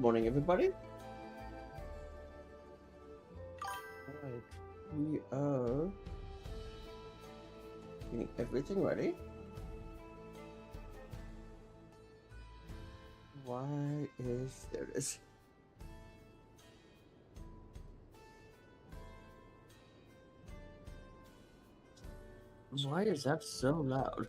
morning, everybody. Alright, we are getting everything ready. There it is. Why is that so loud?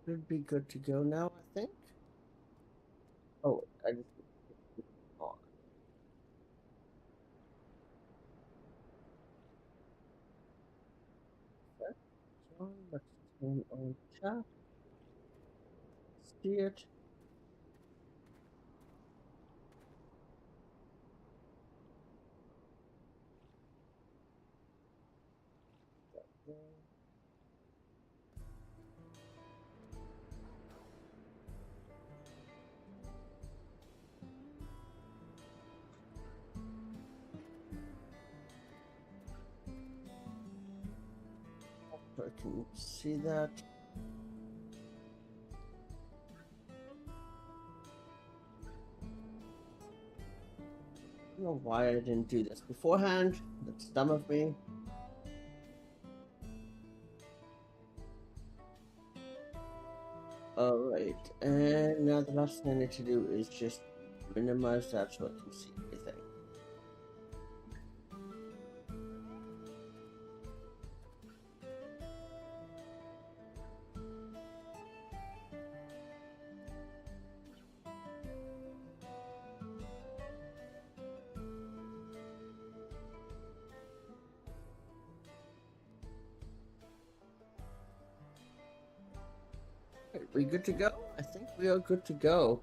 Should be good to go now, I think. Oh, I just on. So let's turn on chat. See it. I can see that. I don't know why I didn't do this beforehand. That's dumb of me. Alright, and now the last thing I need to do is just minimize that so I can see everything. Are we good to go? I think we are good to go.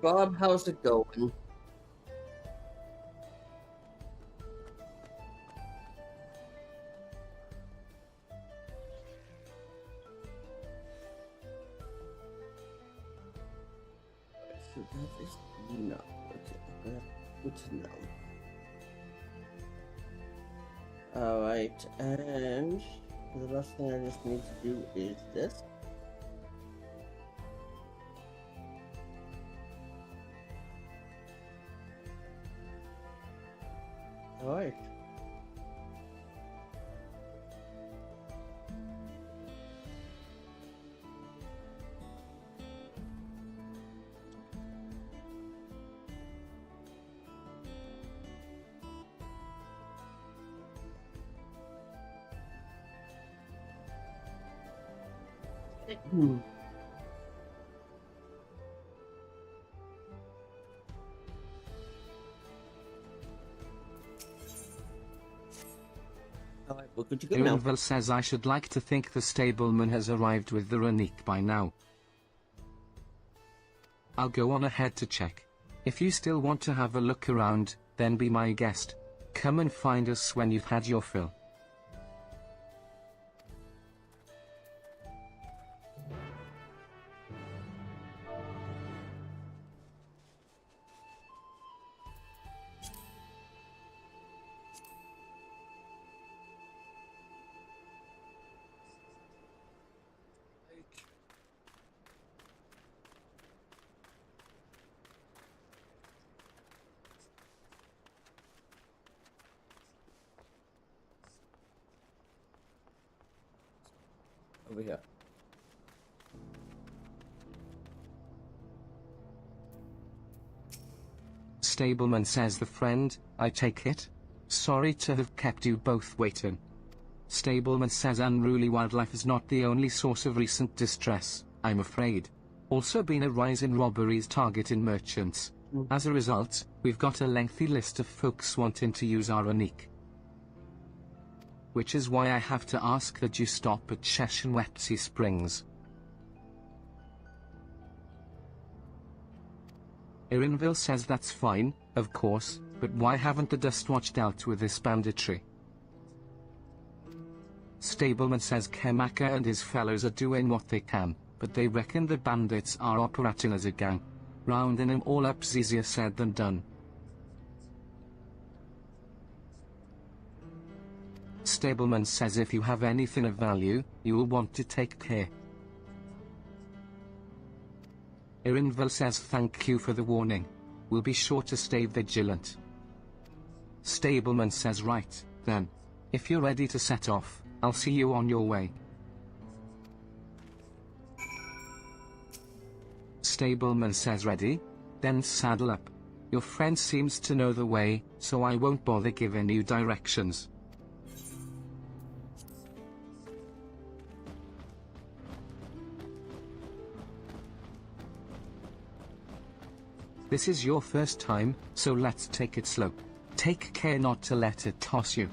Bob, how's it going? So that is no. Okay, good to know. Alright, and the last thing I just need to do is this. Alright. Alright, we're good to go now. Unvel says I should like to think the stableman has arrived with the runique by now. I'll go on ahead to check. If you still want to have a look around, then be my guest. Come and find us when you've had your fill. Over here. Stableman says the friend, I take it? Sorry to have kept you both waiting. Stableman says unruly wildlife is not the only source of recent distress, I'm afraid. Also been a rise in robberies targeting merchants. As a result, we've got a lengthy list of folks wanting to use our runique. which is why I have to ask that you stop at FFXIV Springs. Irinville says that's fine, of course, but why haven't the Dustwatch dealt with this banditry? Stableman says Kemaka and his fellows are doing what they can, but they reckon the bandits are operating as a gang. Rounding them all up's easier said than done. Stableman says if you have anything of value, you will want to take care. Irinville says thank you for the warning. We'll be sure to stay vigilant. Stableman says right, then. If you're ready to set off, I'll see you on your way. Stableman says ready? Then saddle up. Your friend seems to know the way, so I won't bother giving you directions. This is your first time, so let's take it slow. Take care not to let it toss you.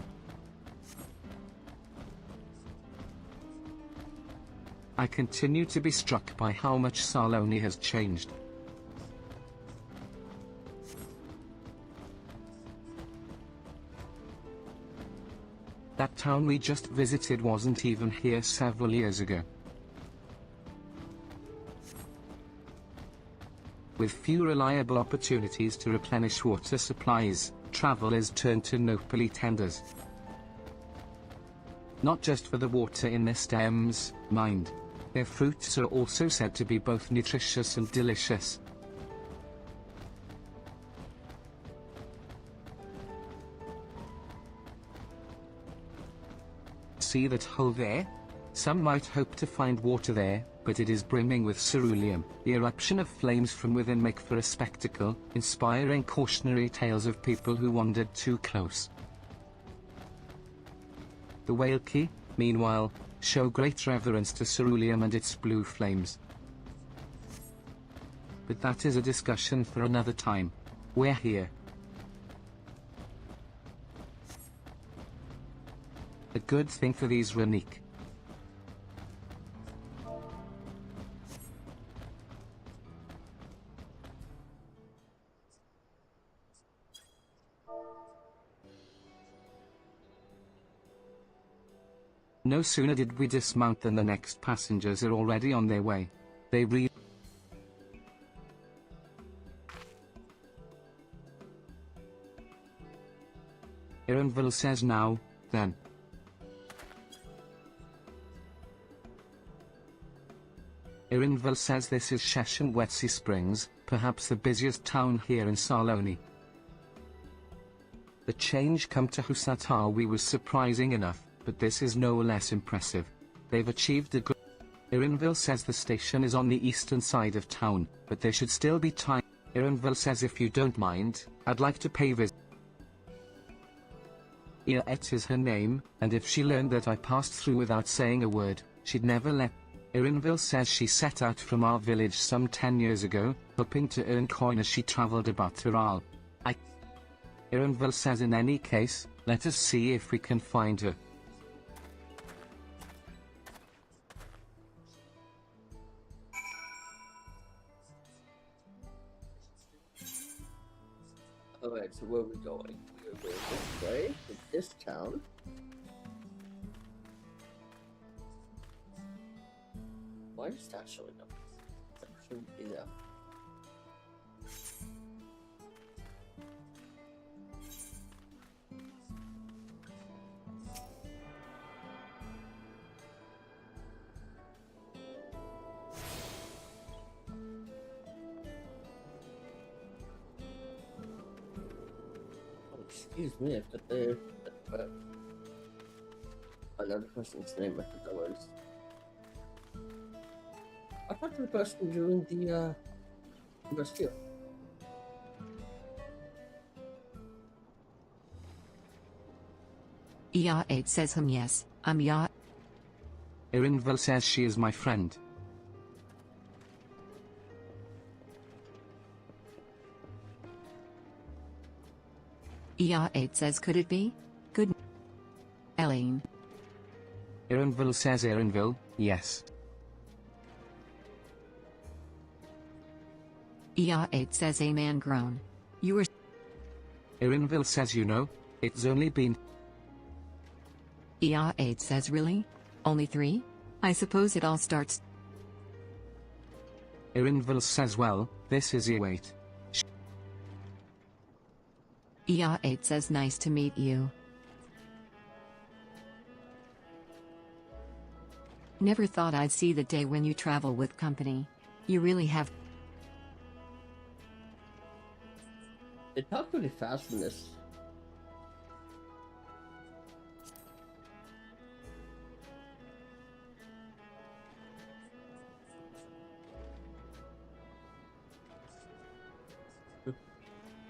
I continue to be struck by how much Saloni has changed. That town we just visited wasn't even here several years ago. With few reliable opportunities to replenish water supplies, travel is turned to Nopali tenders. Not just for the water in their stems, mind. Their fruits are also said to be both nutritious and delicious. See that hole there? Some might hope to find water there, but it is brimming with ceruleum. The eruption of flames from within make for a spectacle, inspiring cautionary tales of people who wandered too close. The Whaleki, meanwhile, show great reverence to ceruleum and its blue flames. But that is a discussion for another time. We're here. A good thing for these Renique. No sooner did we dismount than the next passengers are already on their way. They read. Irinville says now, then. Irinville says this is FFXIV Springs, perhaps the busiest town here in Saloni. The change come to Husatawi was surprising enough, but this is no less impressive. They've achieved a good. Irinville says the station is on the eastern side of town, but there should still be time. Irinville says if you don't mind, I'd like to pay visit. Iet is her name, and if she learned that I passed through without saying a word, she'd never let. Irinville says she set out from our village some 10 years ago, hoping to earn coin as she traveled about Tural. Irinville says in any case, let us see if we can find her. Alright, so where are we going? We are going this way, to this town. Why is that showing up? That shouldn't be there. Excuse me, I've got the another person's name. I think that was. I thought the person doing the rescue. ER8 says yes, I'm Ya. Irinville says she is my friend. ER8 says could it be? Good. Elaine. Erinville says Erinville, yes. ER8 says a man grown. You were. Erinville says you know, it's only been. ER8 says really? Only 3? I suppose it all starts. Erinville says well, this is E8. ER8 says nice to meet you. Never thought I'd see the day when you travel with company. You really have. They talk really fast in this.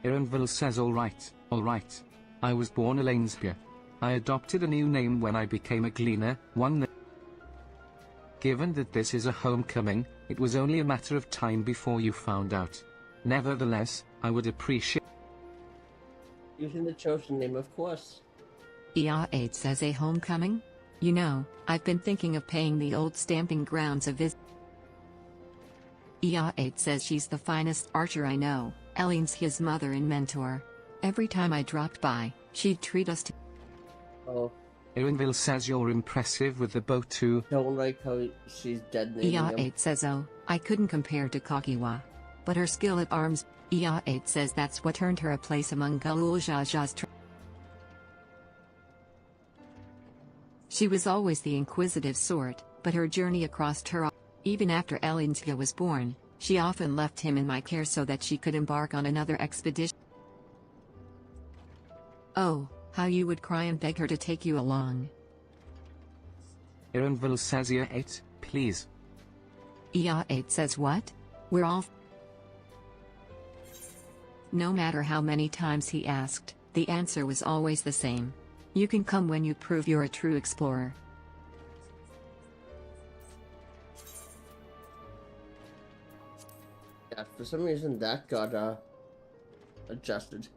Erinville says alright, alright. I was born Elainspear. I adopted a new name when I became a gleaner, one that. Given that this is a homecoming, it was only a matter of time before you found out. Nevertheless, I would appreciate. Using the chosen name, of course. ER8 says a homecoming? You know, I've been thinking of paying the old stamping grounds a visit. ER8 says she's the finest archer I know. Elaine's his mother and mentor. Every time I dropped by, she'd treat us to. Oh. Erinville says you're impressive with the bow too. Don't like how she's dead naming him. ER8 says oh, I couldn't compare to Kakiwa. But her skill at arms. ER8 says that's what earned her a place among Galul Jaja's. She was always the inquisitive sort, but her journey across Tural. Even after Elinsga was born, she often left him in my care so that she could embark on another expedition. Oh, how you would cry and beg her to take you along. Erinville says ER8, please. ER8 says what? We're all. No matter how many times he asked, the answer was always the same. You can come when you prove you're a true explorer. Yeah, for some reason that got adjusted.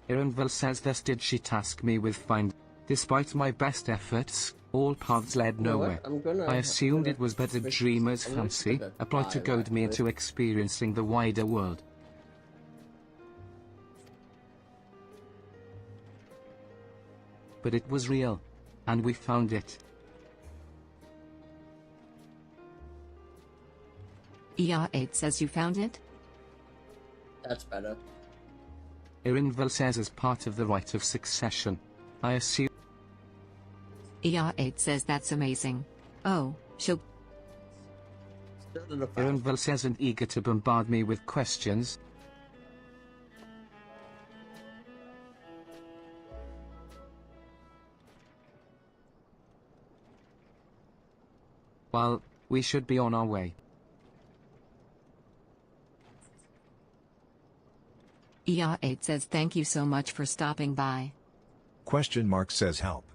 Erinville says thus did she task me with find. Despite my best efforts, all paths led nowhere. I assumed it was but a dreamer's fancy, a plot to goad me into experiencing the wider world. But it was real. And we found it. ER8 says you found it? That's better. Erinville says as part of the rite of succession. I assume. ER8 says that's amazing. Oh, she'll. Erinville says and eager to bombard me with questions. Well, we should be on our way. ER8 says thank you so much for stopping by. Question mark says help.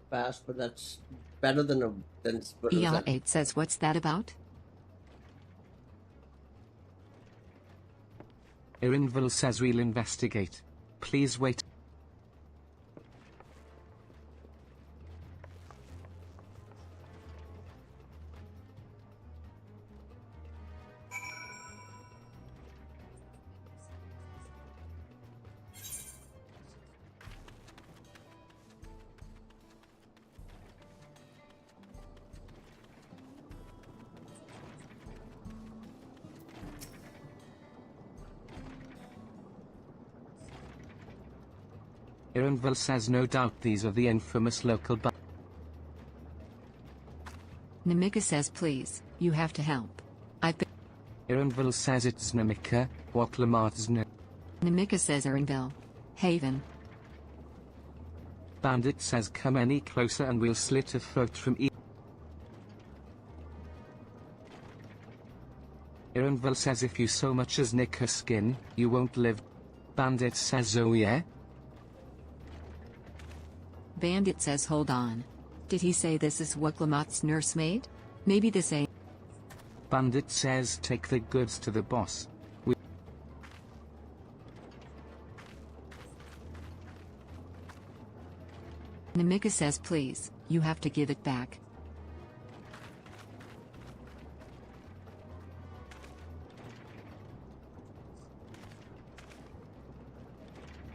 Fast, but that's better than a than. ER8 says what's that about? Erinville says we'll investigate. Please wait. Erinville says no doubt these are the infamous local Namika says please, you have to help. I've been. Erinville says it's Namika, what Lamart's no. Namika says Erinville. Haven. Bandit says come any closer and we'll slit a throat from Erinville says if you so much as nick her skin, you won't live. Bandit says oh yeah? Bandit says hold on. Did he say this is Wuklamot's nursemaid? Maybe this ain't. Bandit says take the goods to the boss. Namika says please, you have to give it back.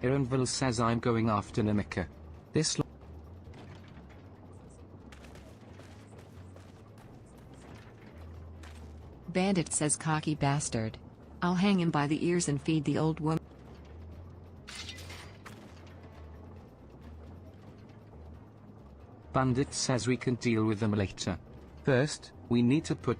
Ironville says I'm going after Namika. This Bandit says cocky bastard. I'll hang him by the ears and feed the old woman. Bandit says we can deal with them later. First, we need to put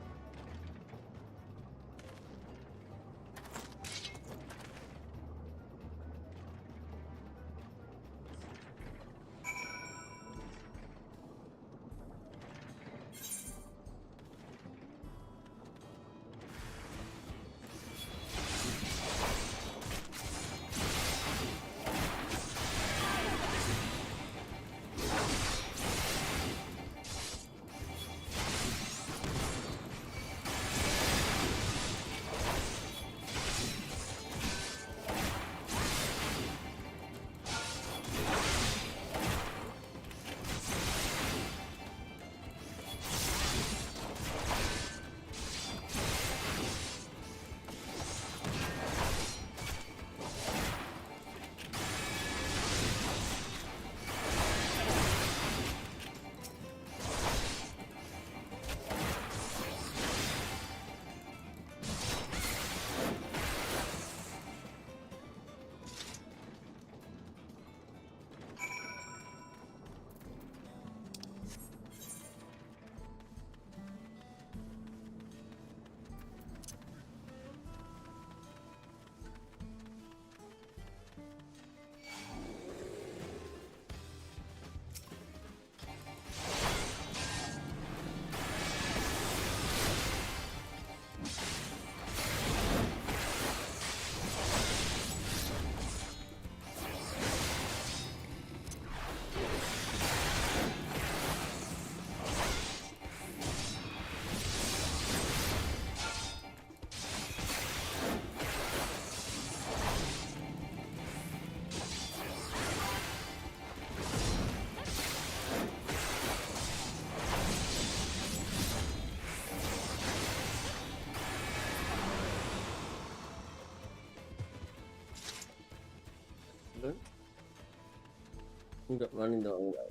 Enggak running the wrong way.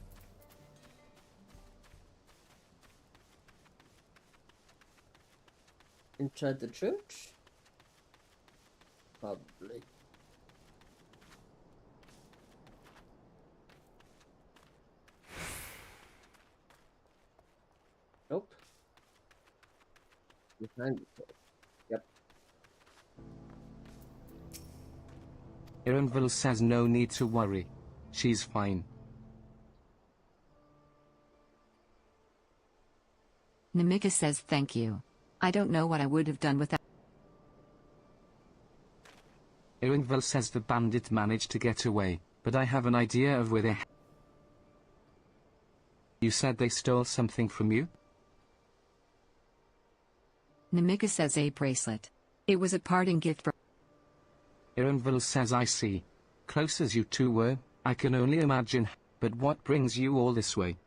Inside the church? Probably. Nope. Behind the church. Yep. Ironville says no need to worry. She's fine. Namika says thank you. I don't know what I would have done without. Ironville says the bandit managed to get away, but I have an idea of where they. You said they stole something from you? Namika says a bracelet. It was a parting gift for. Ironville says I see. Close as you two were, I can only imagine, but what brings you all this way?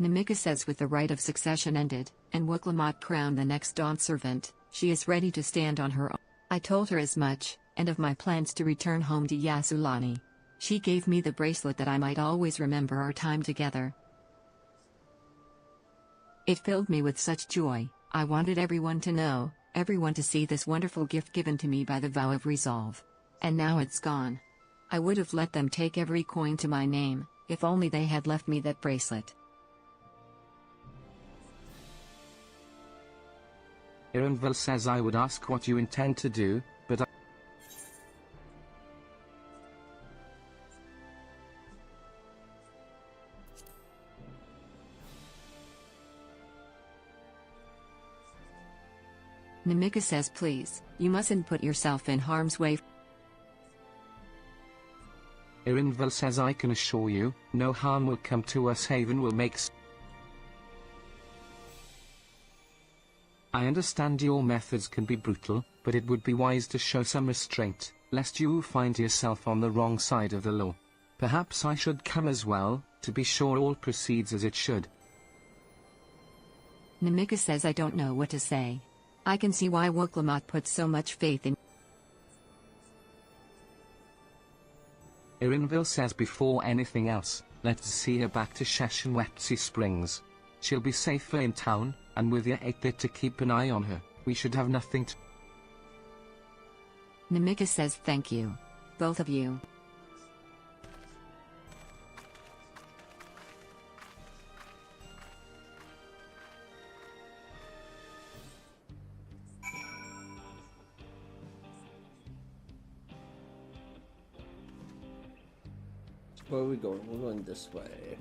Namika says with the right of succession ended, and Wuklamat crowned the next Dawn servant, she is ready to stand on her own. I told her as much, and of my plans to return home to Yasulani. She gave me the bracelet that I might always remember our time together. It filled me with such joy. I wanted everyone to know, everyone to see this wonderful gift given to me by the vow of resolve. And now it's gone. I would have let them take every coin to my name, if only they had left me that bracelet. Ironville says I would ask what you intend to do, but Namika says please, you mustn't put yourself in harm's way. Ironville says I can assure you, no harm will come to us. Haven will make I understand your methods can be brutal, but it would be wise to show some restraint, lest you find yourself on the wrong side of the law. Perhaps I should come as well, to be sure all proceeds as it should. Namika says I don't know what to say. I can see why Woklamat put so much faith in. Irinville says before anything else, let's see her back to Sheshenwetsi Springs. She'll be safer in town, and with your 8 there to keep an eye on her, we should have nothing to... Namika says thank you. Both of you. Where are we going? We're going this way.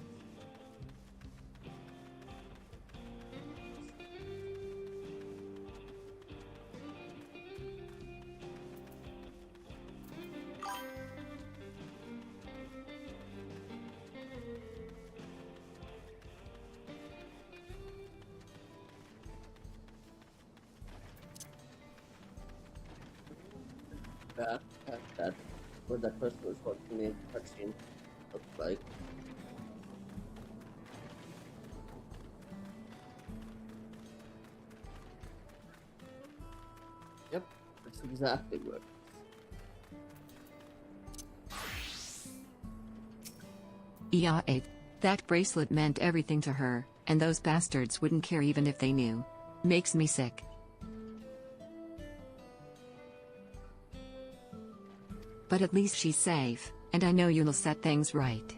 That's what that person was watching me cutscene looked like. Yep, that's exactly what. EA8. That bracelet meant everything to her, and those bastards wouldn't care even if they knew. Makes me sick. But at least she's safe, and I know you'll set things right.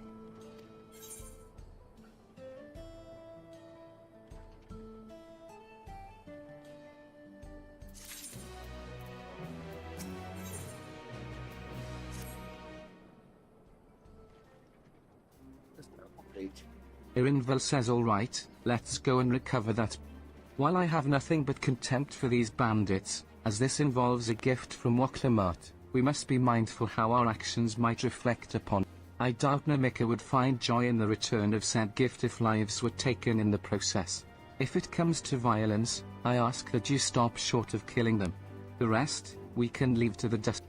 That's not great. Irinville says alright, let's go and recover that. While I have nothing but contempt for these bandits, as this involves a gift from Woklamat, we must be mindful how our actions might reflect upon. I doubt Namika would find joy in the return of said gift if lives were taken in the process. If it comes to violence, I ask that you stop short of killing them. The rest, we can leave to the dust.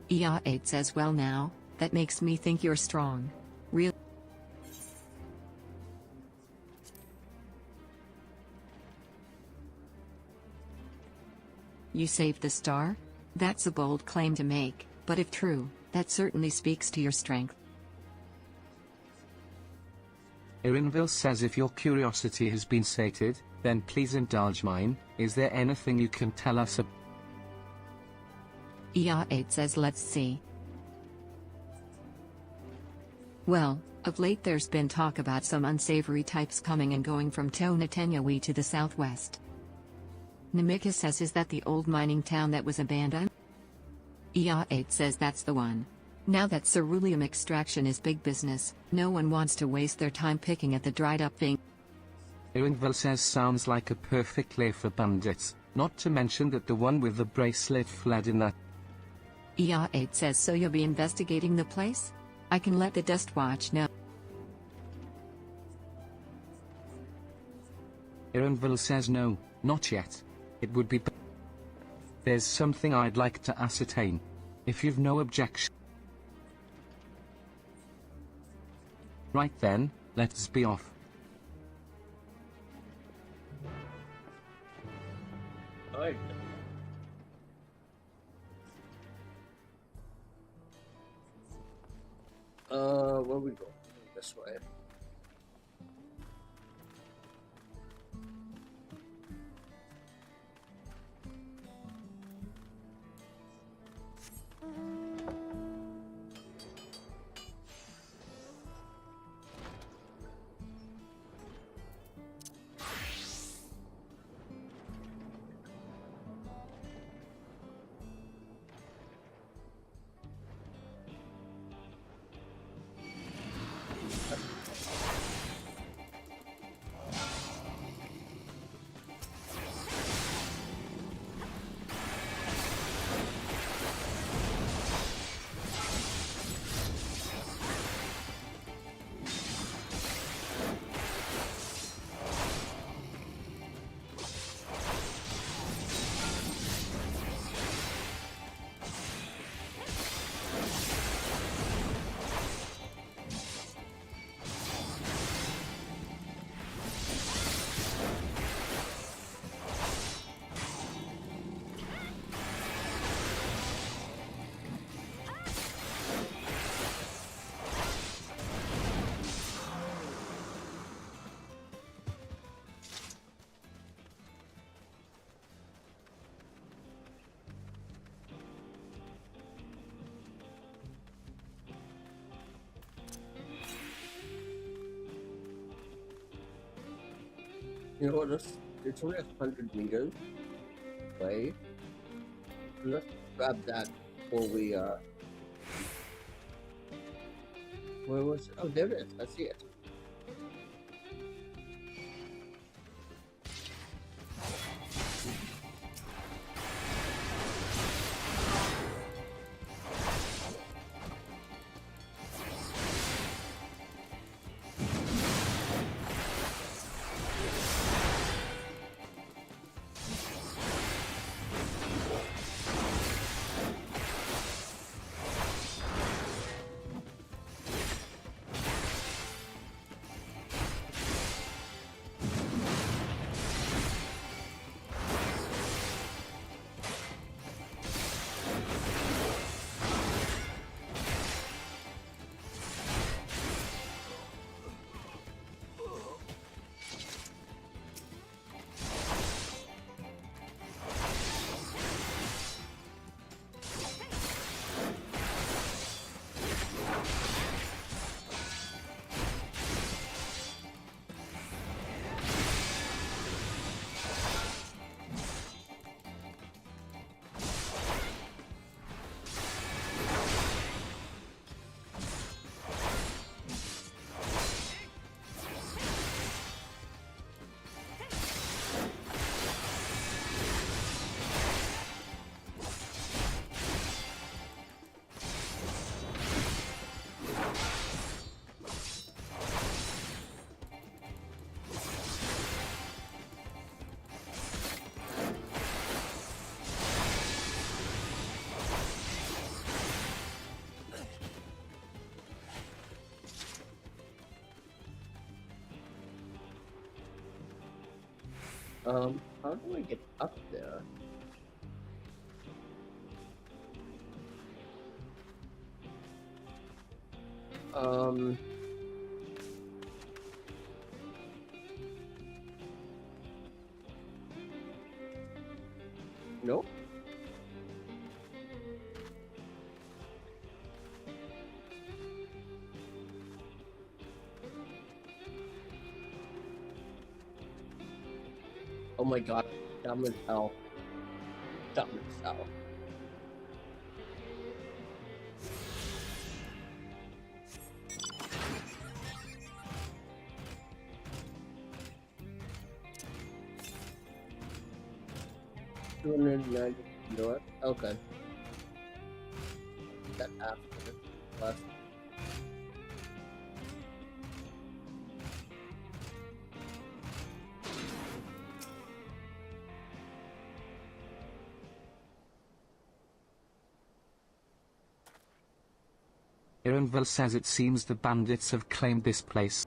EA8 says well now, that makes me think you're strong. Real. You saved the star? That's a bold claim to make, but if true, that certainly speaks to your strength. Irinville says if your curiosity has been sated, then please indulge mine. Is there anything you can tell us about? EA8 says let's see. Well, of late there's been talk about some unsavory types coming and going from Tonatenyawi to the southwest. Namika says is that the old mining town that was abandoned? EA8 says that's the one. Now that ceruleum extraction is big business, no one wants to waste their time picking at the dried up vein. Irinville says sounds like a perfect lay for bandits, not to mention that the one with the bracelet fled in that. EA8 says so you'll be investigating the place? I can let the Dust Watch know. Irinville says no, not yet. It would be. There's something I'd like to ascertain. If you've no objection. Right then, let's be off. Alright. Where we go? This way. You know what? It's only 100 meters away. Let's grab that before we Where was it? Oh, there it is. I see it. How do I get up there? Nope. Oh my god, dumb as hell. Dumb as hell. $290 north. Okay. That after plus. Ironville says it seems the bandits have claimed this place.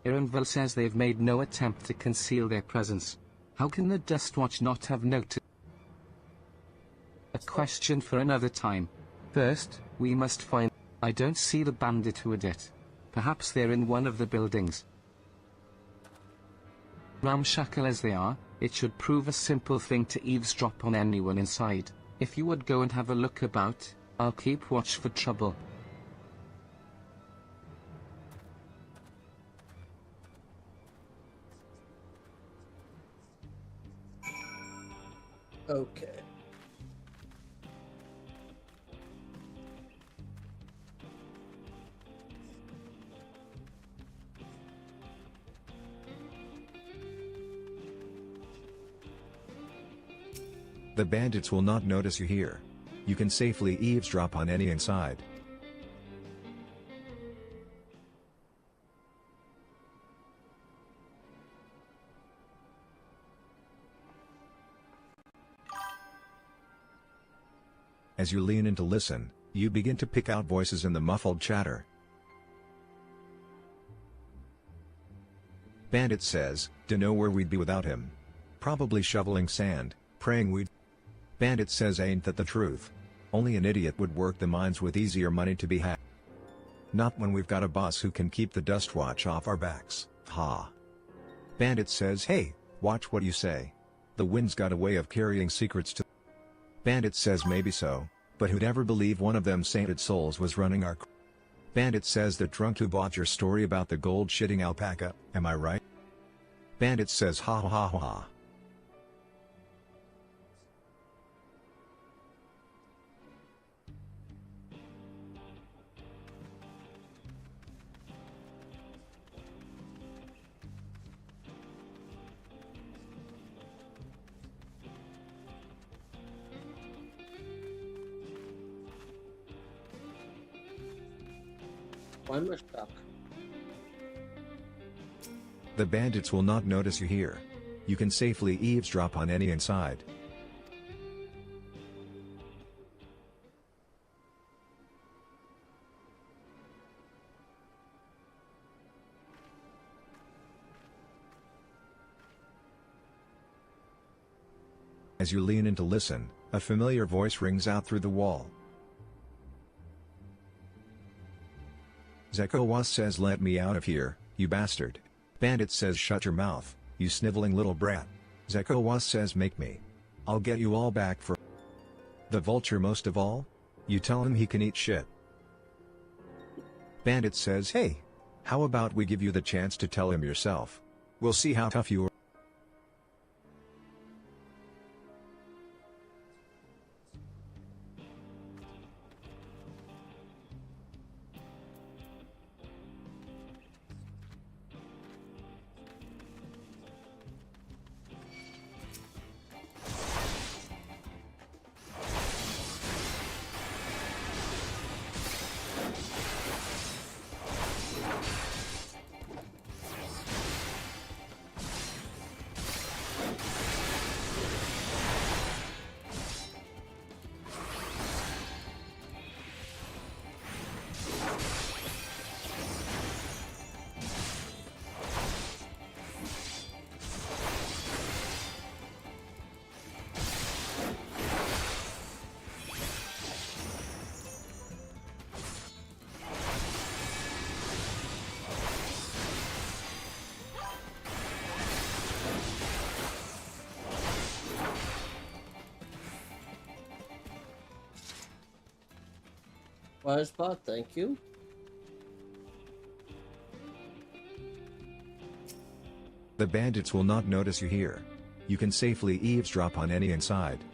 Ironville says they've made no attempt to conceal their presence. How can the Dustwatch not have noticed? A question for another time. First, we must find... I don't see the bandit who did it. Perhaps they're in one of the buildings. Ramshackle as they are, it should prove a simple thing to eavesdrop on anyone inside. If you would go and have a look about, I'll keep watch for trouble. Okay. The bandits will not notice you here. You can safely eavesdrop on any inside. As you lean in to listen, you begin to pick out voices in the muffled chatter. Bandit says, dunno where we'd be without him. Probably shoveling sand, praying we'd. Bandit says ain't that the truth. Only an idiot would work the mines with easier money to be had. Not when we've got a boss who can keep the dust watch off our backs, ha. Bandit says hey, watch what you say. The wind's got a way of carrying secrets to. Bandit says maybe so, but who'd ever believe one of them sainted souls was running our. Bandit says that drunk who bought your story about the gold shitting alpaca, am I right? Bandit says ha ha ha ha. Why am I stuck? The bandits will not notice you here. You can safely eavesdrop on any inside. As you lean in to listen, a familiar voice rings out through the wall. Xak says let me out of here, you bastard. Bandit says shut your mouth, you sniveling little brat. Xak says make me. I'll get you all back for. The vulture most of all? You tell him he can eat shit. Bandit says hey. How about we give you the chance to tell him yourself? We'll see how tough you are. Fire spot, thank you. The bandits will not notice you here. You can safely eavesdrop on any inside.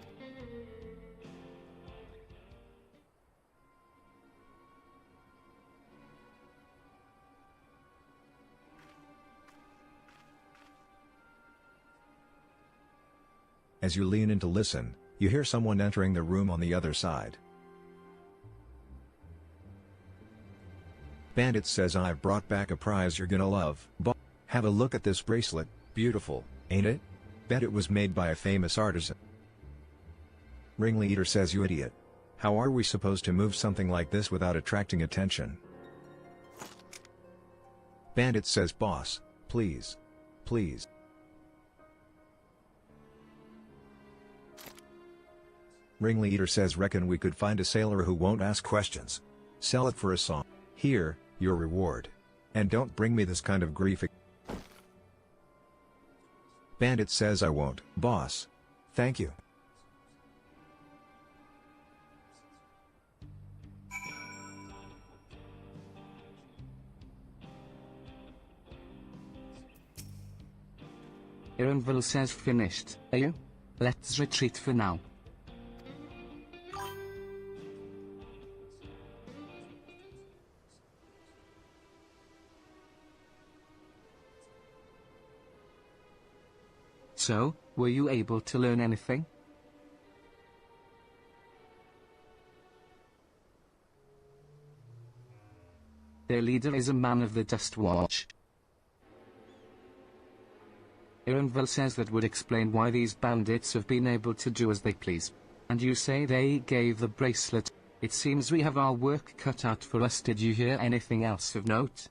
As you lean in to listen, you hear someone entering the room on the other side. Bandit says I've brought back a prize you're gonna love. Have a look at this bracelet, beautiful, ain't it? Bet it was made by a famous artisan. Ringleader says you idiot. How are we supposed to move something like this without attracting attention? Bandit says boss, please. Please. Ringleader says reckon we could find a sailor who won't ask questions. Sell it for a song. Here, your reward. And don't bring me this kind of grief. Bandit says I won't, boss. Thank you. Ironville says finished. Are you? Let's retreat for now. So, were you able to learn anything? Their leader is a man of the Dust Watch. Ironville says that would explain why these bandits have been able to do as they please. And you say they gave the bracelet. It seems we have our work cut out for us. Did you hear anything else of note?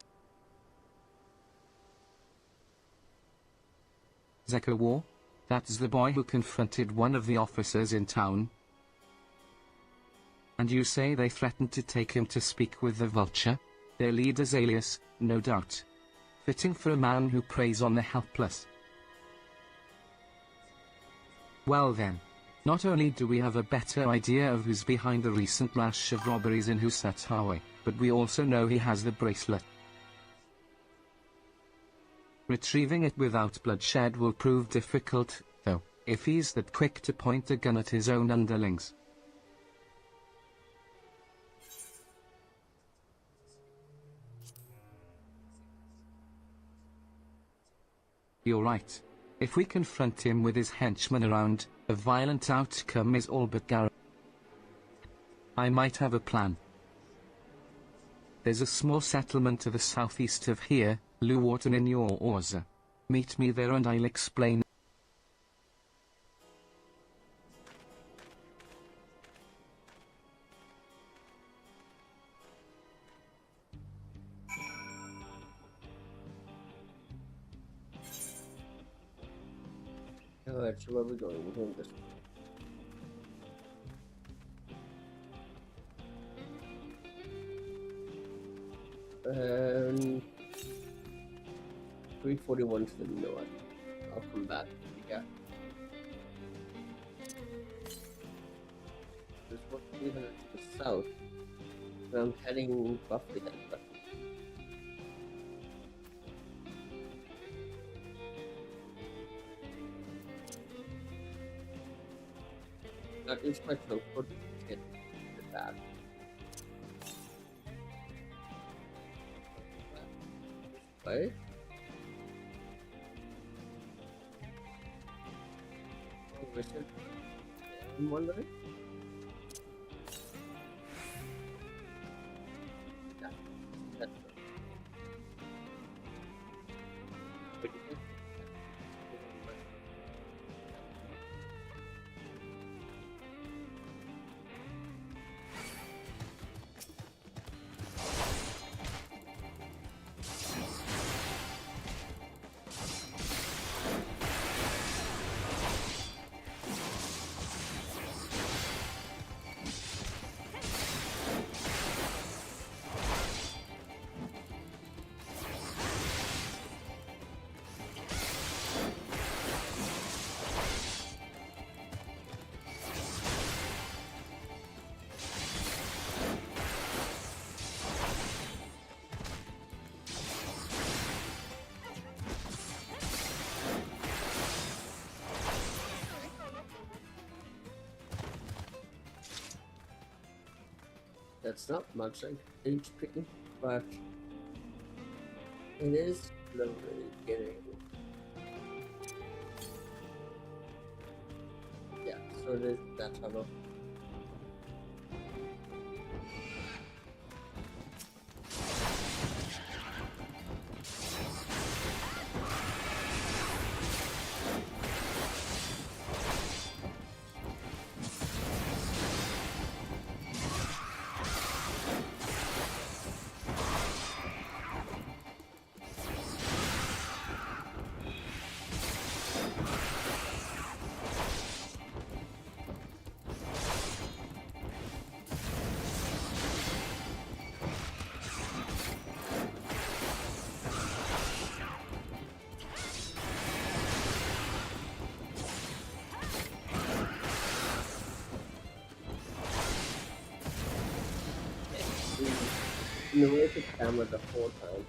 Zekawar? That's the boy who confronted one of the officers in town. And you say they threatened to take him to speak with the Vulture? Their leader's alias, no doubt. Fitting for a man who preys on the helpless. Well then. Not only do we have a better idea of who's behind the recent rash of robberies in Husat Highway, but we also know he has the bracelet. Retrieving it without bloodshed will prove difficult, though, if he's that quick to point a gun at his own underlings. You're right. If we confront him with his henchmen around, a violent outcome is all but guaranteed. I might have a plan. There's a small settlement to the southeast of here, Luwarton in your Orza. Meet me there and I'll explain. Alright, so where are we going? We're going this way. 341 to the north. I'll come back. Yeah. There's 300 to the south. And I'm heading roughly that way. That is my transport to get to that. Right? Oh, is it? I'm wondering. Yeah, that's right. But you can- That's not much like HP, but it is slowly getting. Yeah, so it is that tunnel. In the way to camera the whole time.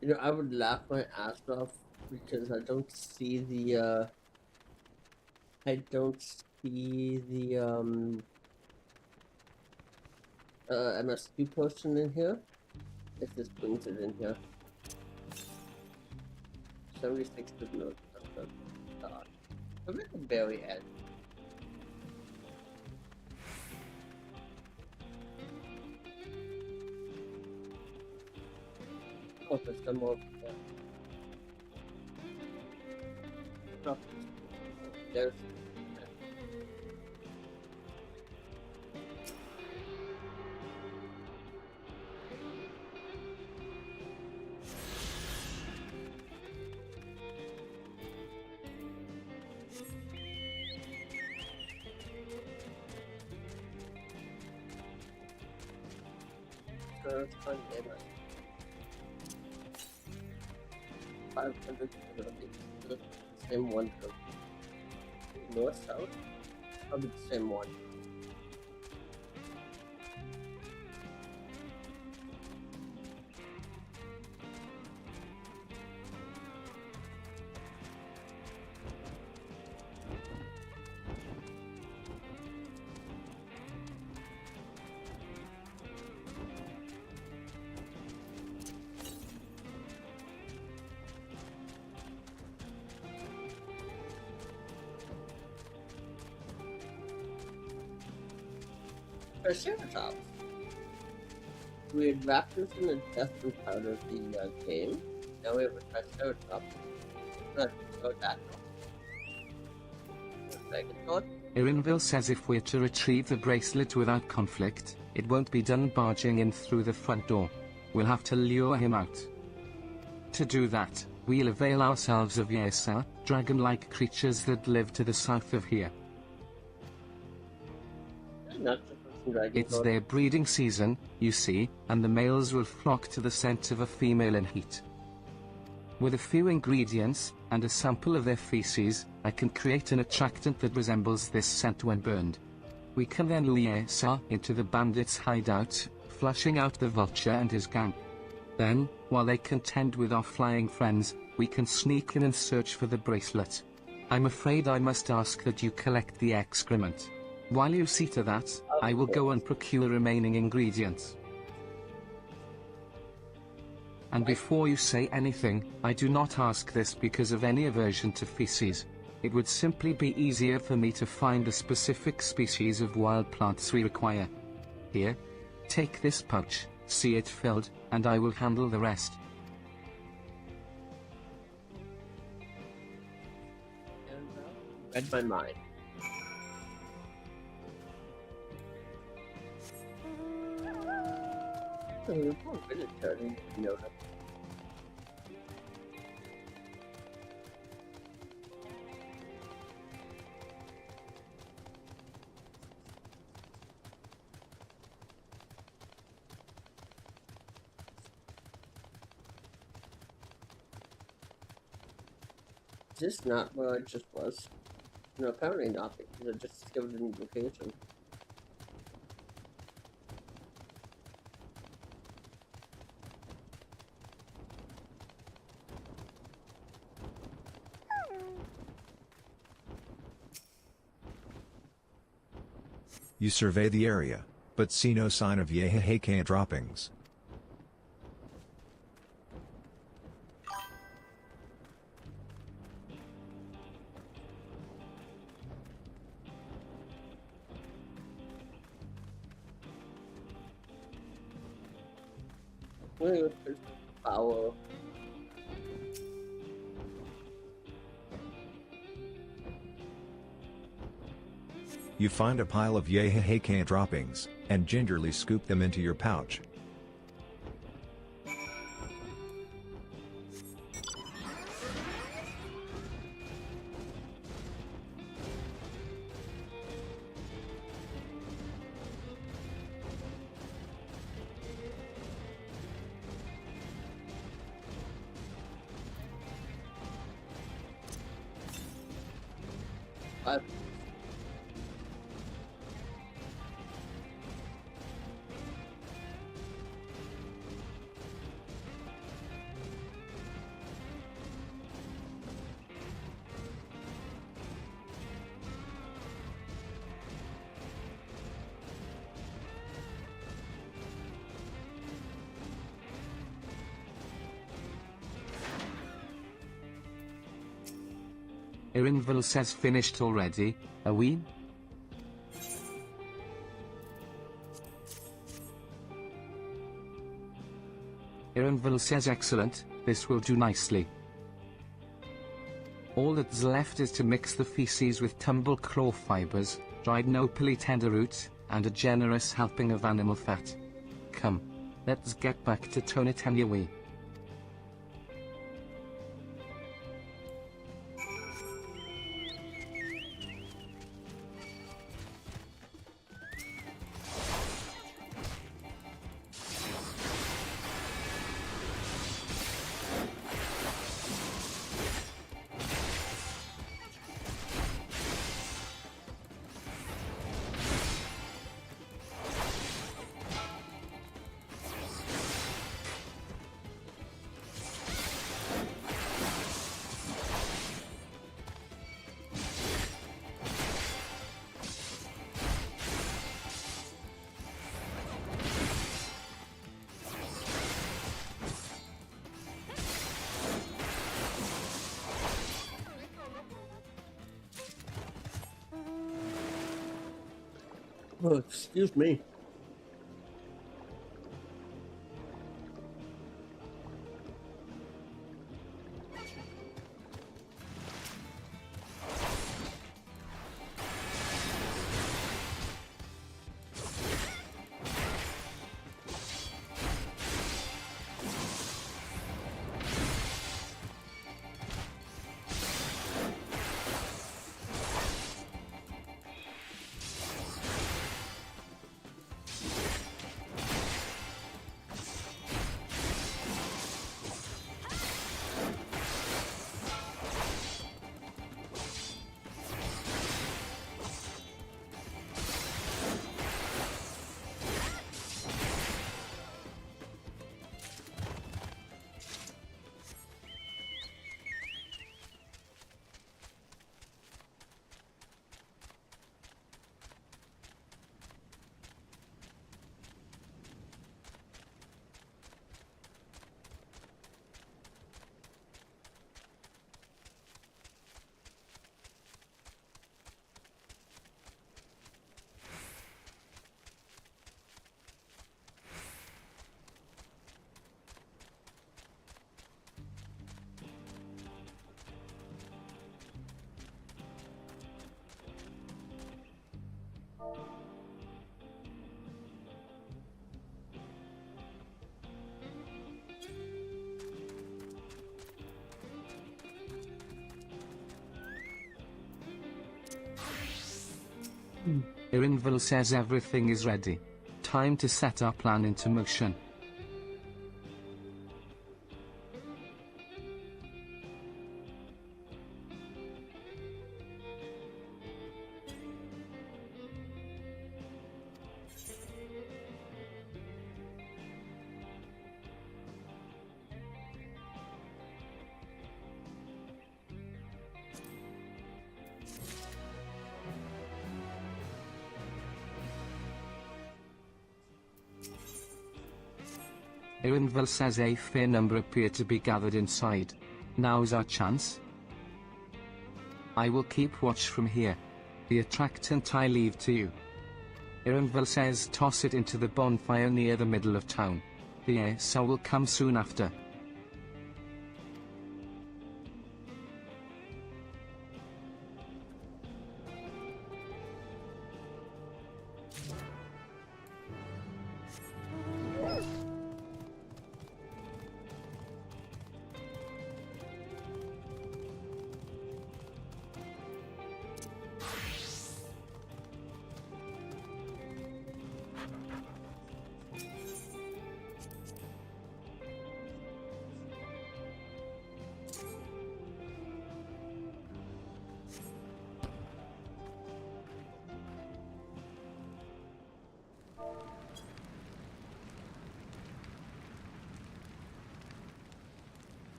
You know, I would laugh my ass off because I don't see the MSP portion in here. If this brings it in here. 76 to note. I'm at the very end. Oh, there's some more. Oh, there's. it's fun game. 500 the same one from north south. Probably the same one. Triceratops. We had raptors in the destined part of the game. Now we have a Triceratops. Not so that second thought. Irinville says if we're to retrieve the bracelet without conflict, it won't be done barging in through the front door. We'll have to lure him out. To do that, we'll avail ourselves of Yesa, dragon-like creatures that live to the south of here. Not It's their breeding season, you see, and the males will flock to the scent of a female in heat. With a few ingredients, and a sample of their feces, I can create an attractant that resembles this scent when burned. We can then lure Yesa into the bandits' hideout, flushing out the vulture and his gang. Then, while they contend with our flying friends, we can sneak in and search for the bracelet. I'm afraid I must ask that you collect the excrement. While you see to that, I will go and procure remaining ingredients. And before you say anything, I do not ask this because of any aversion to feces. It would simply be easier for me to find the specific species of wild plants we require. Here, take this pouch, see it filled, and I will handle the rest. Read my mind. There's no villager, you know that. Is this not where I just was? No, apparently not, because I just discovered a new location. You survey the area, but see no sign of Yeheheke droppings. Power. You find a pile of Yeheheke droppings, and gingerly scoop them into your pouch. Irinville says finished already, are we? Irinville says excellent, this will do nicely. All that's left is to mix the feces with tumble claw fibers, dried nopally tender root, and a generous helping of animal fat. Come, let's get back to Tonitaniawi. Oh, excuse me. Irinville says everything is ready. Time to set our plan into motion. Irinville says a fair number appear to be gathered inside. Now's our chance. I will keep watch from here. The attractant I leave to you. Irinville says toss it into the bonfire near the middle of town. The Esa will come soon after.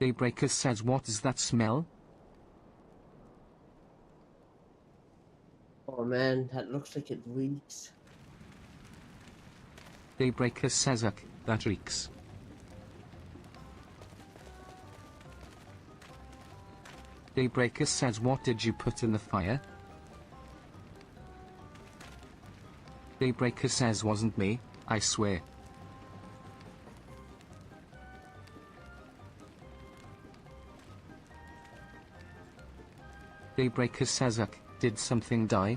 Daybreaker says, what is that smell? Oh man, that looks like it leaks. Daybreaker says, that reeks. Daybreaker says, what did you put in the fire? Daybreaker says, wasn't me, I swear. Daybreaker says, did something die?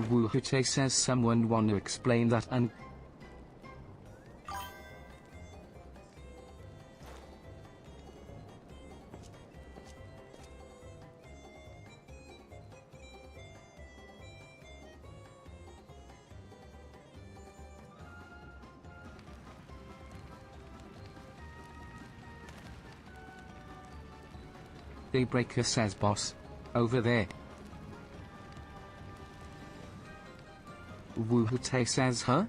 Wuhute says, someone want to explain that and Daybreaker says, boss, over there. Wuhute says, huh?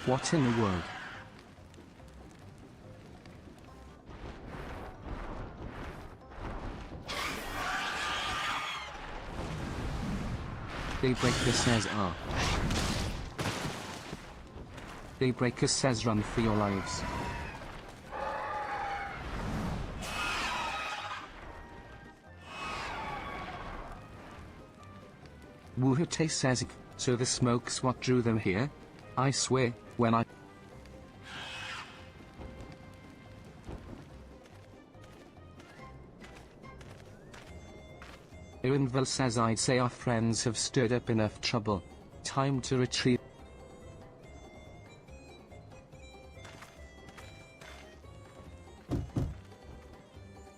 What in the world? Daybreaker says Daybreaker says run for your lives. Wuhute says, so the smoke's what drew them here? I swear, when I... Irinville says I'd say our friends have stirred up enough trouble. Time to retreat.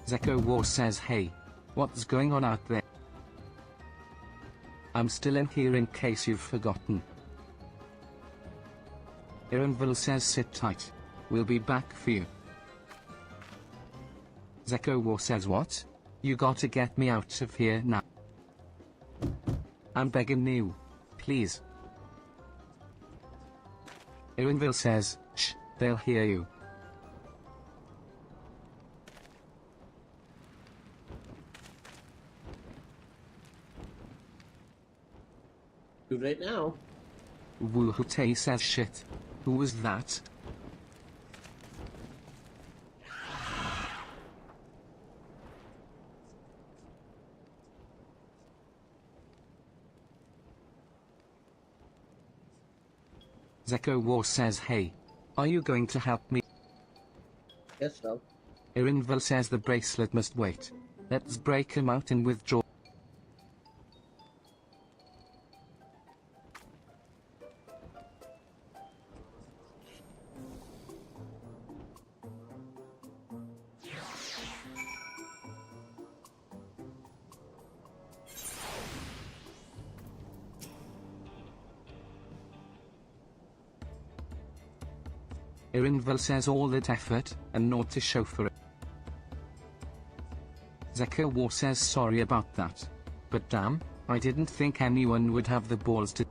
Zeko War says hey. What's going on out there? I'm still in here in case you've forgotten. Irinville says sit tight. We'll be back for you. Zeko War says what? You gotta get me out of here now. I'm begging you. Please. Irinville says, shh, they'll hear you. Too late now. Wuhute says shit. Who was that? Zeko War says hey. Are you going to help me? Guess so. Irinville says the bracelet must wait. Let's break him out and withdraw. Irinville says all that effort, and naught to show for it. Zeko War says sorry about that. But damn, I didn't think anyone would have the balls to...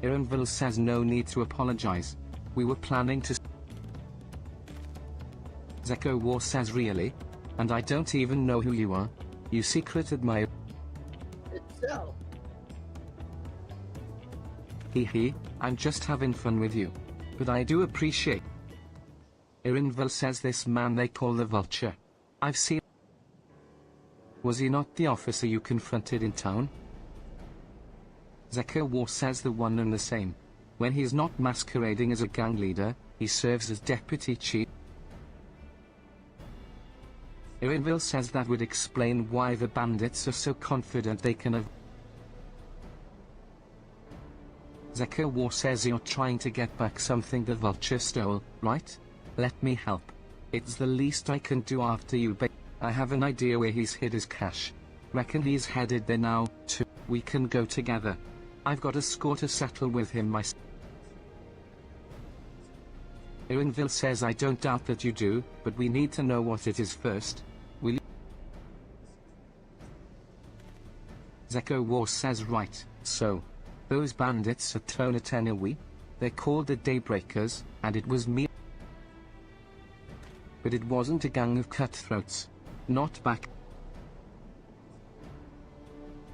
Irinville says no need to apologize. We were planning to... Zeko War says really? And I don't even know who you are. You secret admirer. Itself. Hee, I'm just having fun with you. But I do appreciate. Irinville says this man they call the Vulture. I've seen. Was he not the officer you confronted in town? Zeko War says the one and the same. When he's not masquerading as a gang leader, he serves as deputy chief. Irinville says that would explain why the bandits are so confident they can have. Zeko War says you're trying to get back something the Vulture stole, right? Let me help. It's the least I can do after you I have an idea where he's hid his cash. Reckon he's headed there now, too. We can go together. I've got a score to settle with him myself. Irinville says I don't doubt that you do, but we need to know what it is first. Will you? Zeko War says right, so. Those bandits at Tonatenawi, they're called the Daybreakers, and it was me. But it wasn't a gang of cutthroats. Not back.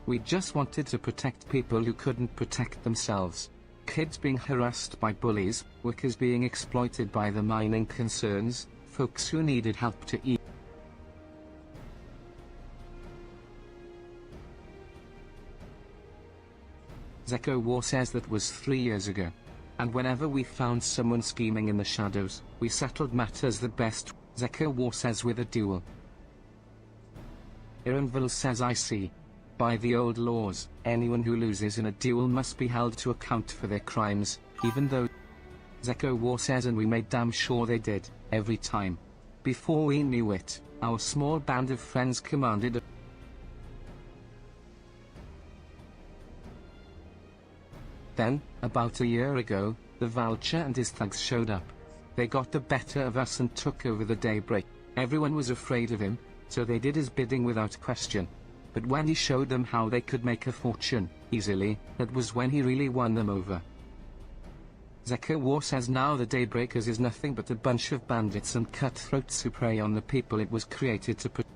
We just wanted to protect people who couldn't protect themselves. Kids being harassed by bullies, workers being exploited by the mining concerns, folks who needed help to eat. Zeko War says that was 3 years ago. And whenever we found someone scheming in the shadows, we settled matters the best. Zeko War says with a duel. Irinville says I see. By the old laws, anyone who loses in a duel must be held to account for their crimes, even though... Zeko War says and we made damn sure they did, every time. Before we knew it, our small band of friends commanded a... Then, about a year ago, the Vulture and his thugs showed up. They got the better of us and took over the Daybreak. Everyone was afraid of him, so they did his bidding without question. But when he showed them how they could make a fortune, easily, that was when he really won them over. Zeko War says now the Daybreakers is nothing but a bunch of bandits and cutthroats who prey on the people it was created to protect.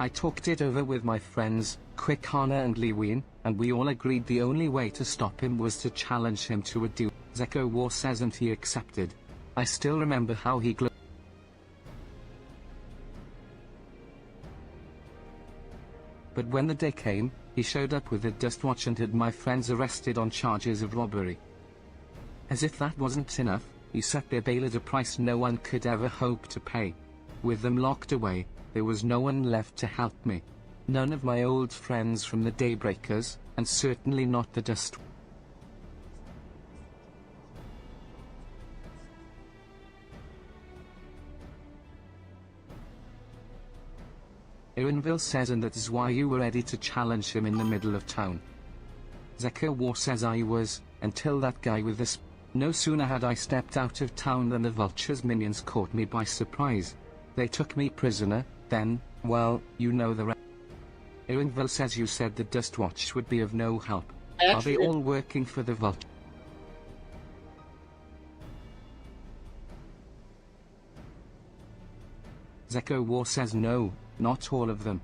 I talked it over with my friends, Quickana and Lewin, and we all agreed the only way to stop him was to challenge him to a duel. Zeko War says and he accepted. I still remember how he glowed. But when the day came, he showed up with a dustwatch and had my friends arrested on charges of robbery. As if that wasn't enough, he set their bail at a price no one could ever hope to pay. With them locked away, there was no one left to help me. None of my old friends from the Daybreakers, and certainly not the Dust. Ironville says and that is why you were ready to challenge him in the middle of town. Zeko War says I was, until that guy with this. No sooner had I stepped out of town than the Vulture's minions caught me by surprise. They took me prisoner, then, well, you know the rest. Ironville says you said the Dustwatch would be of no help. Are they all working for the Vulture? Zeko War says no, not all of them.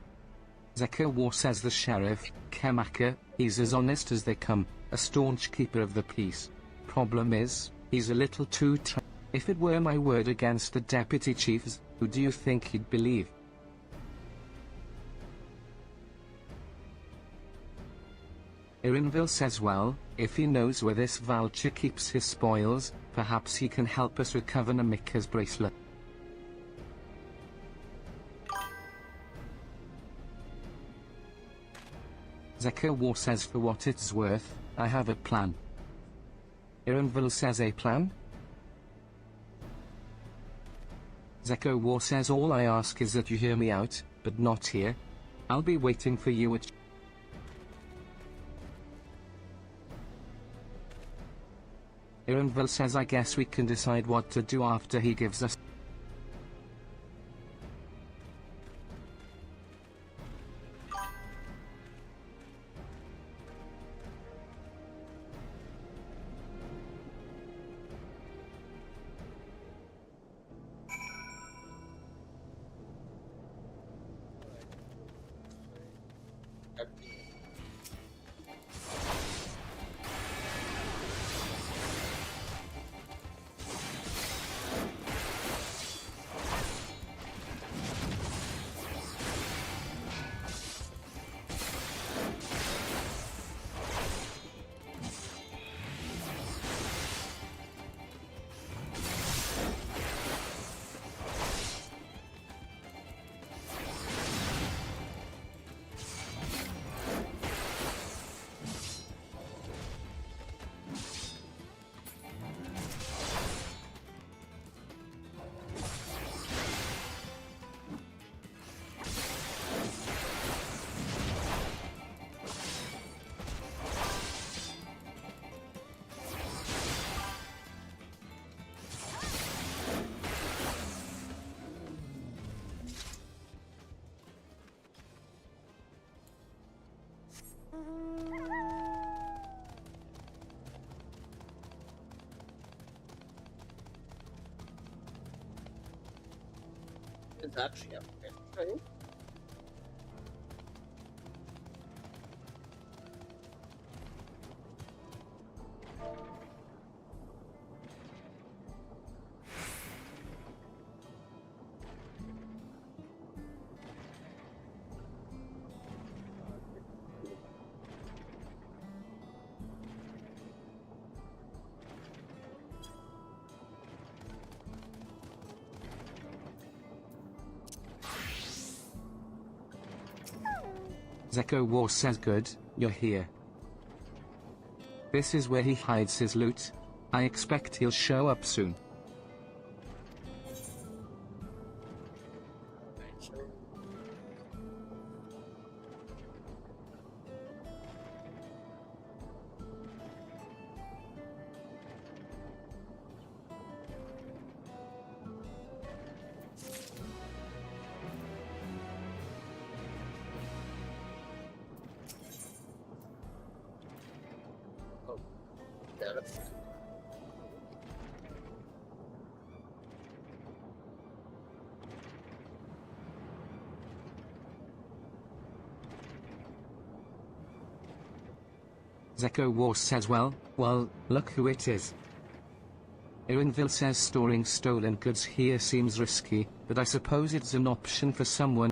Zeko War says the sheriff, Kemaka, he's as honest as they come, a staunch keeper of the peace. Problem is, he's a little too if it were my word against the deputy chiefs, who do you think he'd believe? Ironville says well, if he knows where this Vulture keeps his spoils, perhaps he can help us recover Namika's bracelet. Zeko War says for what it's worth, I have a plan. Ironville says a plan? Zeko War says all I ask is that you hear me out, but not here. I'll be waiting for you at... Ironville says I guess we can decide what to do after he gives us... It's actually up there, right? Zeko War says good, you're here. This is where he hides his loot. I expect he'll show up soon. Zeko War says well, look who it is. Ironville says storing stolen goods here seems risky, but I suppose it's an option for someone.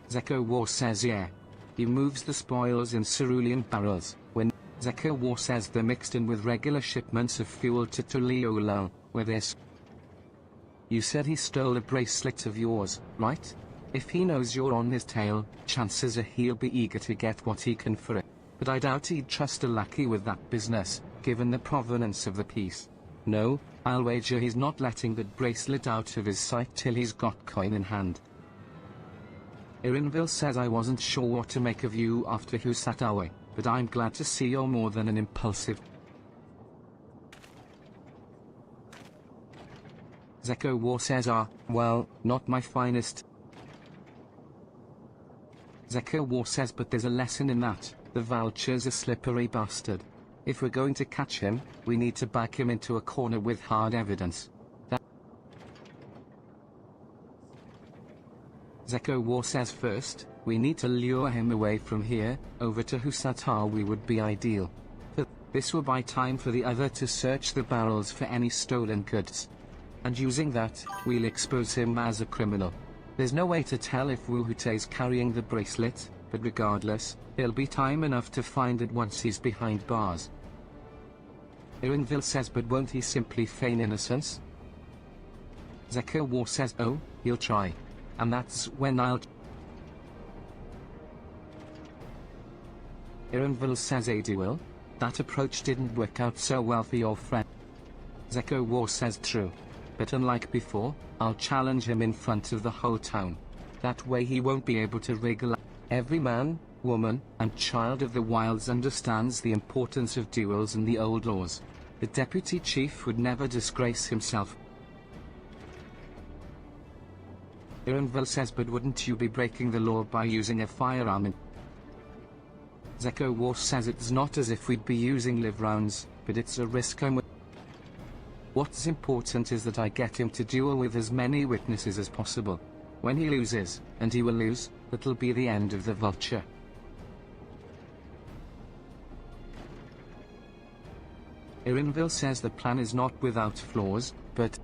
Zeko War says yeah. He moves the spoils in cerulean barrels. When Zeko War says they're mixed in with regular shipments of fuel to Tuliolal, where this. You said he stole a bracelet of yours, right? If he knows you're on his tail, chances are he'll be eager to get what he can for it. But I doubt he'd trust a lackey with that business, given the provenance of the piece. No, I'll wager he's not letting that bracelet out of his sight till he's got coin in hand. Ironville says I wasn't sure what to make of you after Husatawe, but I'm glad to see you're more than an impulsive. Zeko War says well, not my finest. Zeko War says but there's a lesson in that. The vulture's a slippery bastard. If we're going to catch him, we need to back him into a corner with hard evidence. Zeko War says first, we need to lure him away from here, over to Husatawe would be ideal. This will buy time for the other to search the barrels for any stolen goods. And using that, we'll expose him as a criminal. There's no way to tell if Wuhute's carrying the bracelet, but regardless, there'll be time enough to find it once he's behind bars. Ironville says but won't he simply feign innocence? Zeko War says oh, he'll try. And that's when I'll... Ironville says Adi will. That approach didn't work out so well for your friend. Zeko War says true. But unlike before, I'll challenge him in front of the whole town. That way he won't be able to wriggle. Every man, woman, and child of the wilds understands the importance of duels and the old laws. The deputy chief would never disgrace himself. Ironville says but wouldn't you be breaking the law by using a firearm? Zeko War says it's not as if we'd be using live rounds, but it's a risk I'm with. What's important is that I get him to duel with as many witnesses as possible. When he loses, and he will lose, that'll be the end of the vulture. Ironville says the plan is not without flaws, but...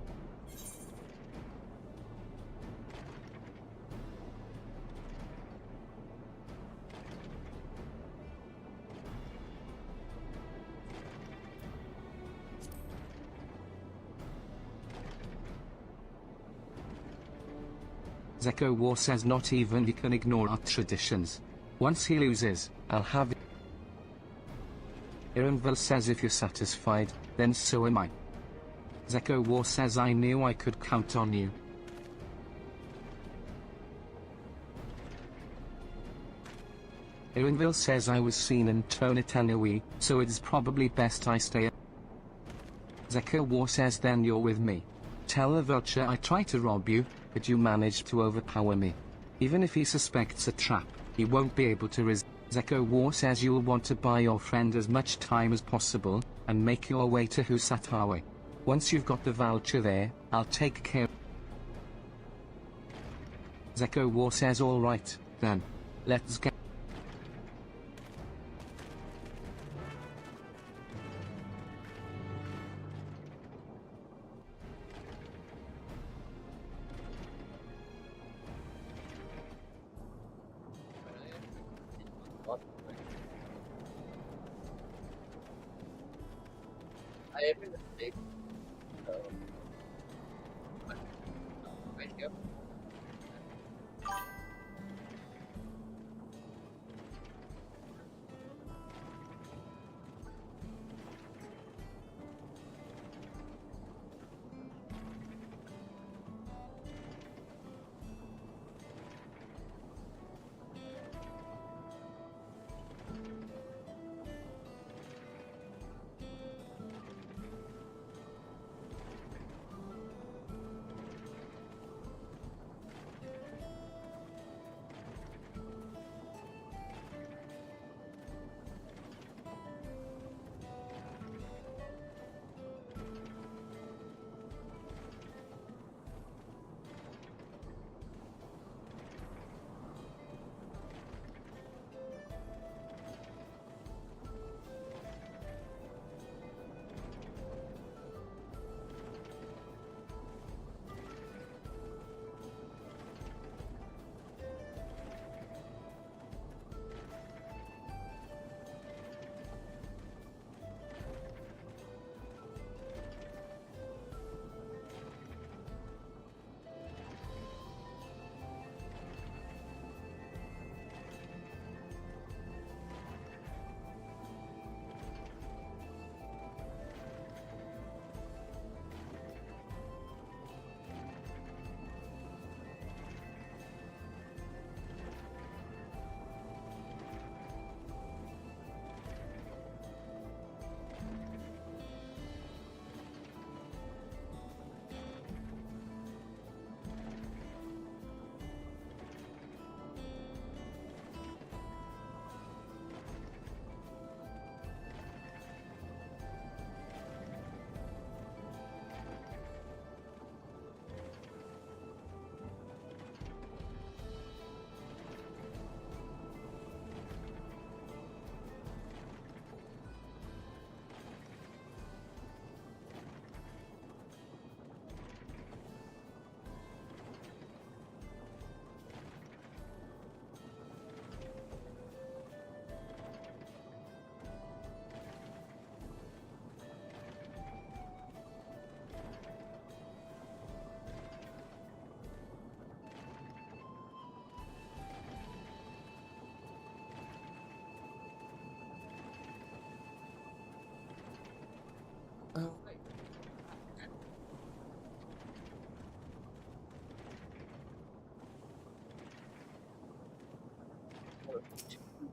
Zeko War says not even he can ignore our traditions. Once he loses, I'll have... Ironville says if you're satisfied, then so am I. Zeko War says I knew I could count on you. Ironville says I was seen in Tonitanawi, so it's probably best I stay. Zeko War says then you're with me. Tell the vulture I tried to rob you, but you managed to overpower me. Even if he suspects a trap, he won't be able to resist. Zeko War says you'll want to buy your friend as much time as possible, and make your way to Husatawe. Once you've got the vulture there, I'll take care. Zeko War says alright, then. Let's get... I am in a state, so... Right here.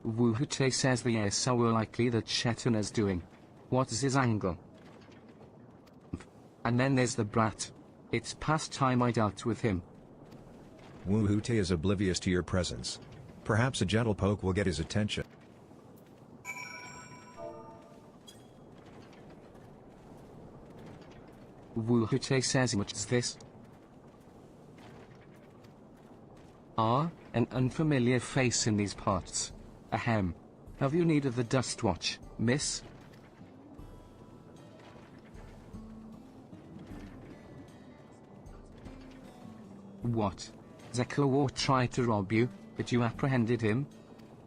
Wuhute says the air so likely that Chetan is doing. What's his angle? And then there's the brat. It's past time I dealt with him. Wuhute is oblivious to your presence. Perhaps a gentle poke will get his attention. Wuhute says what's this? Ah, an unfamiliar face in these parts. Ahem. Have you need of the dust watch, miss? What? Xak tried to rob you, but you apprehended him?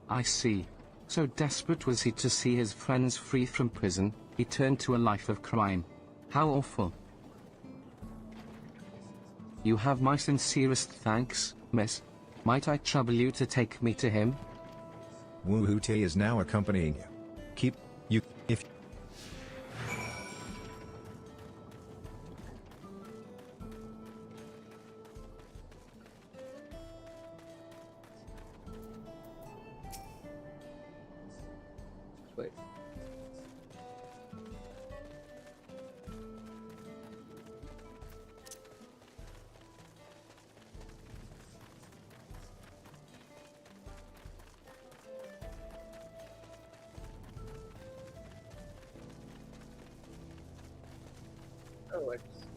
I see. So desperate was he to see his friends free from prison, he turned to a life of crime. How awful. You have my sincerest thanks, miss. Might I trouble you to take me to him? Wuhute is now accompanying you. Keep you if Wait. Oh, it's...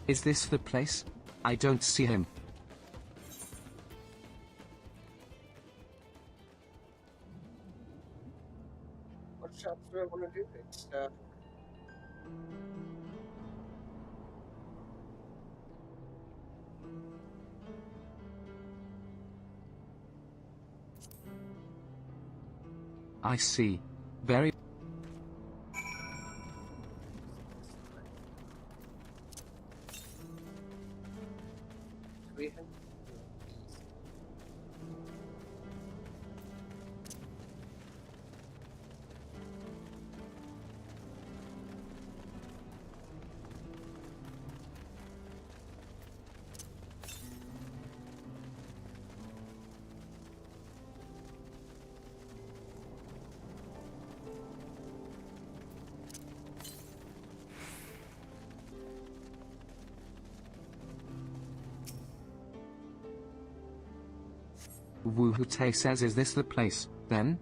Is this the place? I don't see him. What shops do I want to do? It's, I see. Very. Wuhute says is this the place, then?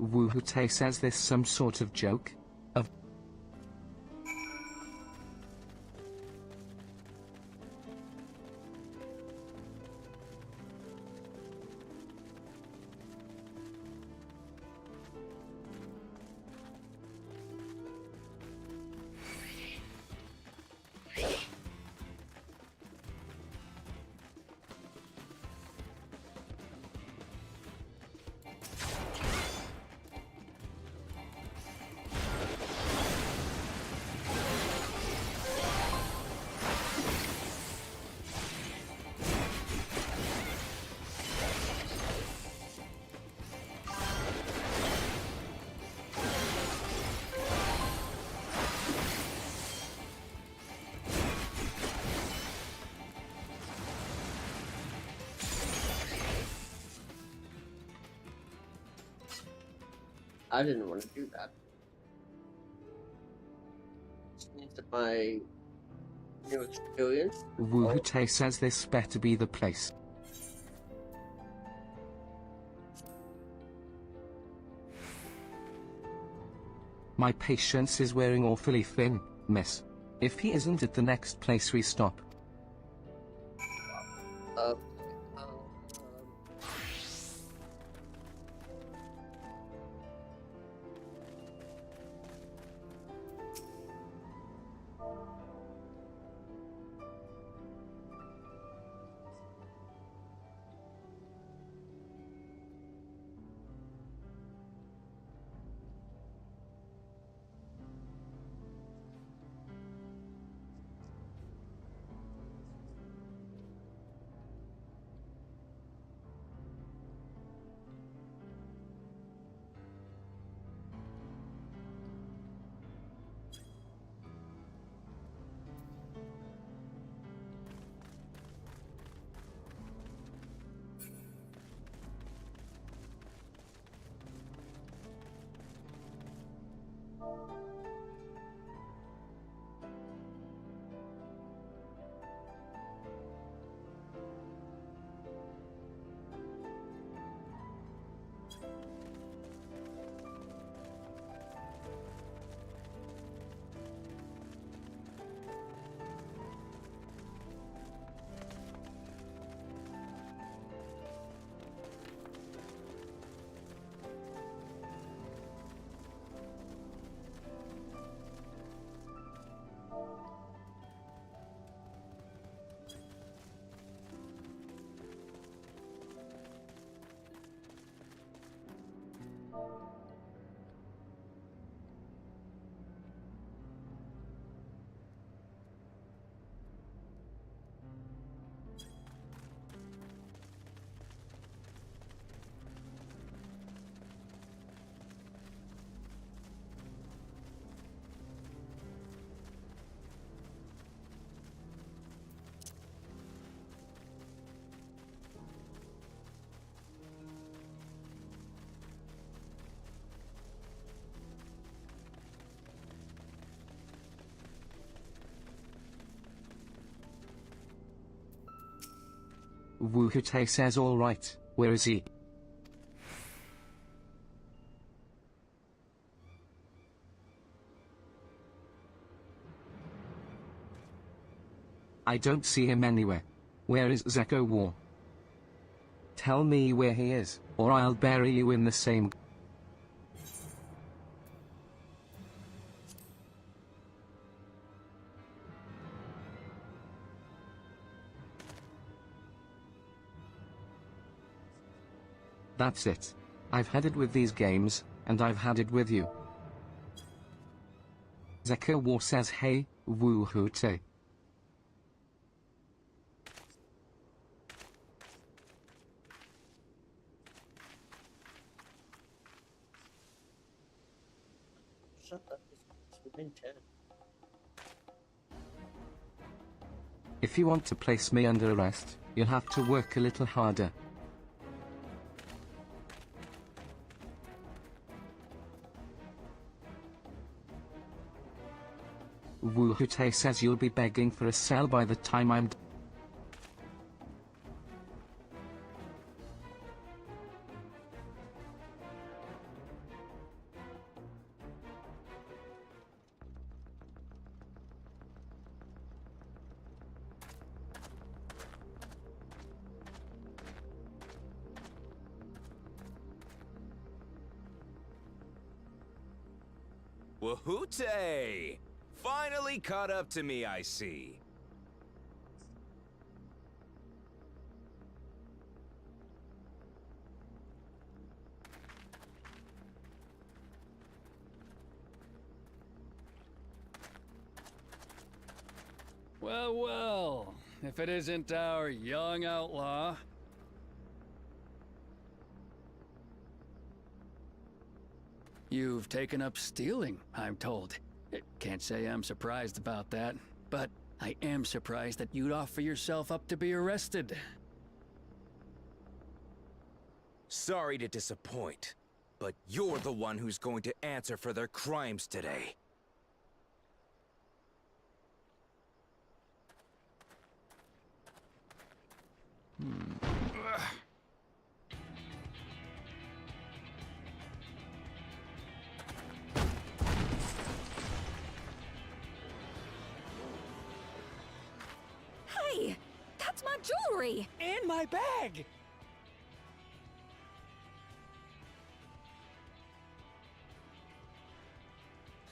Wuhute says this some sort of joke? Of I didn't want to do that. Change my new experience. Wuhute says this better be the place. My patience is wearing awfully thin, miss. If he isn't at the next place we stop. Um, Wuhute says alright, where is he? I don't see him anywhere. Where is Zeko War? Tell me where he is, or I'll bury you in the same... That's it. I've had it with these games, and I've had it with you. Zeko War says hey, Wuhute. Shut up, it's within 10. If you want to place me under arrest, you'll have to work a little harder. Wuhute says you'll be begging for a cell by the time I'm Wahoote! Finally caught up to me, I see. Well, well, if it isn't our young outlaw. You've taken up stealing, I'm told. Can't say I'm surprised about that, but I am surprised that you'd offer yourself up to be arrested. Sorry to disappoint, but you're the one who's going to answer for their crimes today. Hey, that's my jewelry! And my bag!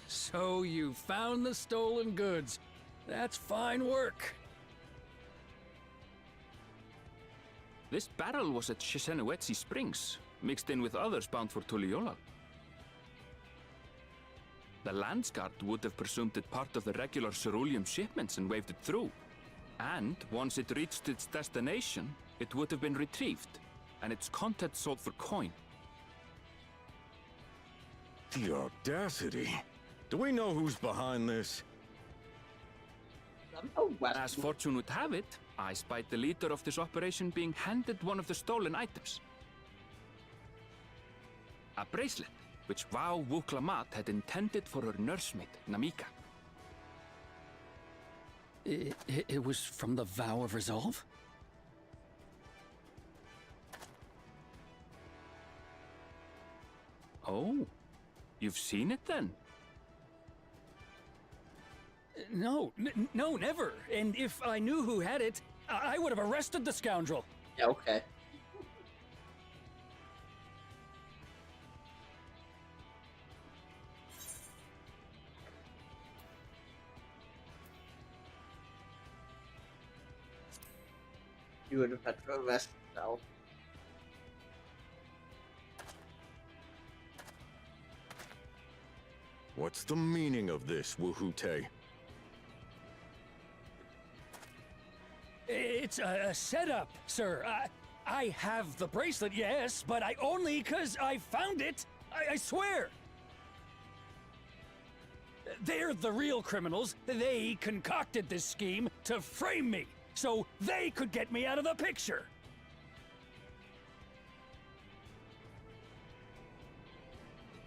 So you found the stolen goods. That's fine work. This barrel was at Shisenuetsi Springs, mixed in with others bound for Tuliyola. The Landsguard would have presumed it part of the regular ceruleum shipments and waved it through. And once it reached its destination, it would have been retrieved, and its contents sold for coin. The audacity. Do we know who's behind this? As fortune would have it, I spied the leader of this operation being handed one of the stolen items. A bracelet, which Vow Wuklamat had intended for her nursemaid, Namika. It was from the Vow of Resolve? Oh, you've seen it then? No, no, never. And if I knew who had it, I would have arrested the scoundrel. Yeah, okay. You would have had to arrest yourself. What's the meaning of this, Woohoote? It's a setup, sir. I have the bracelet, yes, but I only 'cause I found it. I swear. They're the real criminals. They concocted this scheme to frame me, so they could get me out of the picture.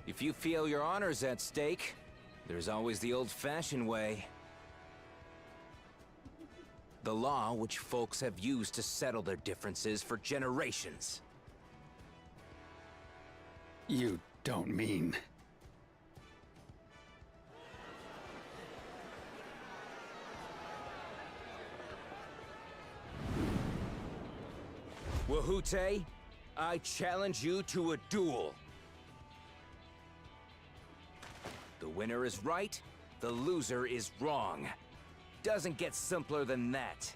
If you feel your honor's at stake, there's always the old-fashioned way. The law which folks have used to settle their differences for generations. You don't mean... Woohoote, I challenge you to a duel. The winner is right, the loser is wrong. Doesn't get simpler than that.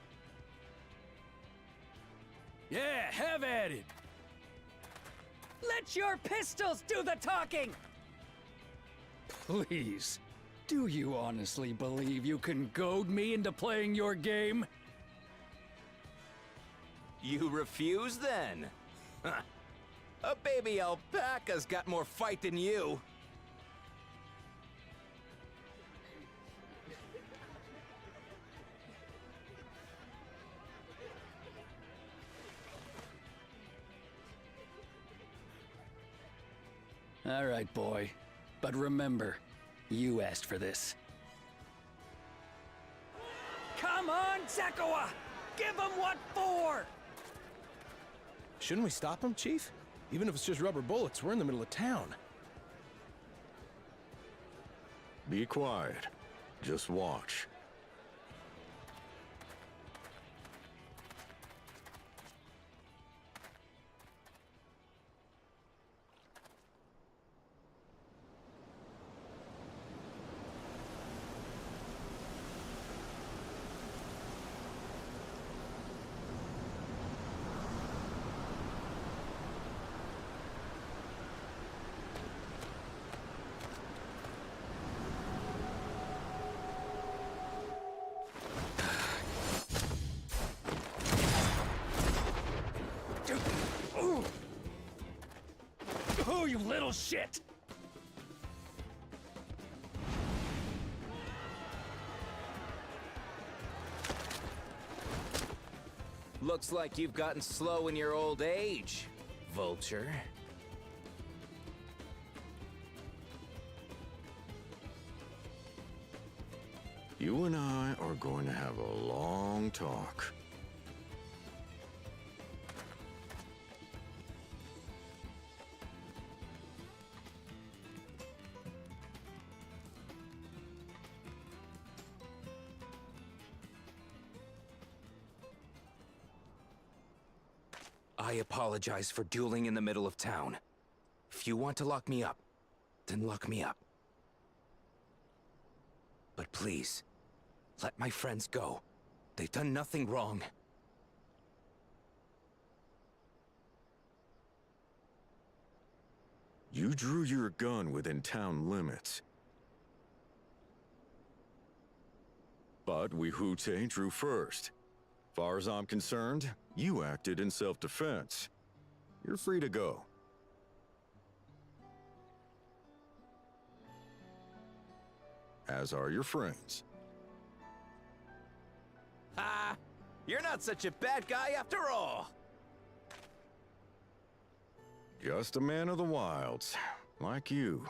Yeah, have at it. Let your pistols do the talking! Please, do you honestly believe you can goad me into playing your game? You refuse then? Huh. A baby alpaca's got more fight than you. All right, boy. But remember, you asked for this. Come on, Zakawa! Give him what for! Shouldn't we stop him, Chief? Even if it's just rubber bullets, we're in the middle of town. Be quiet. Just watch. Oh, you little shit! Looks like you've gotten slow in your old age, Vulture. You and I are going to have a long talk. I apologize for dueling in the middle of town. If you want to lock me up, then lock me up. But please, let my friends go. They've done nothing wrong. You drew your gun within town limits. But Woohoote drew first. Far as I'm concerned, you acted in self-defense. You're free to go. As are your friends. Ha! You're not such a bad guy after all! Just a man of the wilds. like you.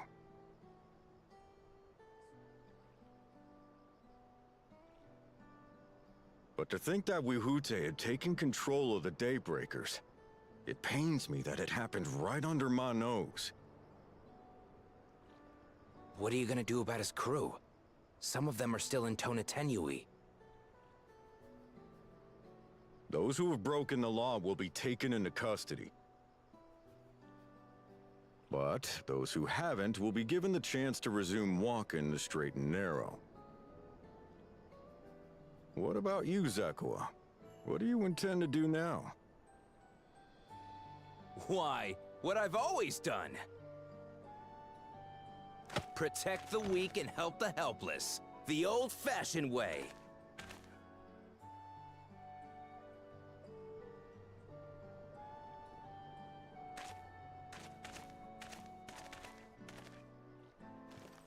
But to think that Wihute had taken control of the Daybreakers, it pains me that it happened right under my nose. What are you gonna do about his crew? Some of them are still in Tonatenui. Those who have broken the law will be taken into custody. But those who haven't will be given the chance to resume walking the straight and narrow. What about you, Zakua? What do you intend to do now? Why, what I've always done. Protect the weak and help the helpless. The old-fashioned way.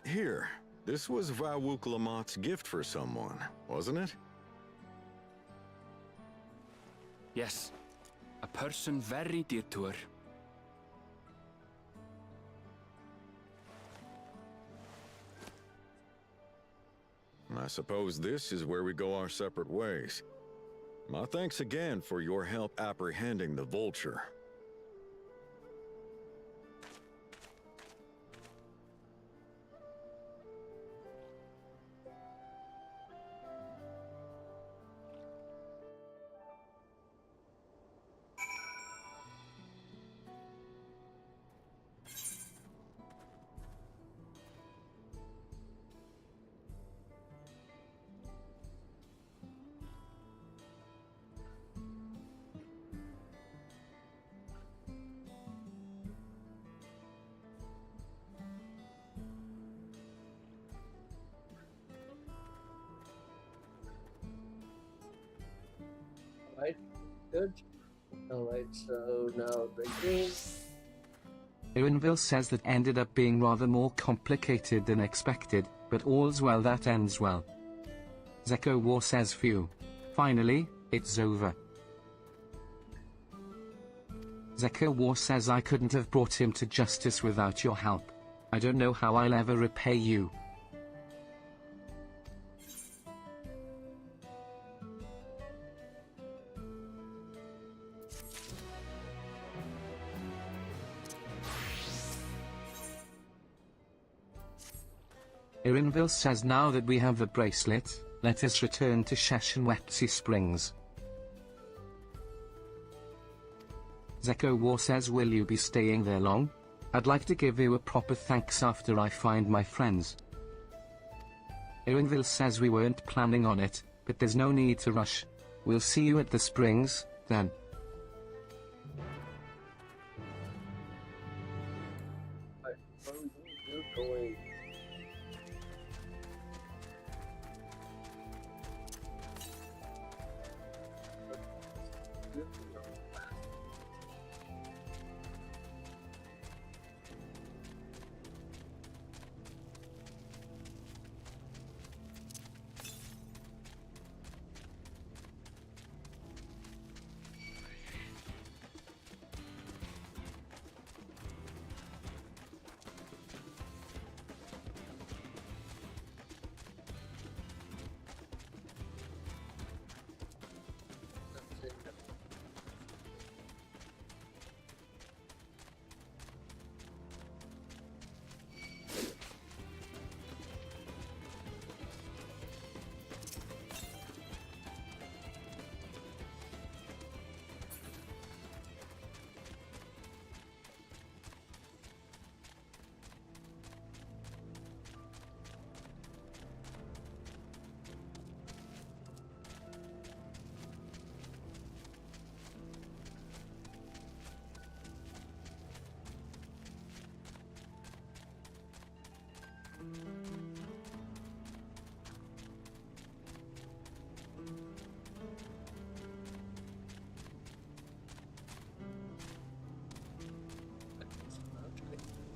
Here, this was Vawuk Lamot's gift for someone, wasn't it? Yes, a person very dear to her. I suppose this is where we go our separate ways. My thanks again for your help apprehending the vulture. Alright, good. Alright, so now drinking. Ironville says that ended up being rather more complicated than expected, but all's well that ends well. Zeko War says phew. Finally, it's over. Zeko War says I couldn't have brought him to justice without your help. I don't know how I'll ever repay you. Irinville says now that we have the bracelet, let us return to Sheshenwetsi Springs. Zeko War says will you be staying there long? I'd like to give you a proper thanks after I find my friends. Irinville says we weren't planning on it, but there's no need to rush. We'll see you at the springs, then. Alright, so you're going.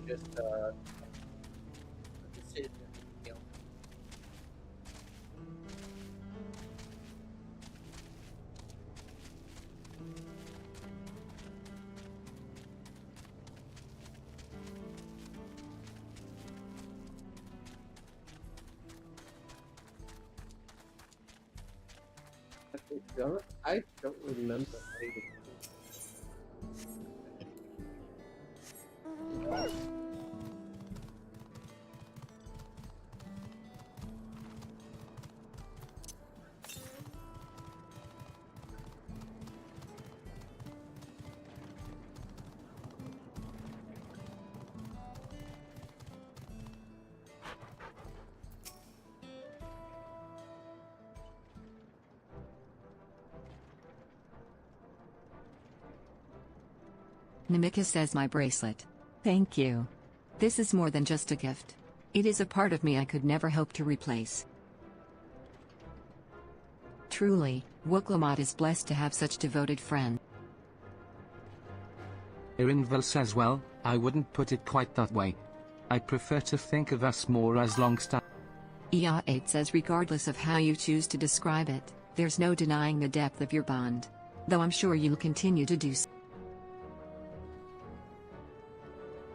Just decision, you know. I don't remember fighting. Namika says my bracelet. Thank you. This is more than just a gift. It is a part of me I could never hope to replace. Truly, Woklamat is blessed to have such devoted friends. Irinville says well, I wouldn't put it quite that way. I prefer to think of us more as long-standing. EA8 says regardless of how you choose to describe it, there's no denying the depth of your bond. Though I'm sure you'll continue to do so.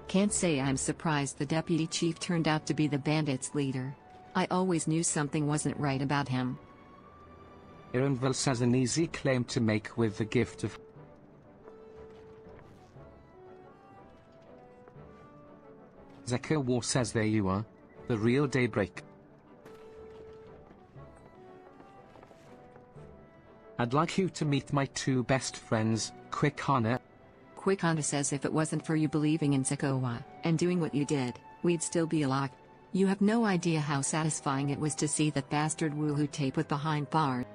Can't say I'm surprised the deputy chief turned out to be the bandits' leader. I always knew something wasn't right about him. Irinville says an easy claim to make with the gift of... Zeko War says there you are. The real daybreak. I'd like you to meet my two best friends, Quick Hana. Quick Hana says if it wasn't for you believing in Zekowa and doing what you did, we'd still be locked. You have no idea how satisfying it was to see that bastard Wuhute put behind bars.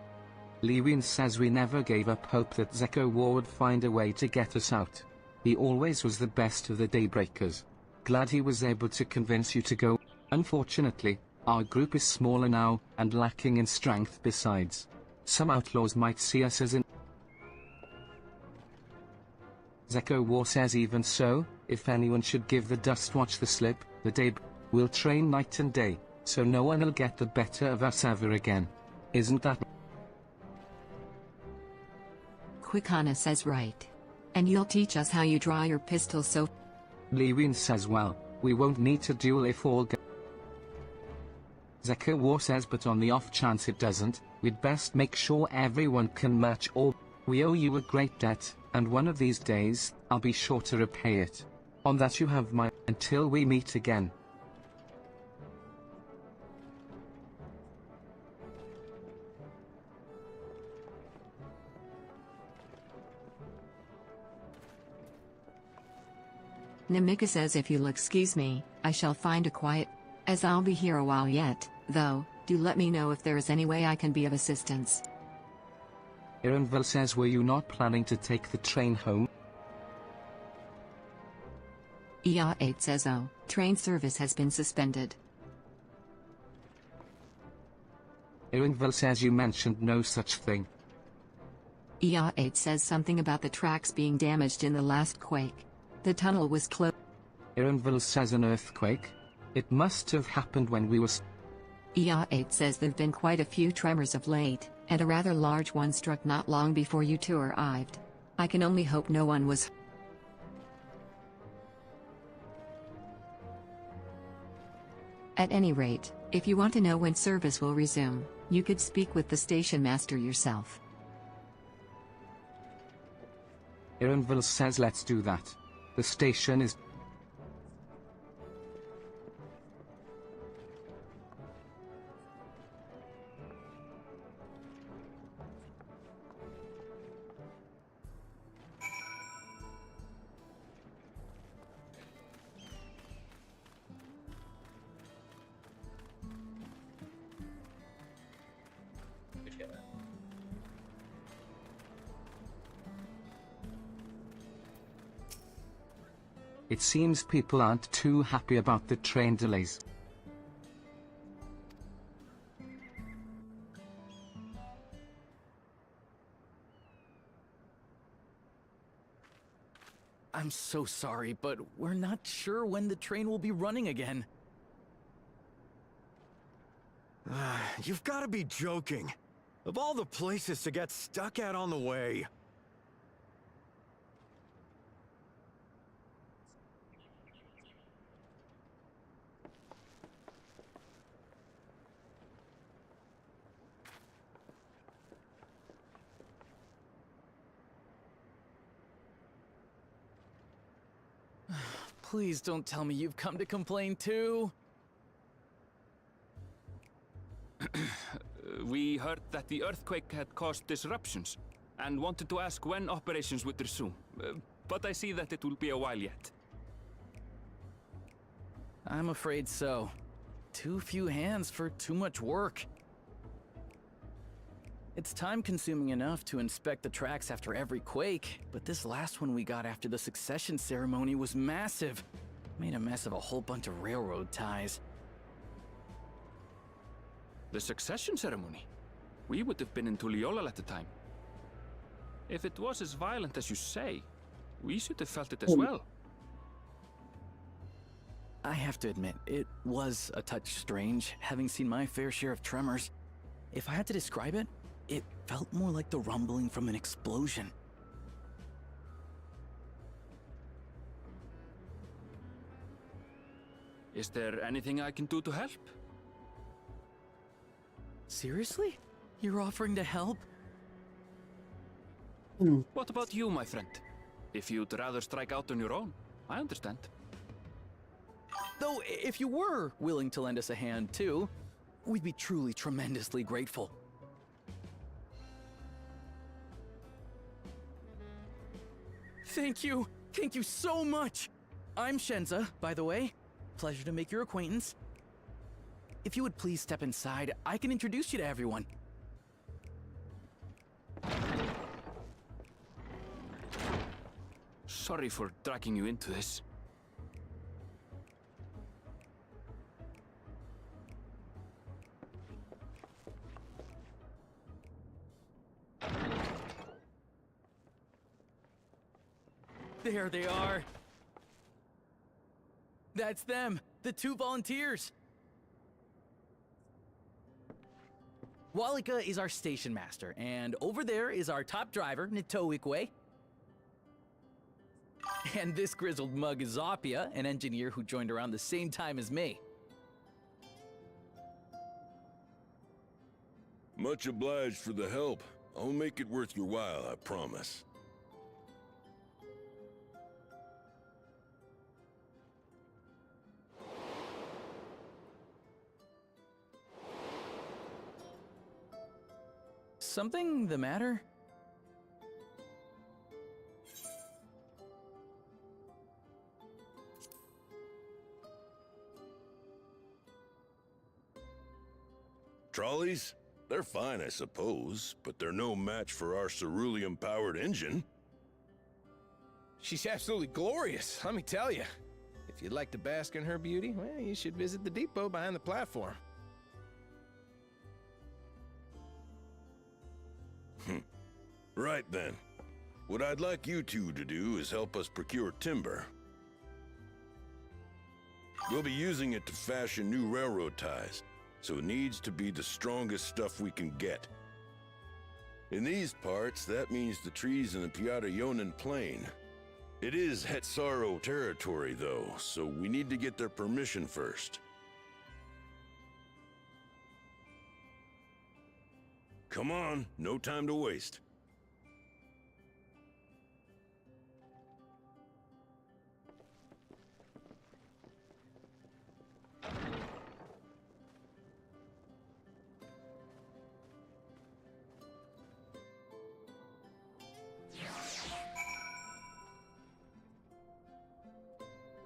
Lewin says we never gave up hope that Zeko War would find a way to get us out. He always was the best of the Daybreakers. Glad he was able to convince you to go. Unfortunately, our group is smaller now, and lacking in strength besides. Some outlaws might see us as an... Zeko War says even so, if anyone should give the Dustwatch the slip, the day will train night and day, so no one will get the better of us ever again. Isn't that... Quick Hana says right. And you'll teach us how you draw your pistol so... Lewin says well, we won't need to duel if all go... Zeko War says but on the off chance it doesn't, we'd best make sure everyone can match all... We owe you a great debt, and one of these days, I'll be sure to repay it. On that you have my... Until we meet again. Namika says if you'll excuse me, I shall find a quiet... As I'll be here a while yet, though, do let me know if there is any way I can be of assistance. Irinville says were you not planning to take the train home? EA8 says oh, train service has been suspended. Irinville says you mentioned no such thing. EA8 says something about the tracks being damaged in the last quake. The tunnel was closed. Irinville says an earthquake? It must have happened when we were... EA8 says there've been quite a few tremors of late, and a rather large one struck not long before you two arrived. I can only hope no one was... At any rate, if you want to know when service will resume, you could speak with the station master yourself. Irinville says let's do that. The station is... It seems people aren't too happy about the train delays. I'm so sorry, but we're not sure when the train will be running again. You've got to be joking. Of all the places to get stuck at on the way. Please don't tell me you've come to complain too. We heard that the earthquake had caused disruptions, and wanted to ask when operations would resume. But I see that it will be a while yet. I'm afraid so. Too few hands for too much work. It's time-consuming enough to inspect the tracks after every quake, but this last one we got after the succession ceremony was massive. Made a mess of a whole bunch of railroad ties. The succession ceremony? We would have been in Tuliolal at the time. If it was as violent as you say, we should have felt it as well. I have to admit, it was a touch strange, having seen my fair share of tremors. If I had to describe it, it felt more like the rumbling from an explosion. Is there anything I can do to help? Seriously? You're offering to help? What about you, my friend? If you'd rather strike out on your own, I understand. Though, if you were willing to lend us a hand too, we'd be truly tremendously grateful. Thank you! Thank you so much! I'm Shenza, by the way. Pleasure to make your acquaintance. If you would please step inside, I can introduce you to everyone. Sorry for dragging you into this. There they are. That's them, the two volunteers. Walika is our station master, and over there is our top driver, Nitoikwe. And this grizzled mug is Zopia, an engineer who joined around the same time as me. Much obliged for the help. I'll make it worth your while, I promise. Something the matter? Trolleys? They're fine, I suppose, but they're no match for our ceruleum-powered engine. She's absolutely glorious, let me tell you. If you'd like to bask in her beauty, well, you should visit the depot behind the platform. Right then. What I'd like you two to do is help us procure timber. We'll be using it to fashion new railroad ties, so it needs to be the strongest stuff we can get. In these parts, that means the trees in the Piata-Yonan Plain. It is Hetsaro territory, though, so we need to get their permission first. Come on, no time to waste.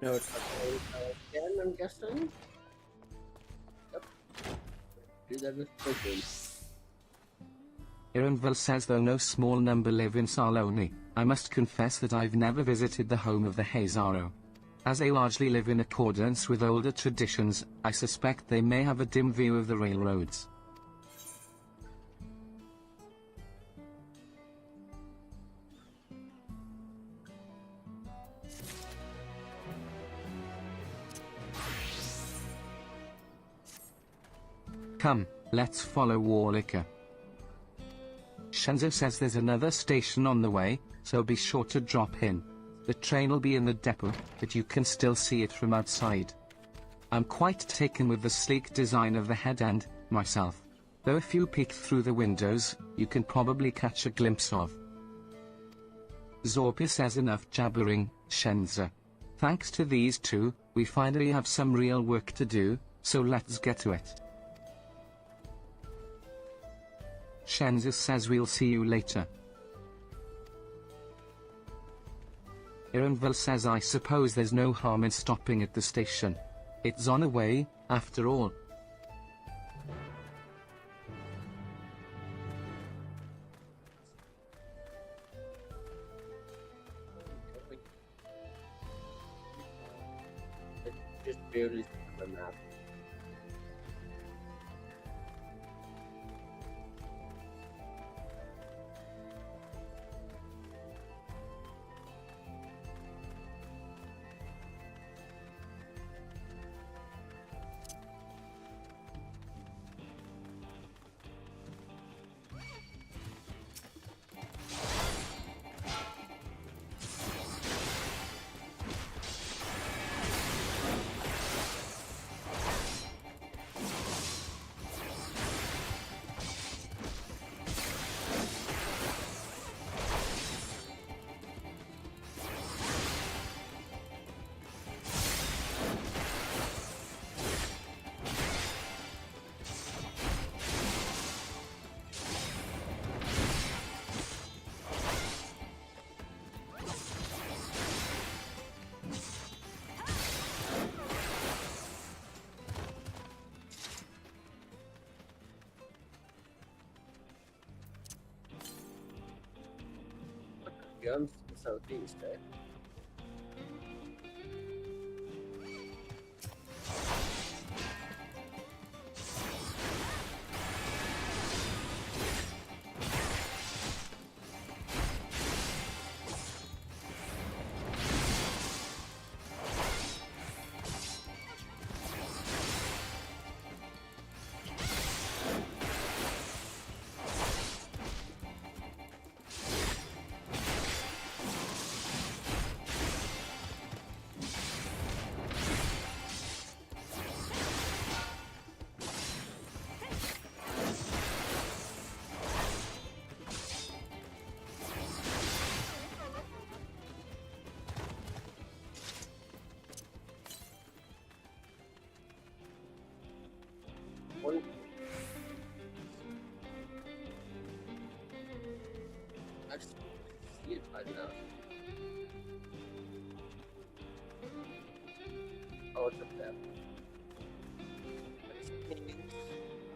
No, it's again, I'm guessing. Yep. Do that with cooking. Ironville says though no small number live in Saloni, I must confess that I've never visited the home of the Hazaro. As they largely live in accordance with older traditions, I suspect they may have a dim view of the railroads. Come, let's follow Walika. Shenzo says there's another station on the way, so be sure to drop in. The train will be in the depot, but you can still see it from outside. I'm quite taken with the sleek design of the head end, myself. Though if you peek through the windows, you can probably catch a glimpse of. Zorpia says enough jabbering, Shenza. Thanks to these two, we finally have some real work to do, so let's get to it. Shenzi says we'll see you later. Ironville says I suppose there's no harm in stopping at the station. It's on a way, after all. Just barely see the map. Jumps to the southeast, right? One. I just see it right now. Oh, it's up there.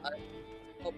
I hope.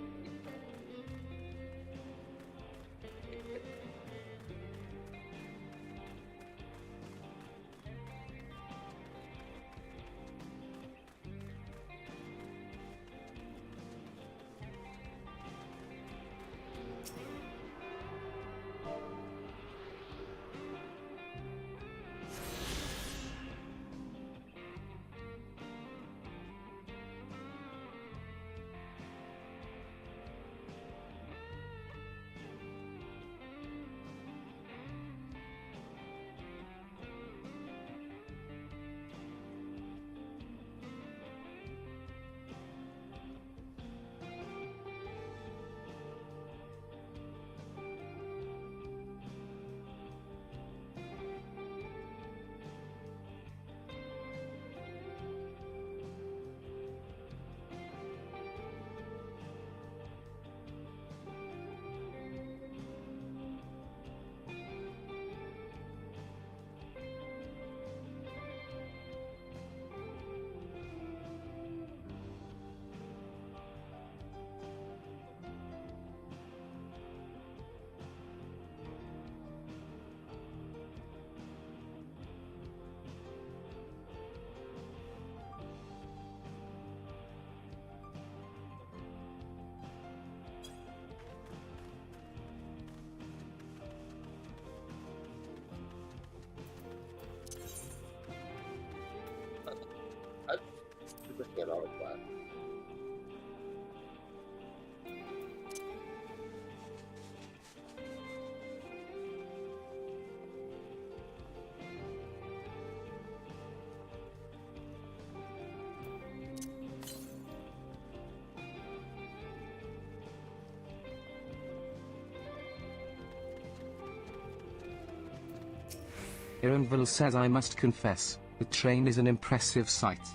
Ironville says I must confess, the train is an impressive sight.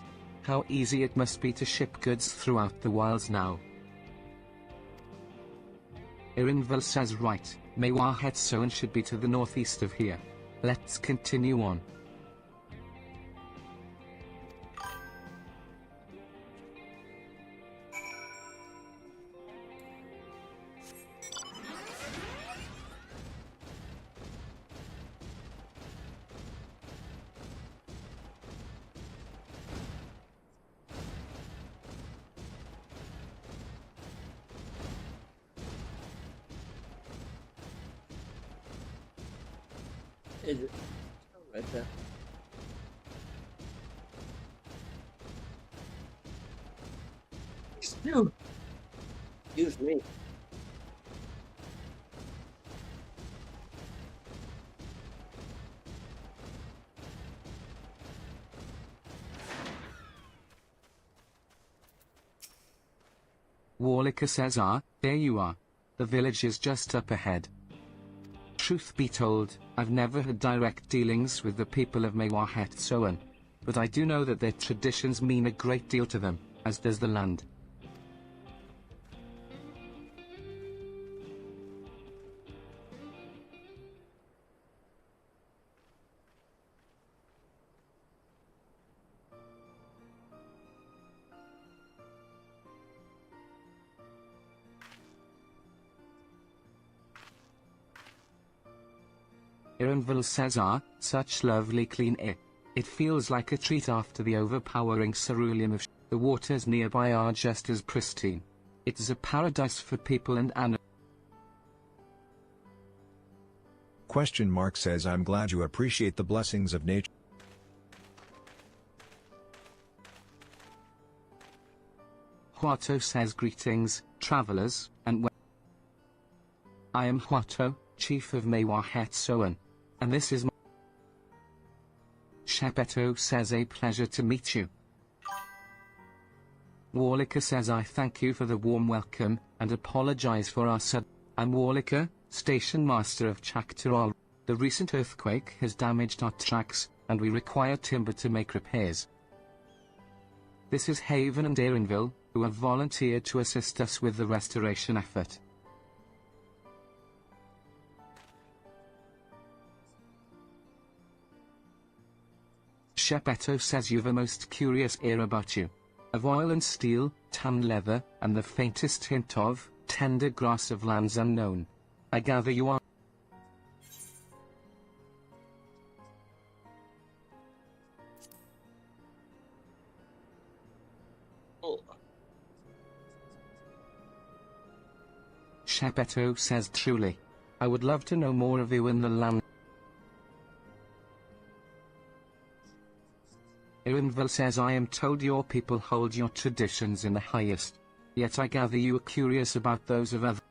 How easy it must be to ship goods throughout the wilds now. Ironville says right, Mewar Hetsoan should be to the northeast of here. Let's continue on. Is it? Oh, right there. Excuse me. Warlicker says there you are. The village is just up ahead. Truth be told, I've never had direct dealings with the people of Mewar Hetsoan, but I do know that their traditions mean a great deal to them, as does the land. Ironville says such lovely clean air. It feels like a treat after the overpowering cerulean of the waters nearby are just as pristine. It is a paradise for people and animals. Question mark says I'm glad you appreciate the blessings of nature. Huato says greetings, travelers, and I am Huato, chief of Mewar Hetsoan, and this is my Shepeto says a pleasure to meet you. Warlicker says I thank you for the warm welcome, and apologize for our I'm Warlicker, station master of Xak Tural. The recent earthquake has damaged our tracks, and we require timber to make repairs. This is Haven and Ironville, who have volunteered to assist us with the restoration effort. Shepeto says you've a most curious air about you. Of oil and steel, tan leather, and the faintest hint of tender grass of lands unknown. I gather you are. Shepeto says truly. I would love to know more of you in the land. Ironville says I am told your people hold your traditions in the highest. Yet I gather you are curious about those of others.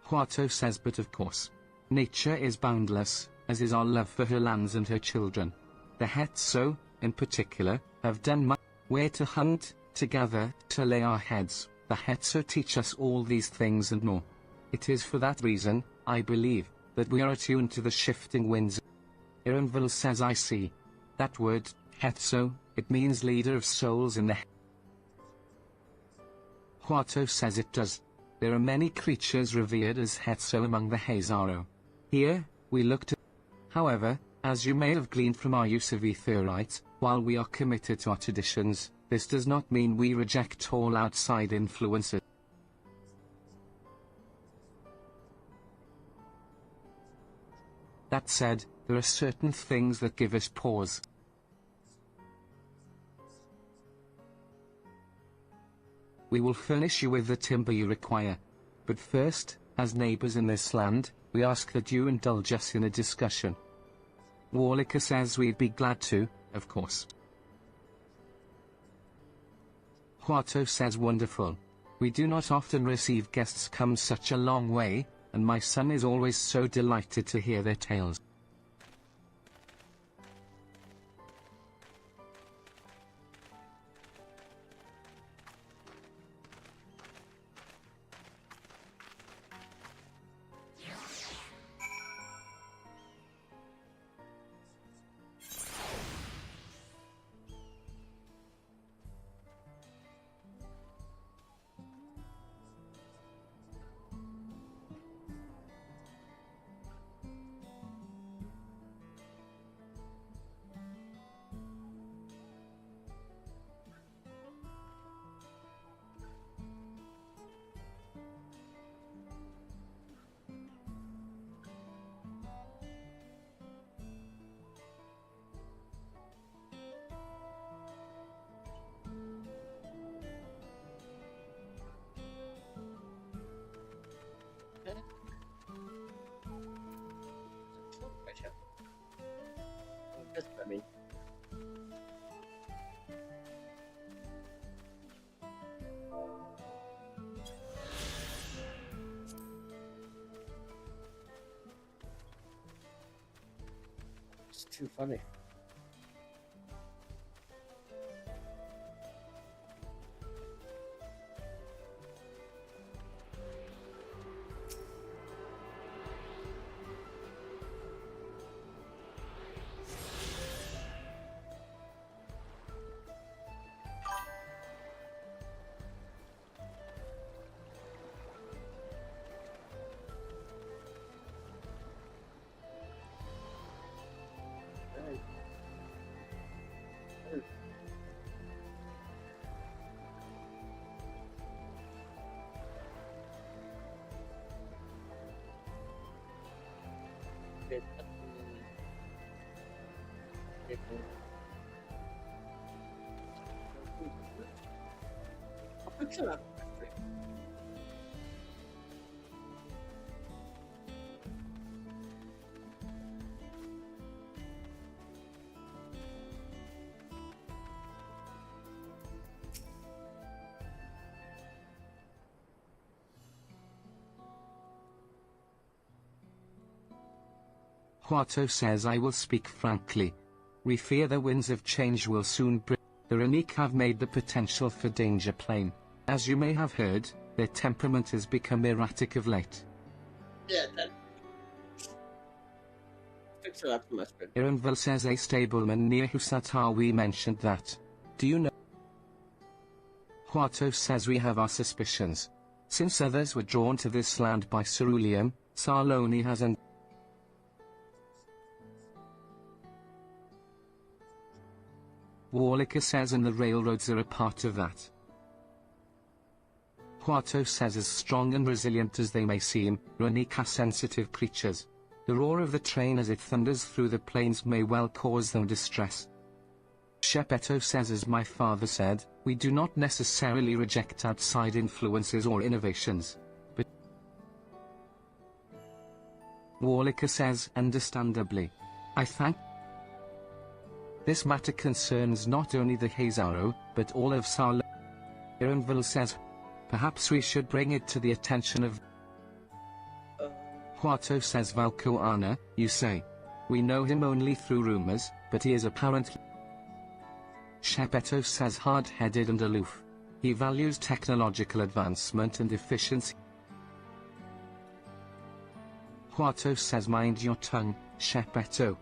Huato says but of course. Nature is boundless, as is our love for her lands and her children. The Hetso, in particular, have done much. Where to hunt, to gather, to lay our heads. The Hetso teach us all these things and more. It is for that reason, I believe, that we are attuned to the shifting winds. Ironville says I see. That word, Hetso, it means leader of souls in the Huato says it does. There are many creatures revered as Hetso among the Hazaro. Here, we look to. However, as you may have gleaned from our use of etherite, while we are committed to our traditions, this does not mean we reject all outside influences. That said, there are certain things that give us pause. We will furnish you with the timber you require. But first, as neighbors in this land, we ask that you indulge us in a discussion. Warlicker says we'd be glad to, of course. Huato says wonderful. We do not often receive guests come such a long way, and my son is always so delighted to hear their tales. Just swimming. It's too funny. Huato says I will speak frankly. We fear the winds of change will soon bring. The Runique have made the potential for danger plain. As you may have heard, their temperament has become erratic of late. Yeah, that. Fix it up for my spread. Ironville says a stableman near Husatawi mentioned that. Do you know? Huato says we have our suspicions. Since others were drawn to this land by ceruleum, Sarloni hasn't. Warlicker says and the railroads are a part of that. Huato says as strong and resilient as they may seem, Runique are sensitive creatures. The roar of the train as it thunders through the plains may well cause them distress. Shepetto says as my father said, we do not necessarily reject outside influences or innovations, but Warlicker says understandably. I thank. This matter concerns not only the Hazaro, but all of Sarlo. Ironville says, perhaps we should bring it to the attention of. Huato says Valkoana, you say. We know him only through rumors, but he is apparently. Shepetto says hard-headed and aloof. He values technological advancement and efficiency. Huato says mind your tongue, Shepetto.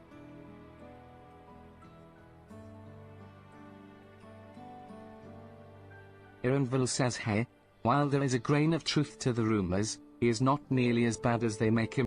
Ironville says hey, while there is a grain of truth to the rumors, he is not nearly as bad as they make him.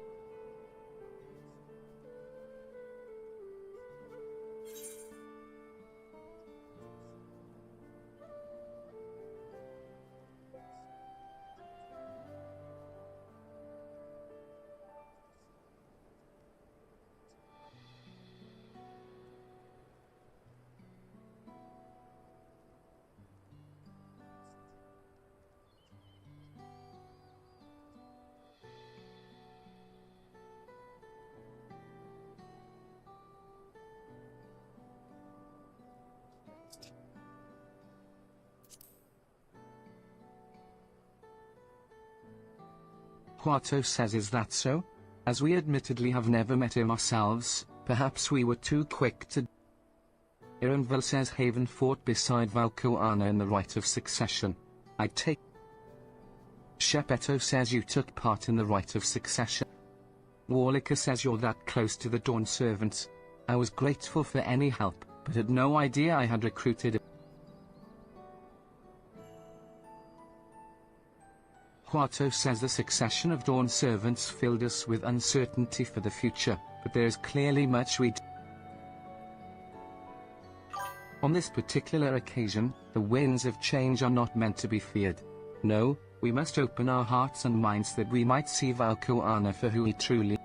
Huato says is that so? As we admittedly have never met him ourselves, perhaps we were too quick to. Ironville says Haven fought beside Valkoana in the right of succession. I take. Shepetto says you took part in the right of succession. Warlicker says you're that close to the Dawn servants. I was grateful for any help, but had no idea I had recruited. Huato says the succession of Dawn servants filled us with uncertainty for the future, but there is clearly much we do. On this particular occasion, the winds of change are not meant to be feared. No, we must open our hearts and minds that we might see Valkoana for who he truly is.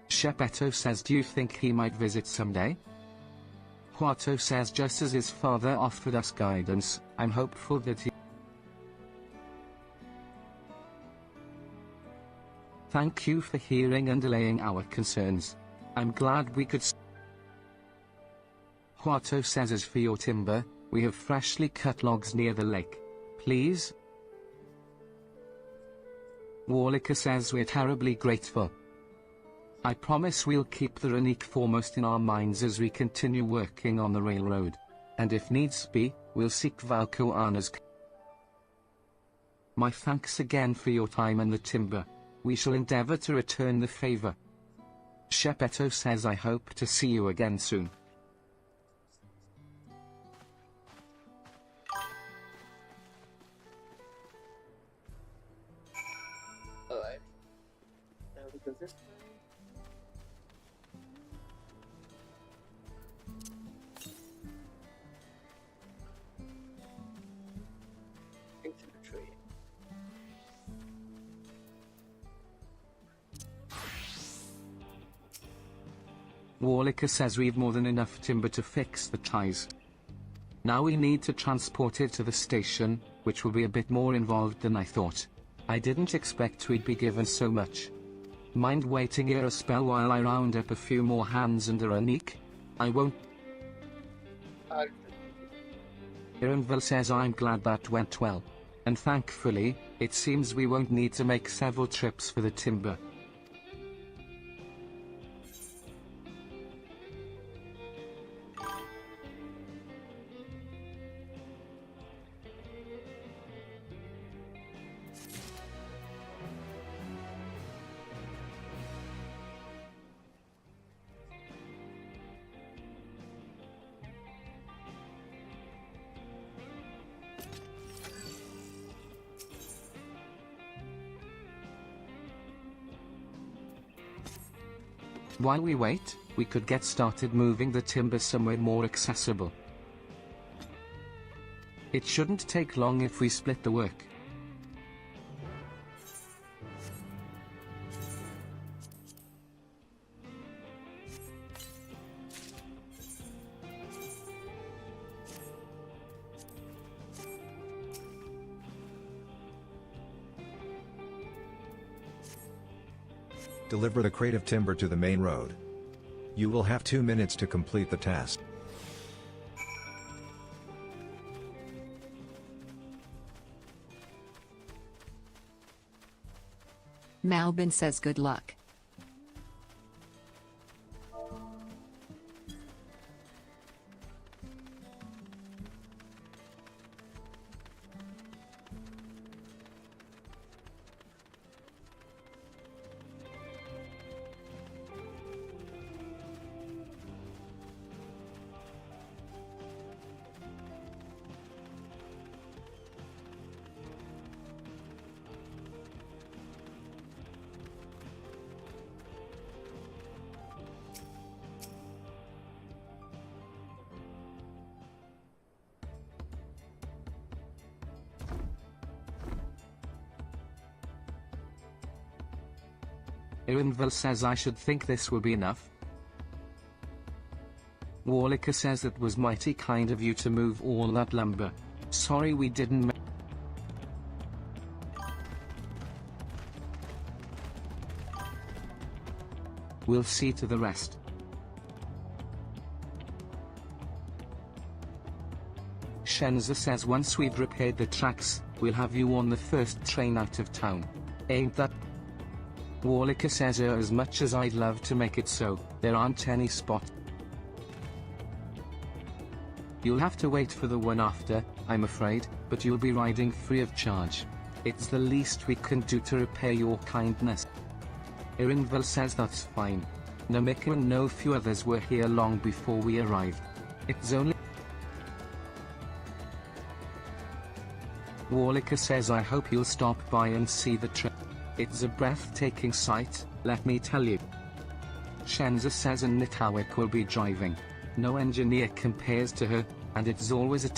Shepetto says do you think he might visit someday? Huato says just as his father offered us guidance, I'm hopeful that he. Thank you for hearing and allaying our concerns. I'm glad we could. Quato says as for your timber, we have freshly cut logs near the lake. Please? Warlicker says we're terribly grateful. I promise we'll keep the Runique foremost in our minds as we continue working on the railroad. And if needs be, we'll seek Valko Anna's. My thanks again for your time and the timber. We shall endeavor to return the favor. Shepetto says I hope to see you again soon. Alright. Now we go this way. Into the tree. Warlicker says we've more than enough timber to fix the ties. Now we need to transport it to the station, which will be a bit more involved than I thought. I didn't expect we'd be given so much. Mind waiting here a spell while I round up a few more hands and a Runique? I won't. Ironville says I'm glad that went well. And thankfully, it seems we won't need to make several trips for the timber. While we wait, we could get started moving the timber somewhere more accessible. It shouldn't take long if we split the work. Deliver the crate of timber to the main road. You will have 2 minutes to complete the task. Malbin says good luck. Ironville says I should think this will be enough. Warlicker says it was mighty kind of you to move all that lumber. Sorry we didn't We'll see to the rest. Shenza says once we've repaired the tracks, we'll have you on the first train out of town. Ain't that? Warlicker says as much as I'd love to make it so, there aren't any spots. You'll have to wait for the one after, I'm afraid, but you'll be riding free of charge. It's the least we can do to repay your kindness. Ironville says that's fine. Namika and no few others were here long before we arrived. It's only... Warlicker says I hope you'll stop by and see the trip. It's a breathtaking sight, let me tell you. Shenza says and Nitawik will be driving. No engineer compares to her, and it's always a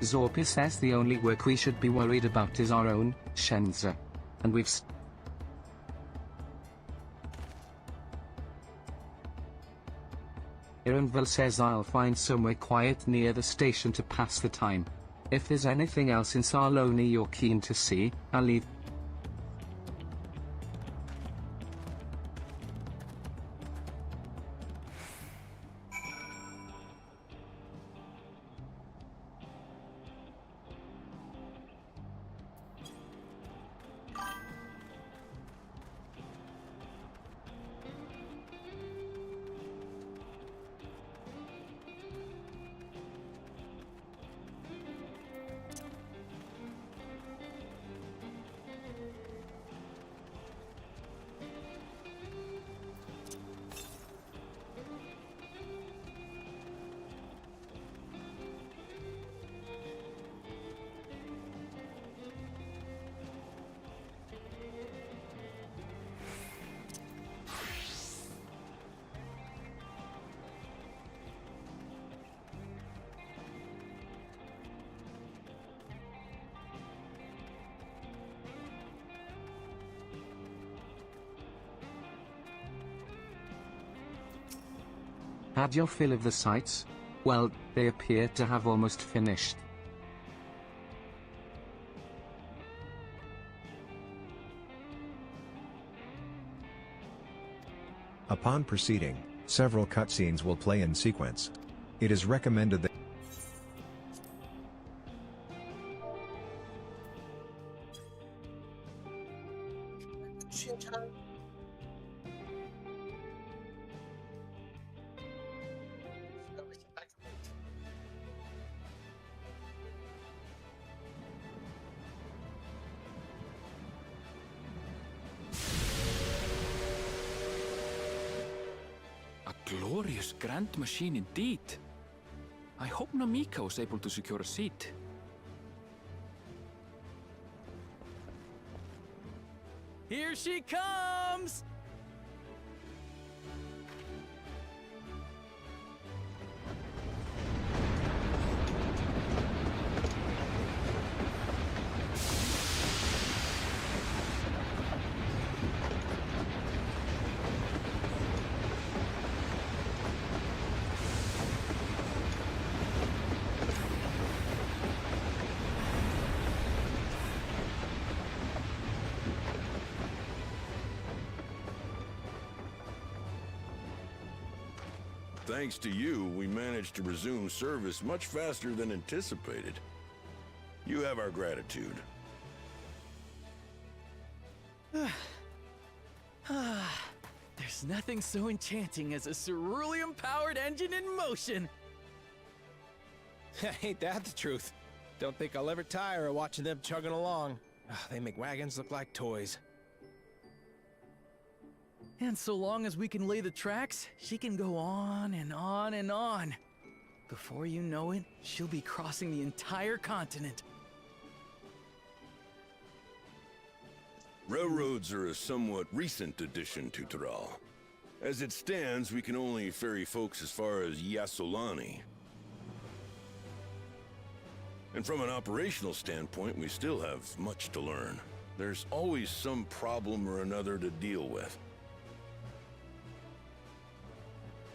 Zorpa says the only work we should be worried about is our own, Shenza. And we've Ironville says I'll find somewhere quiet near the station to pass the time. If there's anything else in Sarloni you're keen to see, I'll leave. Had your fill of the sights? Well, they appear to have almost finished. Upon proceeding, several cutscenes will play in sequence. It is recommended that A glorious grand machine indeed. I hope Namika was able to secure a seat. Here she comes! Thanks to you, we managed to resume service much faster than anticipated. You have our gratitude. There's nothing so enchanting as a cerulean-powered engine in motion. Ain't that the truth? Don't think I'll ever tire of watching them chugging along. They make wagons look like toys. And so long as we can lay the tracks, she can go on and on and on. Before you know it, she'll be crossing the entire continent. Railroads are a somewhat recent addition to Tural. As it stands, we can only ferry folks as far as Yassolani. And from an operational standpoint, we still have much to learn. There's always some problem or another to deal with.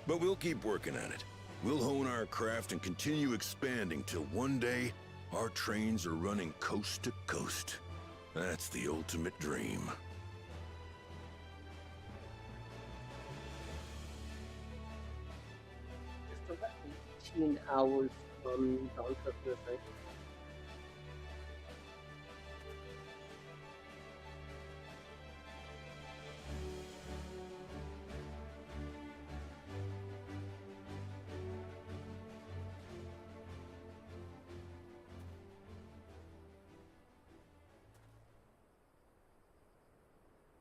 But we'll keep working at it. We'll hone our craft and continue expanding till one day, our trains are running coast to coast. That's the ultimate dream. It's about 18 hours from Dawntrail to the thing.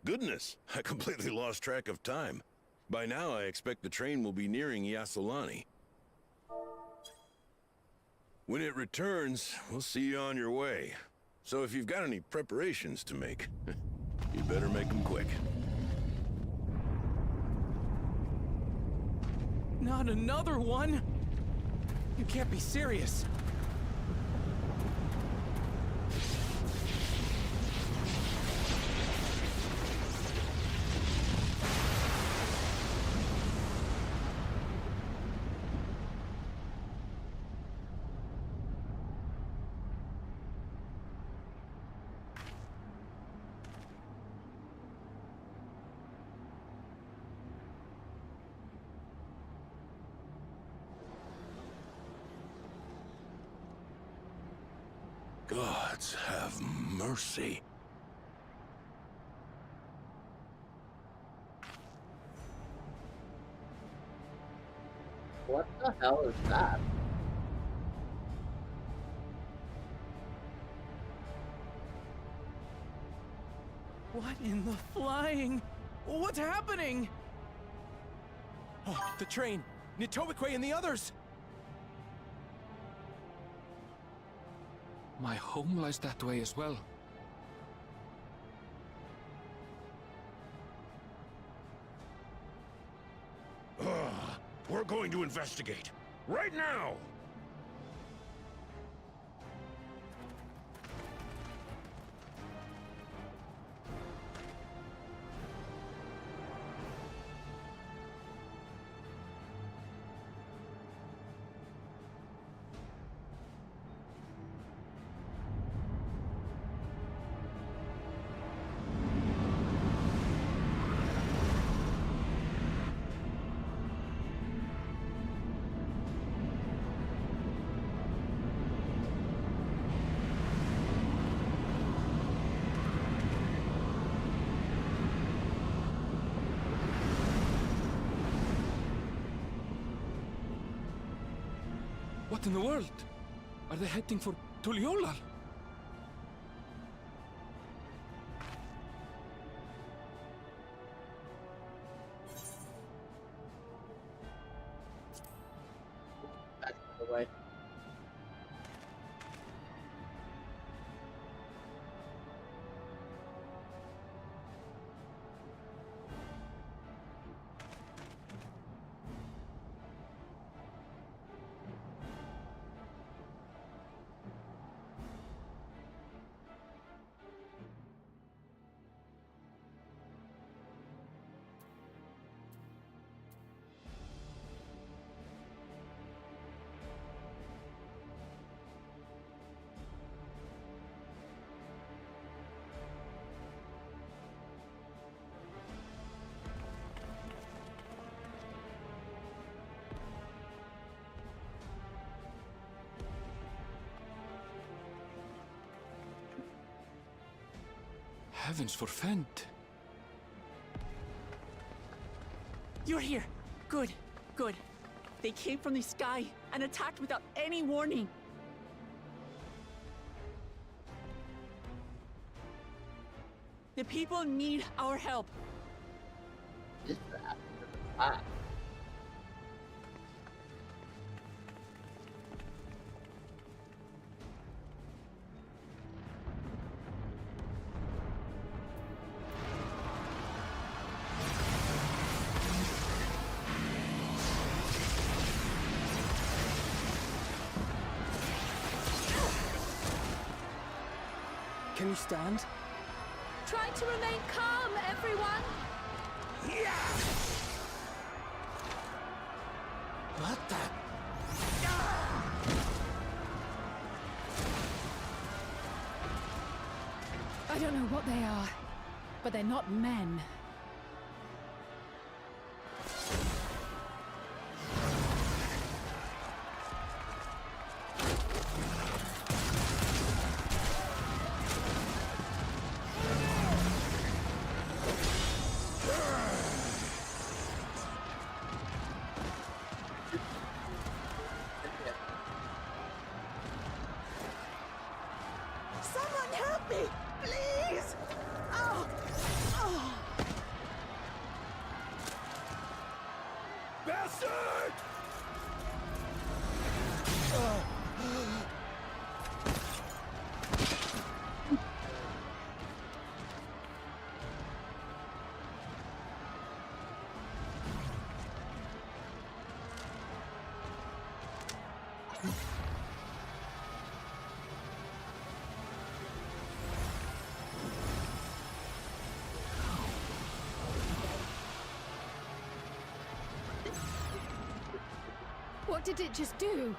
Goodness, I completely lost track of time. By now, I expect the train will be nearing Yassolani. When it returns, we'll see you on your way. So if you've got any preparations to make, you better make them quick. Not another one! You can't be serious. Gods have mercy. What the hell is that? What in the flying? What's happening? Oh, the train! Nitobikwe and the others! My home lies that way as well. We're going to investigate. Right now! What in the world? Are they heading for Tuliolal? That's the way. Heavens forfend. You're here. Good, good. They came from the sky and attacked without any warning. The people need our help. This is after the fact. Can you stand? Try to remain calm, everyone. What the? I don't know what they are, but they're not men. Someone help me, please! Oh! Oh! Bastard! What did it just do?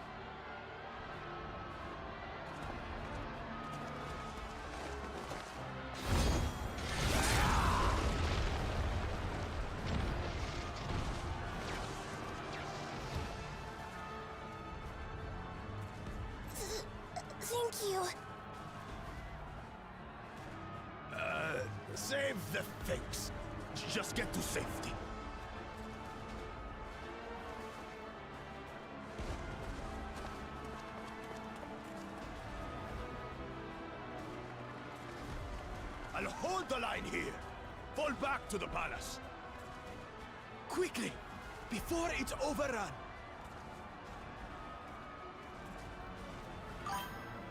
Thank you. Save the things. Just get to safety. I'll hold the line here. Fall back to the palace. Quickly, before it's overrun.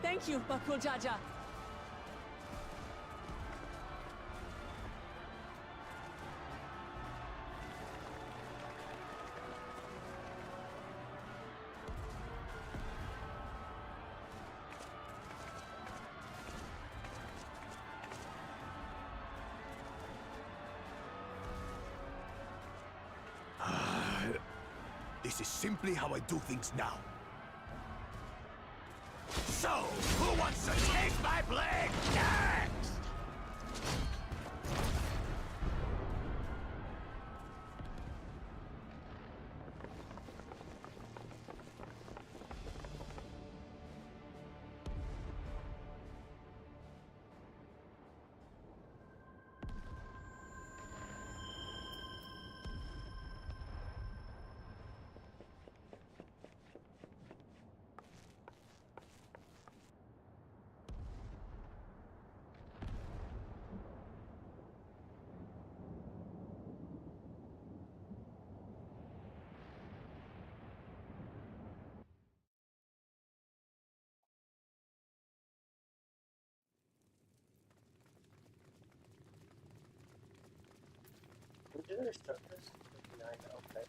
Thank you, Bakul Jaja. This is simply how I do things now. So, who wants to take my blade next? Didn't start this? 59, okay.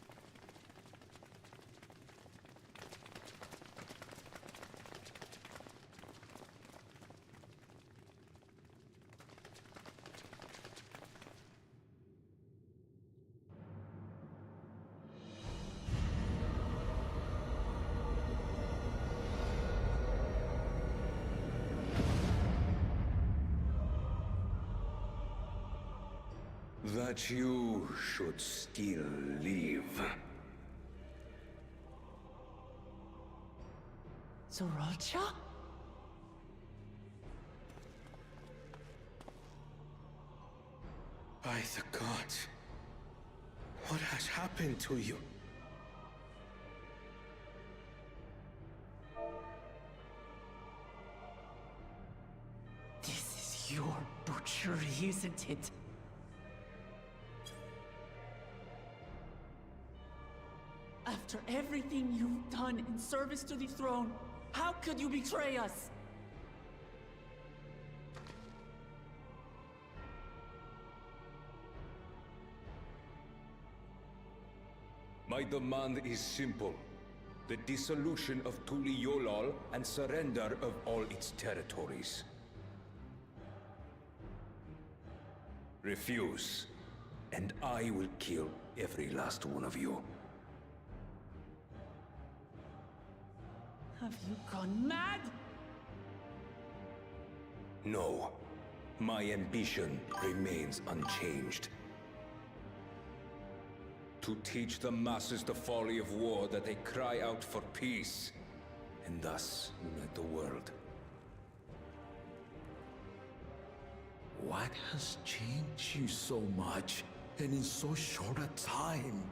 That you should still live. Zoralcha? By the gods, what has happened to you? This is your butchery, isn't it? After everything you've done in service to the throne, how could you betray us? My demand is simple. The dissolution of Tuliolol and surrender of all its territories. Refuse, and I will kill every last one of you. Have you gone mad? No. My ambition remains unchanged. To teach the masses the folly of war, that they cry out for peace, and thus unite the world. What has changed you so much, and in so short a time?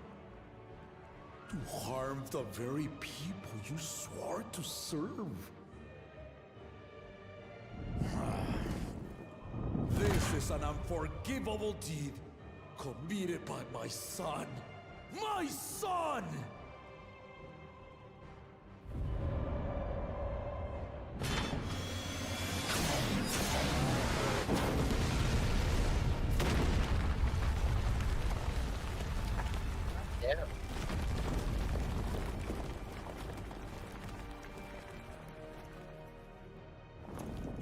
To harm the very people you swore to serve. This is an unforgivable deed committed by my son. My son! Damn.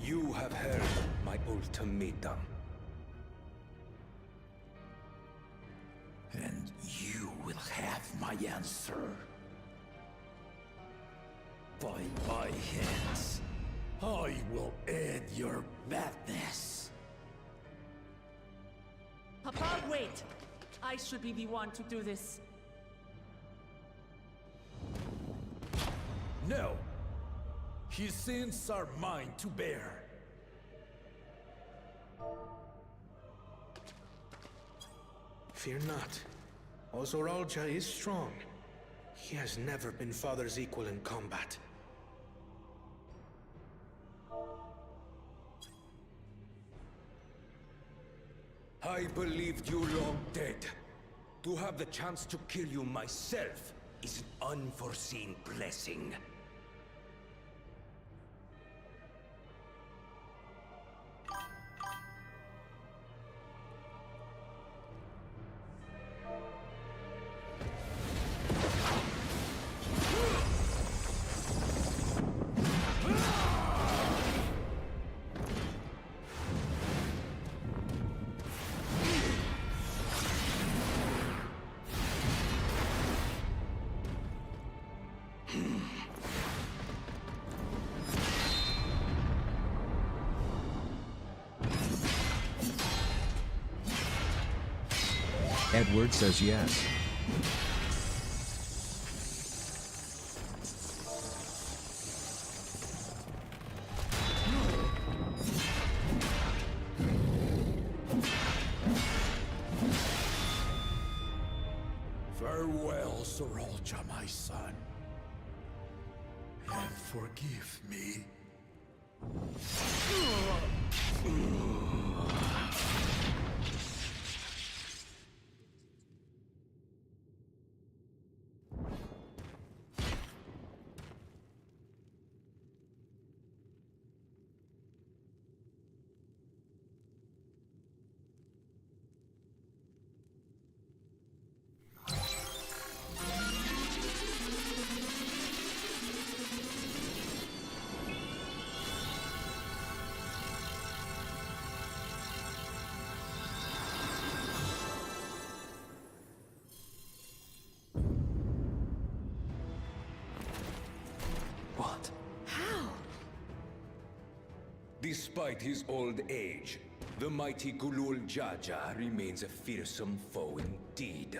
You have heard my ultimatum. And you will have my answer. By my hands, I will end your madness. Papa, wait! I should be the one to do this. No! His sins are mine to bear. Fear not. Ozoralja is strong. He has never been Father's equal in combat. I believed you long dead. To have the chance to kill you myself is an unforeseen blessing. Edward says yes. Farewell, Zoralja, my son. And forgive me. Despite his old age, the mighty Gulul Jaja remains a fearsome foe indeed.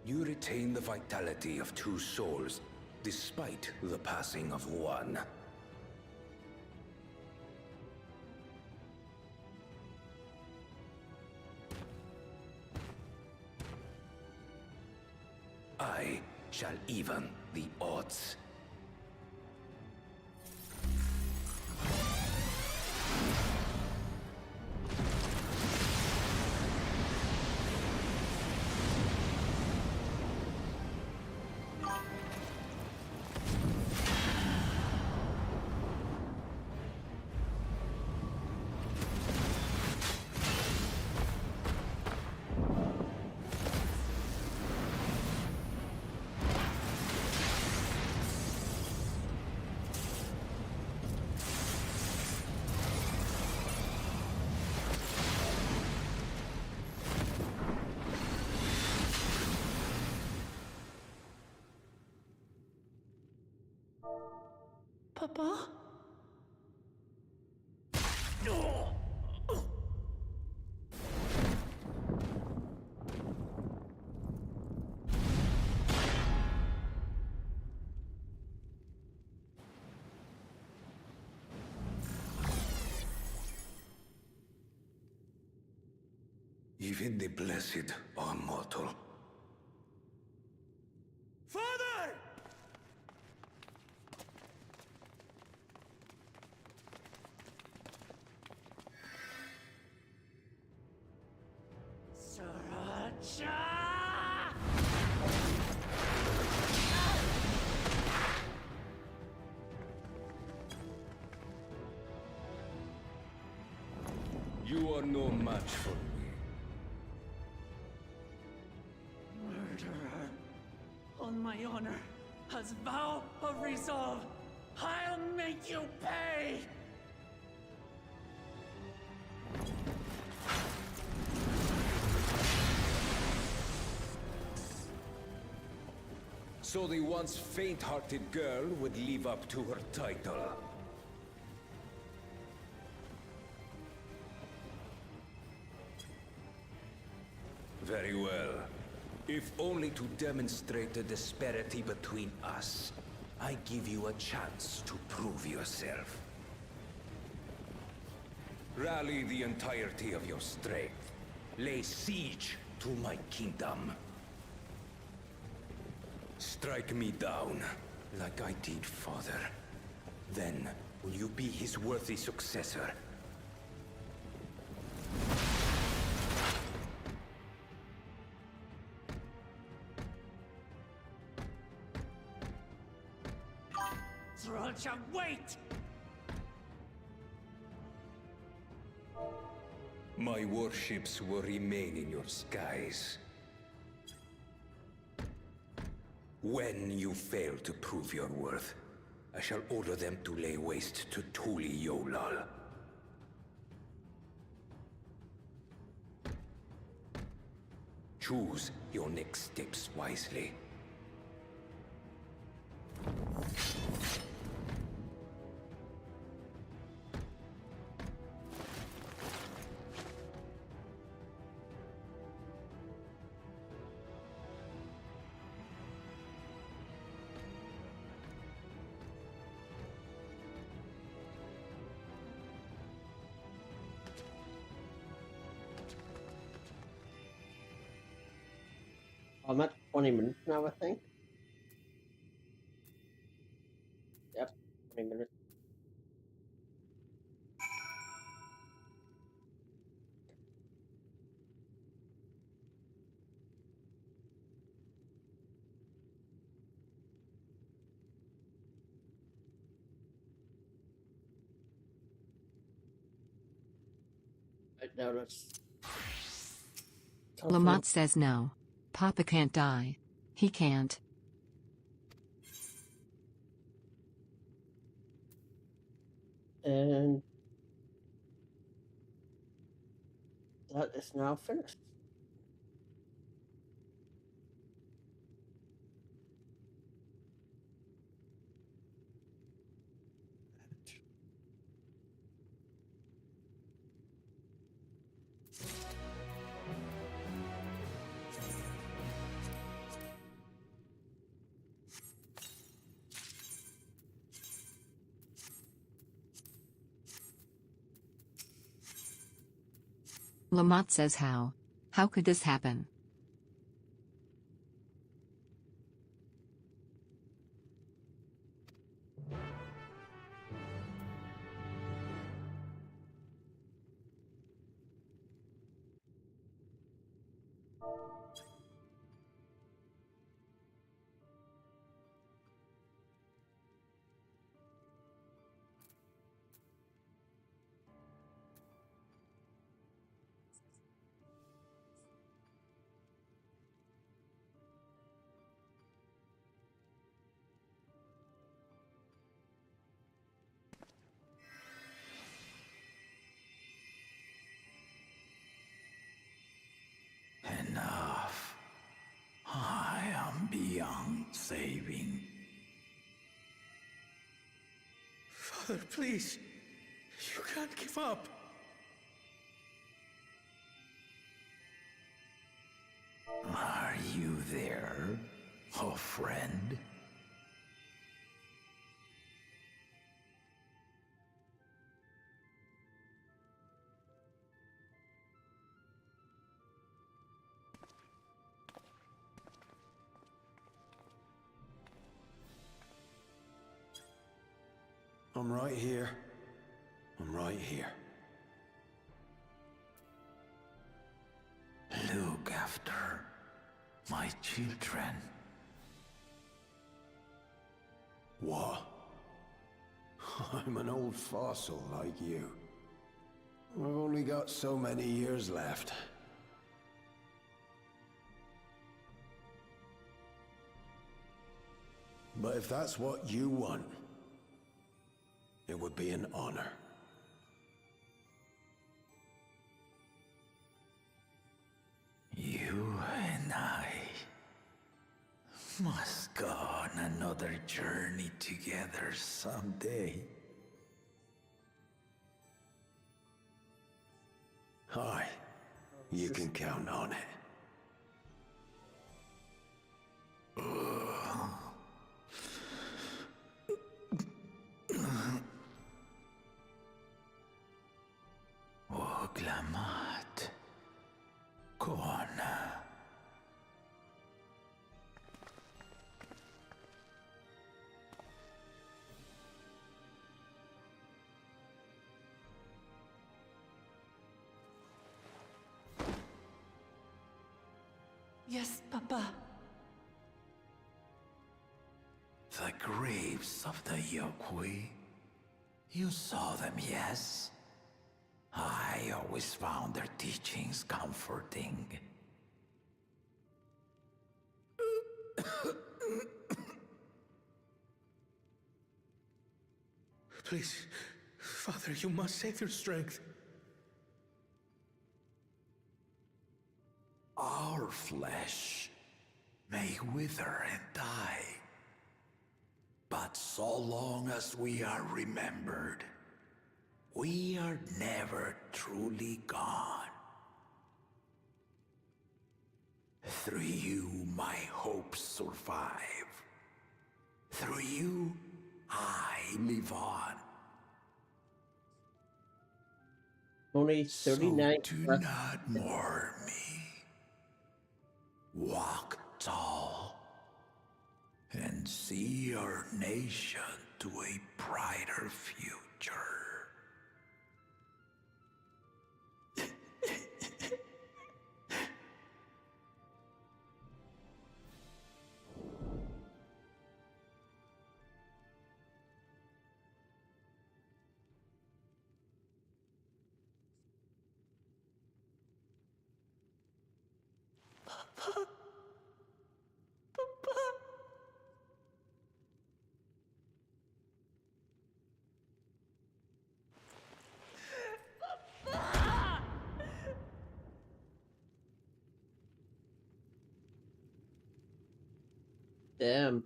You retain the vitality of 2 souls, despite the passing of 1. I shall even the odds. Papa? Even the blessed are mortal. Father! You are no match for me. Murderer. On my honor, as vow of resolve, I'll make you pay! So the once faint-hearted girl would live up to her title. Very well. If only to demonstrate the disparity between us, I give you a chance to prove yourself. Rally the entirety of your strength. Lay siege to my kingdom. Strike me down, like I did father. Then, will you be his worthy successor? Thralcha, wait! My warships will remain in your skies. When you fail to prove your worth, I shall order them to lay waste to Tuli Yolal. Choose your next steps wisely. I'm at 20 minutes now, I think. Yep, 20 minutes. Right now, let's... Lamont says no. Papa can't die. He can't. And that is now finished. Lamont says how? How could this happen? Enough. I am beyond saving. Father, please. You can't give up. Are you there, oh friend? I'm right here. I'm right here. Look after my children. What? I'm an old fossil like you. I've only got so many years left. But if that's what you want, it would be an honor. You and I must go on another journey together someday. Aye, you can count on it. Oglamat. Kona. Yes, Papa. The graves of the Yokwi. You saw them, yes? I always found their teachings comforting. Please, Father, you must save your strength. Our flesh may wither and die, but so long as we are remembered, we are never truly gone. Through you, my hopes survive. Through you, I live on. Only 39. So do not mourn me. Walk tall and see our nation to a brighter future. Damn.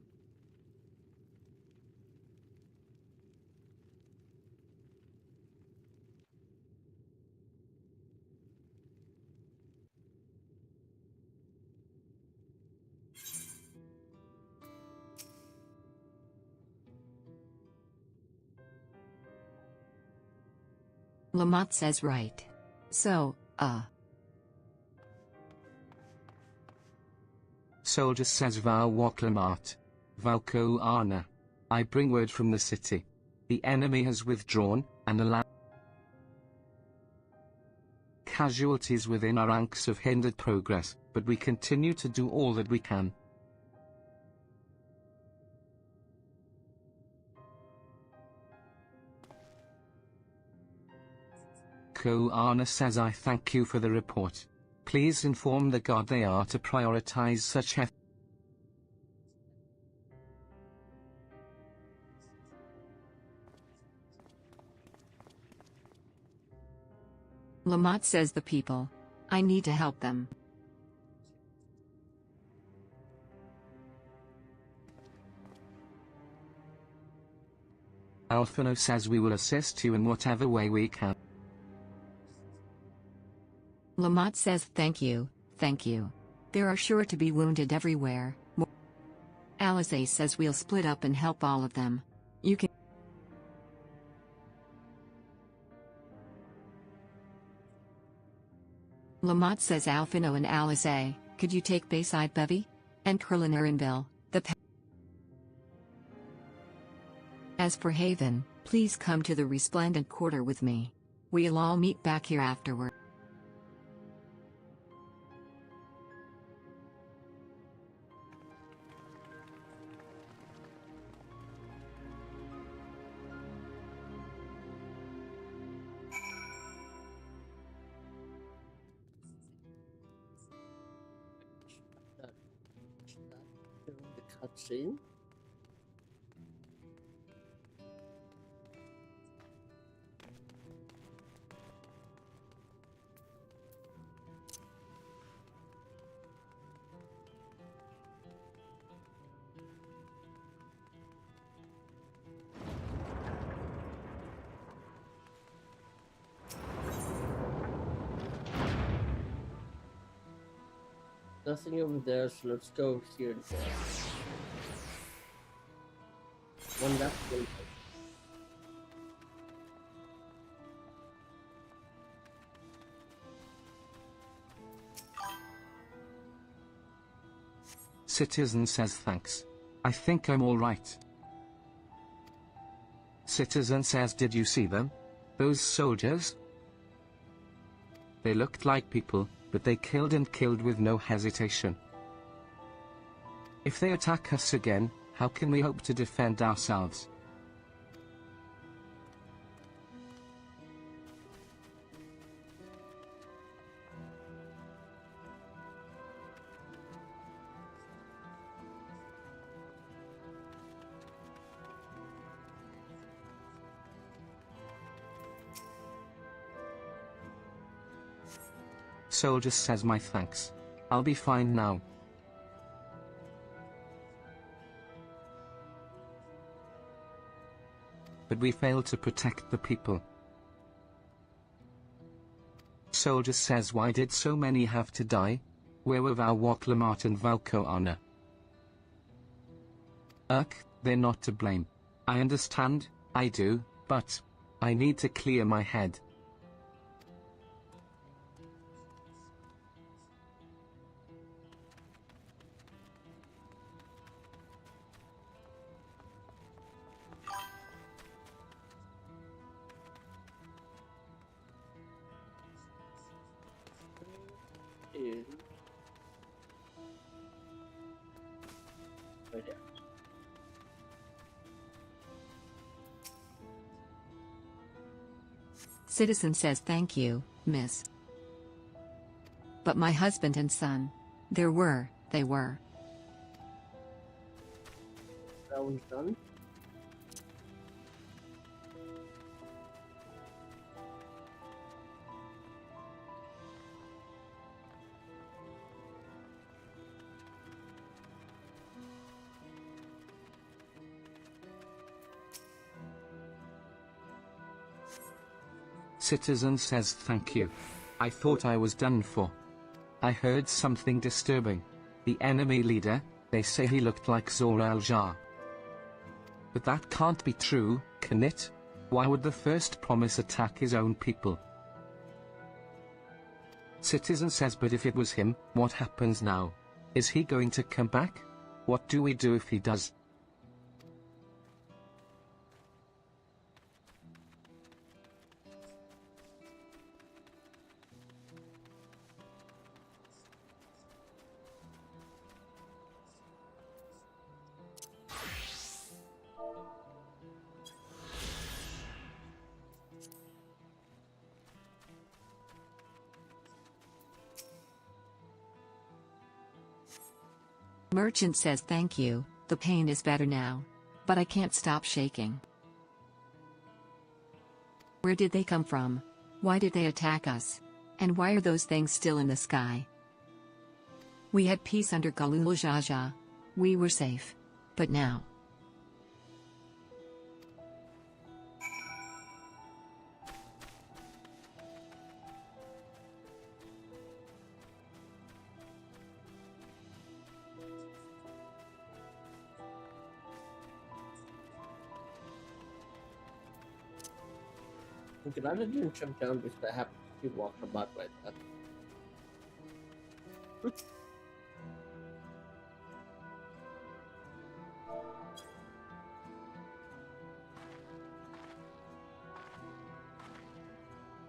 Lamont says right. So, Soldier says Vow Waklamat. Valko Arna. I bring word from the city. The enemy has withdrawn, and allowed casualties within our ranks have hindered progress, but we continue to do all that we can. Ko-Arna says I thank you for the report. Please inform the god they are to prioritize such efforts. Lamont says the people. I need to help them. Alphino says we will assist you in whatever way we can. Lamont says thank you, thank you. There are sure to be wounded everywhere. Alice says we'll split up and help all of them. You can. Lamont says Alphino and Alice, could you take Bayside Bevy? And Curlin Erinville, As for Haven, please come to the Resplendent Quarter with me. We'll all meet back here afterward. The cutscene. Nothing over there, so let's go here and there. One left, one right. Citizen says thanks. I think I'm alright. Citizen says did you see them? Those soldiers? They looked like people, but they killed with no hesitation. If they attack us again, how can we hope to defend ourselves? Soldier says my thanks. I'll be fine now. But we failed to protect the people. Soldier says why did so many have to die? Where were Valwaklamat and Valko-Arna? They're not to blame. I understand, I do, but I need to clear my head. Right there. Citizen says thank you, miss. But my husband and son. They were. That one's done. Citizen says thank you. I thought I was done for. I heard something disturbing. The enemy leader, they say he looked like Zor al-Jah. But that can't be true, can it? Why would the first promise attack his own people? Citizen says but if it was him, what happens now? Is he going to come back? What do we do if he does? Merchant says thank you, the pain is better now. But I can't stop shaking. Where did they come from? Why did they attack us? And why are those things still in the sky? We had peace under Galul Jaja. We were safe. But now. I'm glad I didn't jump down because I happened to be walking about like that.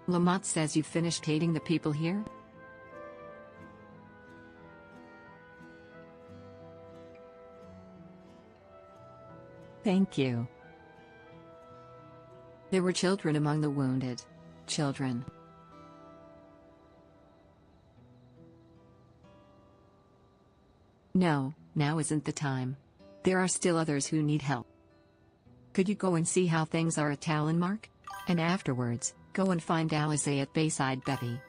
Lamont says you finished hating the people here? Thank you. There were children among the wounded. Children. No, now isn't the time. There are still others who need help. Could you go and see how things are at Talonmark? And afterwards, go and find Alice at Bayside Bevy.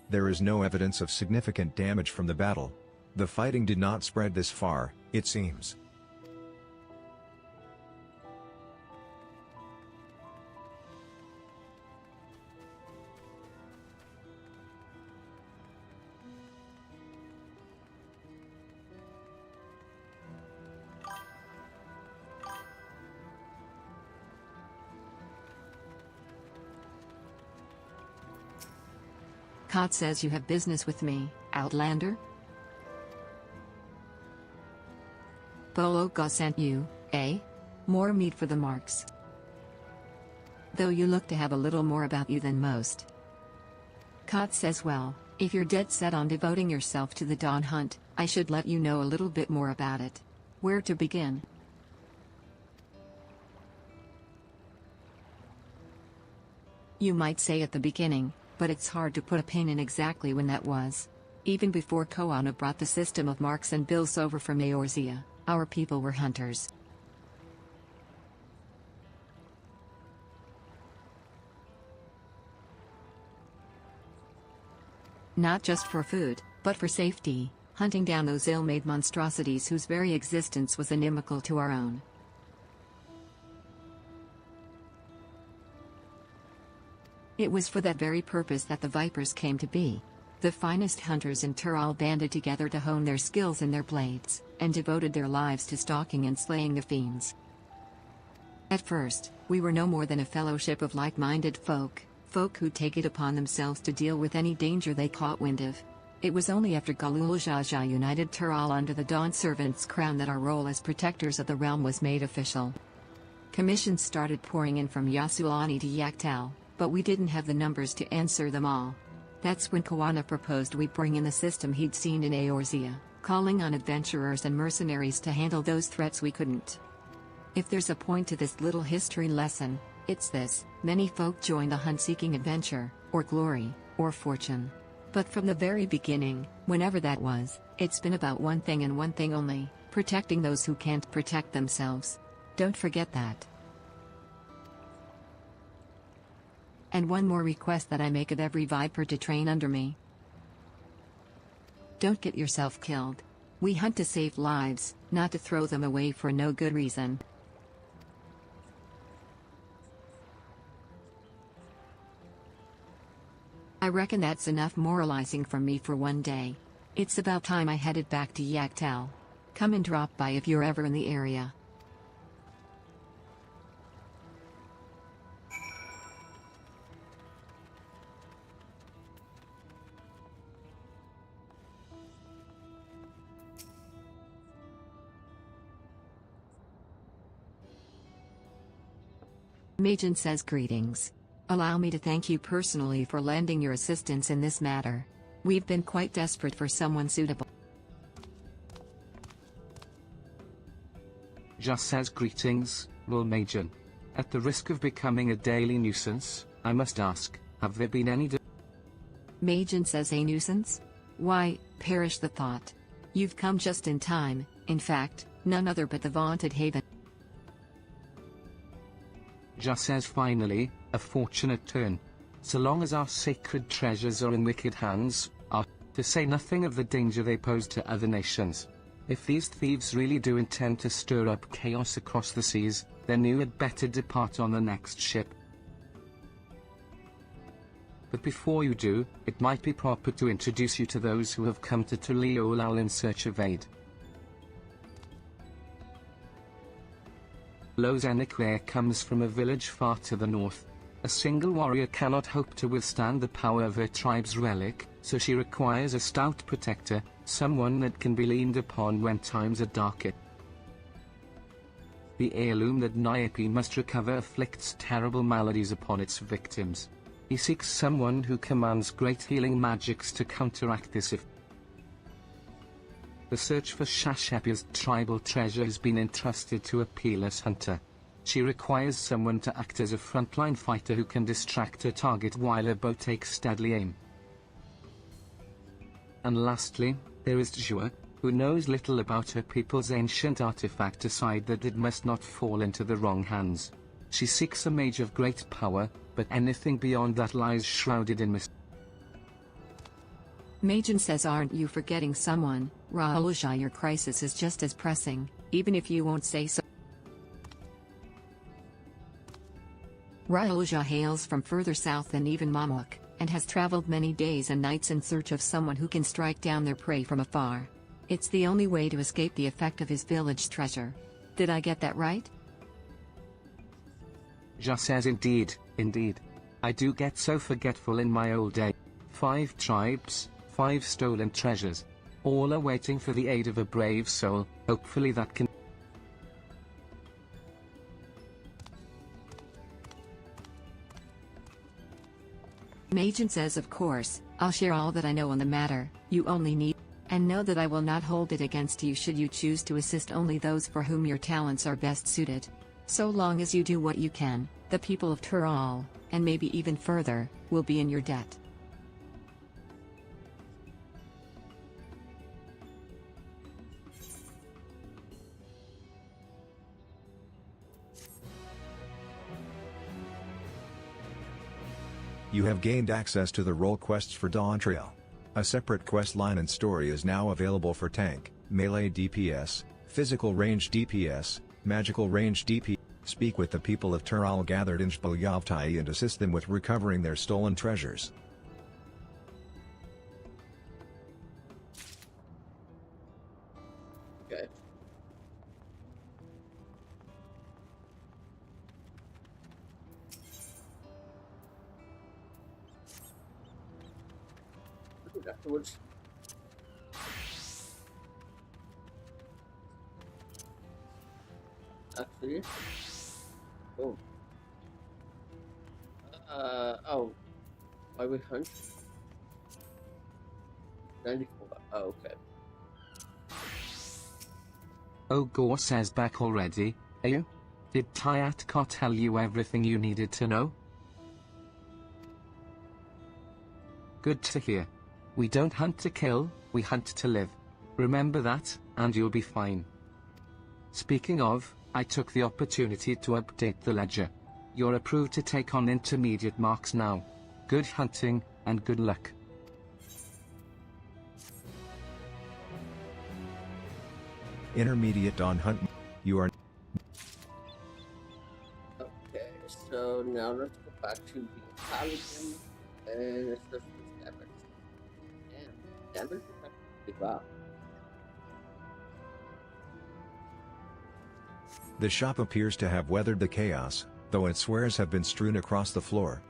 There is no evidence of significant damage from the battle. The fighting did not spread this far, it seems. Kot says you have business with me, Outlander? Bologa sent you, eh? More meat for the marks. Though you look to have a little more about you than most. Kot says well, if you're dead set on devoting yourself to the Dawn Hunt, I should let you know a little bit more about it. Where to begin? You might say at the beginning, but it's hard to put a pin in exactly when that was. Even before Koana brought the system of marks and bills over from Eorzea, our people were hunters. Not just for food, but for safety, hunting down those ill-made monstrosities whose very existence was inimical to our own. It was for that very purpose that the Vipers came to be. The finest hunters in Tural banded together to hone their skills in their blades, and devoted their lives to stalking and slaying the fiends. At first, we were no more than a fellowship of like-minded folk who take it upon themselves to deal with any danger they caught wind of. It was only after Galul Jaja united Tural under the Dawn Servant's crown that our role as protectors of the realm was made official. Commissions started pouring in from Yasuani to Yaktal, but we didn't have the numbers to answer them all. That's when Koana proposed we bring in the system he'd seen in Eorzea, calling on adventurers and mercenaries to handle those threats we couldn't. If there's a point to this little history lesson, it's this: many folk join the hunt seeking adventure, or glory, or fortune. But from the very beginning, whenever that was, it's been about one thing and one thing only: protecting those who can't protect themselves. Don't forget that. And one more request that I make of every Viper to train under me. Don't get yourself killed. We hunt to save lives, not to throw them away for no good reason. I reckon that's enough moralizing from me for one day. It's about time I headed back to Xak Tural. Come and drop by if you're ever in the area. Majin says greetings. Allow me to thank you personally for lending your assistance in this matter. We've been quite desperate for someone suitable. Just says greetings, Lul Majin. At the risk of becoming a daily nuisance, I must ask, have there been any Majin says a nuisance? Why, perish the thought. You've come just in time, in fact, none other but the vaunted Haven. Just says finally, a fortunate turn. So long as our sacred treasures are in wicked hands, to say nothing of the danger they pose to other nations. If these thieves really do intend to stir up chaos across the seas, then you had better depart on the next ship. But before you do, it might be proper to introduce you to those who have come to Tural in search of aid. Lozenikwe comes from a village far to the north. A single warrior cannot hope to withstand the power of her tribe's relic, so she requires a stout protector, someone that can be leaned upon when times are darkest. The heirloom that Nyepi must recover afflicts terrible maladies upon its victims. He seeks someone who commands great healing magics to counteract this if the search for Shashepia's tribal treasure has been entrusted to a peerless hunter. She requires someone to act as a frontline fighter who can distract her target while her bow takes steadily aim. And lastly, there is Zhua, who knows little about her people's ancient artifact aside that it must not fall into the wrong hands. She seeks a mage of great power, but anything beyond that lies shrouded in mystery. Majin says, aren't you forgetting someone? Raoulja, your crisis is just as pressing, even if you won't say so. Raoulja hails from further south than even Mamuk, and has traveled many days and nights in search of someone who can strike down their prey from afar. It's the only way to escape the effect of his village treasure. Did I get that right? Just says indeed, indeed. I do get so forgetful in my old day. 5 tribes, 5 stolen treasures. All are waiting for the aid of a brave soul, hopefully that can... Majin says, of course, I'll share all that I know on the matter. You only need... and know that I will not hold it against you should you choose to assist only those for whom your talents are best suited. So long as you do what you can, the people of Tural, and maybe even further, will be in your debt. You have gained access to the role quests for Dawntrail. A separate quest line and story is now available for tank, melee DPS, physical range DPS, magical range DPS. Speak with the people of Tural gathered in Shpolyavtai and assist them with recovering their stolen treasures. Okay. Afterwards. Actually. Oh. Oh. Why we hunt? 94. Oh, okay. Oh, Gore says back already, are you? Did Tyatka tell you everything you needed to know? Good to hear. We don't hunt to kill, we hunt to live. Remember that, and you'll be fine. Speaking of, I took the opportunity to update the ledger. You're approved to take on intermediate marks now. Good hunting, and good luck. Intermediate on hunt. You are. Okay, so now let's go back to the paladin and assess this damage. Damn, damage is actually wow. The shop appears to have weathered the chaos, though its wares have been strewn across the floor.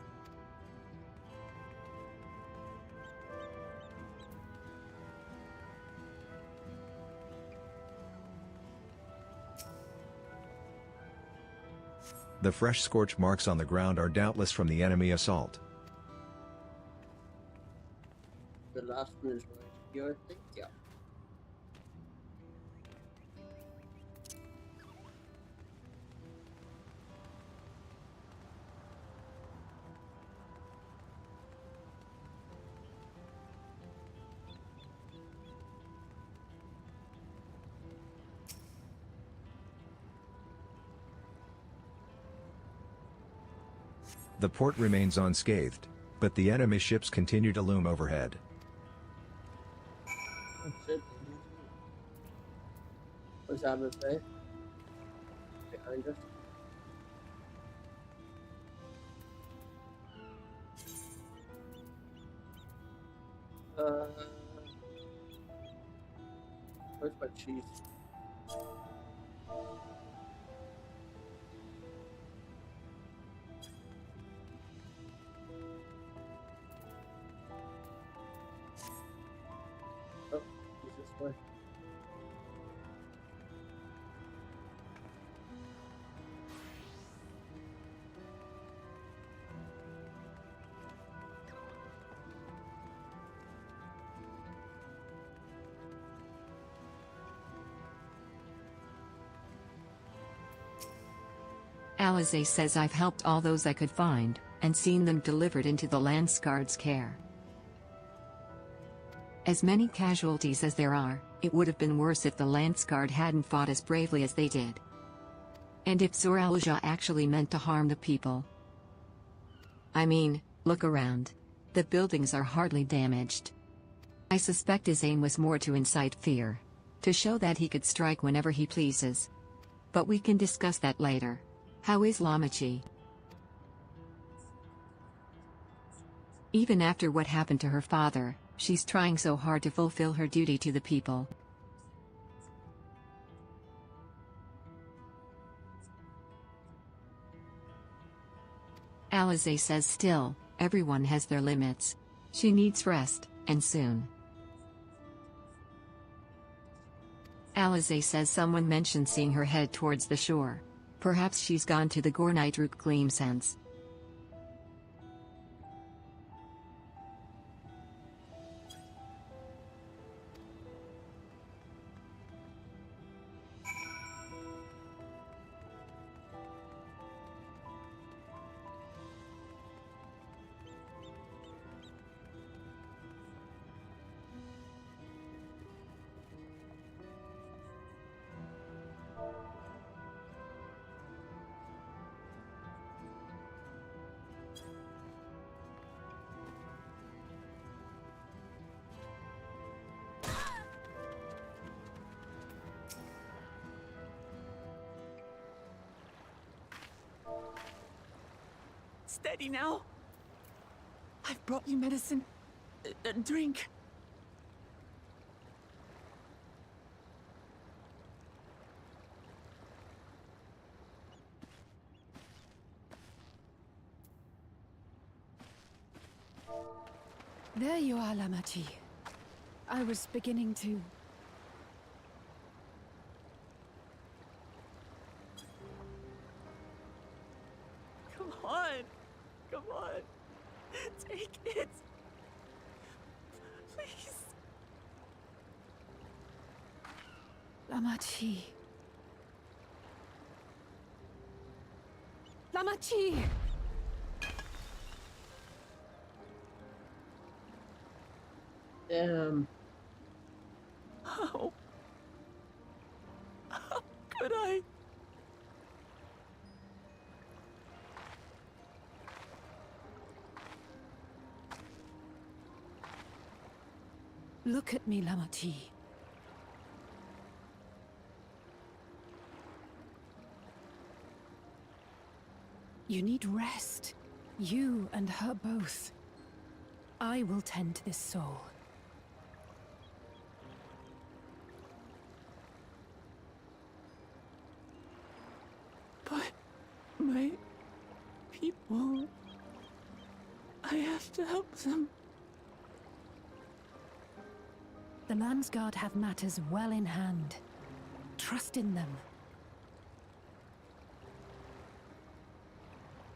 The fresh scorch marks on the ground are doubtless from the enemy assault. The last one is right here, I think, yeah. The port remains unscathed, but the enemy ships continue to loom overhead. That's it. What's that to say? Behind us? Where's my cheese? Oh, he's this way. Alize says I've helped all those I could find, and seen them delivered into the Landsguard's care. As many casualties as there are, it would have been worse if the Landsguard hadn't fought as bravely as they did. And if Zoralja actually meant to harm the people. I mean, look around. The buildings are hardly damaged. I suspect his aim was more to incite fear. To show that he could strike whenever he pleases. But we can discuss that later. How is Lamachi? Even after what happened to her father, she's trying so hard to fulfill her duty to the people. Alize says still, everyone has their limits. She needs rest, and soon. Alize says someone mentioned seeing her head towards the shore. Perhaps she's gone to the Gornitruk Gleam sense. Steady now. I've brought you medicine. Drink. There you are, Lamachi. I was beginning to... Come on. Come on. Take it. Please. Lamachi. Lamachi! Damn. How could I? Look at me, Lamati. You need rest. You and her both. I will tend to this soul. But my people... I have to help them. The Landsguard have matters well in hand. Trust in them.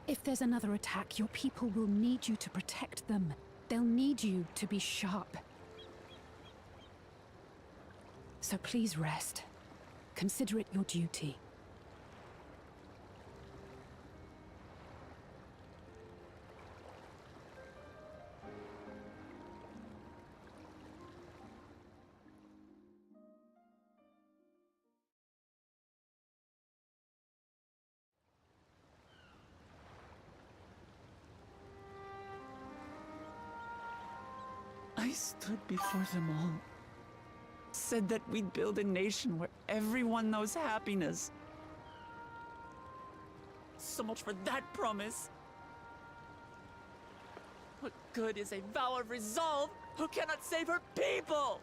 If there's another attack, your people will need you to protect them. They'll need you to be sharp. So please rest. Consider it your duty. I stood before them all. Said that we'd build a nation where everyone knows happiness. So much for that promise. What good is a vow of resolve who cannot save her people?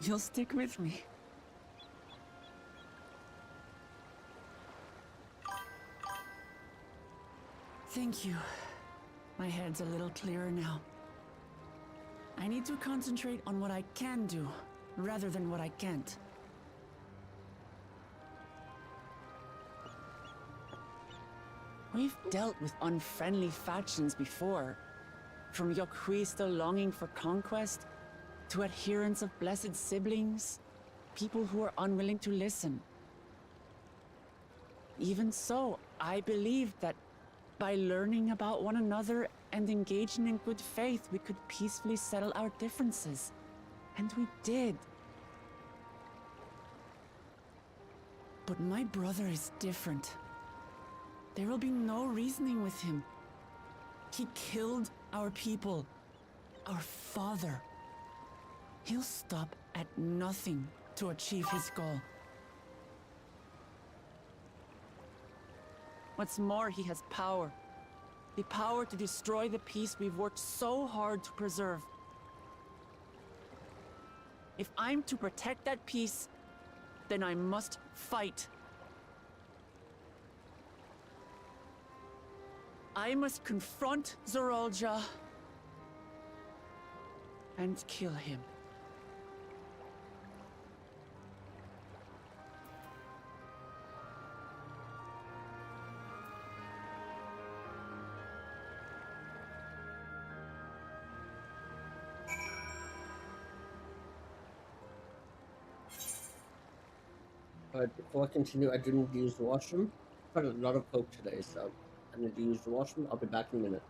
You'll stick with me. Thank you. My head's a little clearer now. I need to concentrate on what I can do, rather than what I can't. We've dealt with unfriendly factions before. From Yokhui still longing for conquest, to adherents of blessed siblings, people who are unwilling to listen. Even so, I believed that by learning about one another and engaging in good faith, we could peacefully settle our differences. And we did. But my brother is different. There will be no reasoning with him. He killed our people, our father. He'll stop at nothing to achieve his goal. What's more, he has power. The power to destroy the peace we've worked so hard to preserve. If I'm to protect that peace, then I must fight. I must confront Zorolja and kill him. But before I continue, I do need to use the washroom. I've had a lot of coke today, so I need to use the washroom. I'll be back in a minute.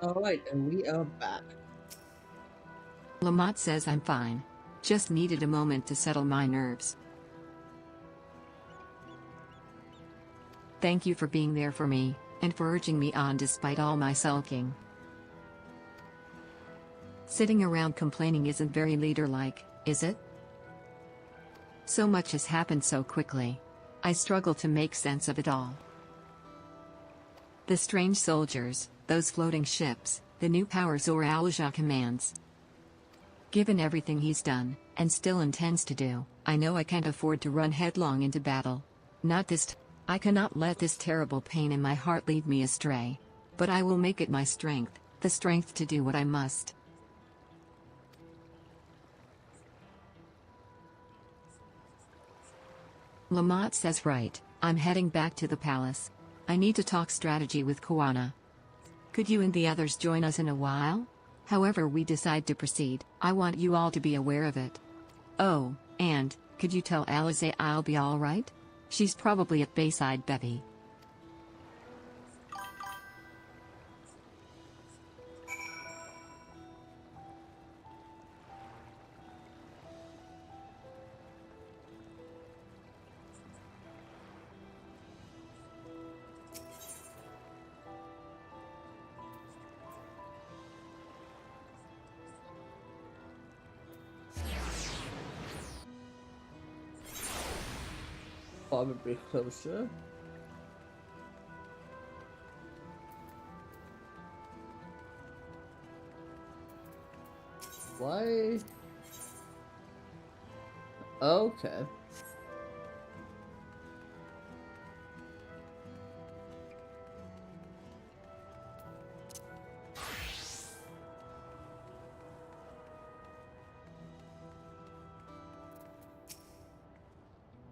Alright, and we are back. Lamont says I'm fine. Just needed a moment to settle my nerves. Thank you for being there for me, and for urging me on despite all my sulking. Sitting around complaining isn't very leader-like, is it? So much has happened so quickly. I struggle to make sense of it all. The strange soldiers, those floating ships, the new powers Zor-Al-Jah commands. Given everything he's done, and still intends to do, I know I can't afford to run headlong into battle. Not this I cannot let this terrible pain in my heart lead me astray. But I will make it my strength, the strength to do what I must. Lamont says right, I'm heading back to the palace. I need to talk strategy with Koana. Could you and the others join us in a while? However we decide to proceed, I want you all to be aware of it. Oh, and, could you tell Alize I'll be alright? She's probably at Bayside Bevy. Probably closer. Why? Okay.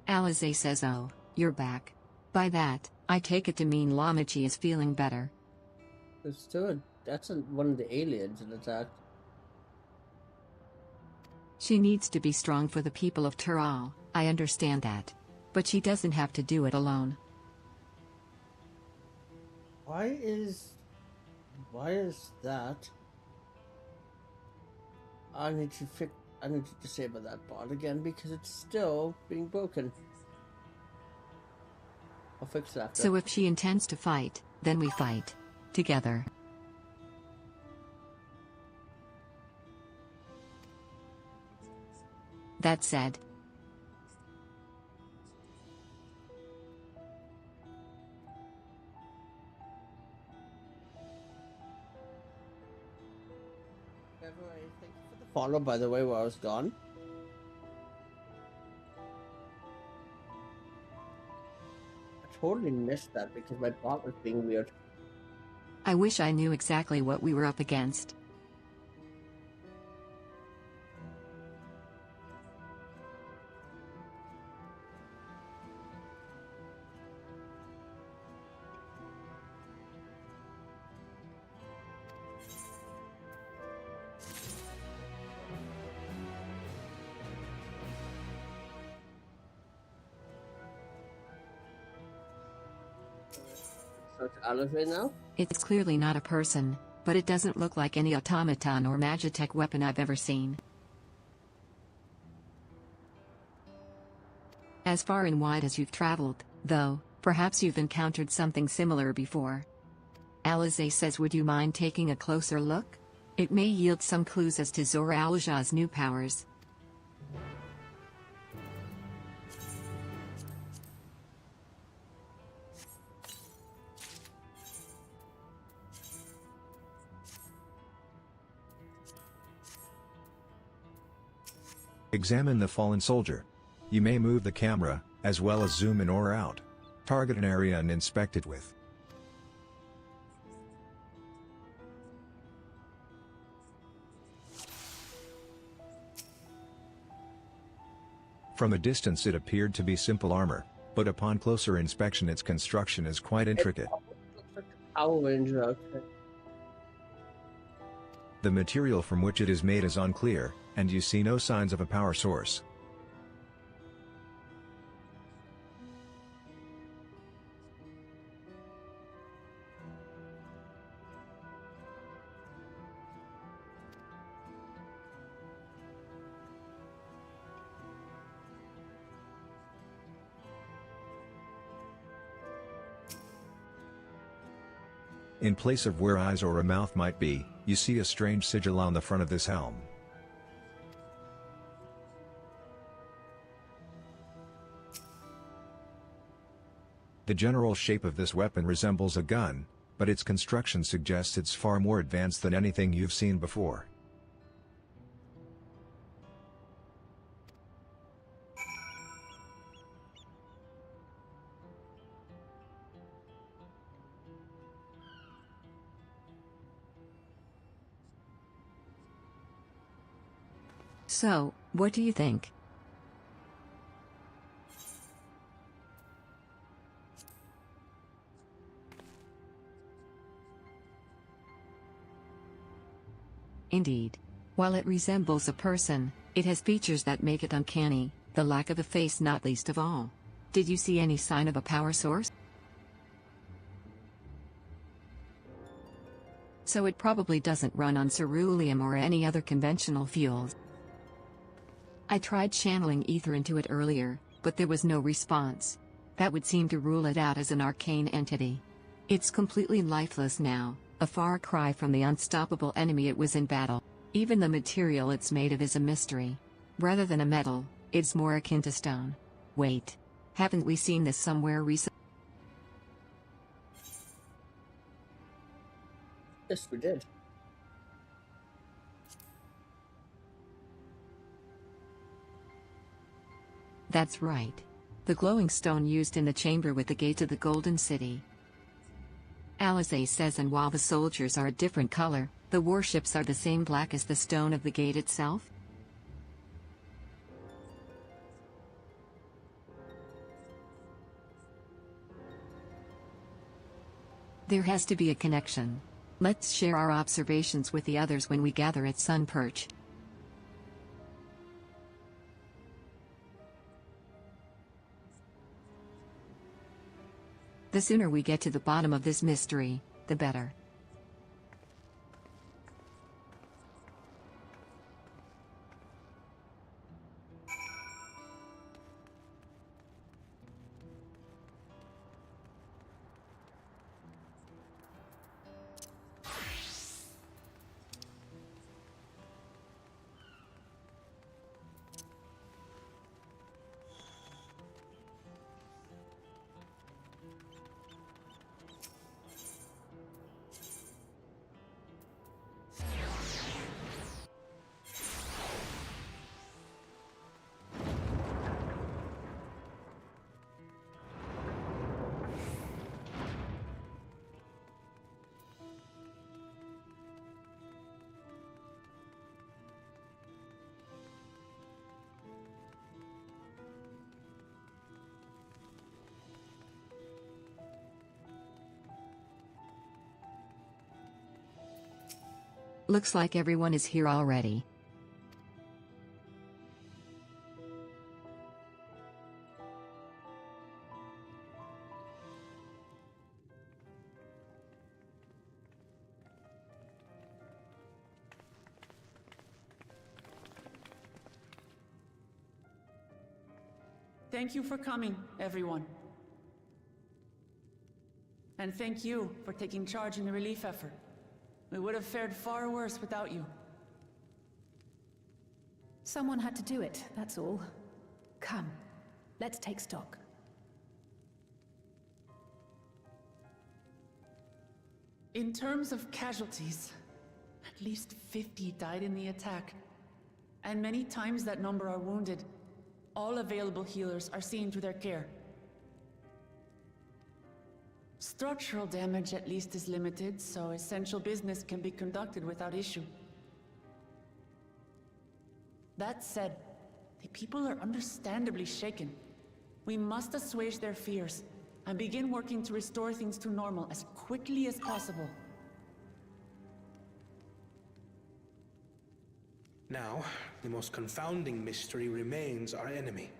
Alize says oh, you're back. By that, I take it to mean Lamachi is feeling better. That's one of the aliens that attacked. She needs to be strong for the people of Tural, I understand that. But she doesn't have to do it alone. Why is that? I need to disable that bot again because it's still being broken. I'll fix that. So if she intends to fight, then we fight. Together. That said, Thank you for the follow, by the way, while I was gone. I totally missed that because my bot was being weird. I wish I knew exactly what we were up against. So it's Alize now? It's clearly not a person, but it doesn't look like any automaton or magitech weapon I've ever seen. As far and wide as you've traveled, though, perhaps you've encountered something similar before. Alize says would you mind taking a closer look? It may yield some clues as to Zor-Al-Jah's new powers. Examine the fallen soldier. You may move the camera, as well as zoom in or out. Target an area and inspect it with. From a distance it appeared to be simple armor, but upon closer inspection its construction is quite intricate. Power Ranger outfit. The material from which it is made is unclear, and you see no signs of a power source. In place of where eyes or a mouth might be, you see a strange sigil on the front of this helm. The general shape of this weapon resembles a gun, but its construction suggests it's far more advanced than anything you've seen before. So, what do you think? Indeed. While it resembles a person, it has features that make it uncanny, the lack of a face not least of all. Did you see any sign of a power source? So it probably doesn't run on ceruleum or any other conventional fuels. I tried channeling ether into it earlier, but there was no response. That would seem to rule it out as an arcane entity. It's completely lifeless now, a far cry from the unstoppable enemy it was in battle. Even the material it's made of is a mystery. Rather than a metal, it's more akin to stone. Wait. Haven't we seen this somewhere recently? Yes, we did. That's right. The glowing stone used in the chamber with the gate of the Golden City. Alizé says, and while the soldiers are a different color, the warships are the same black as the stone of the gate itself? There has to be a connection. Let's share our observations with the others when we gather at Sun Perch. The sooner we get to the bottom of this mystery, the better. Looks like everyone is here already. Thank you for coming, everyone. And thank you for taking charge in the relief effort. We would have fared far worse without you. Someone had to do it, that's all. Come, let's take stock. In terms of casualties, at least 50 died in the attack. And many times that number are wounded. All available healers are seen to their care. Structural damage at least is limited, so essential business can be conducted without issue. That said, the people are understandably shaken. We must assuage their fears, and begin working to restore things to normal as quickly as possible. Now, the most confounding mystery remains our enemy.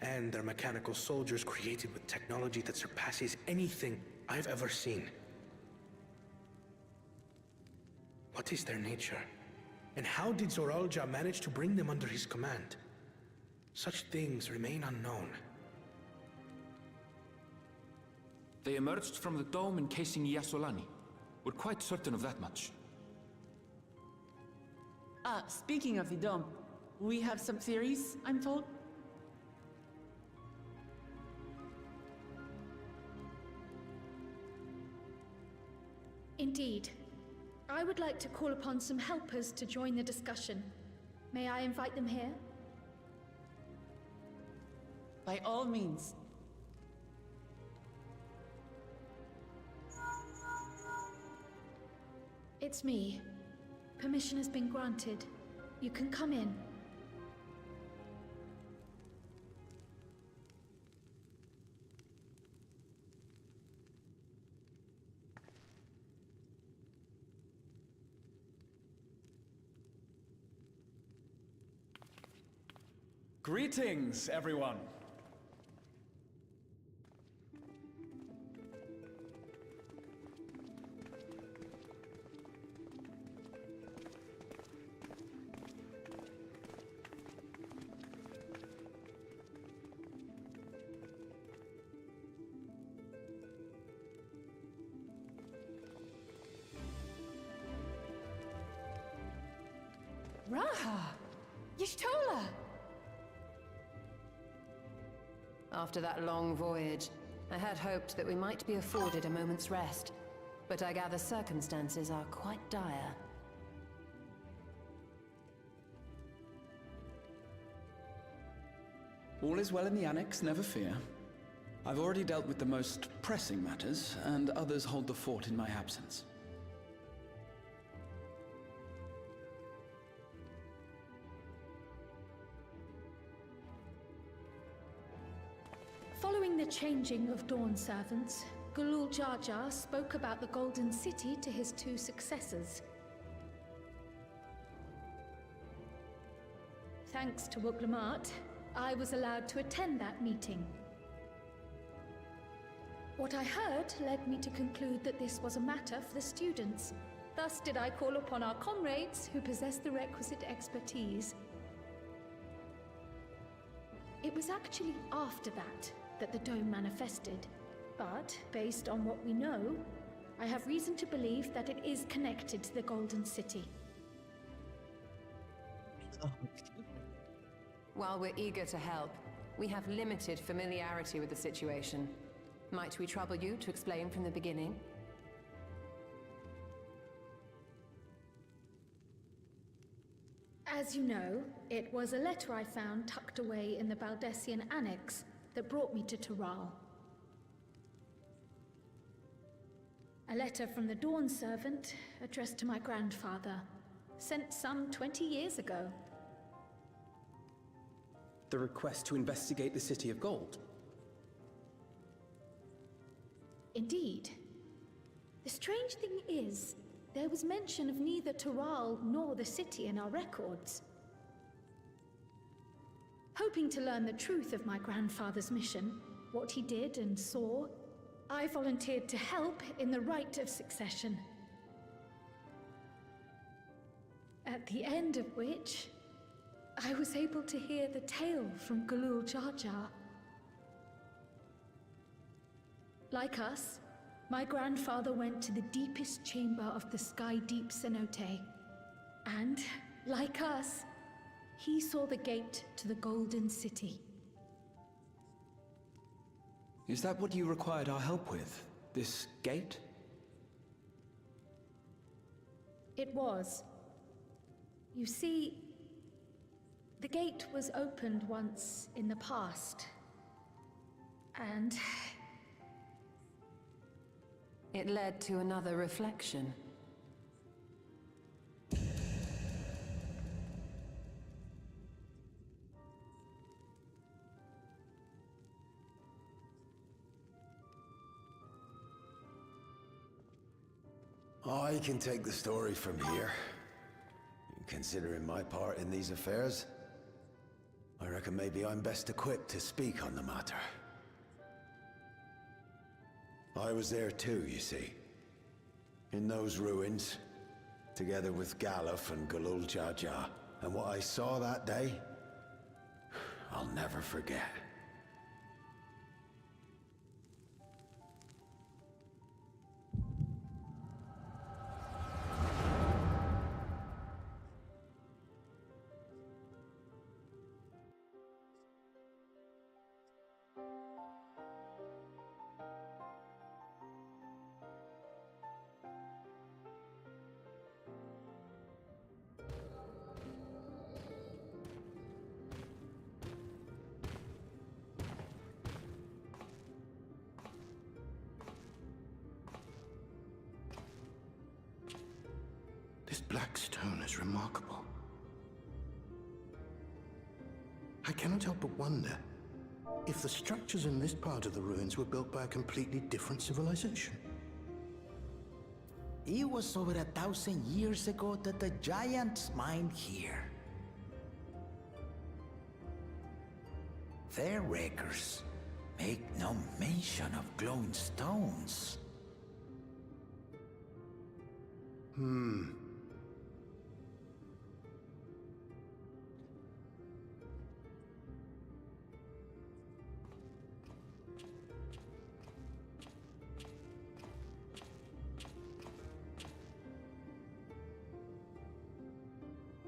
And their mechanical soldiers created with technology that surpasses anything I've ever seen. What is their nature? And how did Zoralja manage to bring them under his command? Such things remain unknown. They emerged from the dome encasing Yasolani. We're quite certain of that much. Speaking of the dome, we have some theories, I'm told. Indeed. I would like to call upon some helpers to join the discussion. May I invite them here? By all means. It's me. Permission has been granted. You can come in. Greetings, everyone. Raha! Y'shtola! After that long voyage, I had hoped that we might be afforded a moment's rest. But I gather circumstances are quite dire. All is well in the Annex, never fear. I've already dealt with the most pressing matters, and others hold the fort in my absence. Following the changing of Dawn servants, Gulul Jar Jar spoke about the Golden City to his two successors. Thanks to Wuglamat, I was allowed to attend that meeting. What I heard led me to conclude that this was a matter for the students. Thus did I call upon our comrades who possess the requisite expertise. It was actually after that the dome manifested. But, based on what we know, I have reason to believe that it is connected to the Golden City. While we're eager to help, we have limited familiarity with the situation. Might we trouble you to explain from the beginning? As you know, it was a letter I found tucked away in the Baldessian Annex that brought me to Tural. A letter from the Dawn servant, addressed to my grandfather, sent some 20 years ago. The request to investigate the City of Gold. Indeed. The strange thing is, there was mention of neither Tural nor the city in our records. Hoping to learn the truth of my grandfather's mission, what he did and saw, I volunteered to help in the rite of succession. At the end of which, I was able to hear the tale from Gulul Jar Jar. Like us, my grandfather went to the deepest chamber of the Sky Deep Cenote. And, like us, he saw the gate to the Golden City. Is that what you required our help with? This gate? It was. You see, the gate was opened once in the past. And it led to another reflection. I can take the story from here. Considering my part in these affairs, I reckon maybe I'm best equipped to speak on the matter. I was there too, you see. In those ruins, together with Galuf and Gulul Jar Jar. And what I saw that day, I'll never forget. black stone is remarkable. I cannot help but wonder if the structures in this part of the ruins were built by a completely different civilization. It was over 1,000 years ago that the giants mined here. Their records make no mention of glowing stones.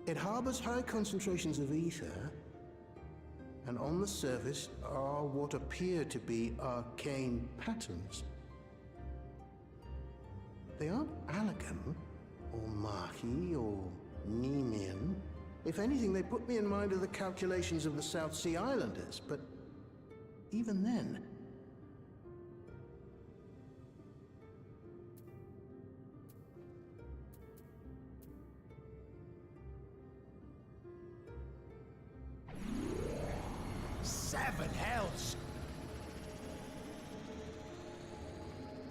It harbors high concentrations of ether, and on the surface are what appear to be arcane patterns. They aren't Allegan, or Mahi, or Nemean. If anything, they put me in mind of the calculations of the South Sea Islanders, but even then... Seven hells!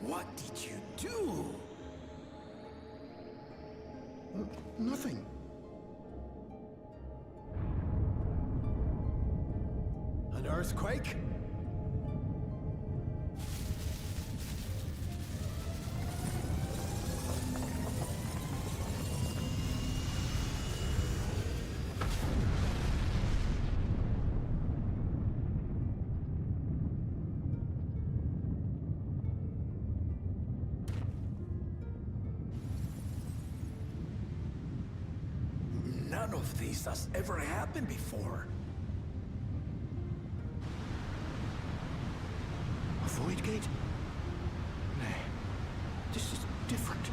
What did you do? Nothing. An earthquake? None of this has ever happened before. A void gate? Nay, this is different.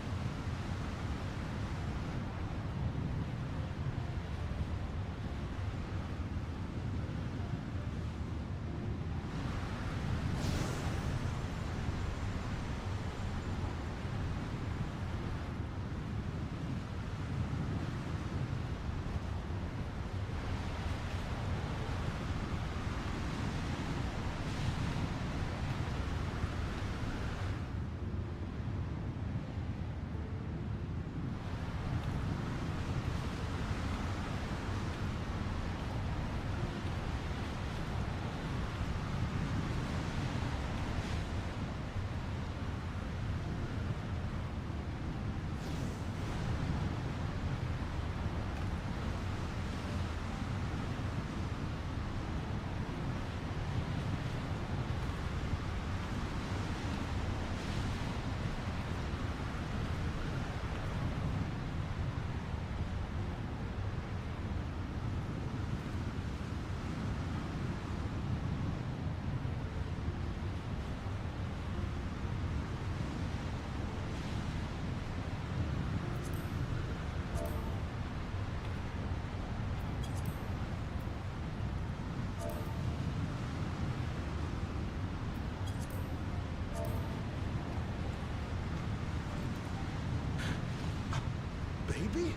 Baby?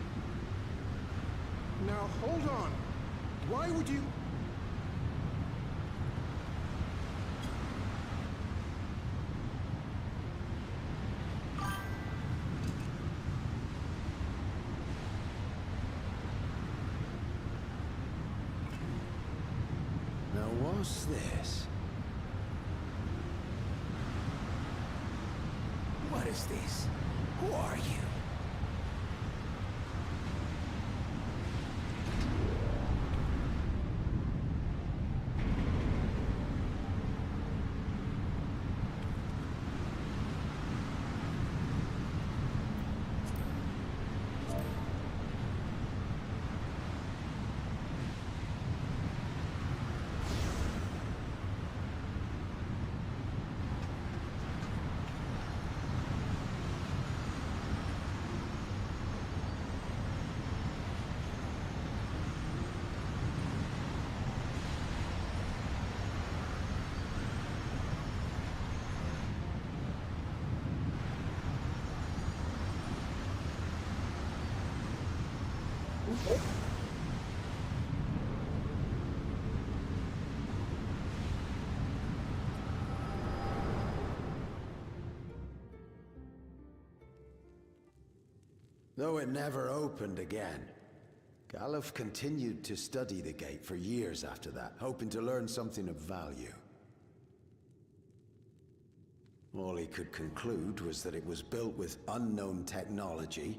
Now hold on. Why would you... Now what's this? What is this? Who are you? Though it never opened again, Galuf continued to study the gate for years after that, hoping to learn something of value. All he could conclude was that it was built with unknown technology,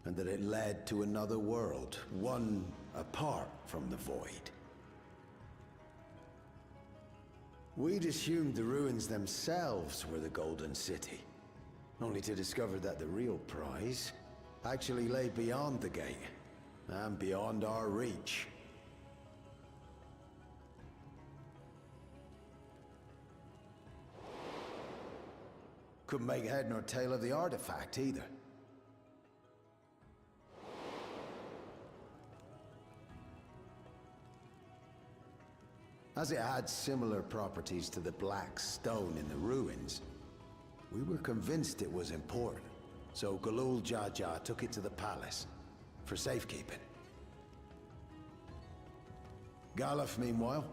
and that it led to another world, one apart from the Void. We'd assumed the ruins themselves were the Golden City, only to discover that the real prize actually lay beyond the gate, and beyond our reach. Couldn't make head nor tail of the artifact either. As it had similar properties to the black stone in the ruins, we were convinced it was important. So Galul Jaja took it to the palace for safekeeping. Galuf, meanwhile,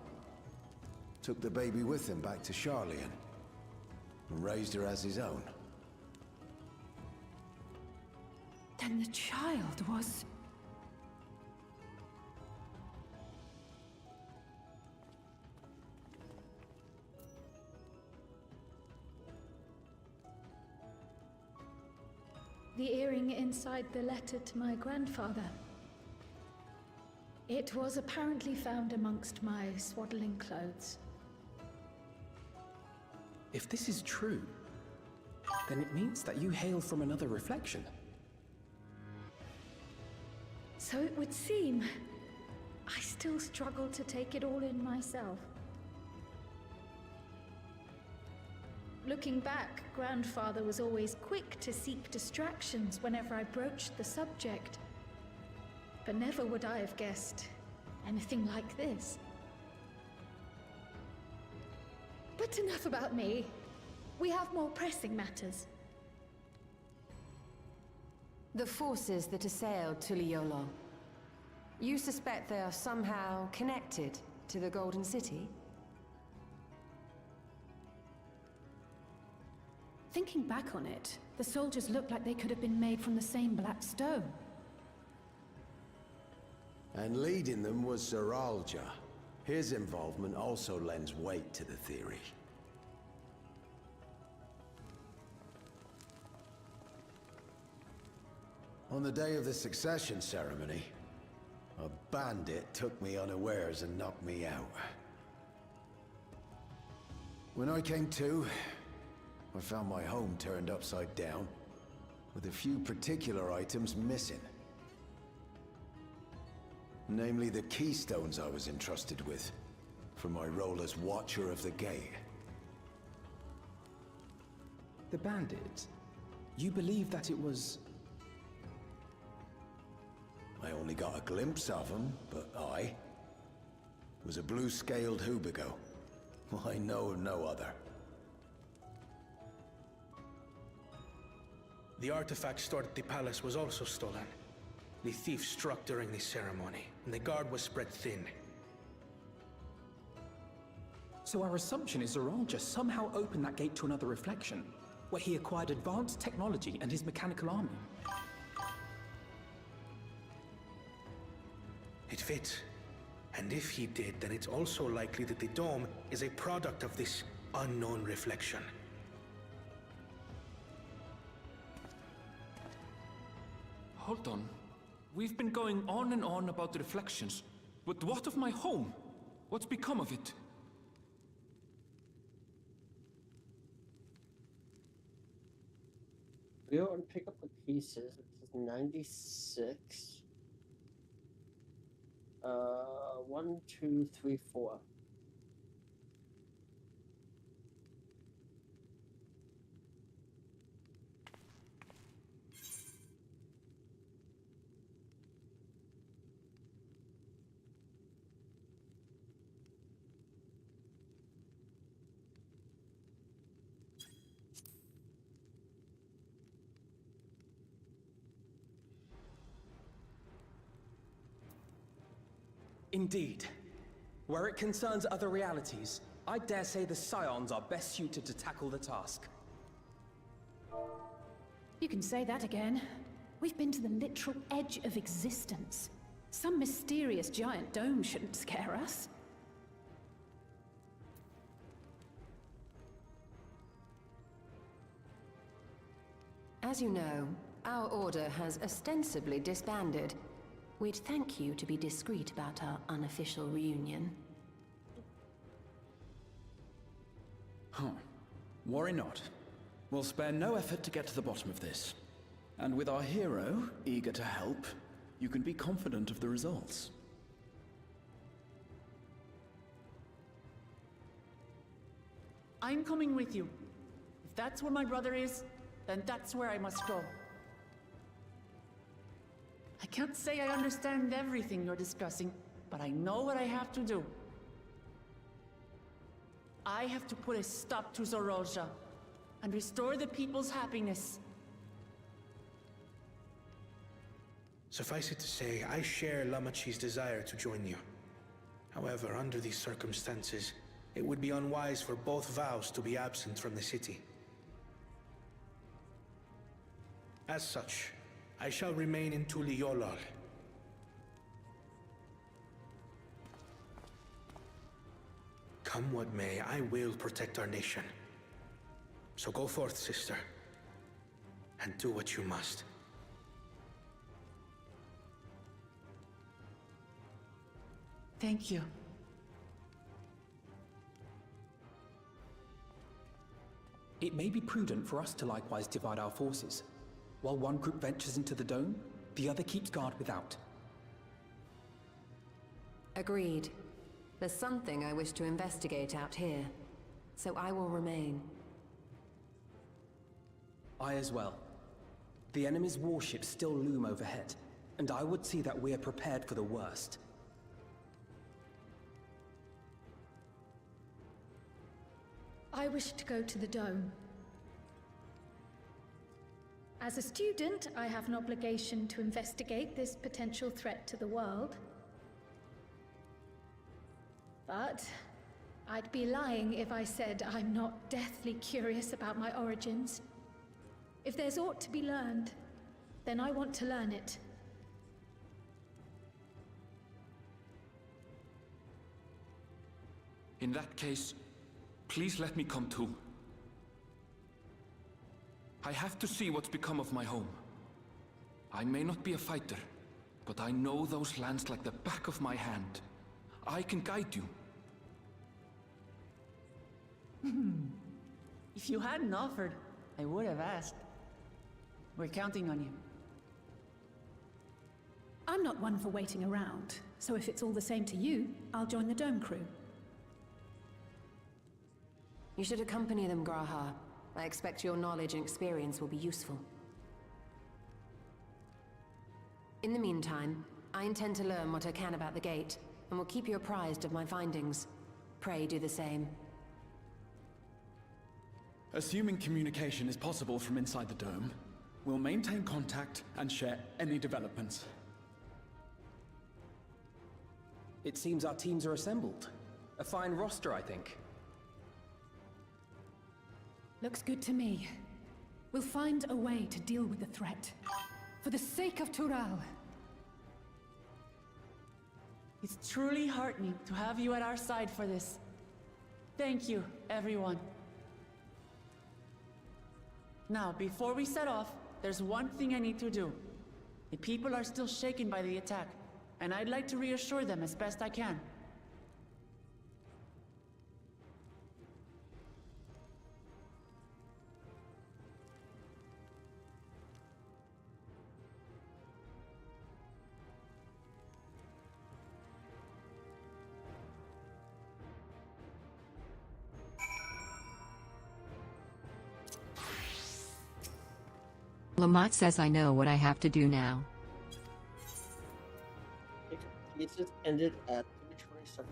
took the baby with him back to Sharlayan and raised her as his own. Then the child was... The earring inside the letter to my grandfather. It was apparently found amongst my swaddling clothes. If this is true, then it means that you hail from another reflection. So it would seem. I still struggle to take it all in myself. Looking back, Grandfather was always quick to seek distractions whenever I broached the subject. But never would I have guessed anything like this. But enough about me. We have more pressing matters. The forces that assailed Tuliolo. You suspect they are somehow connected to the Golden City? Thinking back on it, the soldiers look like they could have been made from the same black stone. And leading them was Zeralja. His involvement also lends weight to the theory. On the day of the succession ceremony, a bandit took me unawares and knocked me out. When I came to, I found my home turned upside down, with a few particular items missing. Namely the keystones I was entrusted with, for my role as Watcher of the Gate. The bandit? You believe that it was... I only got a glimpse of him, but it was a blue-scaled Hubigo. I know of no other. The artifact stored at the palace was also stolen. The thief struck during the ceremony, and the guard was spread thin. So our assumption is Zeralja somehow opened that gate to another reflection, where he acquired advanced technology and his mechanical army. It fits. And if he did, then it's also likely that the dome is a product of this unknown reflection. Hold on. We've been going on and on about the reflections, but what of my home? What's become of it? Go and pick up the pieces. It says 96. 1, 2, 3, 4. Indeed. Where it concerns other realities, I dare say the Scions are best suited to tackle the task. You can say that again. We've been to the literal edge of existence. Some mysterious giant dome shouldn't scare us. As you know, our order has ostensibly disbanded. We'd thank you to be discreet about our unofficial reunion. Huh. Worry not. We'll spare no effort to get to the bottom of this. And with our hero eager to help, you can be confident of the results. I'm coming with you. If that's where my brother is, then that's where I must go. I can't say I understand everything you're discussing, but I know what I have to do. I have to put a stop to Zorolja and restore the people's happiness. Suffice it to say, I share Lamachi's desire to join you. However, under these circumstances, it would be unwise for both vows to be absent from the city. As such, I shall remain in Tuliolal. Come what may, I will protect our nation. So go forth, sister, and do what you must. Thank you. It may be prudent for us to likewise divide our forces. While one group ventures into the dome, the other keeps guard without. Agreed. There's something I wish to investigate out here, so I will remain. I as well. The enemy's warships still loom overhead, and I would see that we are prepared for the worst. I wish to go to the dome. As a student, I have an obligation to investigate this potential threat to the world. But I'd be lying if I said I'm not deathly curious about my origins. If there's aught to be learned, then I want to learn it. In that case, please let me come too. I have to see what's become of my home. I may not be a fighter, but I know those lands like the back of my hand. I can guide you. If you hadn't offered, I would have asked. We're counting on you. I'm not one for waiting around, so if it's all the same to you, I'll join the dome crew. You should accompany them, Graha. I expect your knowledge and experience will be useful. In the meantime, I intend to learn what I can about the gate, and will keep you apprised of my findings. Pray do the same. Assuming communication is possible from inside the dome, we'll maintain contact and share any developments. It seems our teams are assembled. A fine roster, I think. Looks good to me. We'll find a way to deal with the threat. For the sake of Tural. It's truly heartening to have you at our side for this. Thank you, everyone. Now, before we set off, there's one thing I need to do. The people are still shaken by the attack, and I'd like to reassure them as best I can. Lamont says I know what I have to do now. It's just ended at 3:27.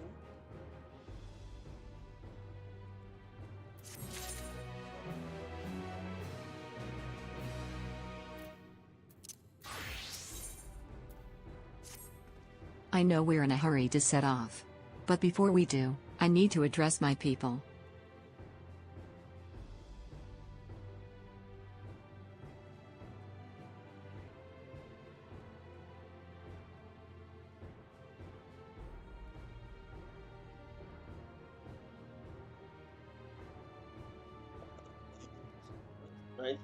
I know we're in a hurry to set off. But before we do, I need to address my people. Nice.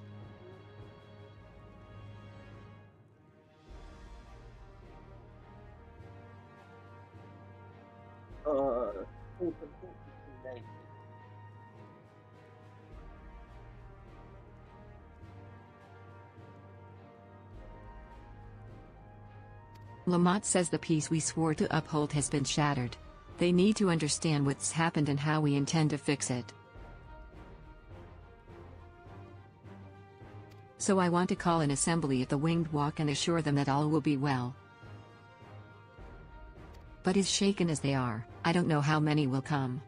Lamont says the peace we swore to uphold has been shattered. They need to understand what's happened and how we intend to fix it. So I want to call an assembly at the Winged Walk and assure them that all will be well. But as shaken as they are, I don't know how many will come.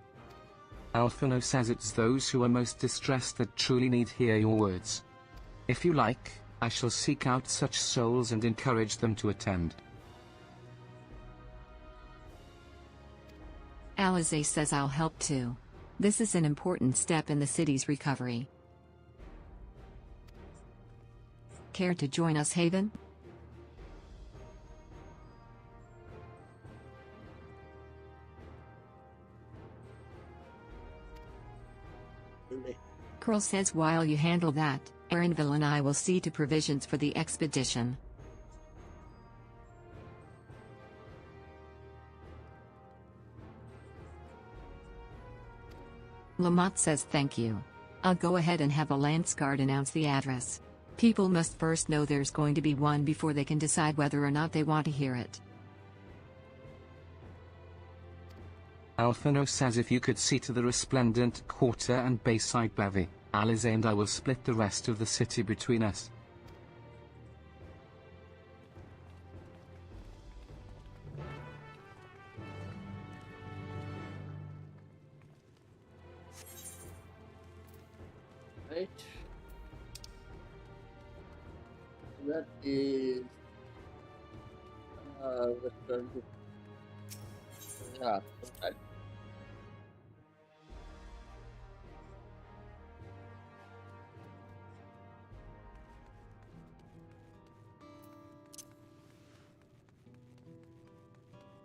Alphino says it's those who are most distressed that truly need hear your words. If you like, I shall seek out such souls and encourage them to attend. Alize says I'll help too. This is an important step in the city's recovery. Care to join us, Haven? Curl says while you handle that, Erinville and I will see to provisions for the expedition. Lamont says thank you. I'll go ahead and have a Lance Guard announce the address. People must first know there's going to be one before they can decide whether or not they want to hear it. Alphino says if you could see to the Resplendent Quarter and Bayside Bevy, Alize and I will split the rest of the city between us. Right. That is return to okay.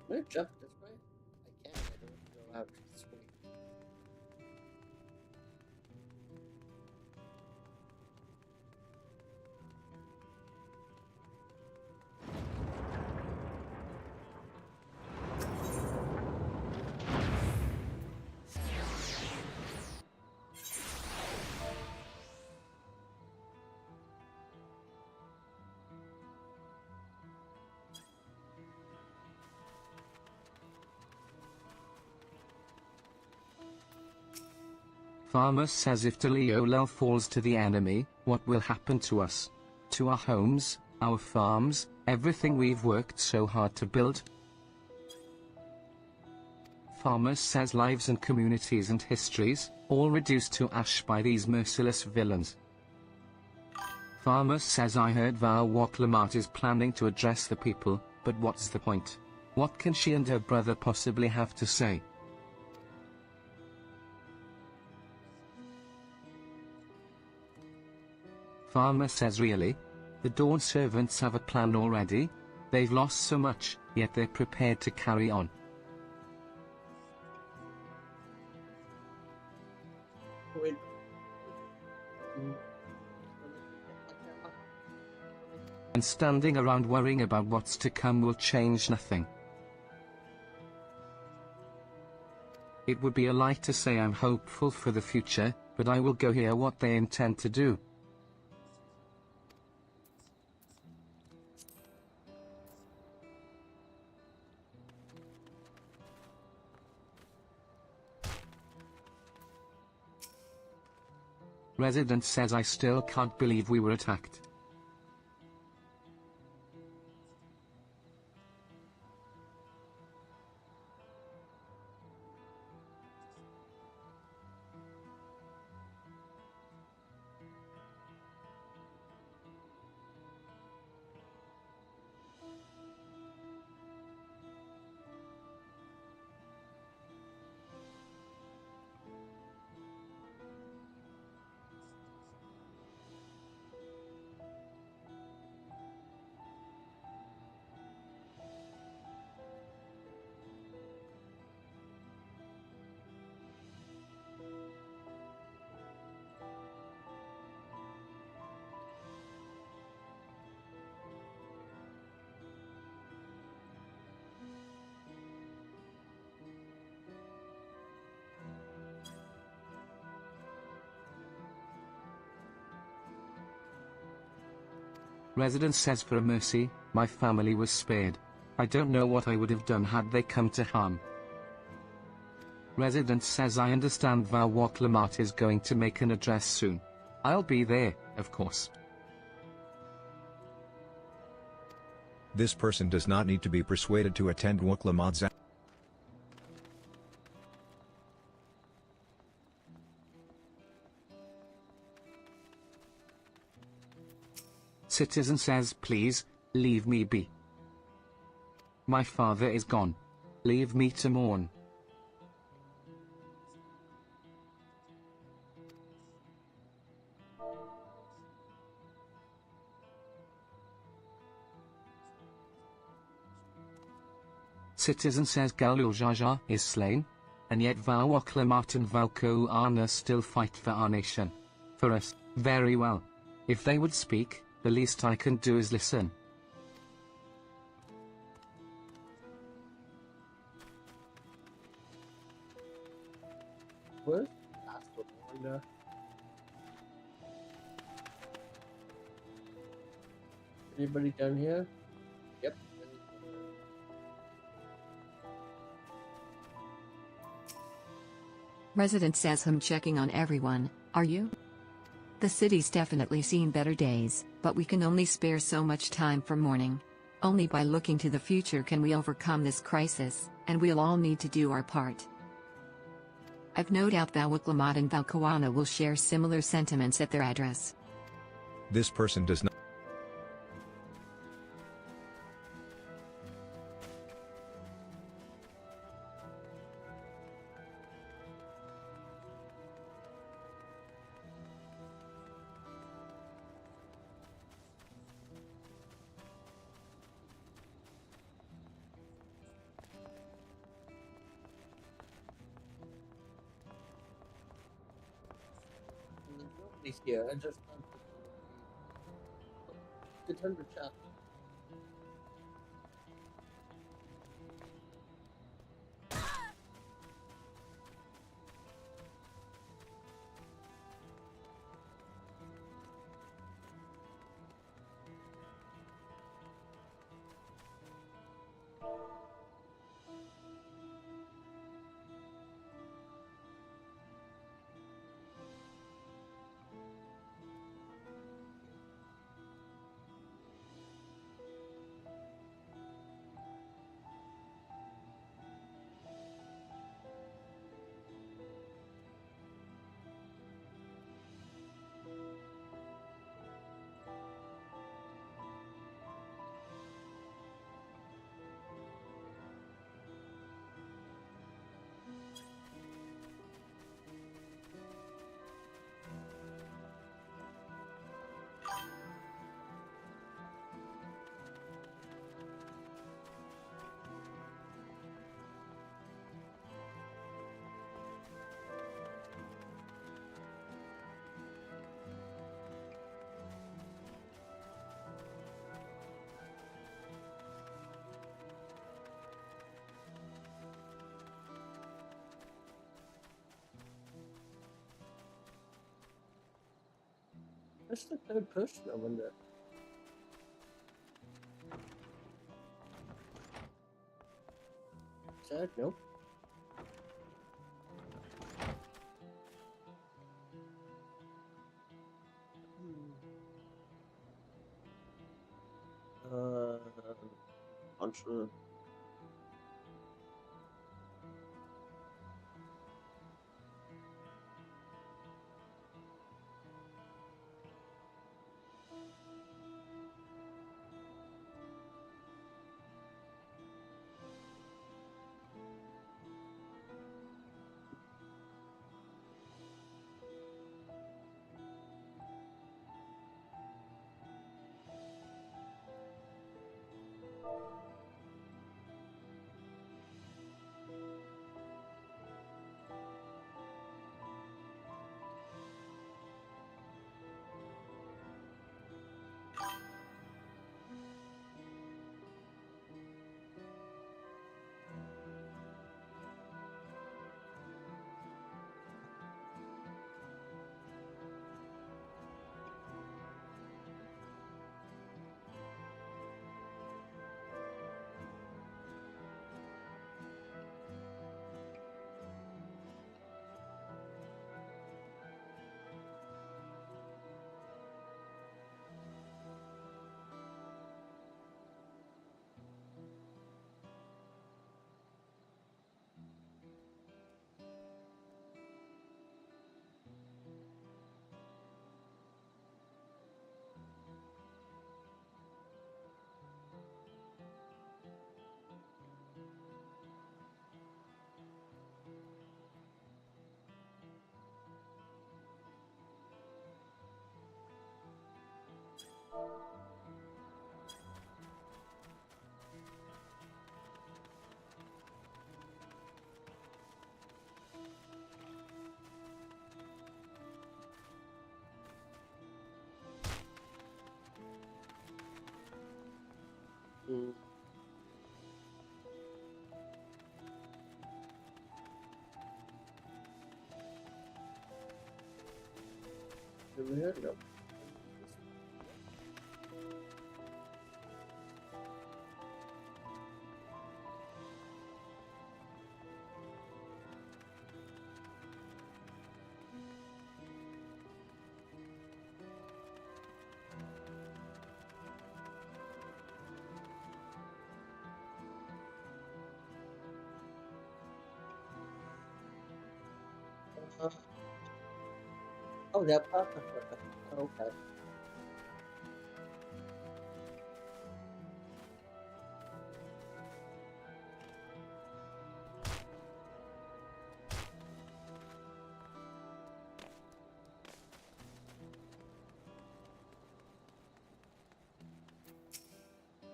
Can I jump this way? I can't. I don't know how to swing. Farmer says if Deliolel falls to the enemy, what will happen to us? To our homes, our farms, everything we've worked so hard to build? Farmer says lives and communities and histories, all reduced to ash by these merciless villains. Farmer says I heard Varwalk Lamart is planning to address the people, but what's the point? What can she and her brother possibly have to say? Farmer says really? The Dawn servants have a plan already? They've lost so much, yet they're prepared to carry on. Wait. And standing around worrying about what's to come will change nothing. It would be a lie to say I'm hopeful for the future, but I will go hear what they intend to do. Resident says I still can't believe we were attacked. Resident says for a mercy, my family was spared. I don't know what I would have done had they come to harm. Resident says I understand Valwok Lamart is going to make an address soon. I'll be there, of course. This person does not need to be persuaded to attend Woklamad's. Citizen says please, leave me be. My father is gone. Leave me to mourn. Citizen says Galul Jaja is slain, and yet Valwok Lamart and Valko Arna still fight for our nation. For us, very well. If they would speak, the least I can do is listen. Where's the Reborn? Anybody down here? Yep. Resident says I'm checking on everyone, are you? The city's definitely seen better days, but we can only spare so much time for mourning. Only by looking to the future can we overcome this crisis, and we'll all need to do our part. I've no doubt Valwok Lamart and Valkoana will share similar sentiments at their address. This person does not. Nobody's here. I just it's under chat. What's the third person, I wonder? Sad? Nope. Unsure. over here? No. Oh, that purpose. Okay.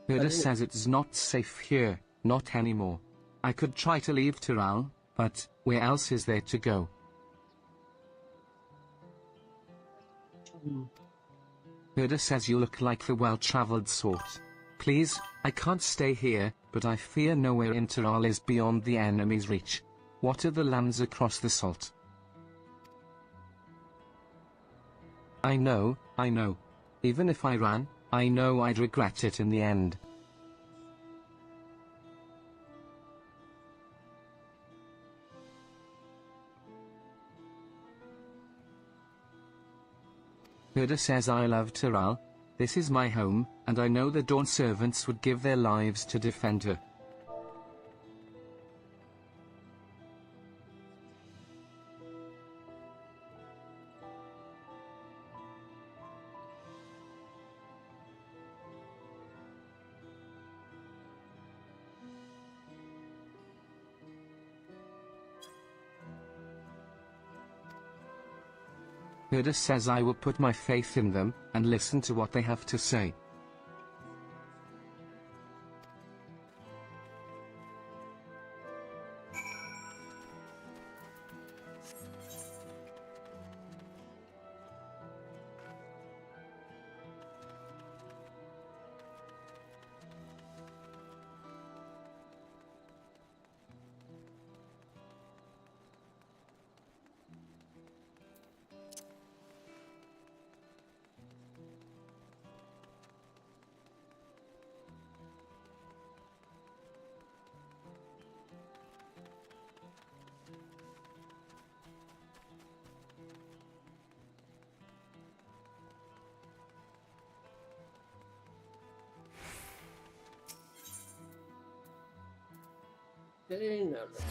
Herder says it's not safe here, not anymore. I could try to leave Tural, but where else is there to go? Herder says you look like the well-traveled sort. Please, I can't stay here, but I fear nowhere in Tural is beyond the enemy's reach. What are the lands across the salt? I know. Even if I ran, I know I'd regret it in the end. Herder says I love Tural. This is my home, and I know the Dawn servants would give their lives to defend her. Herder says I will put my faith in them, and listen to what they have to say. Okay, now let's...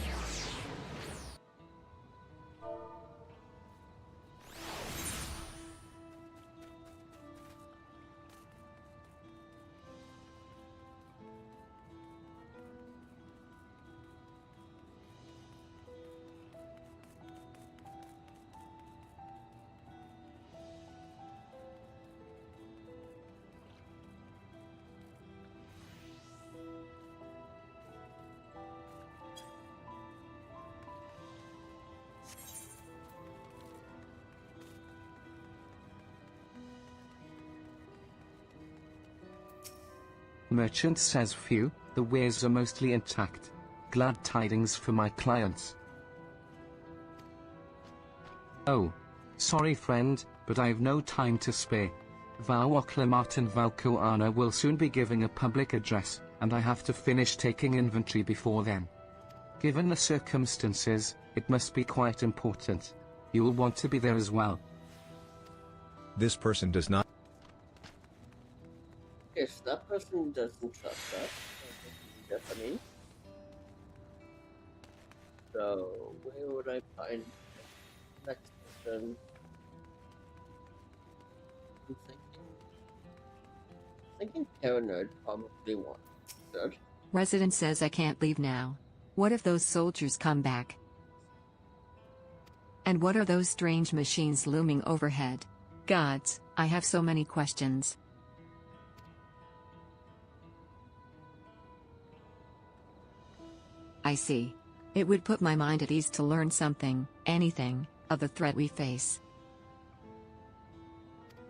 Merchant says phew, the wares are mostly intact. Glad tidings for my clients. Oh. Sorry friend, but I've no time to spare. Vau Acclaimed and Valkoana will soon be giving a public address, and I have to finish taking inventory before then. Given the circumstances, it must be quite important. You will want to be there as well. This person does not. Okay, so that person doesn't trust us. Yes, I mean. So, where would I find the next person? I'm thinking Paranoid probably wants it. Resident says I can't leave now. What if those soldiers come back? And what are those strange machines looming overhead? Gods, I have so many questions. I see. It would put my mind at ease to learn something, anything, of the threat we face.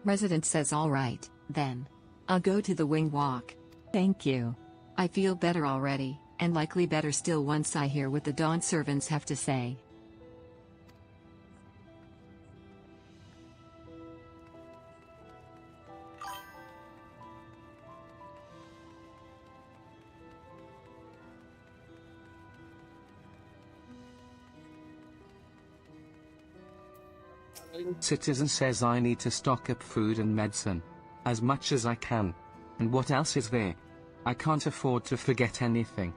Resident says alright, then. I'll go to the wing walk. Thank you. I feel better already, and likely better still once I hear what the Dawn servants have to say. Citizen says I need to stock up food and medicine. As much as I can. And what else is there? I can't afford to forget anything.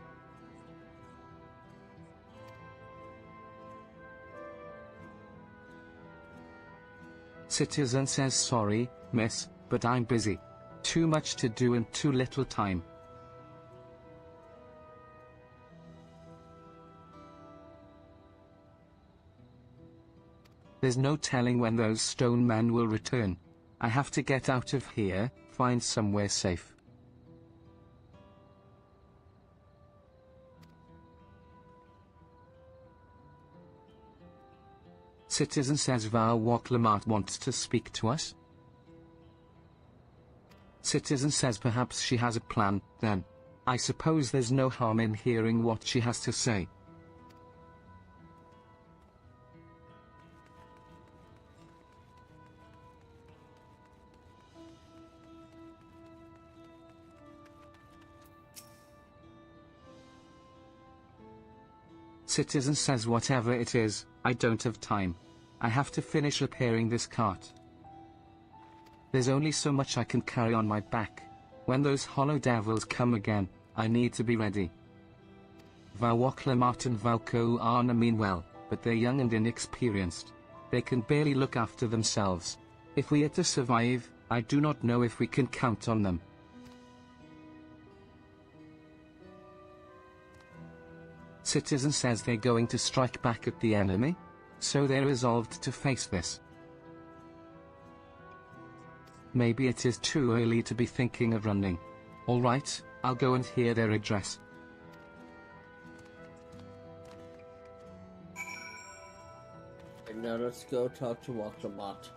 Citizen says sorry, miss, but I'm busy. Too much to do and too little time. There's no telling when those stone men will return. I have to get out of here, find somewhere safe. Citizen says Valwok Lamart wants to speak to us. Citizen says perhaps she has a plan, then. I suppose there's no harm in hearing what she has to say. Citizen says whatever it is, I don't have time. I have to finish repairing this cart. There's only so much I can carry on my back. When those hollow devils come again, I need to be ready. Valwok Lamart and Valko Arna mean well, but they're young and inexperienced. They can barely look after themselves. If we are to survive, I do not know if we can count on them. Citizen says they're going to strike back at the enemy? So they're resolved to face this. Maybe it is too early to be thinking of running. Alright, I'll go and hear their address. And now let's go talk to Walkamat.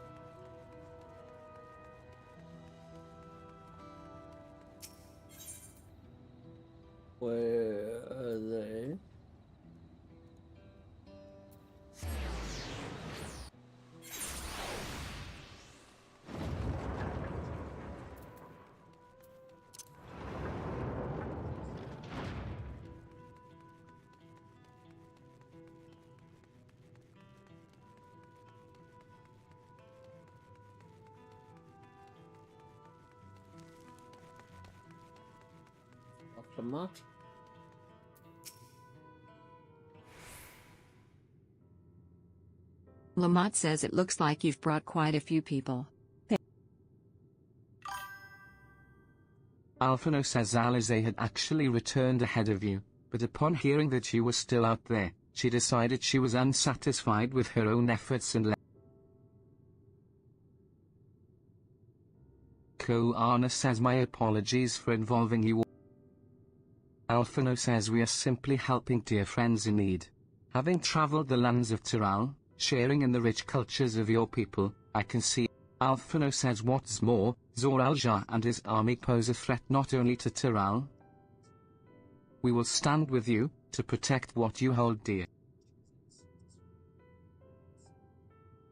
Where are they? Walkamat? Lamont says it looks like you've brought quite a few people. Alphino says Alize had actually returned ahead of you, but upon hearing that you were still out there, she decided she was unsatisfied with her own efforts and left. Ko-Ana says my apologies for involving you. Alphino says we are simply helping dear friends in need. Having traveled the lands of Tural, sharing in the rich cultures of your people, I can see. Alphino says what's more, Zor-Alja and his army pose a threat not only to Tural. We will stand with you, to protect what you hold dear.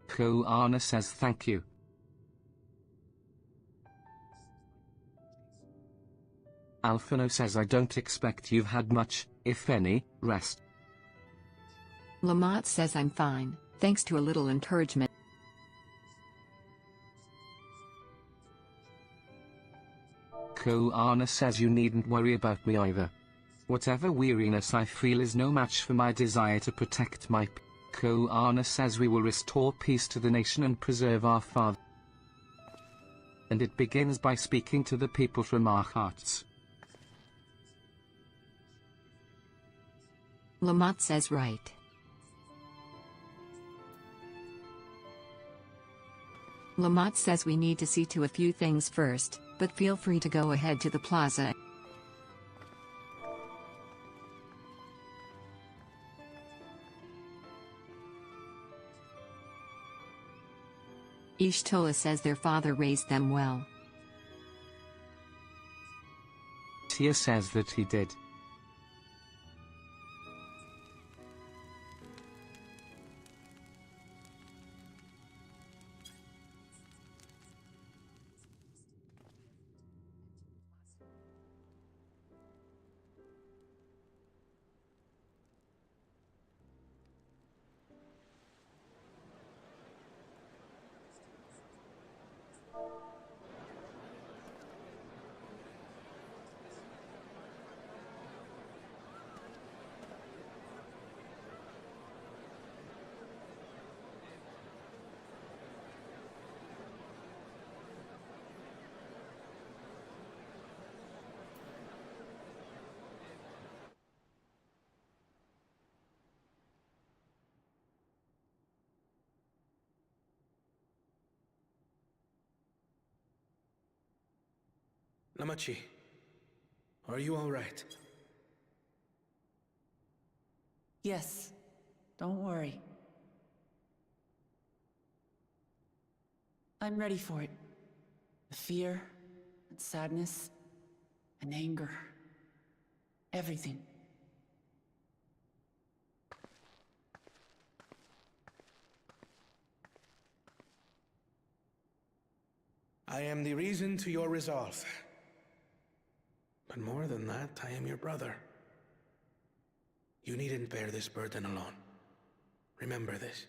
Ko-Ana says thank you. Alphino says I don't expect you've had much, if any, rest. Lamont says I'm fine, thanks to a little encouragement. Ko-Ana says you needn't worry about me either. Whatever weariness I feel is no match for my desire to protect my people. Ko-Ana says we will restore peace to the nation and preserve our father. And it begins by speaking to the people from our hearts. Lamont says right. Lamont says we need to see to a few things first, but feel free to go ahead to the plaza. Ishtola says their father raised them well. Tia says that he did. Lamachi, are you all right? Yes. Don't worry. I'm ready for it. The fear, and sadness, and anger. Everything. I am the reason to your resolve. But more than that, I am your brother. You needn't bear this burden alone. Remember this.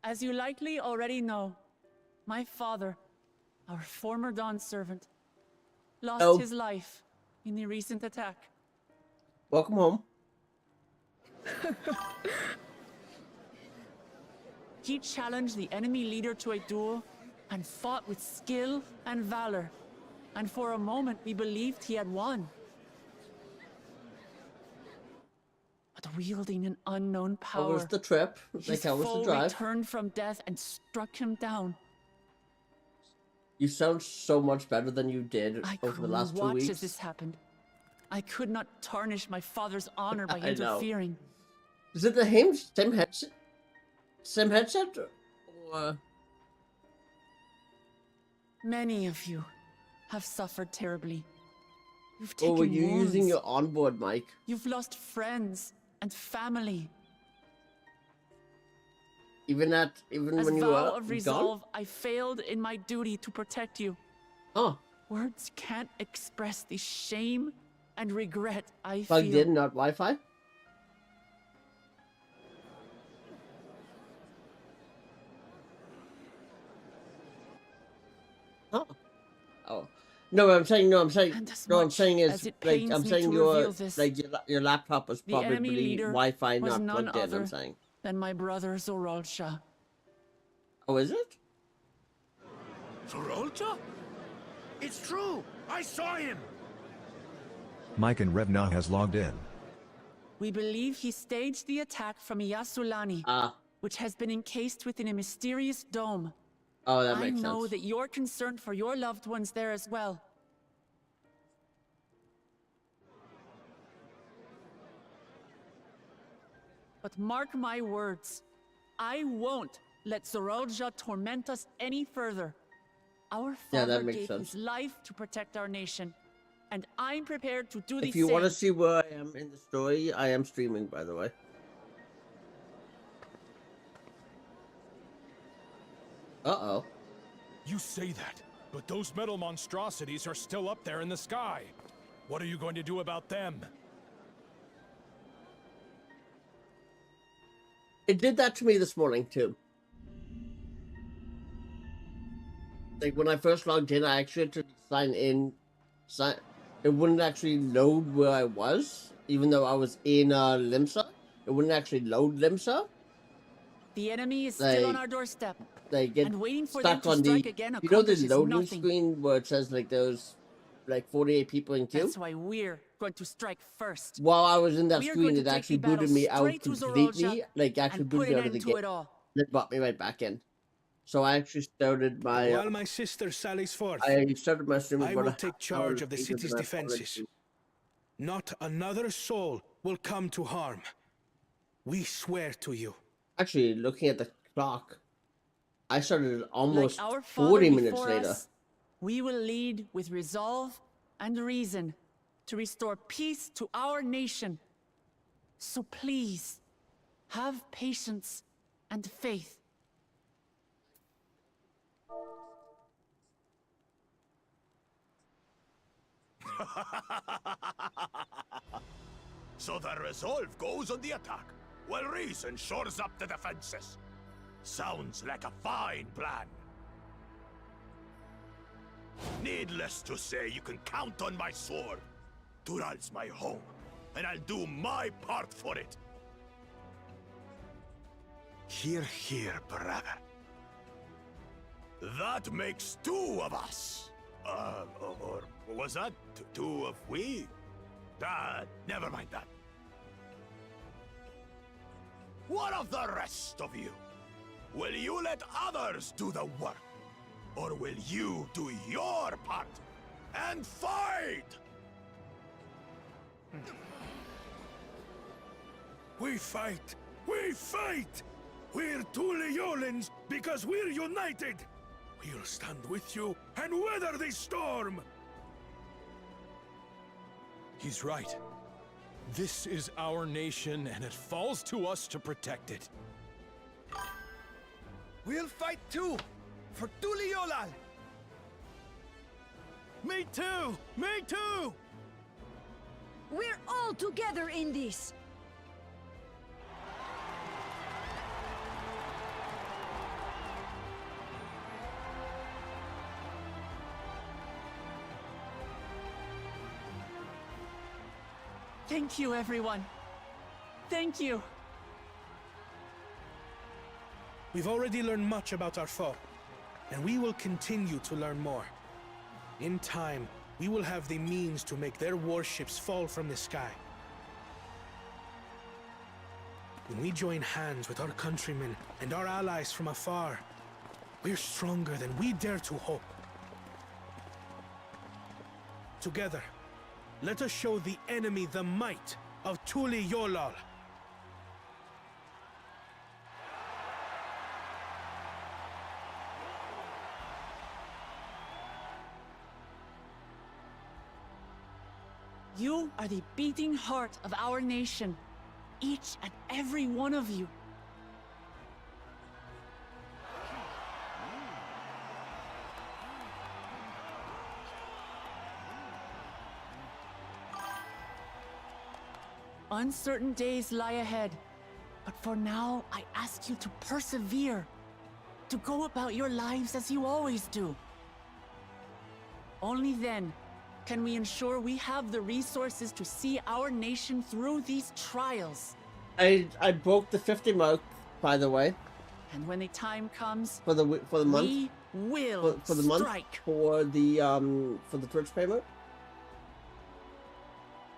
As you likely already know, my father, our former Dawn servant, lost his life in the recent attack. Welcome home. He challenged the enemy leader to a duel and fought with skill and valor. And for a moment, we believed he had won. But wielding an unknown power, How was the trip? Like, how was the drive? returned from death and struck him down. You sound so much better than you did over the last 2 watch weeks. as this happened. I could not tarnish my father's honor by I know. interfering. Is it the same headset? Same headset? Or... Many of you have suffered terribly. You've Or taken were you wounds. using your onboard mic? You've lost friends and family. Even As when you vow were of resolve, I failed in my duty to protect you. Oh. Words can't express the shame and regret I Plugged feel. in, not Wi-Fi? Oh. Oh. No, I'm saying is like I'm saying your laptop was The enemy probably leader Wi-Fi was not none plugged in. other I'm saying. than my brother Zoralsha. Oh, is it? Zoralsha? It's true! I saw him! Mike and Revna has logged in. We believe he staged the attack from Yasulani, which has been encased within a mysterious dome. Oh, that makes I know sense. that you're concerned for your loved ones there as well. But mark my words, I won't let Zoralja torment us any further. Our father gave his life to protect our nation, and I'm prepared to do the same. If you want to see where I am in the story, I am streaming, by the way. Uh-oh. You say that, but those metal monstrosities are still up there in the sky. What are you going to do about them? It did that to me this morning, too. Like, when I first logged in, I actually had to sign in. It wouldn't actually load where I was, even though I was in Limsa. It wouldn't actually load Limsa. The enemy is still on our doorstep. They get and waiting for them stuck to on strike the, again you know, the accomplishes loading nothing. screen where it says like those, like 48 people in queue. That's why we're going to strike first. While I was in that We're screen, going it to take actually the battle booted me out straight to completely. Zoralja Like, actually and put booted me an out of the end to game. it all. It brought me right back in. So I actually started my. While my sister sallies forth, I started my stream. I will take charge of the city's defenses. Not another soul will come to harm. We swear to you. Actually, looking at the clock, I started almost like our 40 minutes before later. us, we will lead with resolve and reason to restore peace to our nation. So please, have patience and faith. So the resolve goes on the attack, while reason shores up the defenses. Sounds like a fine plan. Needless to say, you can count on my sword. Tural's my home, and I'll do my part for it. Hear, hear, brother. That makes two of us. Or was that two of we? Never mind that. What of the rest of you? Will you let others do the work? Or will you do your part and fight? We fight! We fight! We're Tuliolans because we're united! We'll stand with you and weather this storm! He's right. This is our nation, and it falls to us to protect it. We'll fight too! For Tuliolal! Me too! Me too! We're all together in this! Thank you, everyone. Thank you. We've already learned much about our foe, and we will continue to learn more. In time, we will have the means to make their warships fall from the sky. When we join hands with our countrymen and our allies from afar, we're stronger than we dare to hope. Together, let us show the enemy the might of Tuliolal. You are the beating heart of our nation, each and every one of you. Uncertain days lie ahead, but for now, I ask you to persevere, to go about your lives as you always do. Only then can we ensure we have the resources to see our nation through these trials. I broke the 50 mark, by the way. And when the time comes, for the month, we will for the month strike. for the Twitch payment.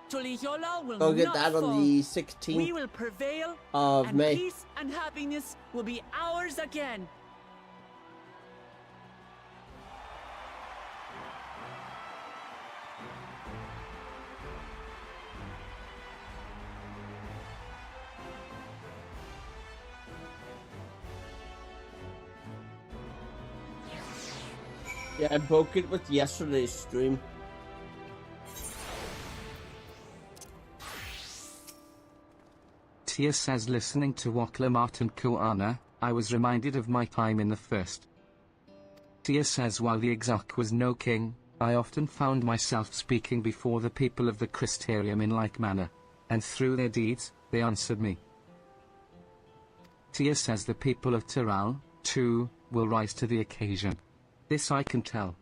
Tuliolal will I'll get not that fall. on the 16th We will prevail, of and May. peace and happiness will be ours again. Yeah, I broke it with yesterday's stream. Tia says, listening to Waklamart and Kuana, I was reminded of my time in the first. Tia says, while the Xak was no king, I often found myself speaking before the people of the Crystarium in like manner. And through their deeds, they answered me. Tia says the people of Tural, too, will rise to the occasion. This I can tell.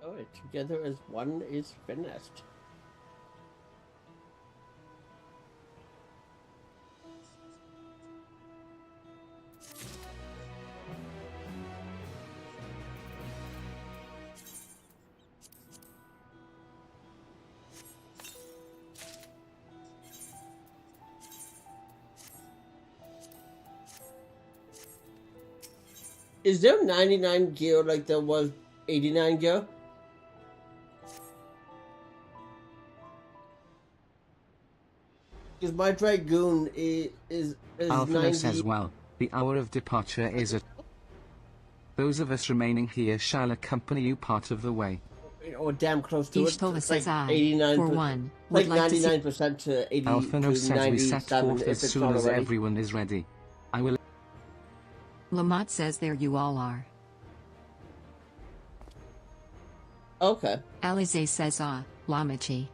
Alright, together as one is finished. Is there 99 gear like there was 89 gear? Because my Dragoon is Alphino 90. says, well, the hour of departure is at. Those of us remaining here shall accompany you part of the way. Or damn close to Ishtola it. says like I, 89%, for one, like would like to see 99% to 80 Alphino to says we set 97 forth if as it's soon not as already. everyone is ready. I will. Lamont says there you all are. Okay. Alize says Lamachi.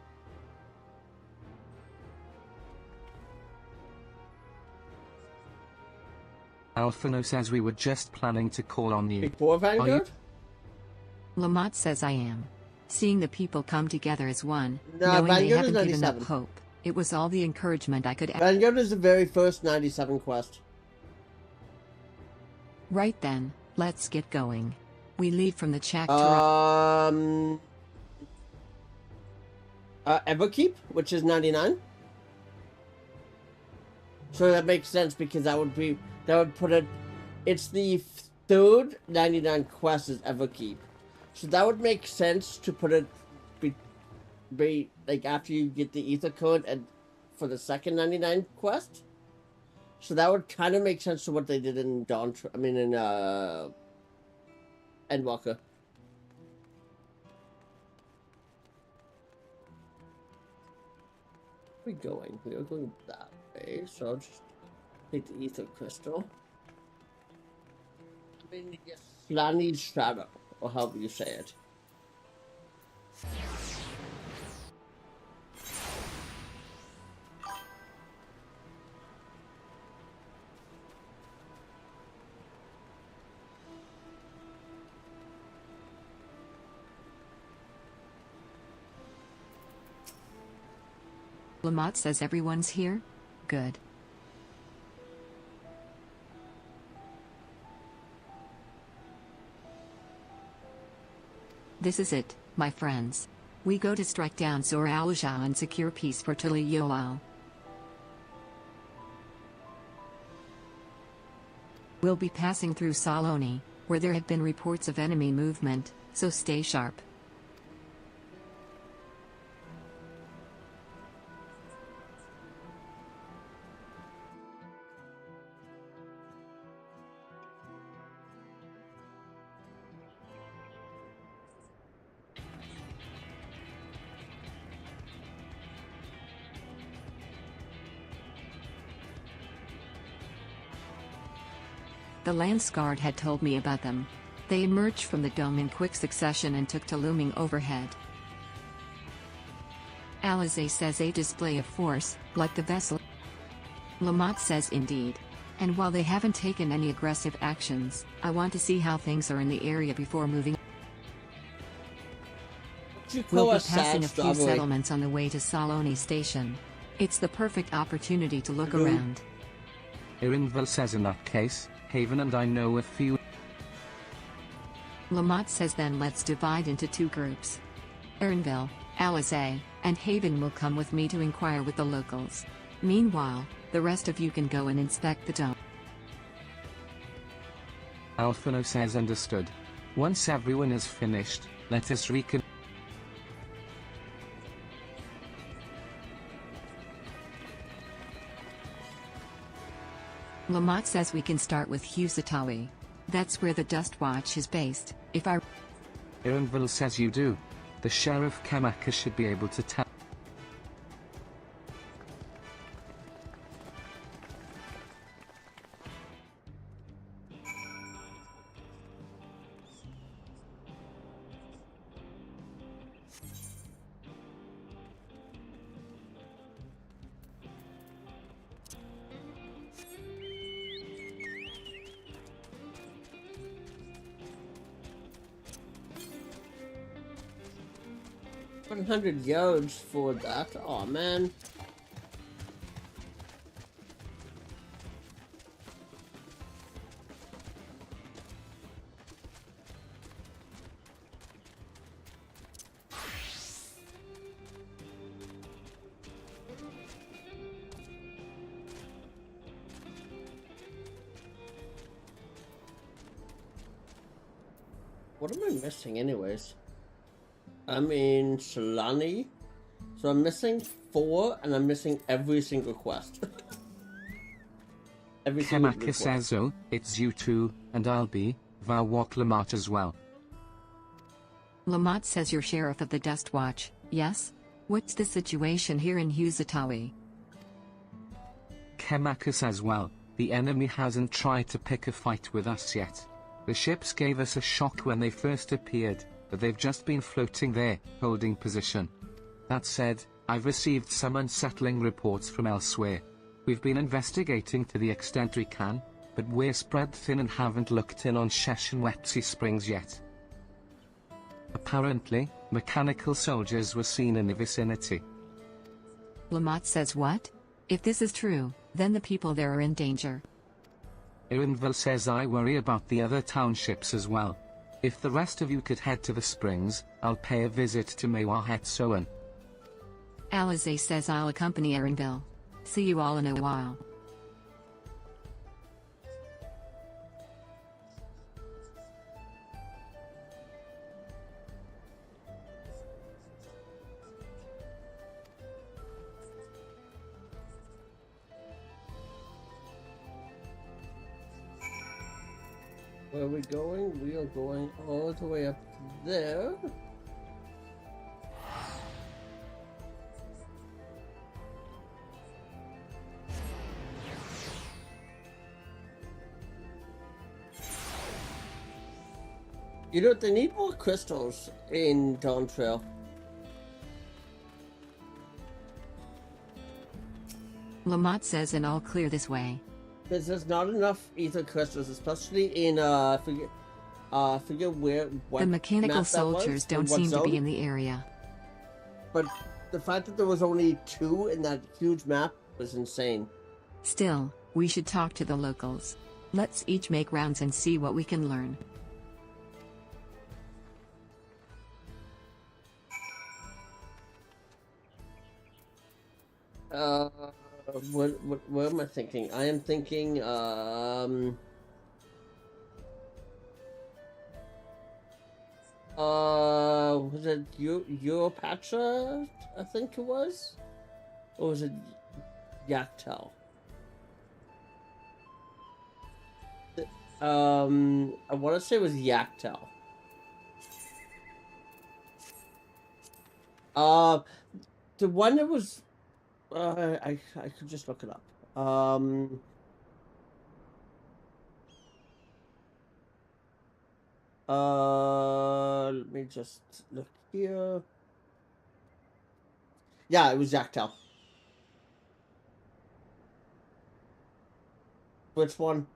Alphino says we were just planning to call on you. Before Are you? Vanguard? Lamont says I am. Seeing the people come together as one, No, knowing they Vanguard is haven't given up 97. hope, it was all the encouragement I could ask. Vanguard is the very first 97 quest. Right then, let's get going. We leave from the Xak Tural. Everkeep, which is 99. So that makes sense because that would put it. It's the third 99 quest is Everkeep, so that would make sense to put it be like after you get the ether code and for the second 99 quest. So that would kind of make sense to what they did in Dawntrail. I mean in Endwalker. Where are we going? We are going that way, so I'll just take the ether crystal. I mean, yes, Slani's shadow, or however you say it. Lamont says everyone's here? Good. This is it, my friends. We go to strike down Zor al-Zhao and secure peace for Tuli-Yoal. We'll be passing through Saloni, where there have been reports of enemy movement, so stay sharp. The Lance Guard had told me about them. They emerged from the dome in quick succession and took to looming overhead. Alizé says a display of force, like the vessel. Lamont says indeed. And while they haven't taken any aggressive actions, I want to see how things are in the area before moving. We'll be passing a few settlements on the way to Saloni Station. It's the perfect opportunity to look around. Irinville says in that case, Haven and I know a few. Lamont says then let's divide into two groups. Irinville, Alizé, and Haven will come with me to inquire with the locals. Meanwhile, the rest of you can go and inspect the dome. Alphino says understood. Once everyone is finished, let us recon. Lamont says we can start with Husatawi. That's where the Dust Watch is based, if I... Irinville says you do. The Sheriff Kamaka should be able to tell. $100 yards for that. Oh man. What am I missing anyways? I'm in Solani, so I'm missing 4, and I'm missing every single quest. Every single Kamaka quest. says oh, it's you too, and I'll be, Vawak Lamont as well. Lamont says you're Sheriff of the Dust Watch, yes? What's the situation here in Husatawi? Kamaka says well, the enemy hasn't tried to pick a fight with us yet. The ships gave us a shock when they first appeared, but they've just been floating there, holding position. That said, I've received some unsettling reports from elsewhere. We've been investigating to the extent we can, but we're spread thin and haven't looked in on Shesh and Wetsy Springs yet. Apparently, mechanical soldiers were seen in the vicinity. Lamont says what? If this is true, then the people there are in danger. Irinville says I worry about the other townships as well. If the rest of you could head to the springs, I'll pay a visit to Mewahetsoan. Alize says I'll accompany Irinville. See you all in a while. Where are we going? We are going all the way up there. You know, they need more crystals in Dawntrail. Lamont says and all clear this way. Because there's not enough ether crystals, especially in forget where what The mechanical map that was, soldiers or don't what seem to be zone. in the area. But the fact that there was only 2 in that huge map was insane. Still, we should talk to the locals. Let's each make rounds and see what we can learn. What am I thinking? I am thinking, was it Europatra, I think it was? Or was it Yaktel? I want to say it was Yaktel. The one that was, I could just look it up. Let me just look here. Yeah, it was Yaktel. Which one?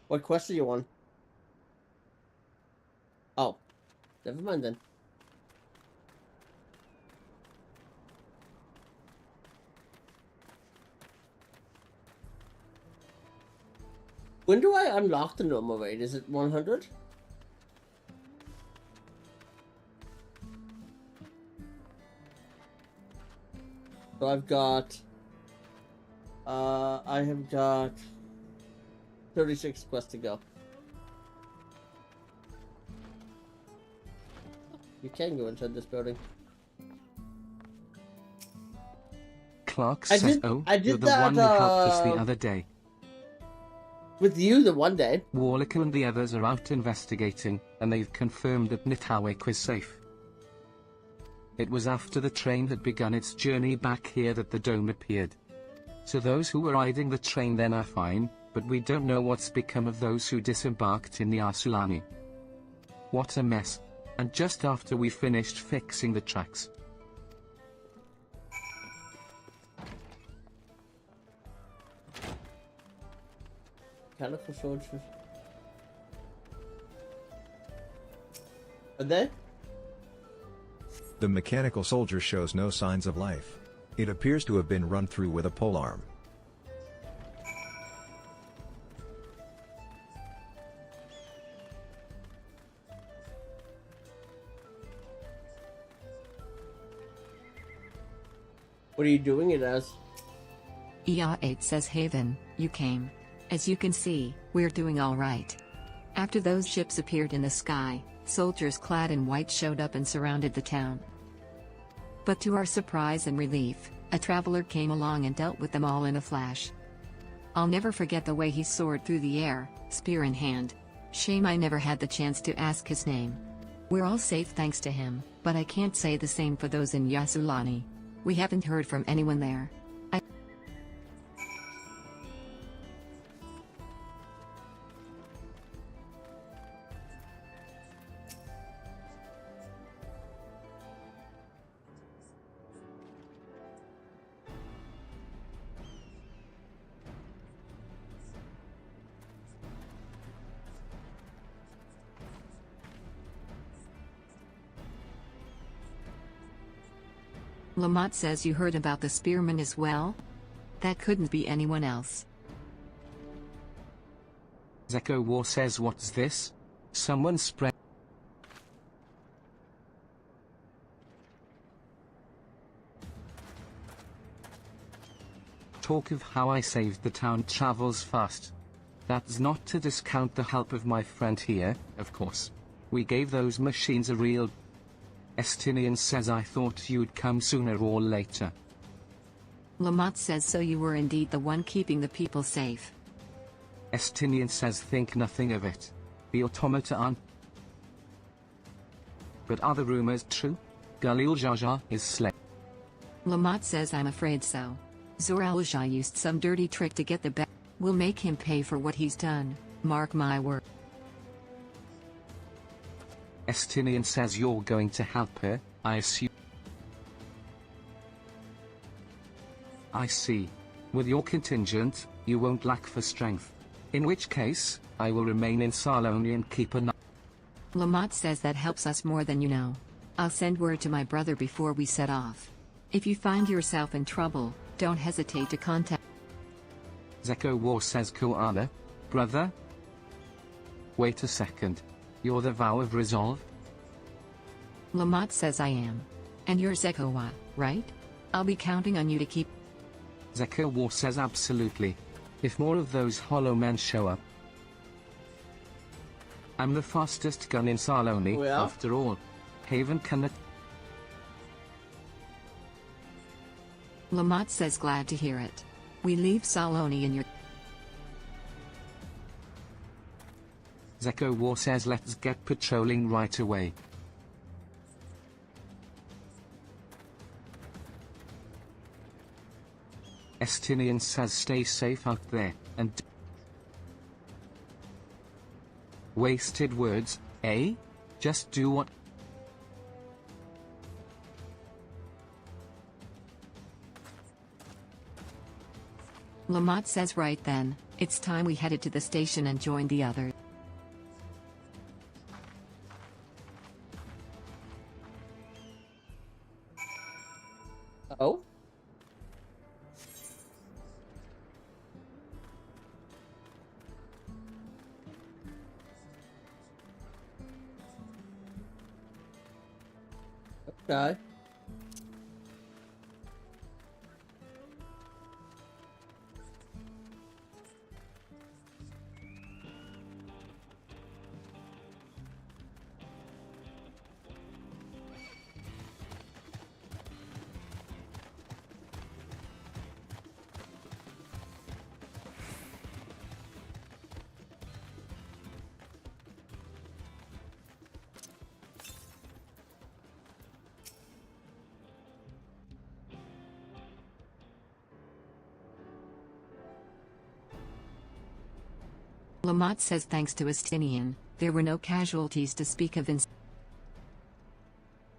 What quest are you on? Oh, never mind then. When do I unlock the normal rate? Is it 100? So I've got... I have got 36 quests to go. You can go inside this building. Clark says, oh, you're the that, one who helped us the other day. With you the one day. Warlicker and the others are out investigating, and they've confirmed that Nitawik is safe. It was after the train had begun its journey back here that the dome appeared. So those who were riding the train then are fine, but we don't know what's become of those who disembarked in the Arsulani. What a mess. And just after we finished fixing the tracks. Mechanical soldiers. Are they? The mechanical soldier shows no signs of life. It appears to have been run through with a polearm. What are you doing it as? ER8 says Haven, you came. As you can see, we're doing alright. After those ships appeared in the sky, soldiers clad in white showed up and surrounded the town. But to our surprise and relief, a traveler came along and dealt with them all in a flash. I'll never forget the way he soared through the air, spear in hand. Shame I never had the chance to ask his name. We're all safe thanks to him, but I can't say the same for those in Yasulani. We haven't heard from anyone there. Lamont says you heard about the spearman as well? That couldn't be anyone else. Zeko War says what's this? Someone spread. Talk of how I saved the town travels fast. That's not to discount the help of my friend here, of course. We gave those machines a real... Estinian says I thought you'd come sooner or later. Lamont says so you were indeed the one keeping the people safe. Estinian says think nothing of it. The automata aren't. But are the rumors true? Galil Jaja is slain. Lamont says I'm afraid so. Zoralja used some dirty trick to get the back. We'll make him pay for what he's done, mark my word. Estinian says you're going to help her, I assume. I see. With your contingent, you won't lack for strength. In which case, I will remain in Sarloni and keep an eye. Lamont says that helps us more than you know. I'll send word to my brother before we set off. If you find yourself in trouble, don't hesitate to contact. Zeko War says Koala. Brother? Wait a second. You're the vow of resolve? Lamont says I am. And you're Zekowa, right? I'll be counting on you to keep. Zeko War says absolutely. If more of those hollow men show up. I'm the fastest gun in Sarloni, after all. Haven cannot. Lamont says glad to hear it. We leave Sarloni in your... Zeko War says let's get patrolling right away. Estinian says stay safe out there, and... Wasted words, eh? Just do what... Lamont says right then, it's time we headed to the station and joined the others. Oh? Okay. Lamont says thanks to Estinian, there were no casualties to speak of in...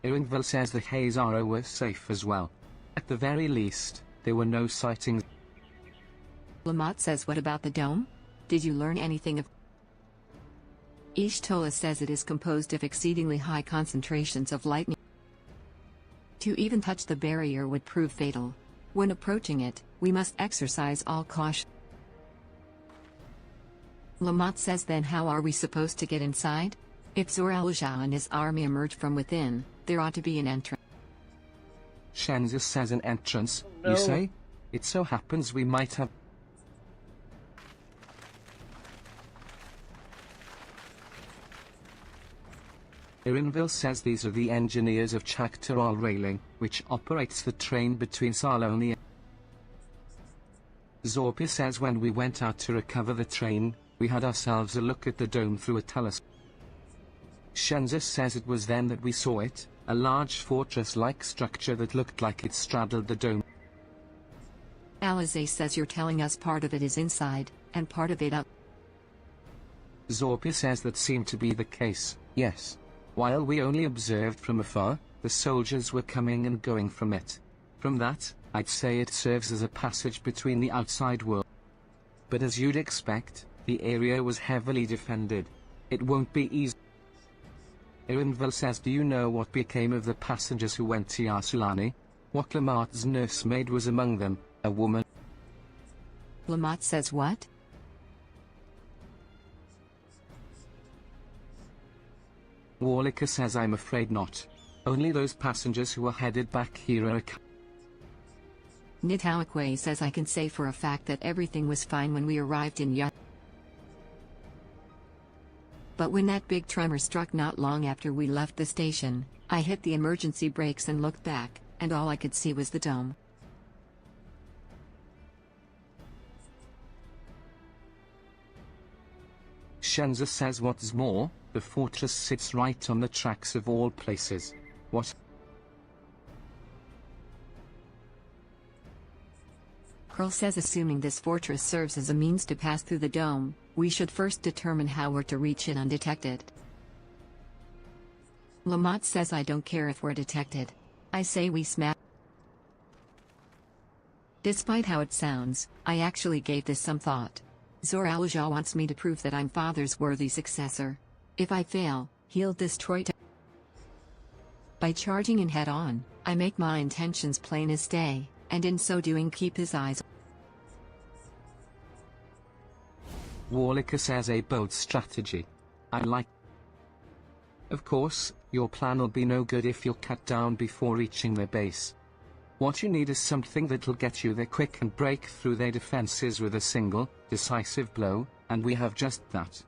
Irinville says the Hazara were safe as well. At the very least, there were no sightings. Lamont says what about the dome? Did you learn anything of... Ishtola says it is composed of exceedingly high concentrations of lightning. To even touch the barrier would prove fatal. When approaching it, we must exercise all caution. Lamont says then how are we supposed to get inside? If Zoralja and his army emerge from within, there ought to be an entrance. Shenzis says an entrance, no. You say? It so happens we might have... Irinville says these are the engineers of Xak Tural railing, which operates the train between Sarloni and... Zorpi says when we went out to recover the train, we had ourselves a look at the dome through a telescope. Shenzis says it was then that we saw it, a large fortress-like structure that looked like it straddled the dome. Alizé says you're telling us part of it is inside, and part of it up. Zorpi says that seemed to be the case, yes. While we only observed from afar, the soldiers were coming and going from it. From that, I'd say it serves as a passage between the outside world. But as you'd expect, the area was heavily defended. It won't be easy. Irinville says do you know what became of the passengers who went to Yasulani? What Lamart's nursemaid was among them, a woman. Lamont says what? Warlicker says I'm afraid not. Only those passengers who are headed back here are Nitawakwe says I can say for a fact that everything was fine when we arrived in Yut. But when that big tremor struck not long after we left the station, I hit the emergency brakes and looked back, and all I could see was the dome. Shenza says what's more, the fortress sits right on the tracks of all places. What? Curl says assuming this fortress serves as a means to pass through the dome, we should first determine how we're to reach it undetected. Lamont says I don't care if we're detected. I say we smash. Despite how it sounds, I actually gave this some thought. Zor-Al-Jah wants me to prove that I'm Father's worthy successor. If I fail, he'll destroy By charging in head-on, I make my intentions plain as day, and in so doing keep his eyes. Warlicker says a bold strategy. I like. Of course, your plan'll be no good if you're cut down before reaching their base. What you need is something that'll get you there quick and break through their defenses with a single, decisive blow, and we have just that.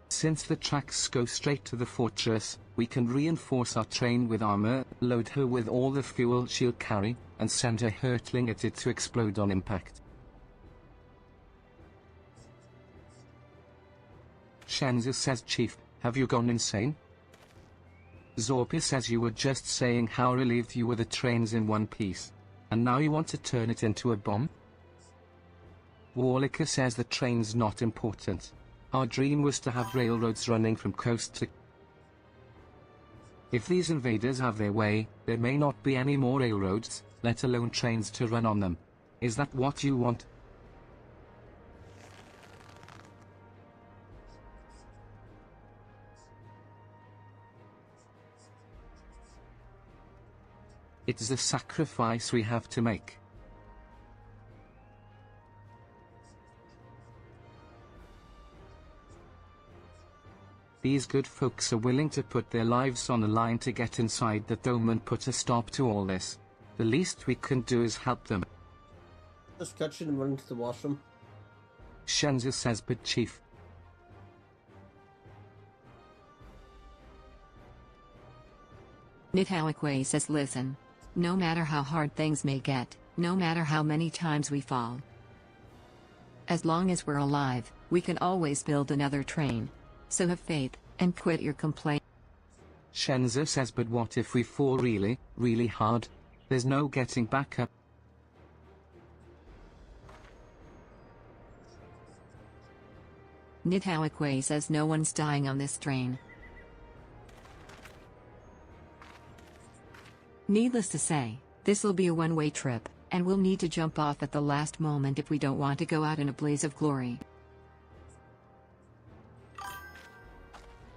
Since the tracks go straight to the fortress, we can reinforce our train with armor, load her with all the fuel she'll carry, and send her hurtling at it to explode on impact. Shenza says, Chief, have you gone insane? Zorpi says you were just saying how relieved you were the train's in one piece. And now you want to turn it into a bomb? Warlicker says the train's not important. Our dream was to have railroads running from coast to... If these invaders have their way, there may not be any more railroads, let alone trains to run on them. Is that what you want? It is a sacrifice we have to make. These good folks are willing to put their lives on the line to get inside the dome and put a stop to all this. The least we can do is help them. Just catch it and run to the washroom. Shenza says, but Chief. Nitawakwe says listen. No matter how hard things may get, no matter how many times we fall. As long as we're alive, we can always build another train. So have faith, and quit your complaint. Shenza says, but what if we fall really, really hard? There's no getting back up. Nitawakwe says no one's dying on this train. Needless to say, this'll be a one-way trip, and we'll need to jump off at the last moment if we don't want to go out in a blaze of glory.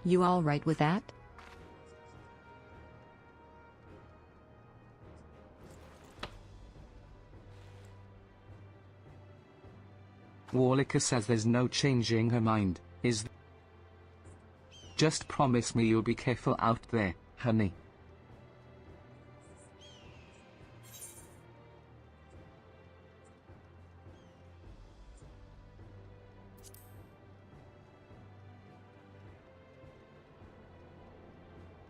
You all right with that? Warlicker says there's no changing her mind, is there? Just promise me you'll be careful out there, honey.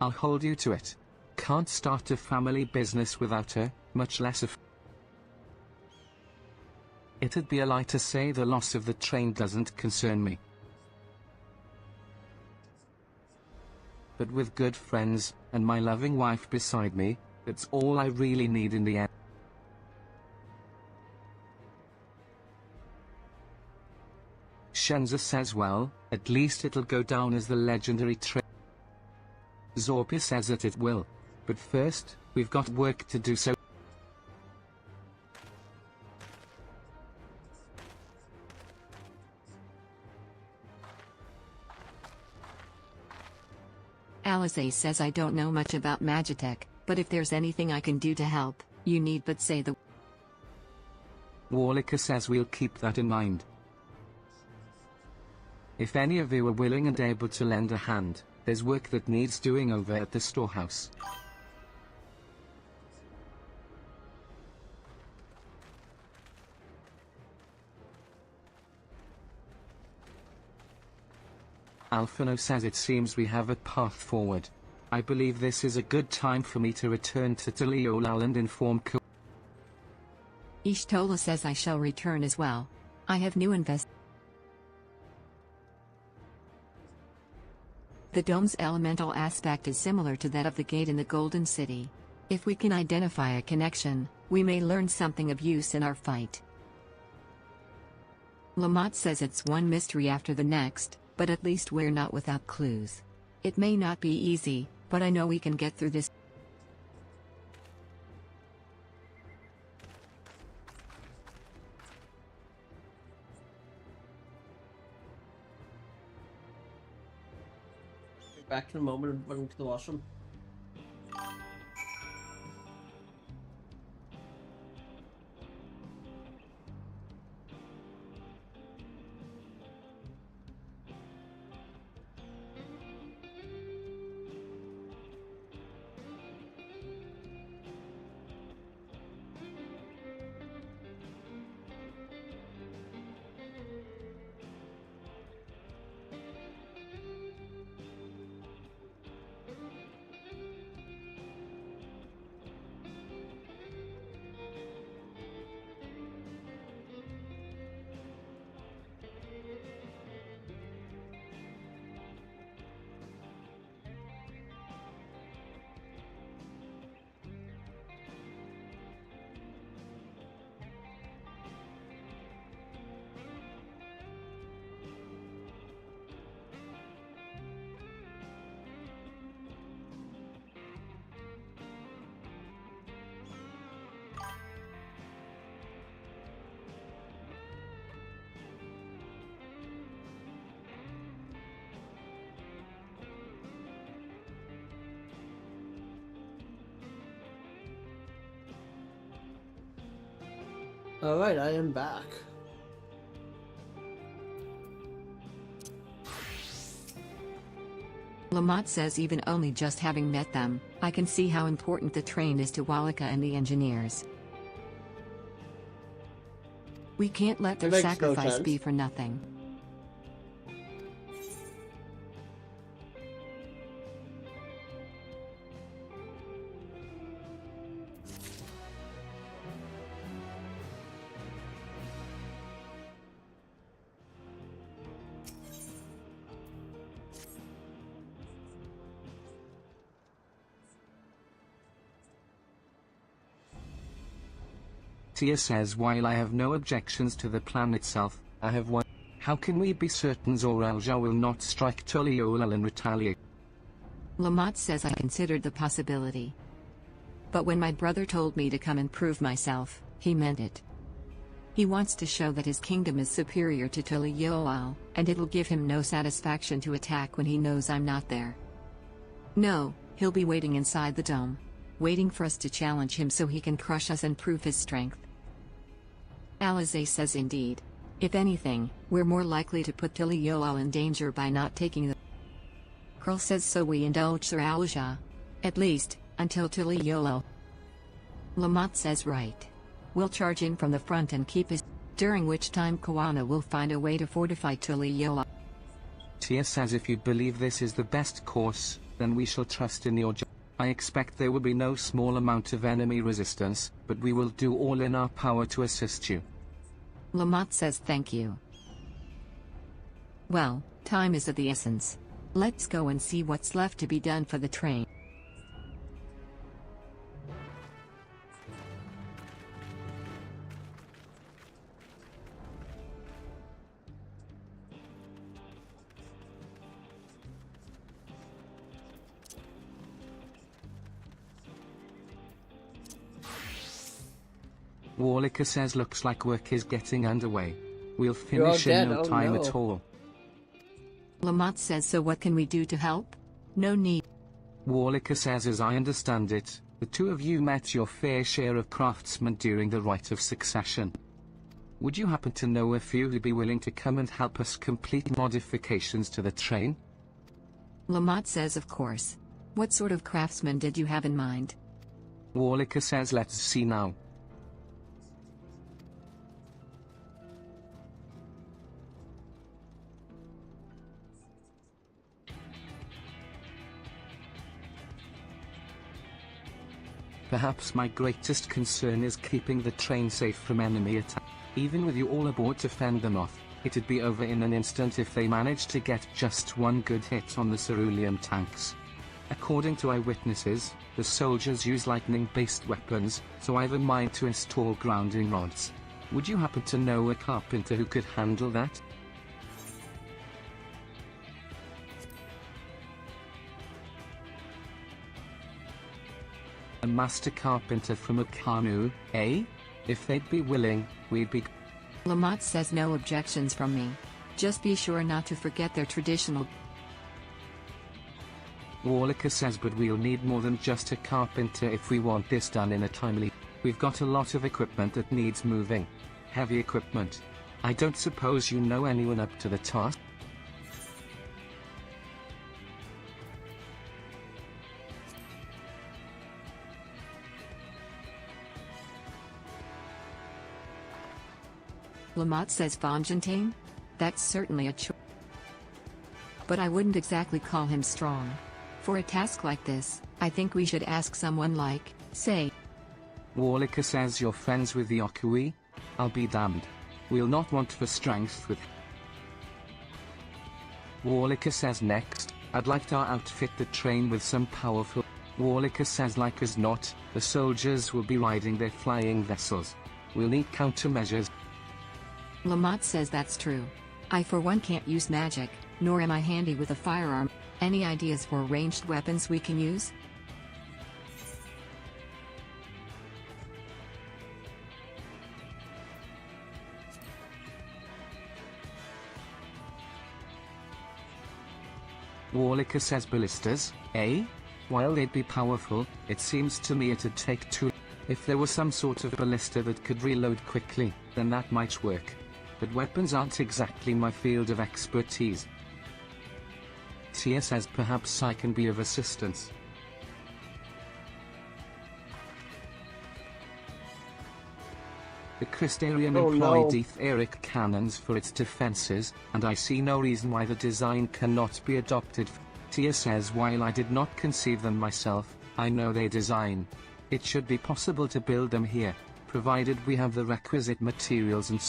I'll hold you to it. Can't start a family business without her, much less a... It'd be a lie to say the loss of the train doesn't concern me. But with good friends, and my loving wife beside me, that's all I really need in the end. Shenza says well, at least it'll go down as the legendary train. Zorpi says that it will. But first, we've got work to do, so... Alice says I don't know much about Magitech, But if there's anything I can do to help, you need but say the... Warlicker says we'll keep that in mind. If any of you are willing and able to lend a hand, there's work that needs doing over at the storehouse. Alphino says it seems we have a path forward. I believe this is a good time for me to return to Tuliolal and inform Ishtola says I shall return as well. I have new The dome's elemental aspect is similar to that of the gate in the Golden City. If we can identify a connection, we may learn something of use in our fight. Lamont says it's one mystery after the next, but at least we're not without clues. It may not be easy, but I know we can get through this. Back in a moment and run to the washroom. Alright, I am back. Lamont says even only just having met them, I can see how important the train is to Walika and the engineers. We can't let their sacrifice be for nothing. Tia says while I have no objections to the plan itself, I have one. How can we be certain Zoralja will not strike Tuliolal and retaliate? Lamont says I considered the possibility. But when my brother told me to come and prove myself, he meant it. He wants to show that his kingdom is superior to Tuliolal, and it will give him no satisfaction to attack when he knows I'm not there. No, he'll be waiting inside the dome, waiting for us to challenge him so he can crush us and prove his strength. Alizé says indeed. If anything, we're more likely to put Tuliolal in danger by not taking the... Curl says so we indulge Zoralja. At least, until Tuliolal. Lamont says right. We'll charge in from the front and keep his... During which time Koana will find a way to fortify Tuliolal. Tia says if you believe this is the best course, then we shall trust in your judgment. I expect there will be no small amount of enemy resistance, but we will do all in our power to assist you. Lamont says thank you. Well, time is of the essence. Let's go and see what's left to be done for the train. Warlicker says looks like work is getting underway. We'll finish in no time at all. Lamont says so what can we do to help? No need. Warlicker says as I understand it, The two of you met your fair share of craftsmen during the Rite of Succession. Would you happen to know a few who'd be willing to come and help us complete modifications to the train? Lamont says of course. What sort of craftsman did you have in mind? Warlicker says let's see now. Perhaps my greatest concern is keeping the train safe from enemy attack. Even with you all aboard to fend them off, it'd be over in an instant if they managed to get just one good hit on the cerulean tanks. According to eyewitnesses, the soldiers use lightning-based weapons, so I've in mind to install grounding rods. Would you happen to know a carpenter who could handle that? A master carpenter from Akanu, eh? If they'd be willing, we'd be... Lamont says no objections from me. Just be sure not to forget their traditional... Warlicker says but we'll need more than just a carpenter if we want this done in a timely... We've got a lot of equipment that needs moving. Heavy equipment. I don't suppose you know anyone up to the task? Lamont says Fontaine? That's certainly a choice. But I wouldn't exactly call him strong. For a task like this, I think we should ask someone like, say... Warlicker says you're friends with the Okui? I'll be damned. We'll not want for strength with... Warlicker says next, I'd like to outfit the train with some powerful... Warlicker says like as not, the soldiers will be riding their flying vessels. We'll need countermeasures. Lamont says that's true. I for one can't use magic, nor am I handy with a firearm. Any ideas for ranged weapons we can use? Warlicker says ballistas, eh? While they'd be powerful, it seems to me it'd take two... If there was some sort of ballista that could reload quickly, then that might work. But weapons aren't exactly my field of expertise. Tia says perhaps I can be of assistance. The Crystarium employed etheric cannons for its defenses, and I see no reason why the design cannot be adopted. Tia says while I did not conceive them myself, I know their design. It should be possible to build them here, provided we have the requisite materials and...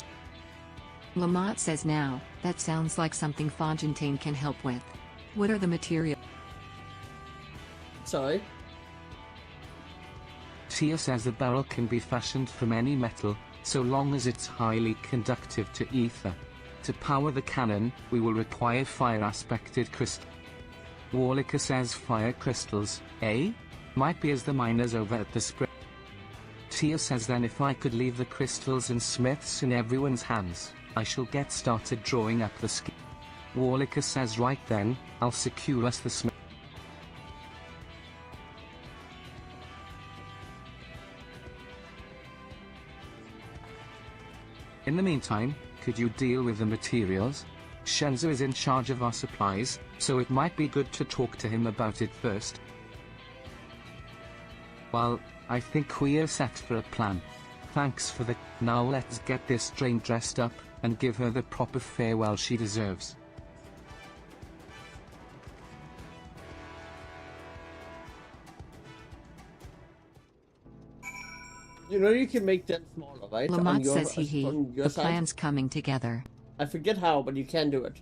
Lamont says now, that sounds like something Fontaine can help with. What are the materials? Sorry? Tia says the barrel can be fashioned from any metal, so long as it's highly conductive to ether. To power the cannon, we will require fire-aspected crystal. Warlicker says fire crystals, eh? Might be as the miners over at the spring. Tia says then if I could leave the crystals and smiths in everyone's hands, I shall get started drawing up the scheme. Warlicker says right then, I'll secure us the smith. In the meantime, could you deal with the materials? Shenzo is in charge of our supplies, so it might be good to talk to him about it first. Well, I think we're set for a plan. Thanks for the... Now let's get this train dressed up, and give her the proper farewell she deserves. You know you can make them smaller, right? Lamont says the plan's coming together. I forget how, but you can do it.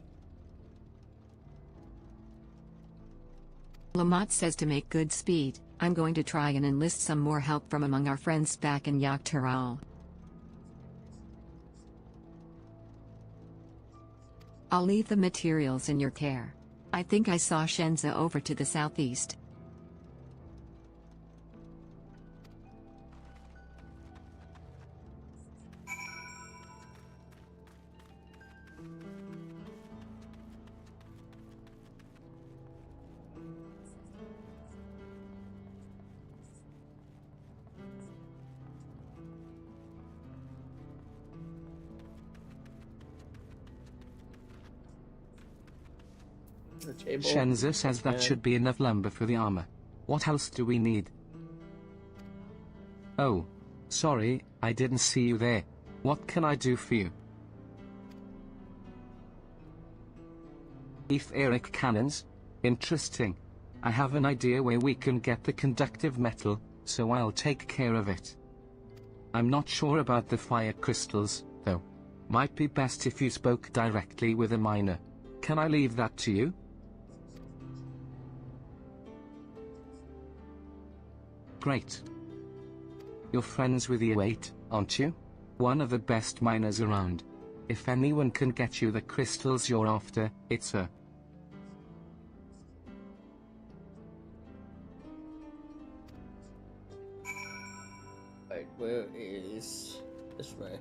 Lamont says to make good speed, I'm going to try and enlist some more help from among our friends back in Xak Tural. I'll leave the materials in your care. I think I saw Shenza over to the southeast. the table. Shenza says that should be enough lumber for the armor. What else do we need? Oh. Sorry, I didn't see you there. What can I do for you? Etheric cannons? Interesting. I have an idea where we can get the conductive metal, so I'll take care of it. I'm not sure about the fire crystals, though. Might be best if you spoke directly with a miner. Can I leave that to you? Great. You're friends with U8, aren't you? One of the best miners around. If anyone can get you the crystals you're after, it's her. Wait, where is this way?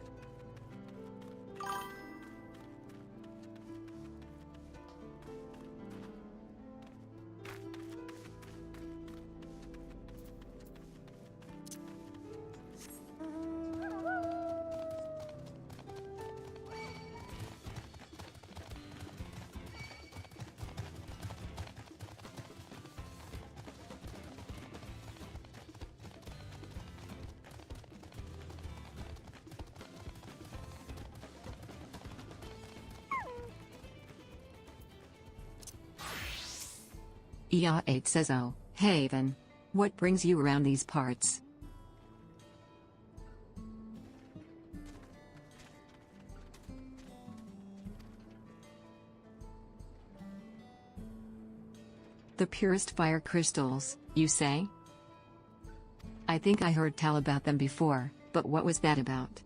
ER8 says, oh, Haven. What brings you around these parts? The purest fire crystals, you say? I think I heard tell about them before, but what was that about?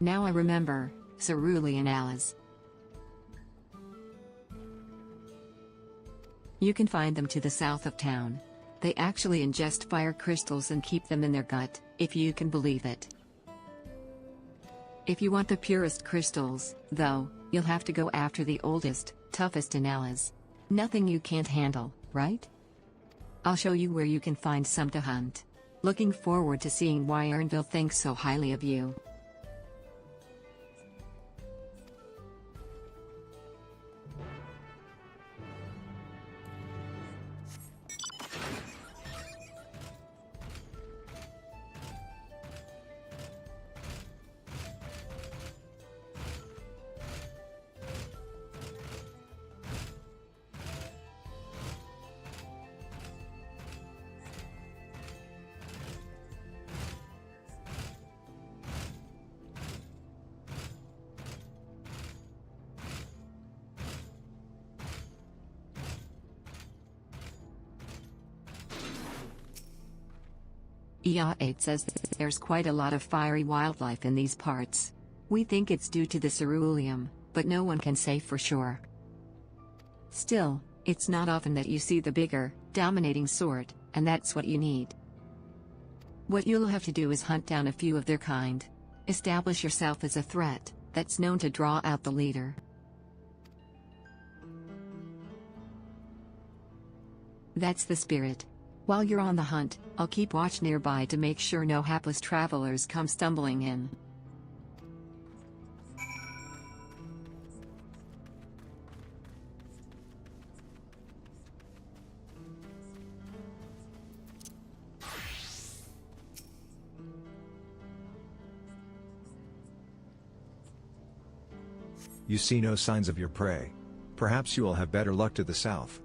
Now I remember, Cerulean Alice. You can find them to the south of town. They actually ingest fire crystals and keep them in their gut, if you can believe it. If you want the purest crystals, though, you'll have to go after the oldest, toughest in Alice. Nothing you can't handle, right? I'll show you where you can find some to hunt. Looking forward to seeing why Ernville thinks so highly of you. ER8 says there's quite a lot of fiery wildlife in these parts. We think it's due to the ceruleum, but no one can say for sure. Still, it's not often that you see the bigger, dominating sort, and that's what you need. What you'll have to do is hunt down a few of their kind. Establish yourself as a threat that's known to draw out the leader. That's the spirit. While you're on the hunt, I'll keep watch nearby to make sure no hapless travelers come stumbling in. You see no signs of your prey. Perhaps you will have better luck to the south.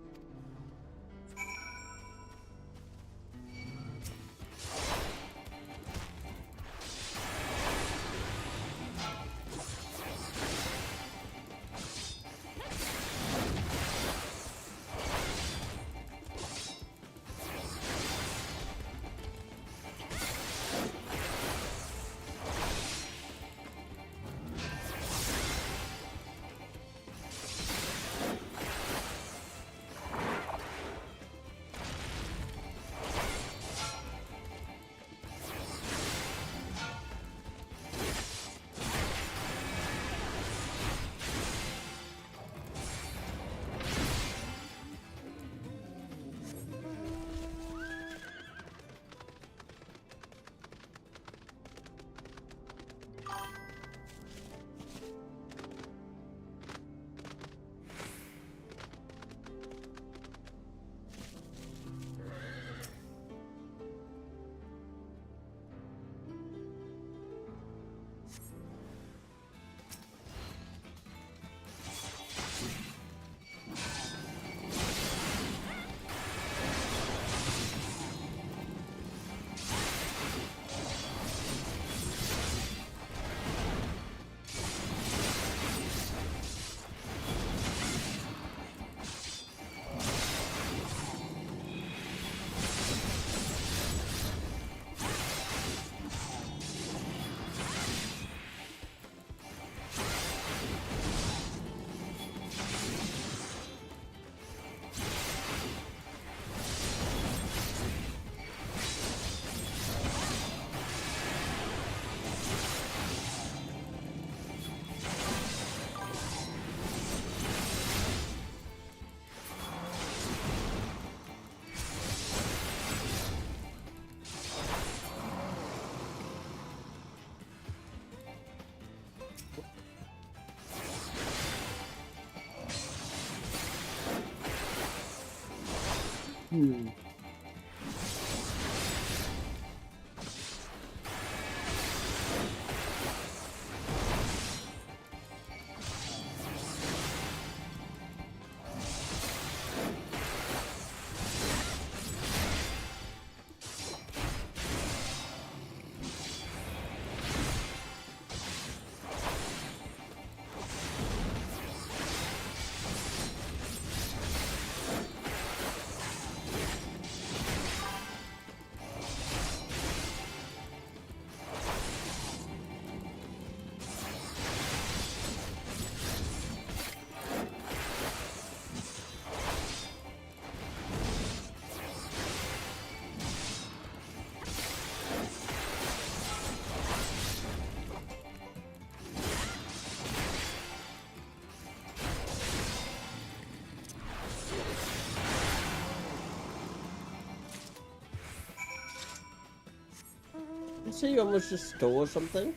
So you almost just stole something?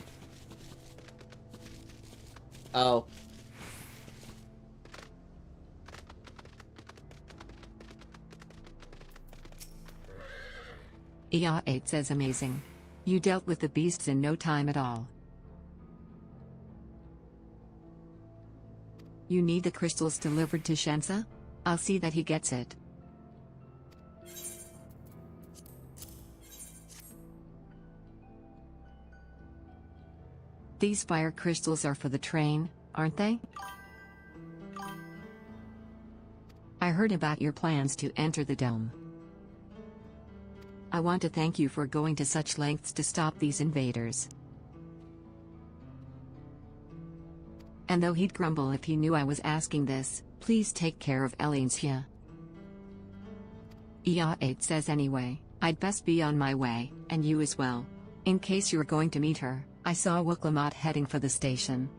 Oh. ER8 says amazing. You dealt with the beasts in no time at all. You need the crystals delivered to Shensa? I'll see that he gets it. These fire crystals are for the train, aren't they? I heard about your plans to enter the dome. I want to thank you for going to such lengths to stop these invaders. And though he'd grumble if he knew I was asking this, please take care of Elincia. ER8 says anyway, I'd best be on my way, and you as well. In case you're going to meet her, I saw Wuklamot heading for the station.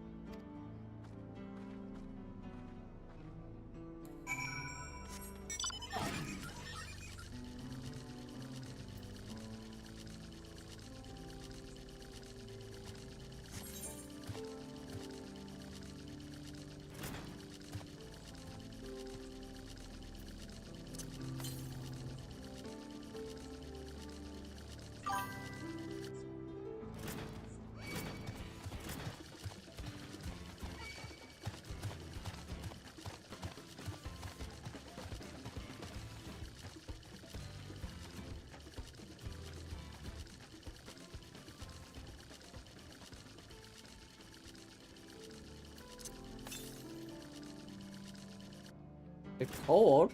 It's cold.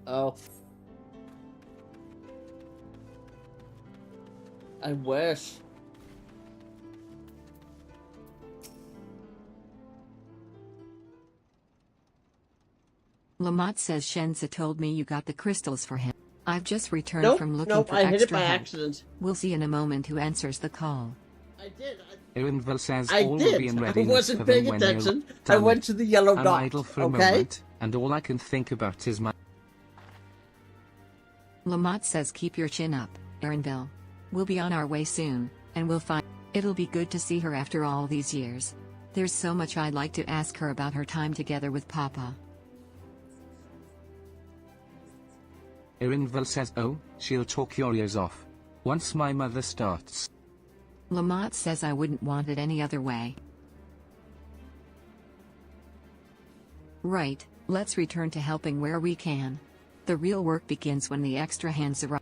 Oh. I wish. Lamont says Shensa told me you got the crystals for him. I've just returned Nope, from looking nope, for I hit it extra by help. accident. We'll see in a moment who answers the call. I did. Irinville says I all will be did. in I readiness wasn't for paying them when you're attention. I done. went to the yellow I'm dot. idle for a Okay? moment, and all I can think about is my... Lamont says keep your chin up, Erinville. We'll be on our way soon, and we'll find... It'll be good to see her after all these years. There's so much I'd like to ask her about her time together with Papa. Irinville says oh, she'll talk your ears off. Once my mother starts. Lamont says I wouldn't want it any other way. Right, let's return to helping where we can. The real work begins when the extra hands arrive.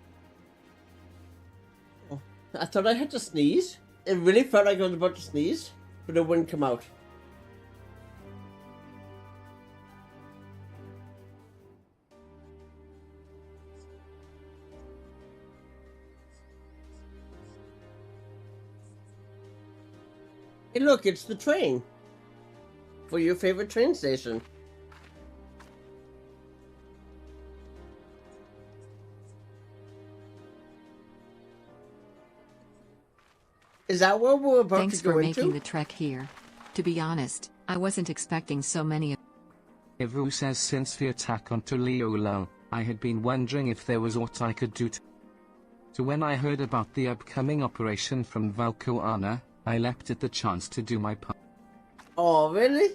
I thought I had to sneeze. It really felt like I was about to sneeze, but it wouldn't come out. Hey look, it's the train. For your favorite train station. Is that what we're about Thanks to go for into? making the trek here. To be honest, I wasn't expecting so many. Ivu says since the attack on Tuliolal, I had been wondering if there was aught I could do to when I heard about the upcoming operation from Valkoana, I leapt at the chance to do my part. Oh, really?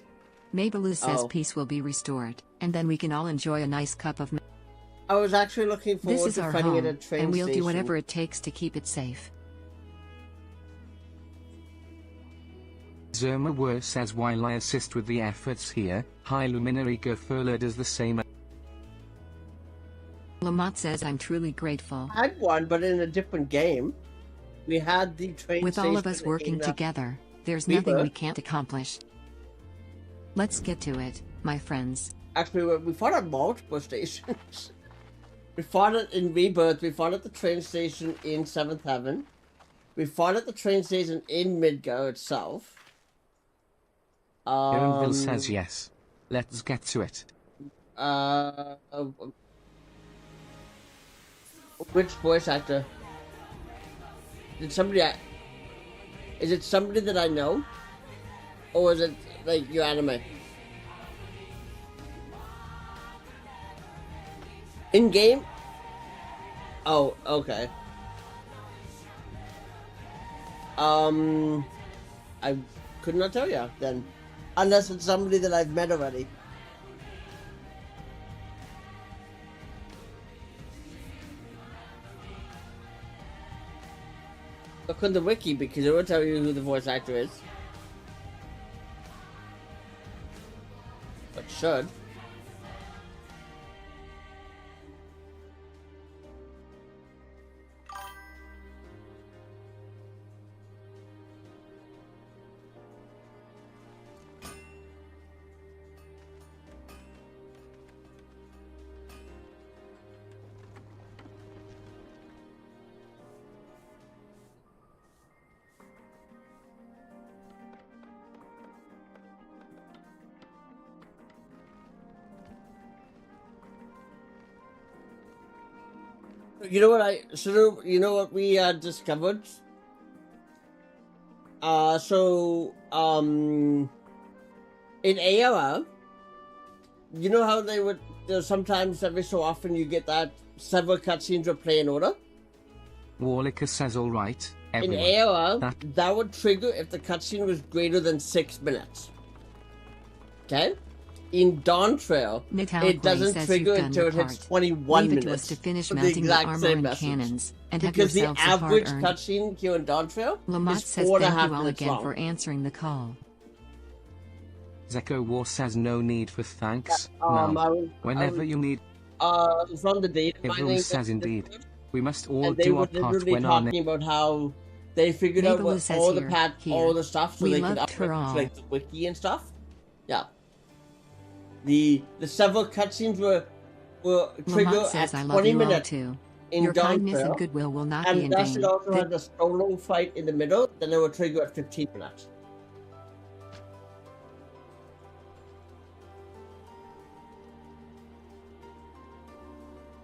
Mabaloo says Oh. peace will be restored, and then we can all enjoy a nice cup of. I was actually looking forward This is to our finding home, it at a train and we'll station. do whatever it takes to keep it safe. Zerma says while I assist with the efforts here, High Luminary Gefurler does the same. Lamont says I'm truly grateful. I had one, but in a different game. We had the train With station all of us working in, together, there's Rebirth. nothing we can't accomplish. Let's get to it, my friends. Actually, we fought at multiple stations. We fought it in Rebirth, we fought at the train station in 7th Heaven. We fought at the train station in Midgar itself. Aaronville says yes. Let's get to it. Which voice actor? Did somebody... Is it somebody that I know? Or is it, like, your anime? In-game? Oh, okay. I could not tell you, then. Unless it's somebody that I've met already. Look on the wiki, because it will tell you who the voice actor is. But should. You know what you know what we discovered? In AOL, you know how they would, sometimes every so often you get that several cutscenes would play in order? Warlicker says alright, In everyone. AOL, that would trigger if the cutscene was greater than 6 minutes. Okay? In Dawntrail, it doesn't trigger until it hits 21 Leave it minutes. to us to finish for the mounting the exact armor same and message. cannons, and have Because the yourselves a average hard-earned- cutscene here in Dawntrail Lamont is says 4.5 thank you all minutes again long. for answering the call. Zeko War says no need for thanks. I no. was- Whenever you need. From the data Everyone mining says indeed. We must all and they do were our part literally when our talking about how they figured out Mabaloo what, says all the here, all the stuff so we they could loved her upload all. like the wiki and stuff. Yeah. The several cutscenes were triggered Lamont at says I 20 love you all minutes too. in Your kindness and Dawntrail, goodwill will not be in and thus vain. it also Good- had the solo fight in the middle. Then it would trigger at 15 minutes.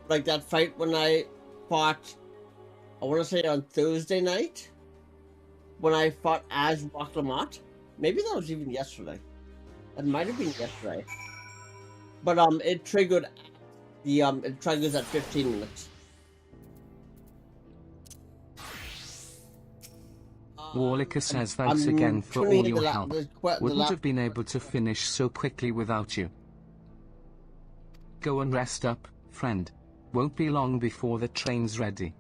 Like that fight when I fought, I want to say on Thursday night, when I fought as Rock Lamont. Maybe that was even yesterday. That might have been yesterday. But it triggered it triggers at 15 minutes. Warlicker says thanks I'm again for tuning all in your the help. the Wouldn't lap- have been able to finish so quickly without you. Go and rest up, friend. Won't be long before the train's ready.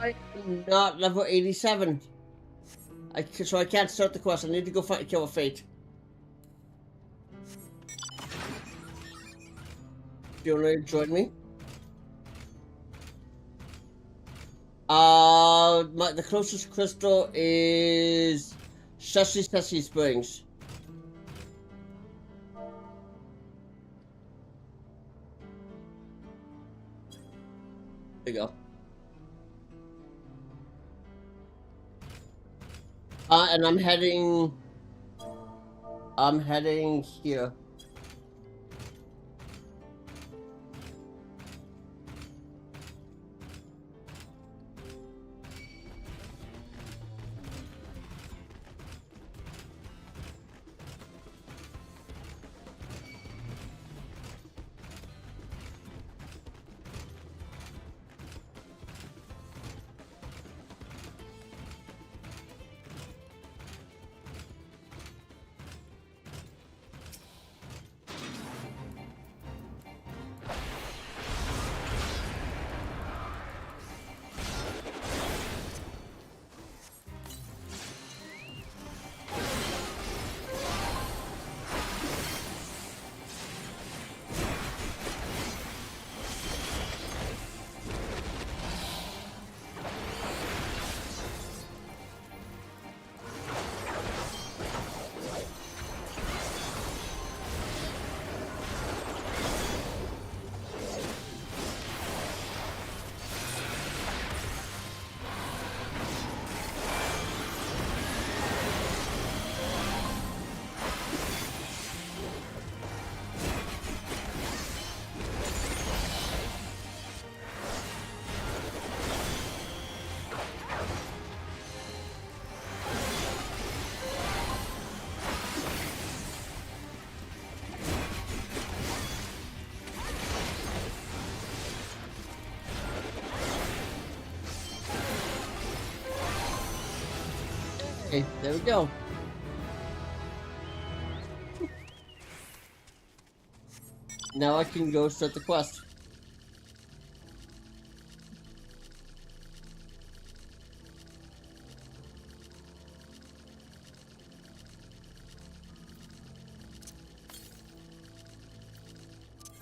I'm not level 87. So I can't start the quest. I need to go fight Kill a Fate. Do you want to join me? The closest crystal is Sussy Springs. There you go. And I'm heading here. Okay, there we go. Now I can go start the quest.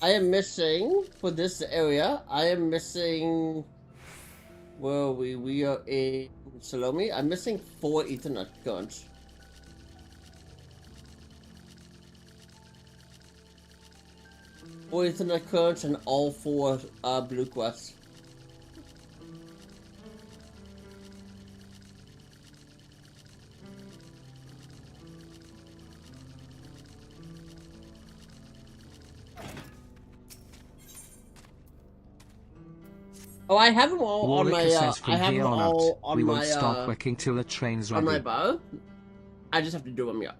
I am missing, for this area, I am missing, where are we? We are in Salome. I'm missing 4 Ethernet currents. Four Ethernet currents and all 4 blue quests. Oh, I have them all on my. I have them all on we my. won't start working till the train's ready. On my bow. I just have to do them, yeah.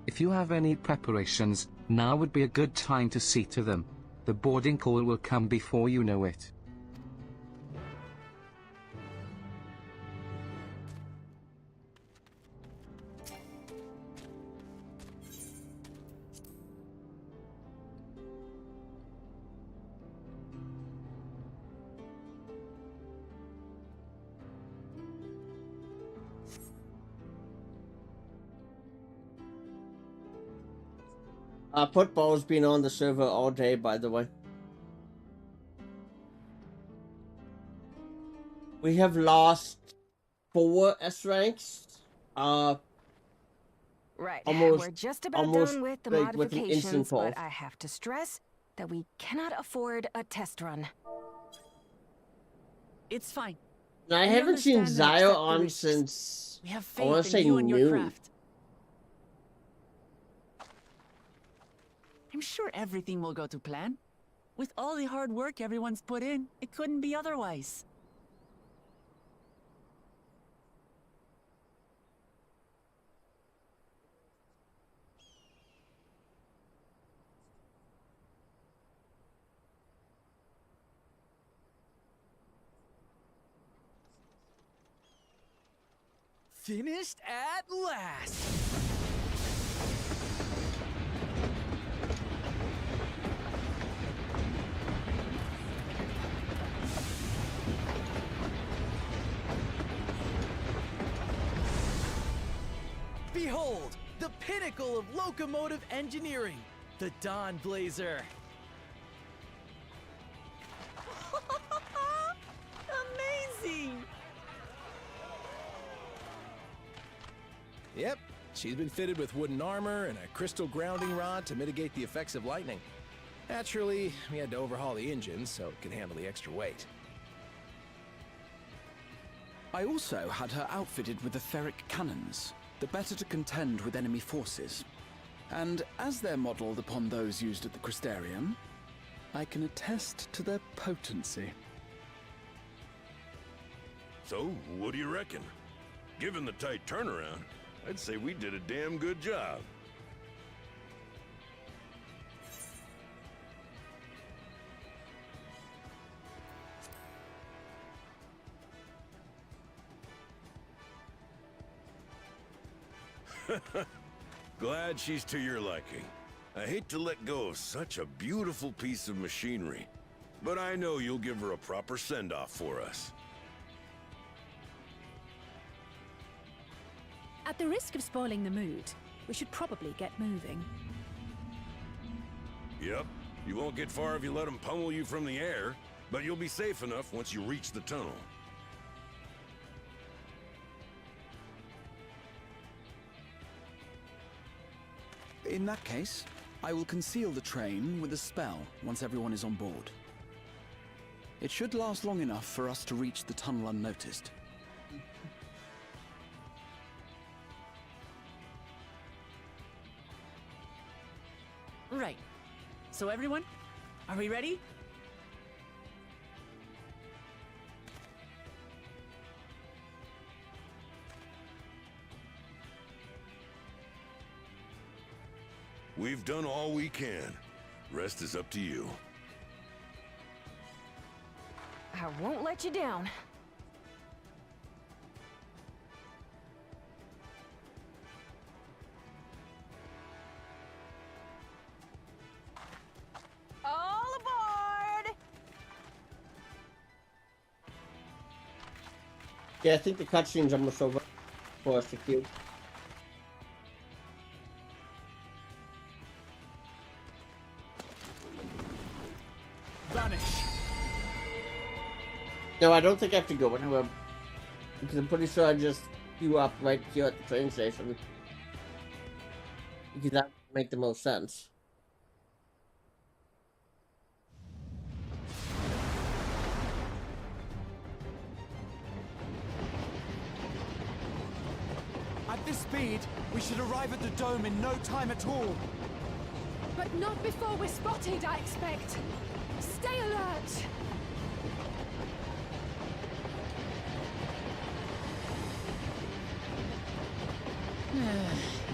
If you have any preparations, now would be a good time to see to them. The boarding call will come before you know it. Football's been on the server all day, by the way. We have lost 4 S ranks. Right. Almost, We're just about done with the like, with an modifications, instant fall. but I have to stress that we cannot afford a test run. It's fine. Now, I haven't seen Zio on since, We have I want faith to say in you and your noon. craft. I'm sure everything will go to plan. With all the hard work everyone's put in, it couldn't be otherwise. Finished at last! Behold, the pinnacle of locomotive engineering, the Dawn Blazer. Amazing! Yep, she's been fitted with wooden armor and a crystal grounding rod to mitigate the effects of lightning. Naturally, we had to overhaul the engine so it can handle the extra weight. I also had her outfitted with the ferric cannons, the better to contend with enemy forces. And as they're modelled upon those used at the Crystarium, I can attest to their potency. So, what do you reckon? Given the tight turnaround, I'd say we did a damn good job. Glad she's to your liking. I hate to let go of such a beautiful piece of machinery, but I know you'll give her a proper send-off for us. At the risk of spoiling the mood, we should probably get moving. Yep, you won't get far if you let them pummel you from the air, but you'll be safe enough once you reach the tunnel. In that case, I will conceal the train with a spell once everyone is on board. It should last long enough for us to reach the tunnel unnoticed. Right. So everyone, are we ready? We've done all we can. Rest is up to you. I won't let you down. Yeah, I think the cutscene's almost over for us to queue. Vanish. No, I don't think I have to go anywhere. Because I'm pretty sure I just queue up right here at the train station. Because that would make the most sense. At this speed, we should arrive at the dome in no time at all. But not before we're spotted, I expect. Stay alert!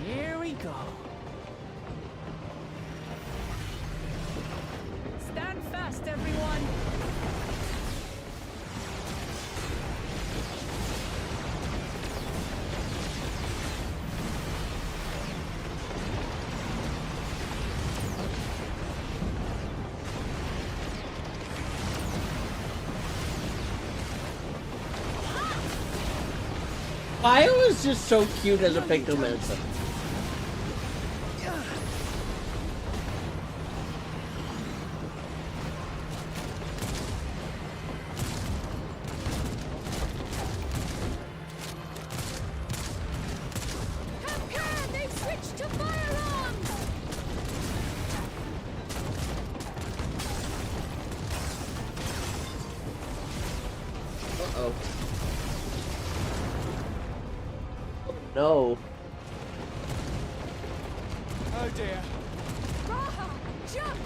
Here we go. Stand fast, everyone! Fire is just so cute as a pictomancer. They've switched to firearms! Uh-oh. No. Oh dear. Raha, jump!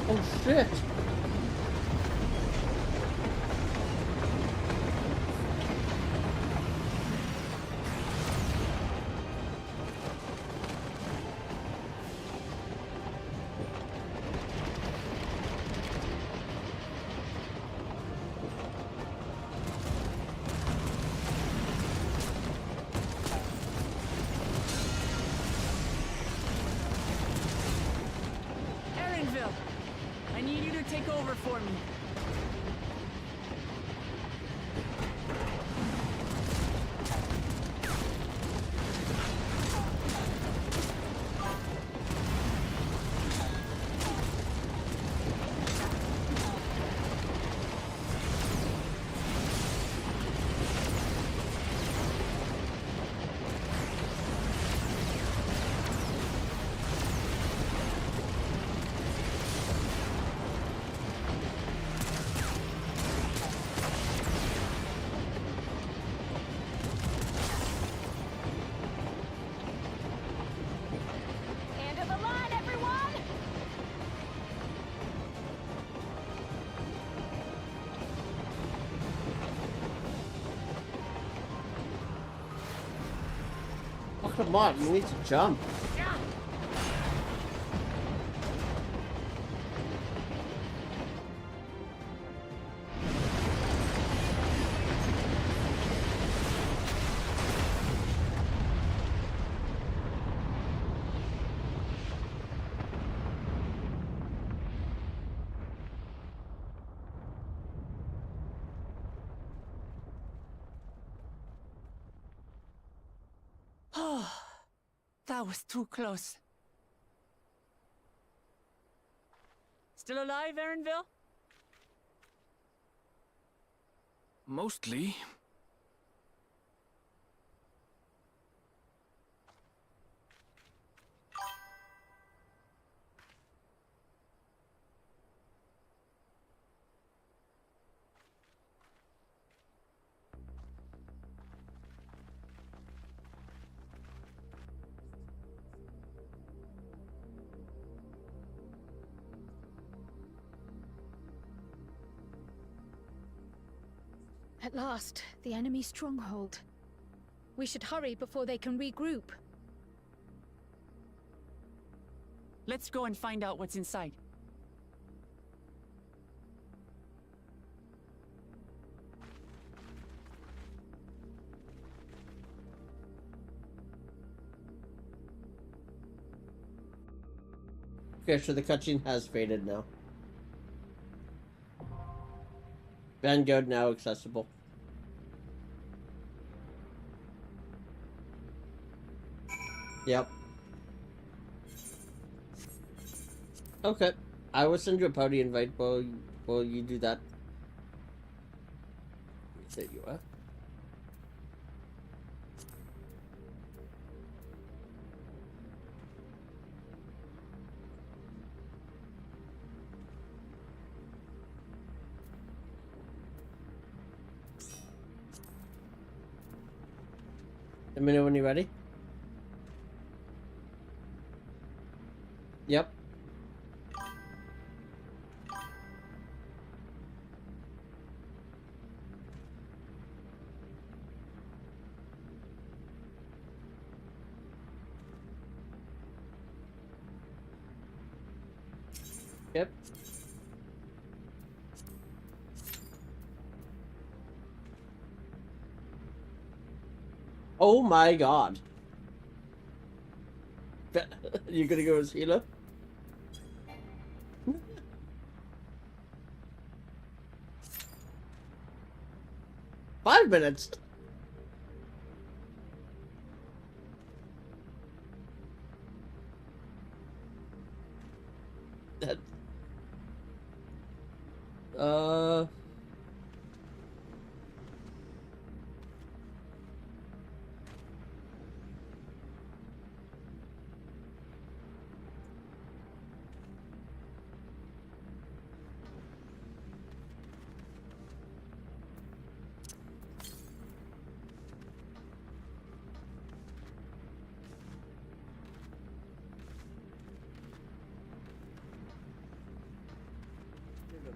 Oh shit. Erenville, I need you to take over for me. End of the line, everyone! Oh, come on, you need to jump. Oh, that was too close. Still alive, Erenville? Mostly. At last, the enemy stronghold. We should hurry before they can regroup. Let's go and find out what's inside. Okay, so the cutscene has faded now. Vanguard now accessible. Yep. Okay. I will send you a party invite while you do that. There you are. Let me know when you're ready. Yep. Yep. Oh my god. You're gonna go as healer? Five minutes. That.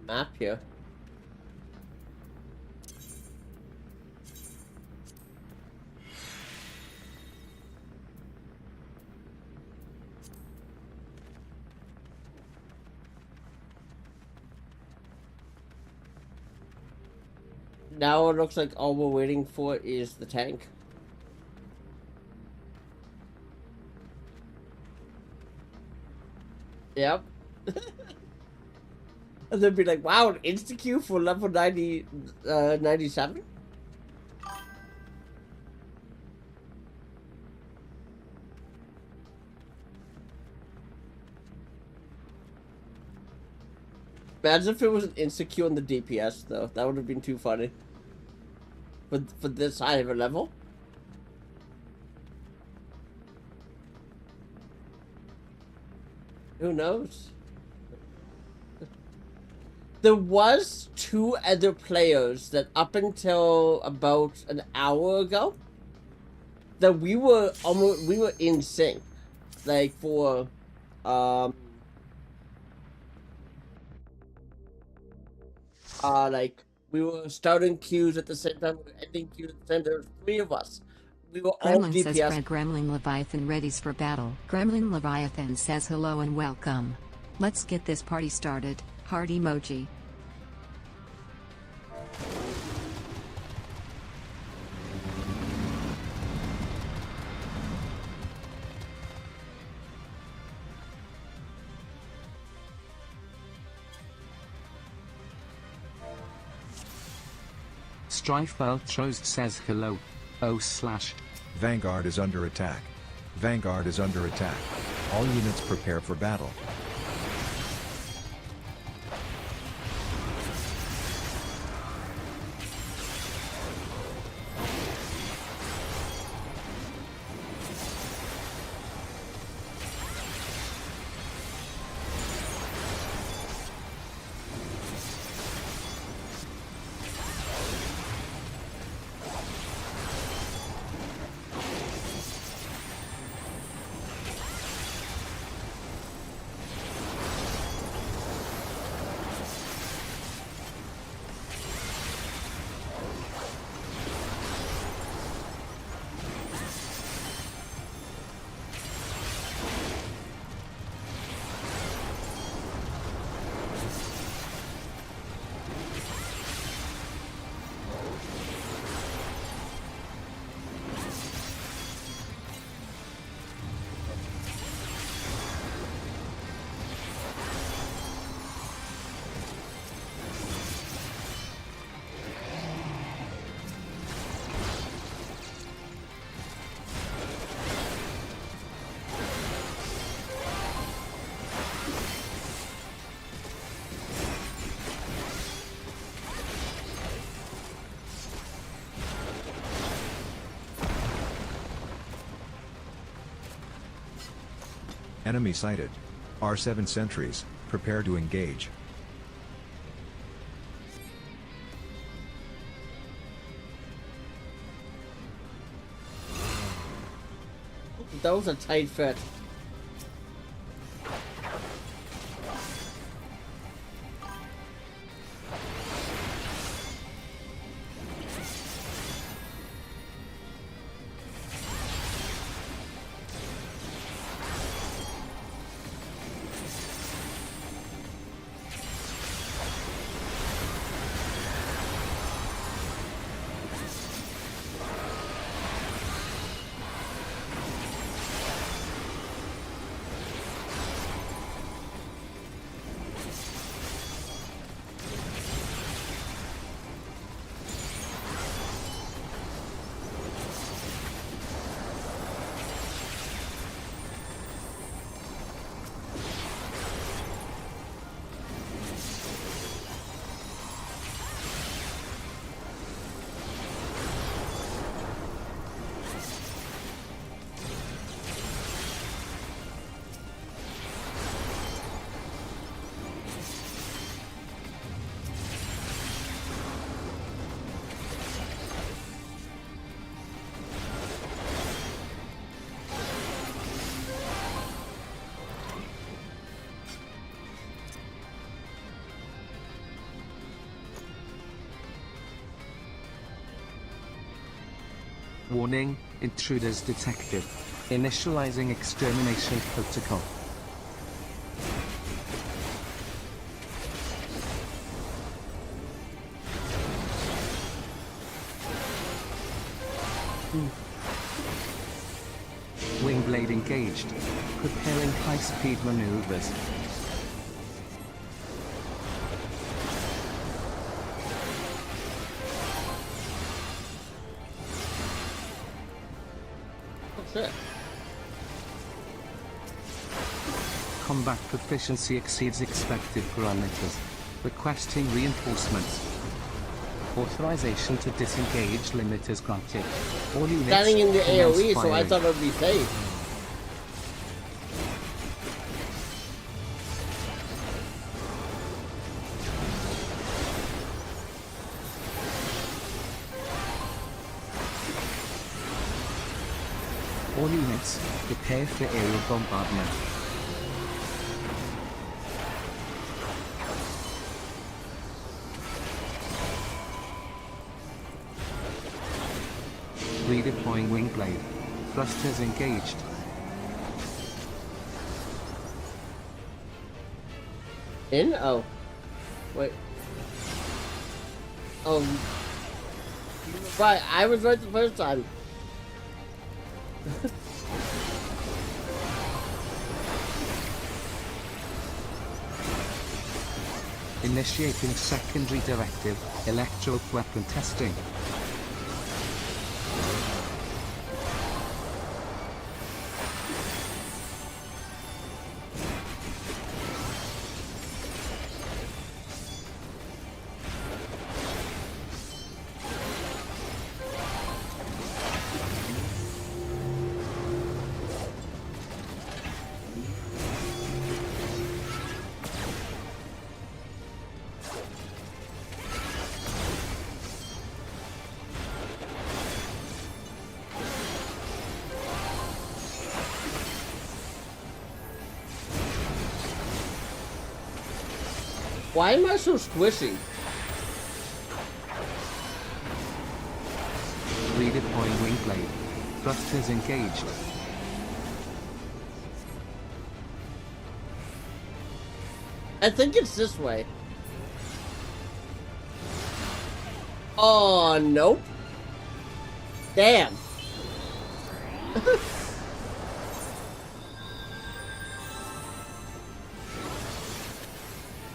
Map here. Now it looks like all we're waiting for is the tank. Yep. And they'd be like, wow, an insta-queue for level 97? Imagine if it was an insta-queue on the DPS, though. That would have been too funny. For this high of a level? Who knows? There was two other players that up until about an hour ago that we were in sync. Like for like we were starting queues at the same time, we were ending queues at the same time. There were three of us. We were all Gremlin DPS. says Fred Gremlin Leviathan readies for battle. Gremlin Leviathan says hello and welcome. Let's get this party started. Heart emoji. Strife Ultros says hello. / Vanguard is under attack. Vanguard is under attack. All units prepare for battle. Enemy sighted. R7 sentries, prepare to engage. That was a tight fit. Warning, intruders detected. Initializing extermination protocol. Wingblade engaged. Preparing high-speed maneuvers. Combat proficiency exceeds expected parameters. Requesting reinforcements. Authorization to disengage limit is granted. All units standing in the AoE, so I firing. thought it would be safe. All units, prepare for aerial bombardment. Redeploying Wingblade. Thrusters engaged. In? Oh. Wait. Right, I was right the first time. Initiating secondary directive, electro weapon testing. Why am I so squishy? Redeploying Wingblade. Thrusters engaged. I think it's this way. Oh, nope. Damn.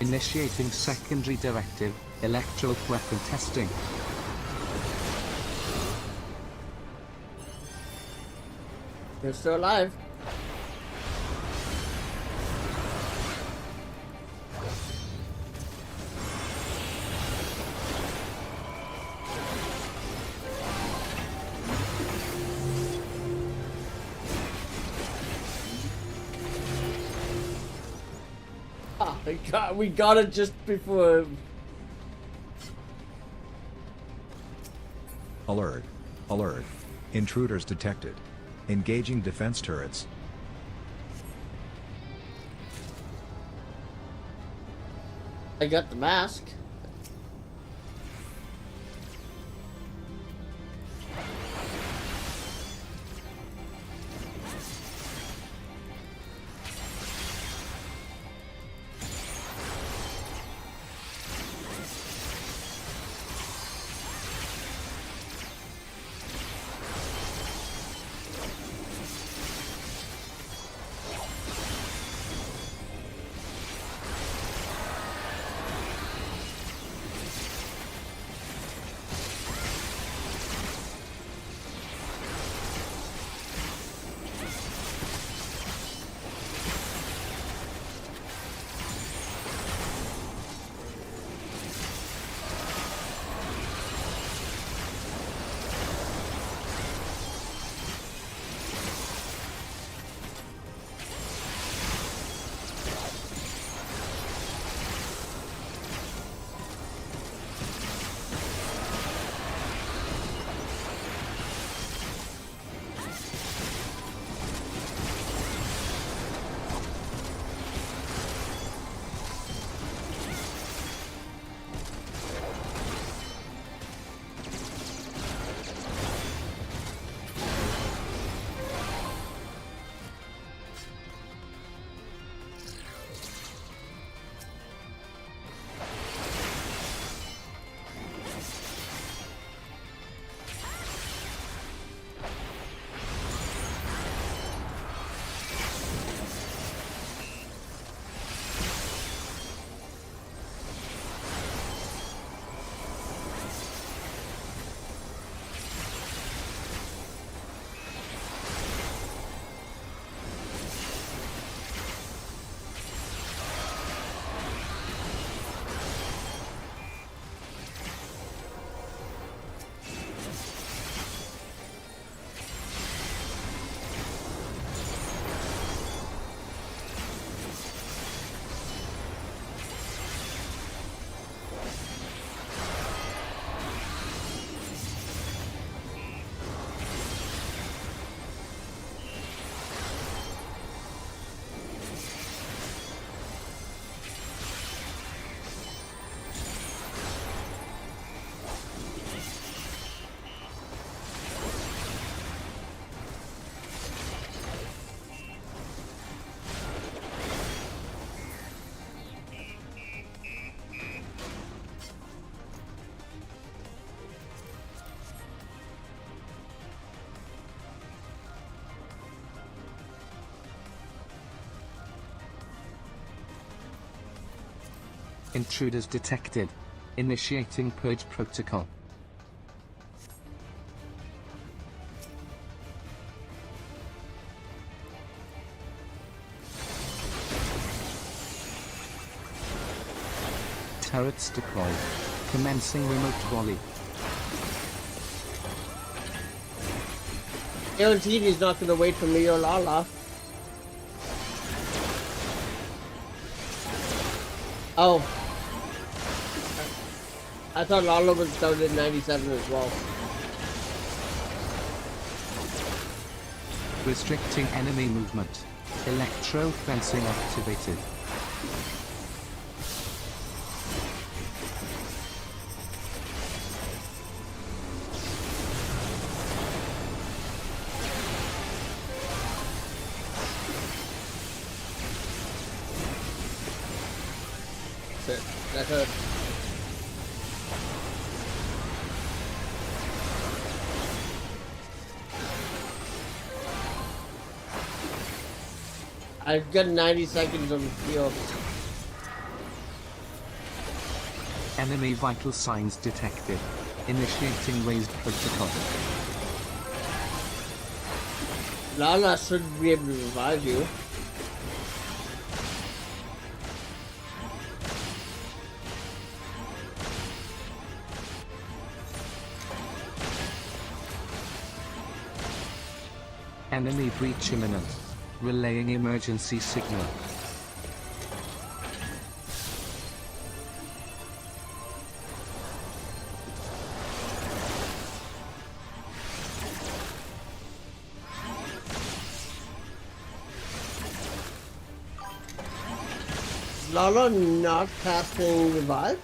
Initiating secondary directive, electro weapon testing. You're still alive. Ah, we got it just before. Alert. Alert. Intruders detected. Engaging defense turrets. I got the mask. Intruders detected. Initiating purge protocol. Turrets deployed. Commencing remote volley. Guaranteed he's not gonna wait for me or Lala. Oh. I thought Lala was started in 97 as well. Restricting enemy movement. Electro fencing activated. That hurt. I've got 90 seconds on the field. Enemy vital signs detected. Initiating raised protocol. Lala should be able to revive you. Enemy breach imminent. Relaying emergency signal. Lala not casting revive?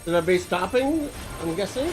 Should I be stopping? I'm guessing.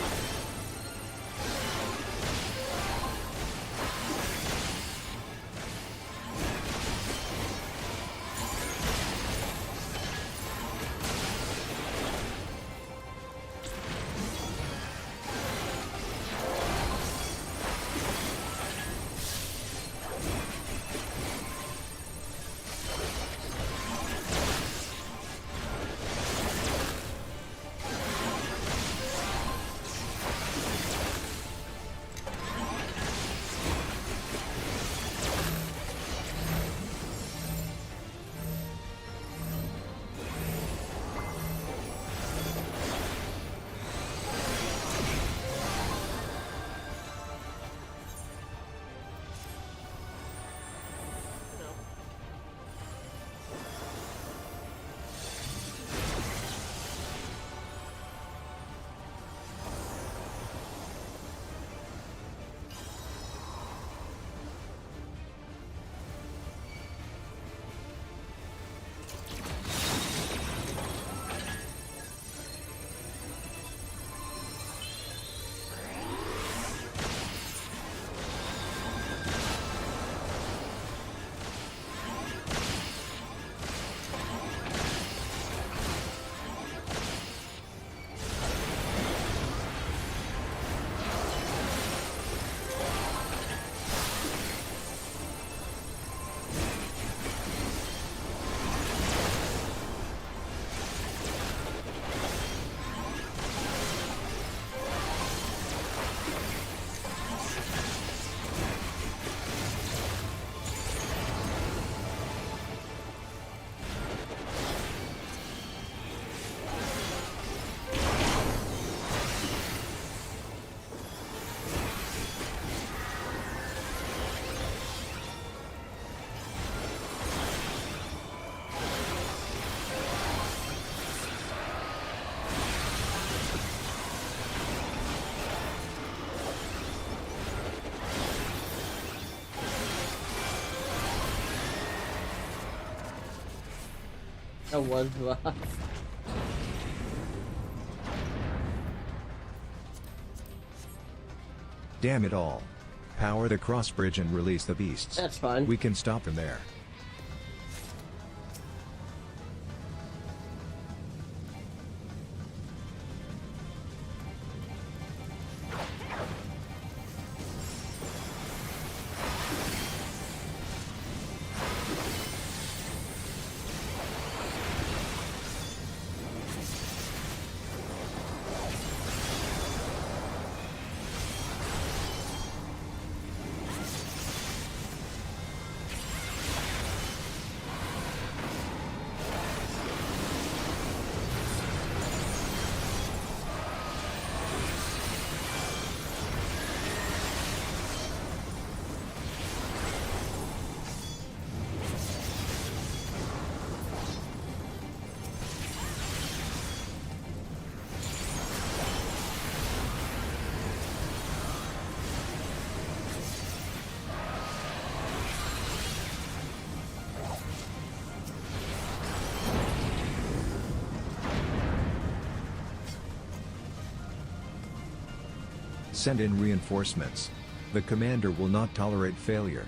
That was rough. Damn it all. Power the cross bridge and release the beasts. That's fine. We can stop them there. Send in reinforcements. The commander will not tolerate failure.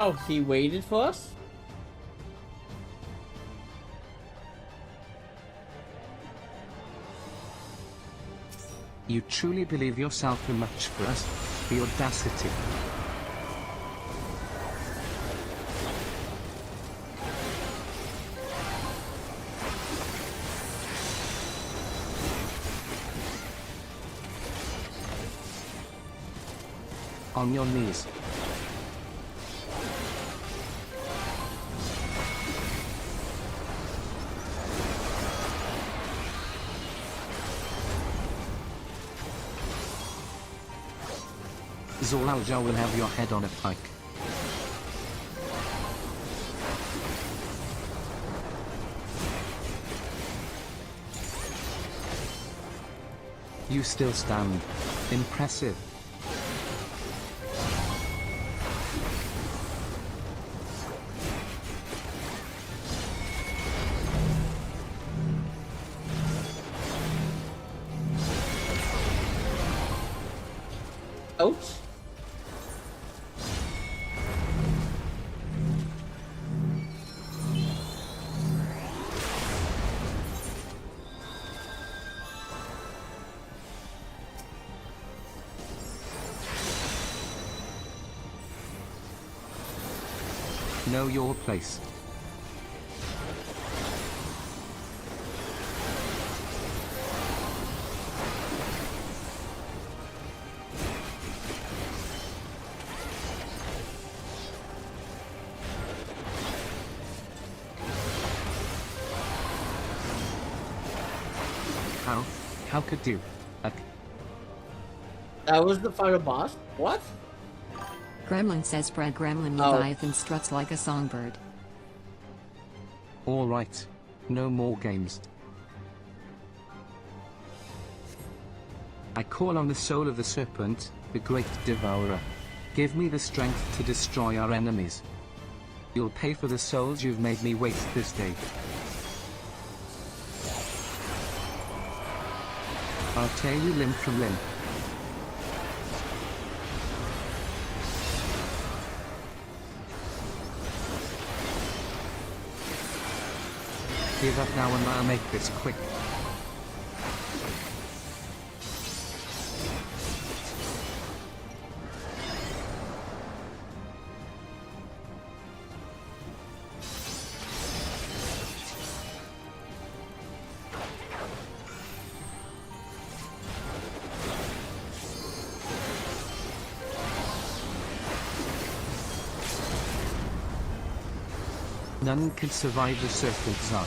Oh, he waited for us? You truly believe yourself too much for us? The audacity. On your knees. Zolalja will have your head on a pike. You still stand. Impressive. Ouch. Know your place. How could you? That was the final boss? What? Gremlin says Fred Gremlin Leviathan struts like a songbird. Alright. No more games. I call on the soul of the serpent, the great devourer. Give me the strength to destroy our enemies. You'll pay for the souls you've made me waste this day. I'll tear you limb from limb. Give up now and I'll make this quick. None can survive the serpent's arc.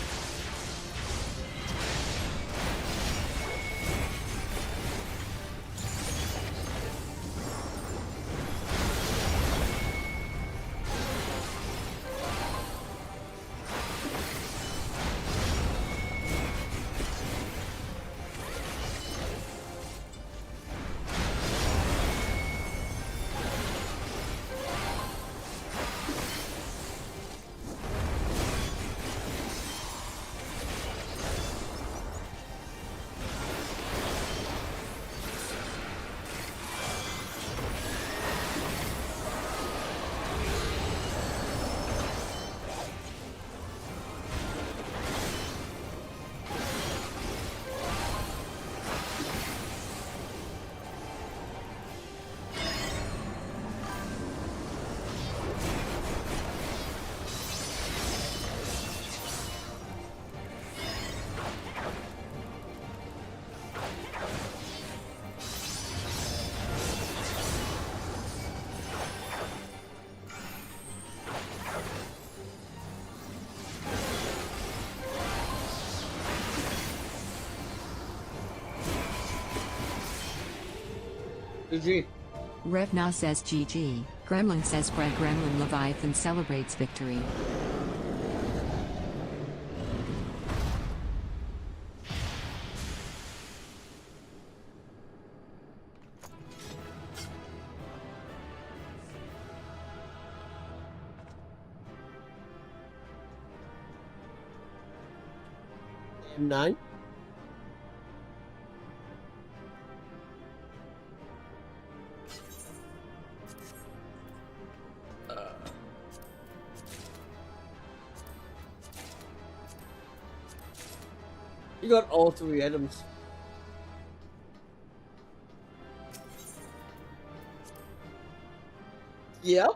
GG. Revna says GG. Gremlin says Fred Gremlin Leviathan celebrates victory. M9. You got all 3 items. Yep.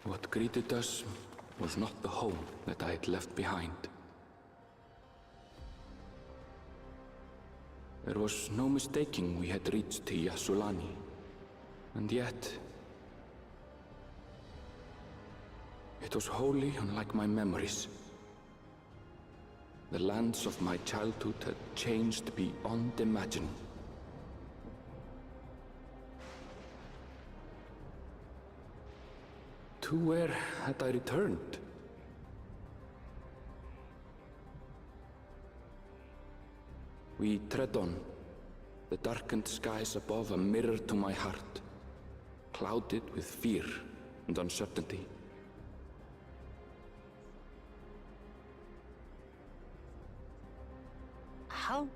What greeted us was not the home that I had left behind. There was no mistaking we had reached Yassulani, and yet it was wholly unlike my memories. The lands of my childhood had changed beyond imagining. To where had I returned? We tread on, the darkened skies above a mirror to my heart, clouded with fear and uncertainty. How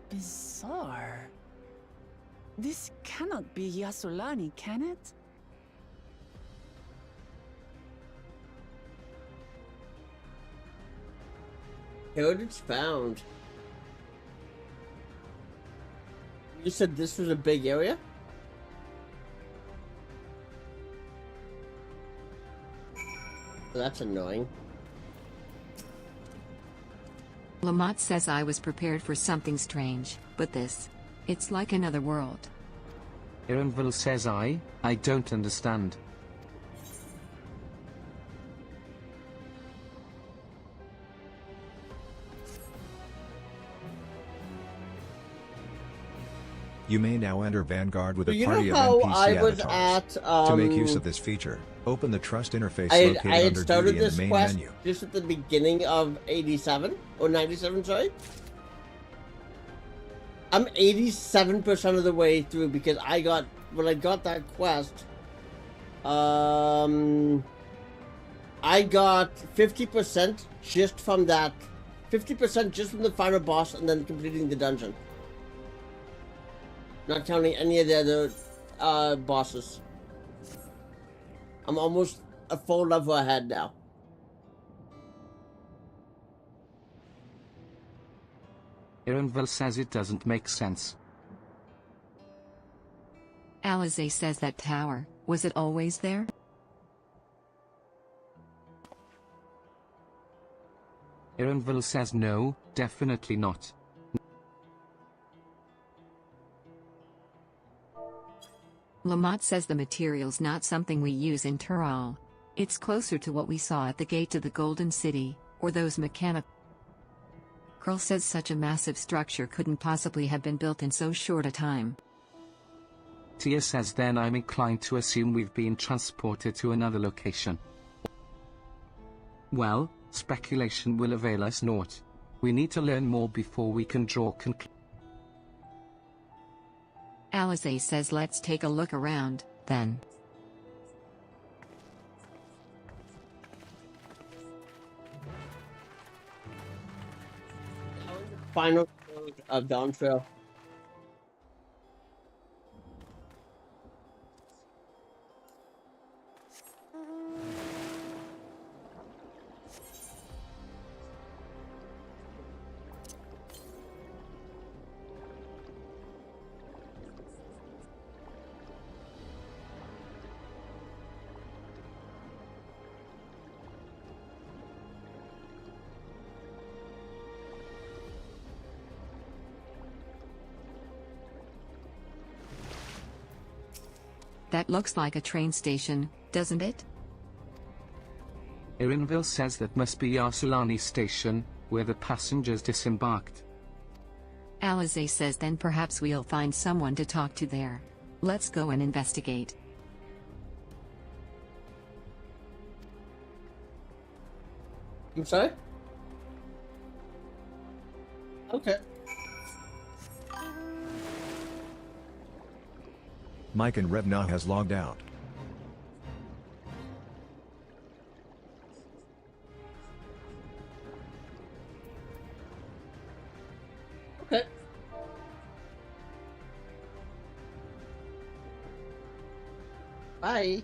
bizarre. This cannot be Yassulani, can it? Heritage found. You said this was a big area? That's annoying. Lamont says I was prepared for something strange, but this, it's like another world. Ironville says I don't understand. You may now enter Vanguard with a You party know of how NPC I was avatars. at, To make use of this feature, open the Trust interface I located had under started Duty in this the main quest menu. just at the beginning of 87 or 97, sorry. I'm 87% of the way through because when I got that quest, I got 50% just from that, 50% just from the final boss and then completing the dungeon. Not counting any of the other bosses. I'm almost a full level ahead now. Ironville says it doesn't make sense. Alize says that tower, was it always there? Ironville says no, definitely not. Lamont says the material's not something we use in Tural. It's closer to what we saw at the gate to the Golden City, or those mechanical. Curl says such a massive structure couldn't possibly have been built in so short a time. Tia says then I'm inclined to assume we've been transported to another location. Well, speculation will avail us naught. We need to learn more before we can draw conclusions. Alize says let's take a look around, then. Final road of Dawntrail. That looks like a train station, doesn't it? Ironville says that must be Yassulani Station, where the passengers disembarked. Alize says then perhaps we'll find someone to talk to there. Let's go and investigate. I'm sorry? Okay. Mike and Revna has logged out. Bye.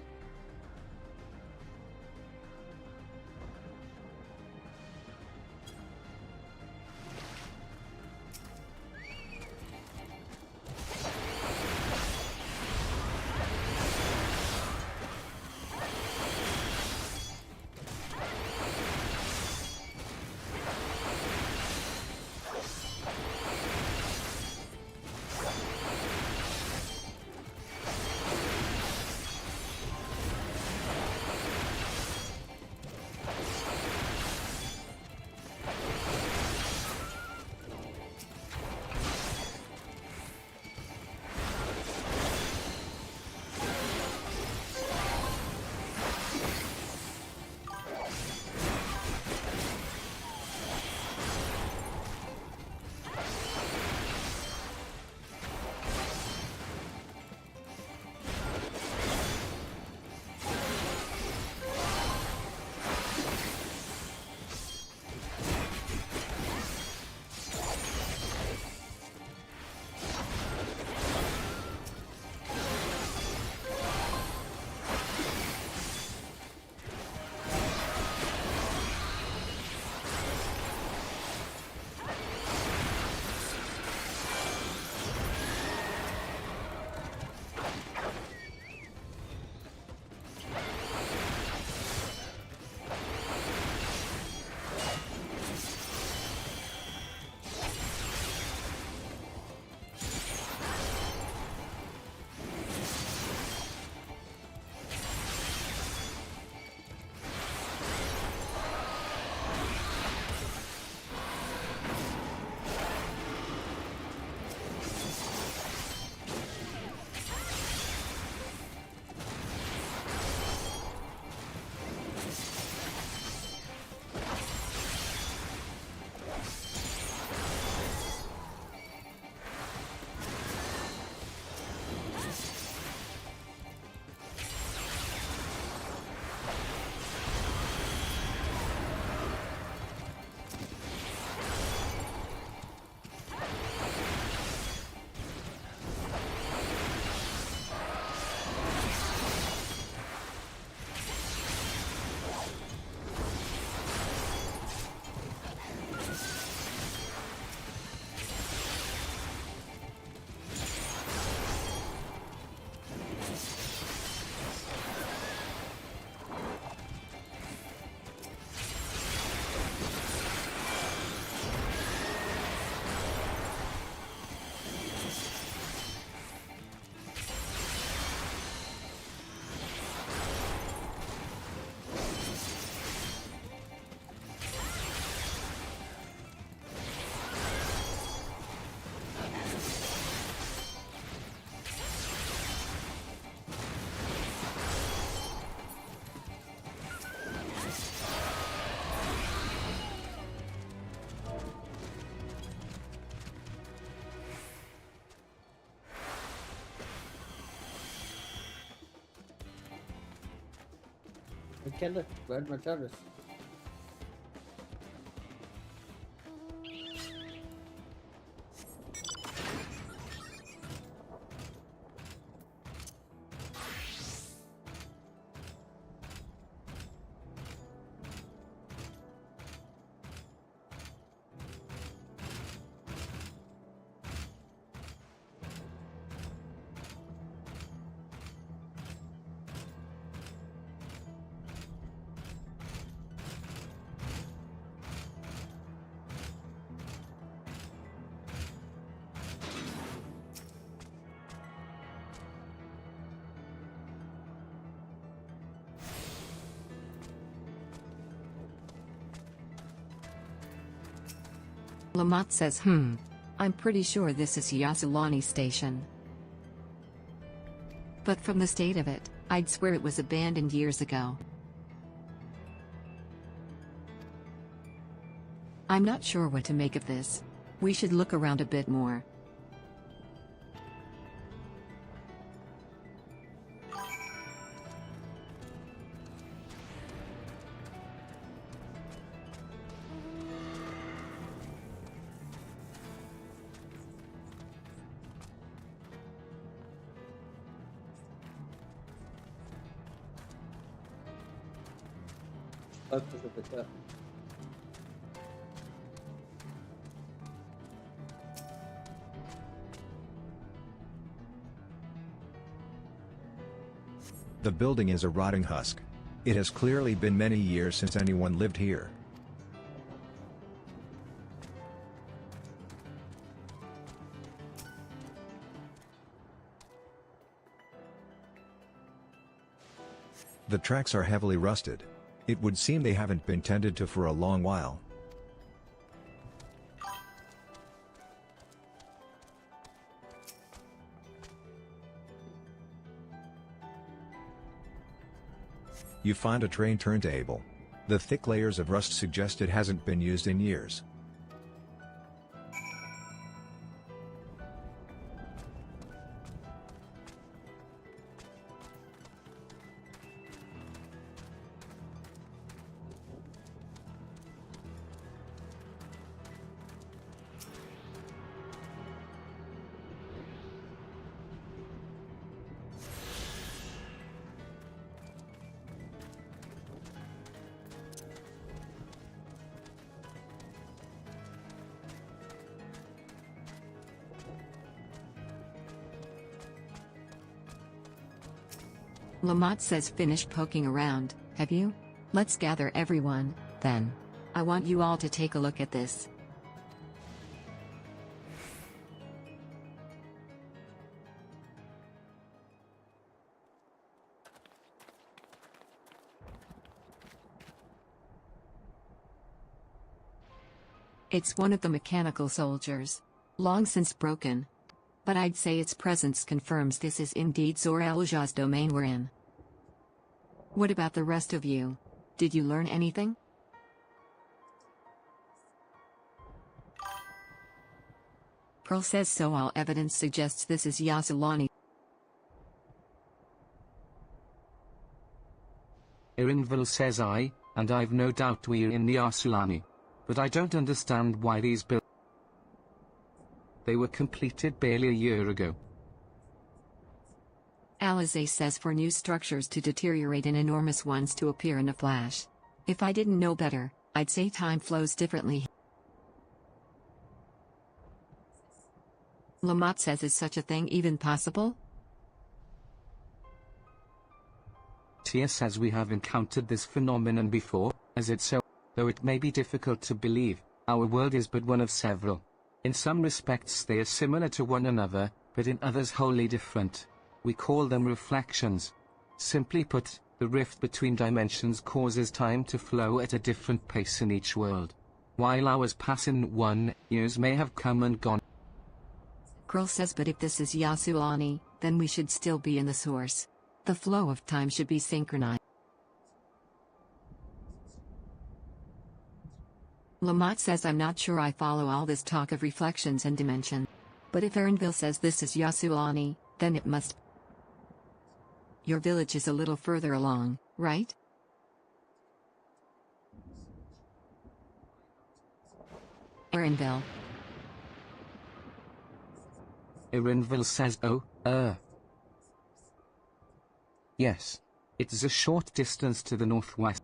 Kender, where's my service? Lamont says, I'm pretty sure this is Yasulani Station. But from the state of it, I'd swear it was abandoned years ago. I'm not sure what to make of this. We should look around a bit more. purpose of it. The building is a rotting husk. It has clearly been many years since anyone lived here. The tracks are heavily rusted. It would seem they haven't been tended to for a long while. You find a train turntable. The thick layers of rust suggest it hasn't been used in years. Lamont says finish poking around, have you? Let's gather everyone, then. I want you all to take a look at this. It's one of the mechanical soldiers. Long since broken. But I'd say its presence confirms this is indeed Zor-El-Jah's domain we're in. What about the rest of you? Did you learn anything? Pearl says so. All evidence suggests this is Yasuo'lani. Irinville says and I've no doubt we're in Yasuo'lani. But I don't understand why these buildings. They were completed barely a year ago. Alize says for new structures to deteriorate and enormous ones to appear in a flash. If I didn't know better, I'd say time flows differently. Lamont says is such a thing even possible? Tia says we have encountered this phenomenon before, as it's so, though it may be difficult to believe, our world is but one of several. In some respects they are similar to one another, but in others wholly different. We call them reflections. Simply put, the rift between dimensions causes time to flow at a different pace in each world. While hours pass in one, years may have come and gone. Krill says but if this is Yasuo'lani, then we should still be in the source. The flow of time should be synchronized. Lamont says I'm not sure I follow all this talk of reflections and dimension. But if Irinville says this is Yasuo'lani, then it must. Your village is a little further along, right? Irinville. Irinville says yes. It's a short distance to the northwest.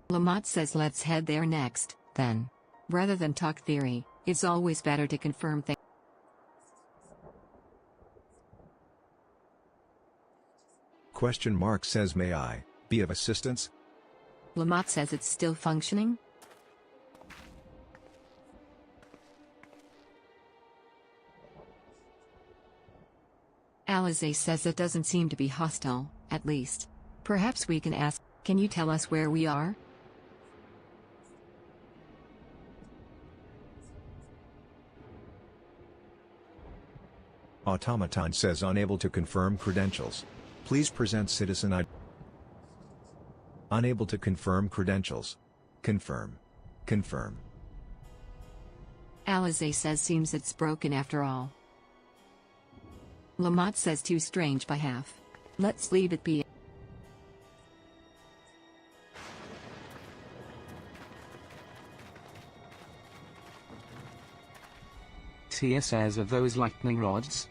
Lamont says let's head there next, then. Rather than talk theory, it's always better to confirm things. Question mark says may I be of assistance? Lamont says it's still functioning? Alize says it doesn't seem to be hostile, at least. Perhaps we can ask, can you tell us where we are? Automaton says unable to confirm credentials. Please present citizen ID. Unable to confirm credentials. Confirm. Confirm. Alize says seems it's broken after all. Lamont says too strange by half. Let's leave it be. Tia says are those lightning rods?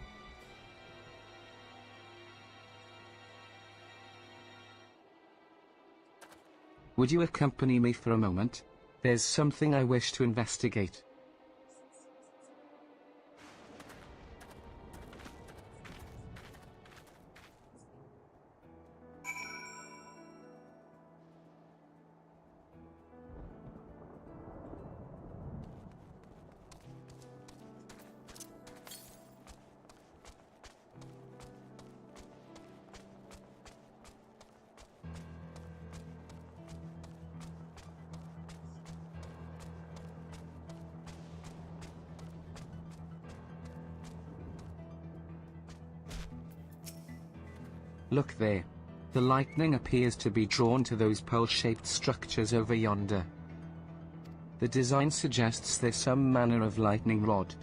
Would you accompany me for a moment? There's something I wish to investigate. Look there. The lightning appears to be drawn to those pole-shaped structures over yonder. The design suggests there's some manner of lightning rod.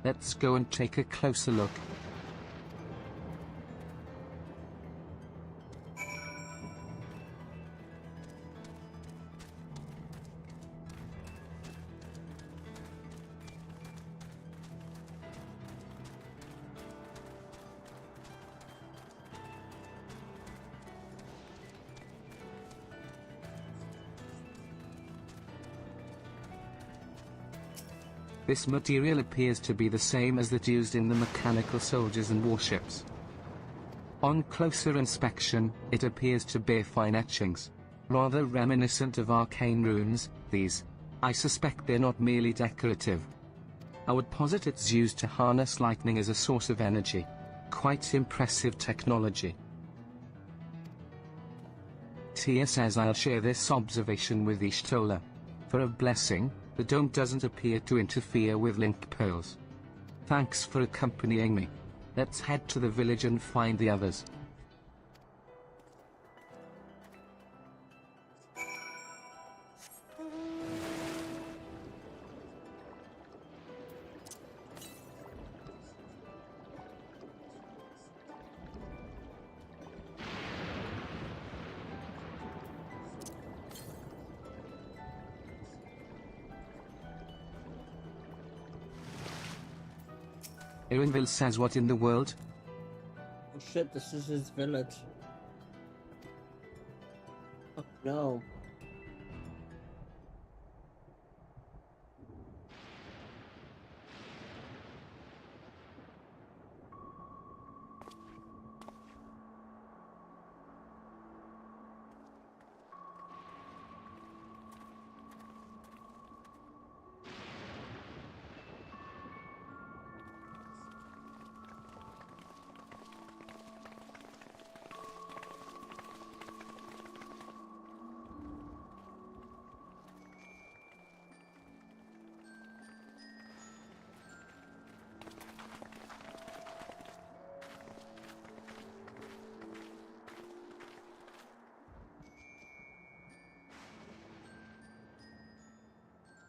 Let's go and take a closer look. This material appears to be the same as that used in the mechanical soldiers and warships. On closer inspection, it appears to bear fine etchings, rather reminiscent of arcane runes. These, I suspect they're not merely decorative. I would posit it's used to harness lightning as a source of energy. Quite impressive technology. Tia says I'll share this observation with Ishtola. For a blessing, the dome doesn't appear to interfere with link pearls. Thanks for accompanying me. Let's head to the village and find the others. Erinville says what in the world? Oh shit, this is his village. Oh no.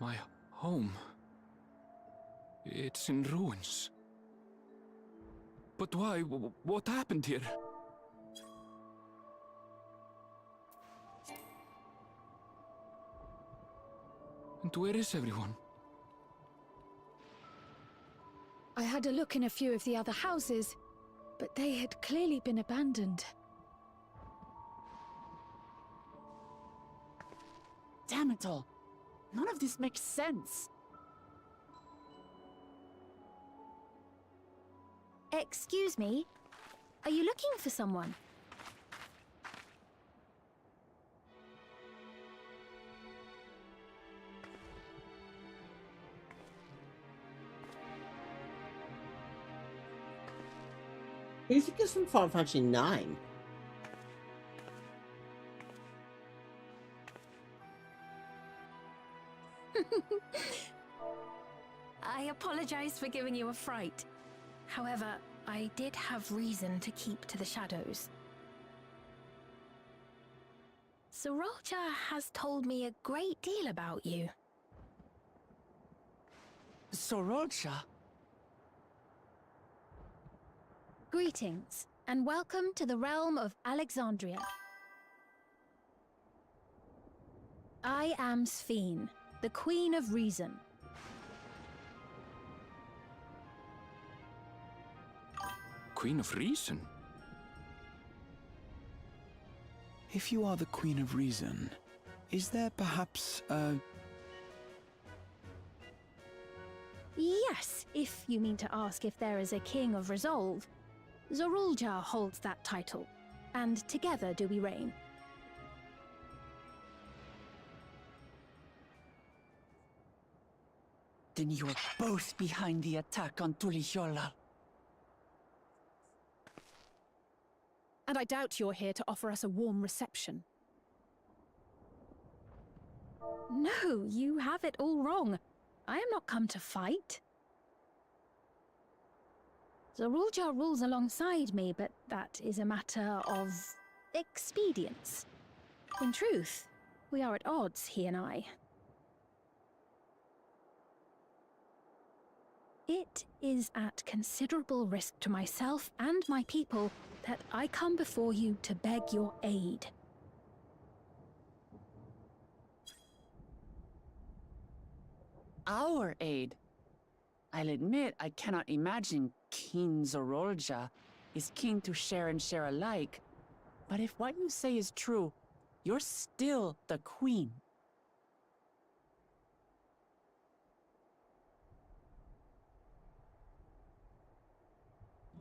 My home. It's in ruins. But why? What happened here? And where is everyone? I had a look in a few of the other houses, but they had clearly been abandoned. Damn it all. None of this makes sense. Excuse me? Are you looking for someone? Music is from Final Fantasy IX. I apologize for giving you a fright. However, I did have reason to keep to the shadows. Sriracha has told me a great deal about you. Sriracha? Greetings, and welcome to the realm of Alexandria. I am Sphene, the Queen of Reason. Queen of Reason? If you are the Queen of Reason, is there perhaps a... Yes, if you mean to ask if there is a King of Resolve. Zorulja holds that title, and together do we reign. Then you are both behind the attack on Tuliyollal. And I doubt you're here to offer us a warm reception. No, you have it all wrong. I am not come to fight. Zorulja rules alongside me, but that is a matter of expedience. In truth, we are at odds, he and I. It is at considerable risk to myself and my people that I come before you to beg your aid. Our aid? I'll admit I cannot imagine King Zorulja is keen to share and share alike. But if what you say is true, you're still the queen.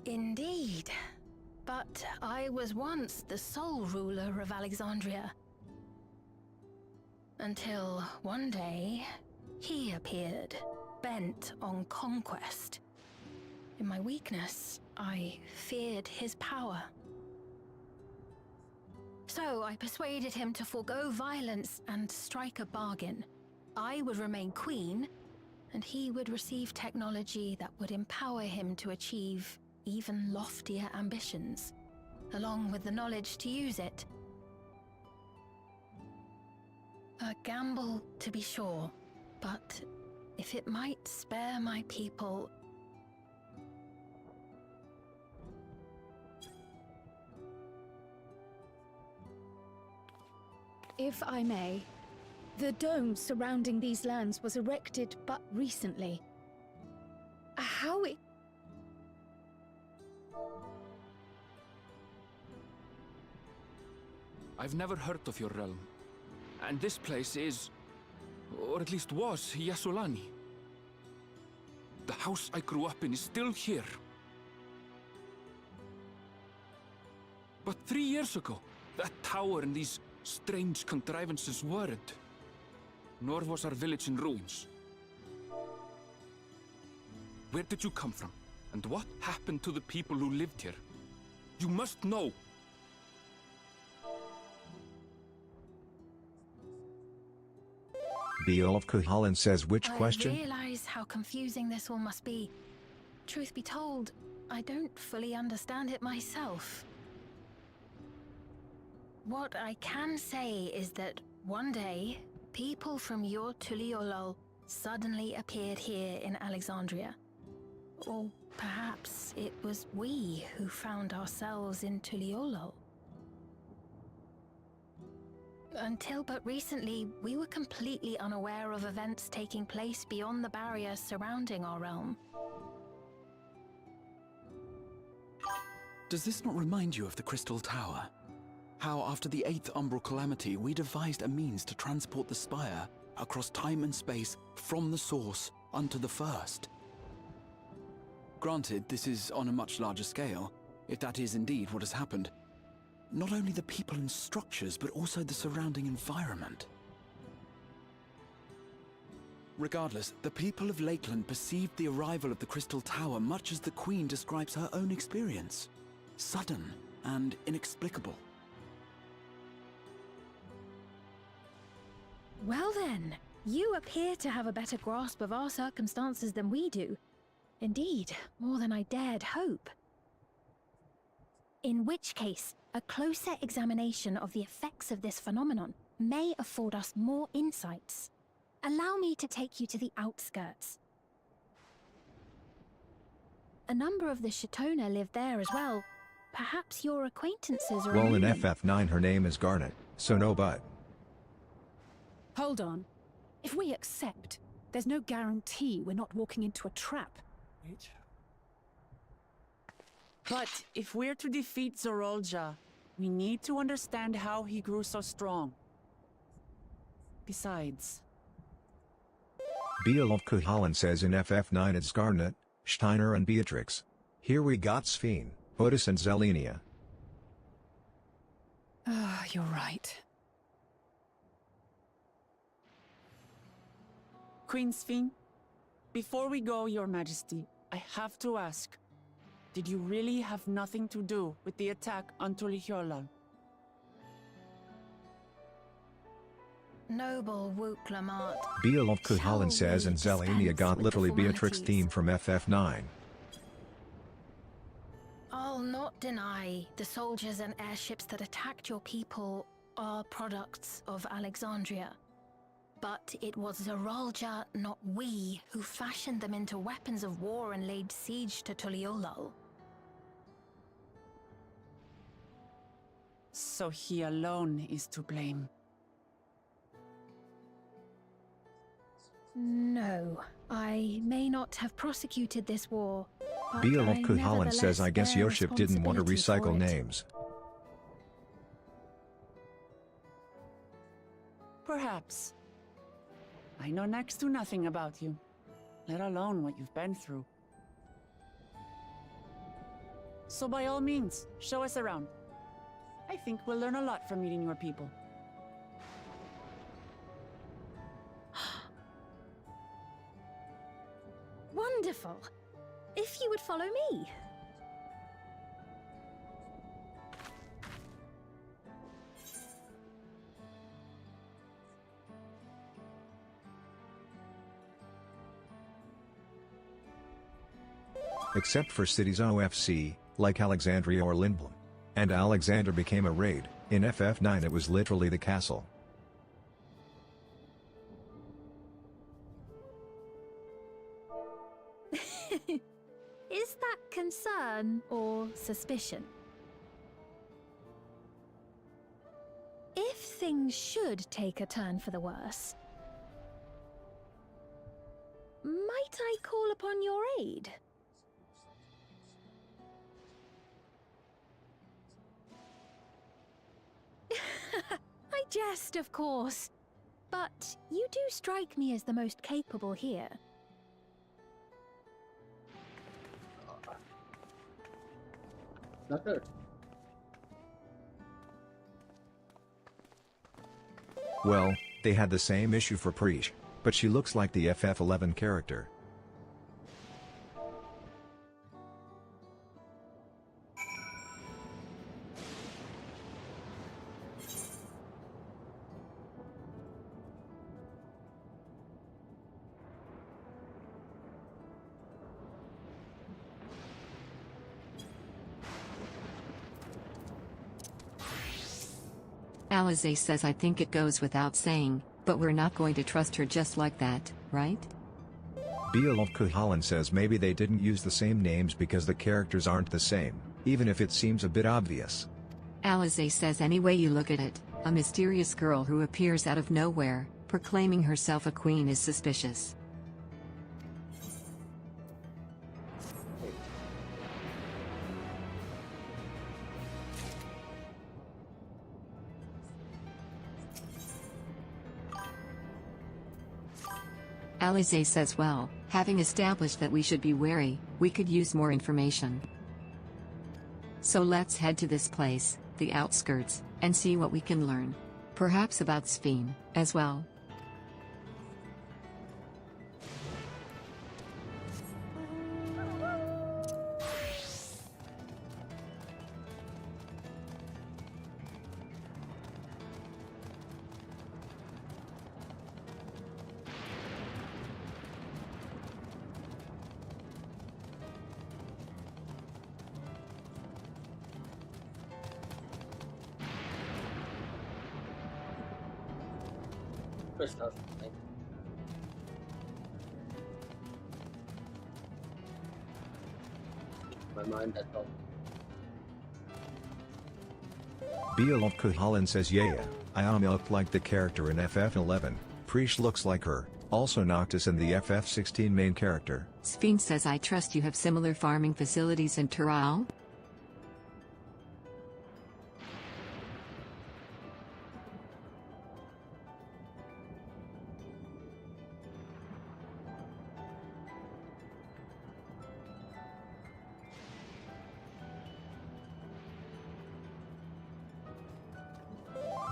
Indeed. But I was once the sole ruler of Alexandria. Until one day, he appeared, bent on conquest. In my weakness, I feared his power. So I persuaded him to forego violence and strike a bargain. I would remain queen, and he would receive technology that would empower him to achieve even loftier ambitions, along with the knowledge to use it. A gamble, to be sure, but if it might spare my people... If I may, the dome surrounding these lands was erected but recently. How it... I've never heard of your realm. And this place is, or at least was, Yasolani. The house I grew up in is still here. But 3 years ago, that tower and these strange contrivances weren't. Nor was our village in ruins. Where did you come from? And what happened to the people who lived here? You must know! Beal of Kuhalan says which question? I realize how confusing this all must be. Truth be told, I don't fully understand it myself. What I can say is that one day, people from your Tuliyollal suddenly appeared here in Alexandria. Or perhaps it was we who found ourselves in Tuliyollal. Until but recently, we were completely unaware of events taking place beyond the barriers surrounding our realm. Does this not remind you of the Crystal Tower? How after the 8th Umbral Calamity, we devised a means to transport the Spire across time and space from the source unto the First. Granted, this is on a much larger scale, if that is indeed what has happened. Not only the people and structures, but also the surrounding environment. Regardless, the people of Lakeland perceived the arrival of the Crystal Tower much as the Queen describes her own experience. Sudden and inexplicable. Well then, you appear to have a better grasp of our circumstances than we do. Indeed, more than I dared hope. In which case, a closer examination of the effects of this phenomenon may afford us more insights. Allow me to take you to the outskirts. A number of the Shatona live there as well. Perhaps your acquaintances are... Well, in FF9 her name is Garnet, so no but. Hold on. If we accept, there's no guarantee we're not walking into a trap. But if we're to defeat Zorulja, We need to understand how he grew so strong. Besides... Beal of Cuchulainn says in FF9 it's Garnet, Steiner and Beatrix. Here we got Sphene, Otis and Zelenia. Ah, you're right. Queen Sphene, before we go, Your Majesty, I have to ask, did you really have nothing to do with the attack on Tulihulan? Noble Wook Lamont. Beal of Cuchulainn says and Zelenia got literally Beatrix theme from FF9. I'll not deny the soldiers and airships that attacked your people are products of Alexandria. But it was Zeralja, not we, who fashioned them into weapons of war and laid siege to Tuliolal. So he alone is to blame. No, I may not have prosecuted this war, but Beal of I Cuchulainn says I guess bear your ship didn't want to responsibility for recycle it. names. Perhaps. I know next to nothing about you, let alone what you've been through. So by all means, show us around. I think we'll learn a lot from meeting your people. Wonderful. If you would follow me. Except for cities OFC, like Alexandria or Lindblom. And Alexander became a raid. In FF9 it was literally the castle. Is that concern or suspicion? If things should take a turn for the worse, might I call upon your aid? I jest, of course, but you do strike me as the most capable here. Not good. Well, they had the same issue for Preesh, but she looks like the FF11 character. Alize says I think it goes without saying, but we're not going to trust her just like that, right? Beal of Cuchulainn says maybe they didn't use the same names because the characters aren't the same, even if it seems a bit obvious. Alize says any way you look at it, a mysterious girl who appears out of nowhere, proclaiming herself a queen is suspicious. Alize says well, having established that we should be wary, we could use more information. So let's head to this place, the outskirts, and see what we can learn. Perhaps about Sphene, as well. Christoph. My mind, that's all. Beal of Cuchulainn says yeah, Ayami looked like the character in FF11, Preesh looks like her, also Noctis and the FF16 main character. Sphene says I trust you have similar farming facilities in Tural?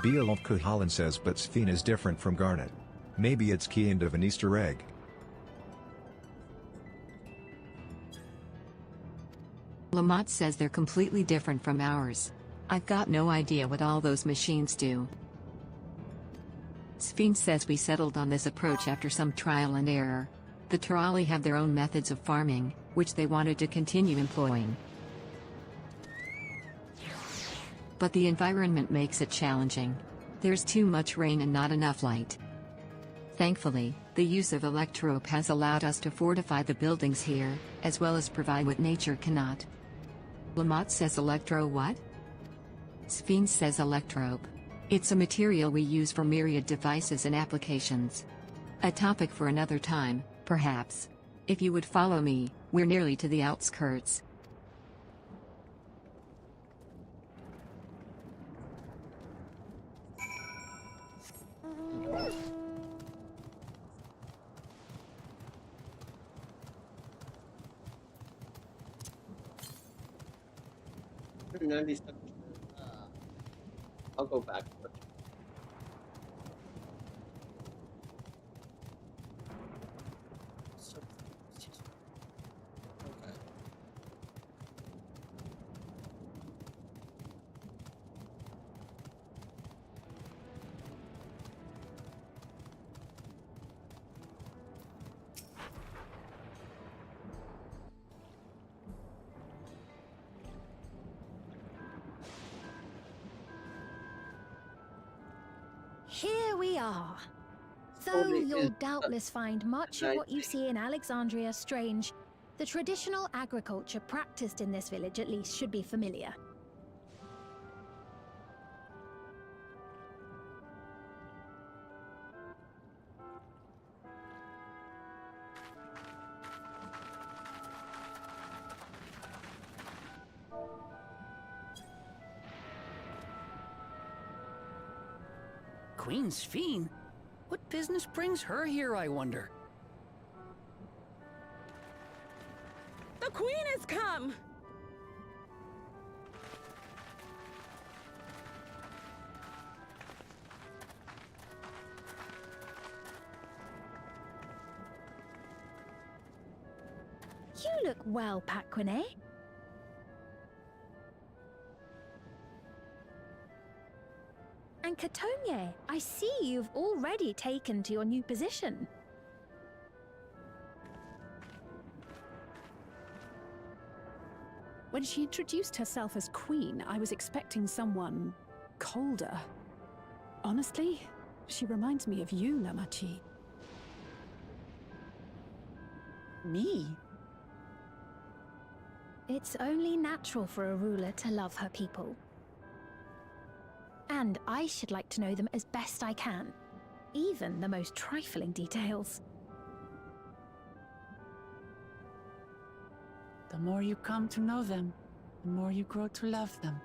Beowulf Cuchulainn says but Sphene is different from Garnet. Maybe it's keyed of an Easter egg. Lamont says they're completely different from ours. I've got no idea what all those machines do. Sphene says we settled on this approach after some trial and error. The Turali have their own methods of farming, which they wanted to continue employing. But the environment makes it challenging. There's too much rain and not enough light. Thankfully, the use of electrope has allowed us to fortify the buildings here, as well as provide what nature cannot. Lamont says electro what? Sphene says electrope. It's a material we use for myriad devices and applications. A topic for another time, perhaps. If you would follow me, we're nearly to the outskirts. I'll go back. Here we are. Though you'll doubtless find much of what you see in Alexandria strange, the traditional agriculture practiced in this village at least should be familiar. Queen Sphene? What business brings her here, I wonder? The Queen has come! You look well, Paquine. And Catogne, I see you've already taken to your new position. When she introduced herself as queen, I was expecting someone colder. Honestly, she reminds me of you, Namachi. Me? It's only natural for a ruler to love her people. And I should like to know them as best I can, even the most trifling details. The more you come to know them, the more you grow to love them.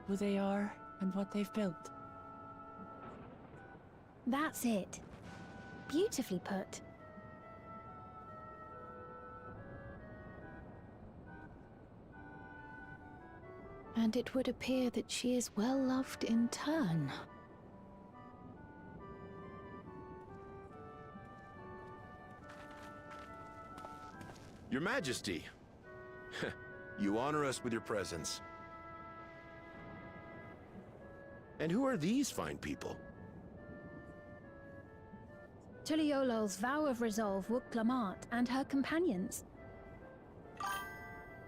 Who they are and what they've built. That's it. Beautifully put. And it would appear that she is well loved in turn. Your Majesty, you honor us with your presence. And who are these fine people? Tuliolol's vow of resolve Wuk-Lamart and her companions.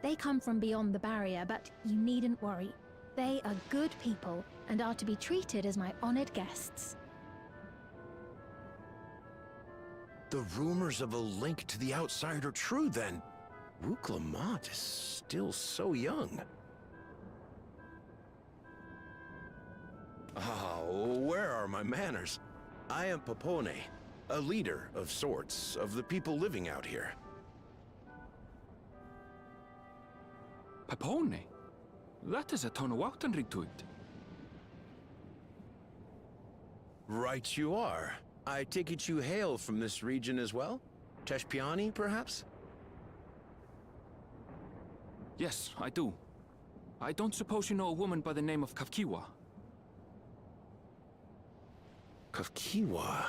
They come from beyond the barrier, but you needn't worry. They are good people and are to be treated as my honored guests. The rumors of a link to the outside are true, then. Wuk-Lamart is still so young. Where are my manners? I am Papone, a leader of sorts of the people living out here. Papone? That is a Tonawautanri to it. Right you are. I take it you hail from this region as well? Teshpiani, perhaps? Yes, I do. I don't suppose you know a woman by the name of Kafkiwa? of Kiwa.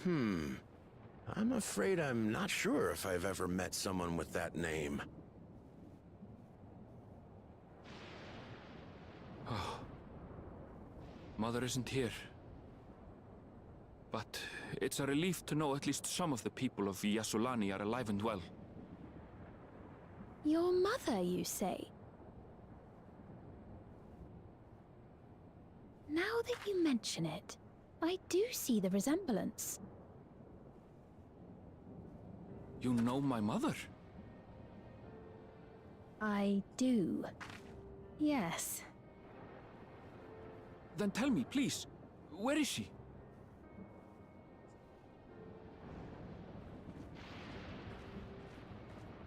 I'm afraid I'm not sure if I've ever met someone with that name. Oh. Mother isn't here. But it's a relief to know at least some of the people of Yasulani are alive and well. Your mother, you say? Now that you mention it, I do see the resemblance. You know my mother? I do. Yes. Then tell me, please, where is she?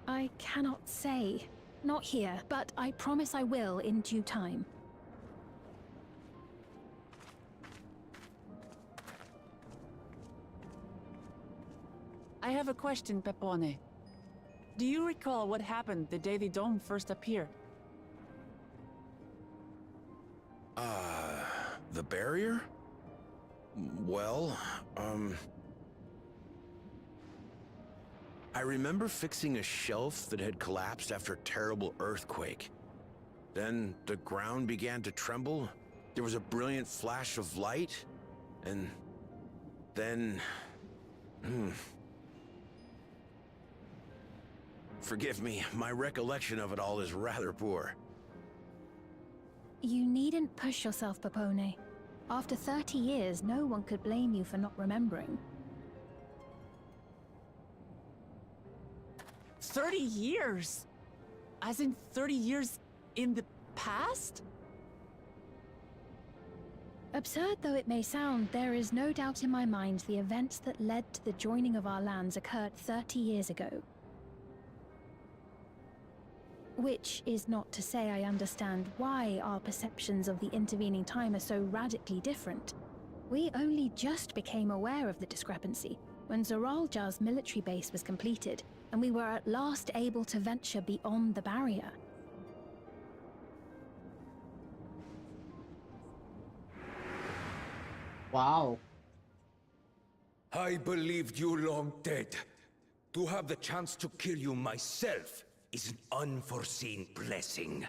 I cannot say. Not here, but I promise I will in due time. I have a question, Pepone. Do you recall what happened the day the dome first appeared? The barrier? Well, I remember fixing a shelf that had collapsed after a terrible earthquake. Then the ground began to tremble. There was a brilliant flash of light, and then... Forgive me, my recollection of it all is rather poor. You needn't push yourself, Pepone. After 30 years, no one could blame you for not remembering. 30 years? As in 30 years in the past? Absurd though it may sound, there is no doubt in my mind the events that led to the joining of our lands occurred 30 years ago. Which is not to say I understand why our perceptions of the intervening time are so radically different. We only just became aware of the discrepancy when Zoralja's military base was completed, and we were at last able to venture beyond the barrier. Wow. I believed you long dead. To have the chance to kill you myself is an unforeseen blessing.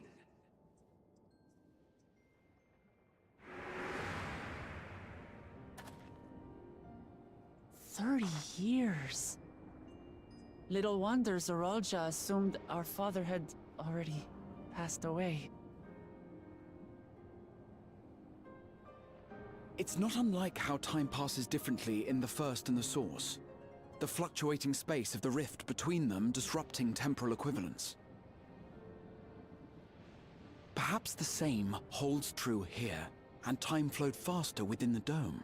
"30 years. Little wonder Zoralja assumed our father had already passed away. It's not unlike how time passes differently in the First and the Source. The fluctuating space of the rift between them disrupting temporal equivalence. Perhaps the same holds true here, and time flowed faster within the dome.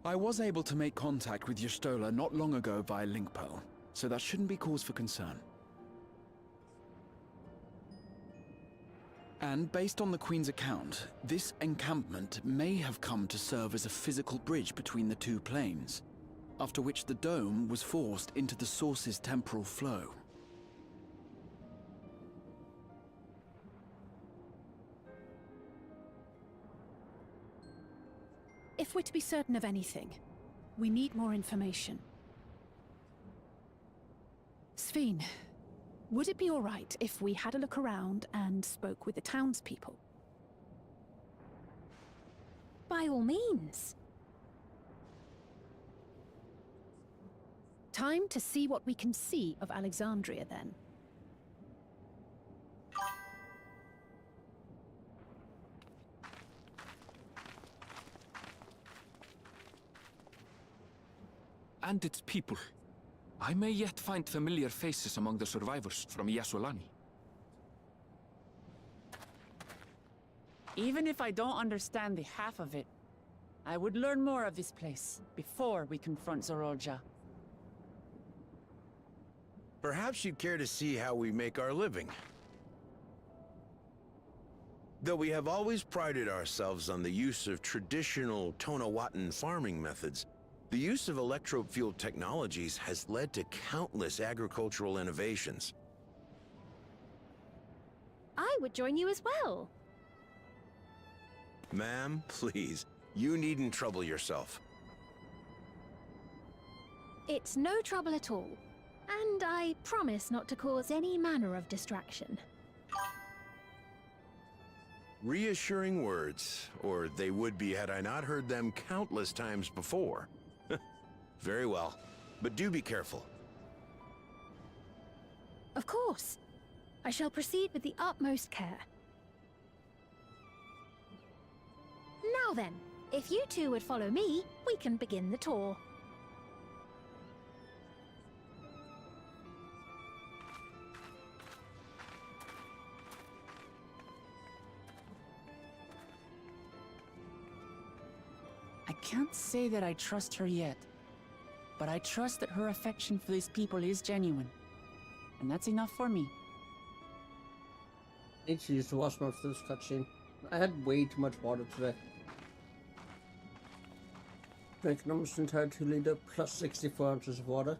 I was able to make contact with Y'shtola not long ago via link pearl, so that shouldn't be cause for concern. And based on the Queen's account, this encampment may have come to serve as a physical bridge between the two planes, after which the dome was forced into the Source's temporal flow. If we're to be certain of anything, we need more information. Sphene, would it be all right if we had a look around and spoke with the townspeople? By all means. Time to see what we can see of Alexandria, then. And its people. I may yet find familiar faces among the survivors from Yasulani. Even if I don't understand the half of it, I would learn more of this place before we confront Zoralja. Perhaps you'd care to see how we make our living. Though we have always prided ourselves on the use of traditional Tonawatan farming methods, the use of electro-fueled technologies has led to countless agricultural innovations. I would join you as well. Ma'am, please, you needn't trouble yourself. It's no trouble at all, and I promise not to cause any manner of distraction. Reassuring words, or they would be had I not heard them countless times before. Very well, but do be careful. Of course. I shall proceed with the utmost care. Now then, if you two would follow me, we can begin the tour. I can't say that I trust her yet, but I trust that her affection for these people is genuine. And that's enough for me. I need to use the wash mode for this cutscene. I had way too much water today. Drink an almost entire 2 liter plus 64 ounces of water.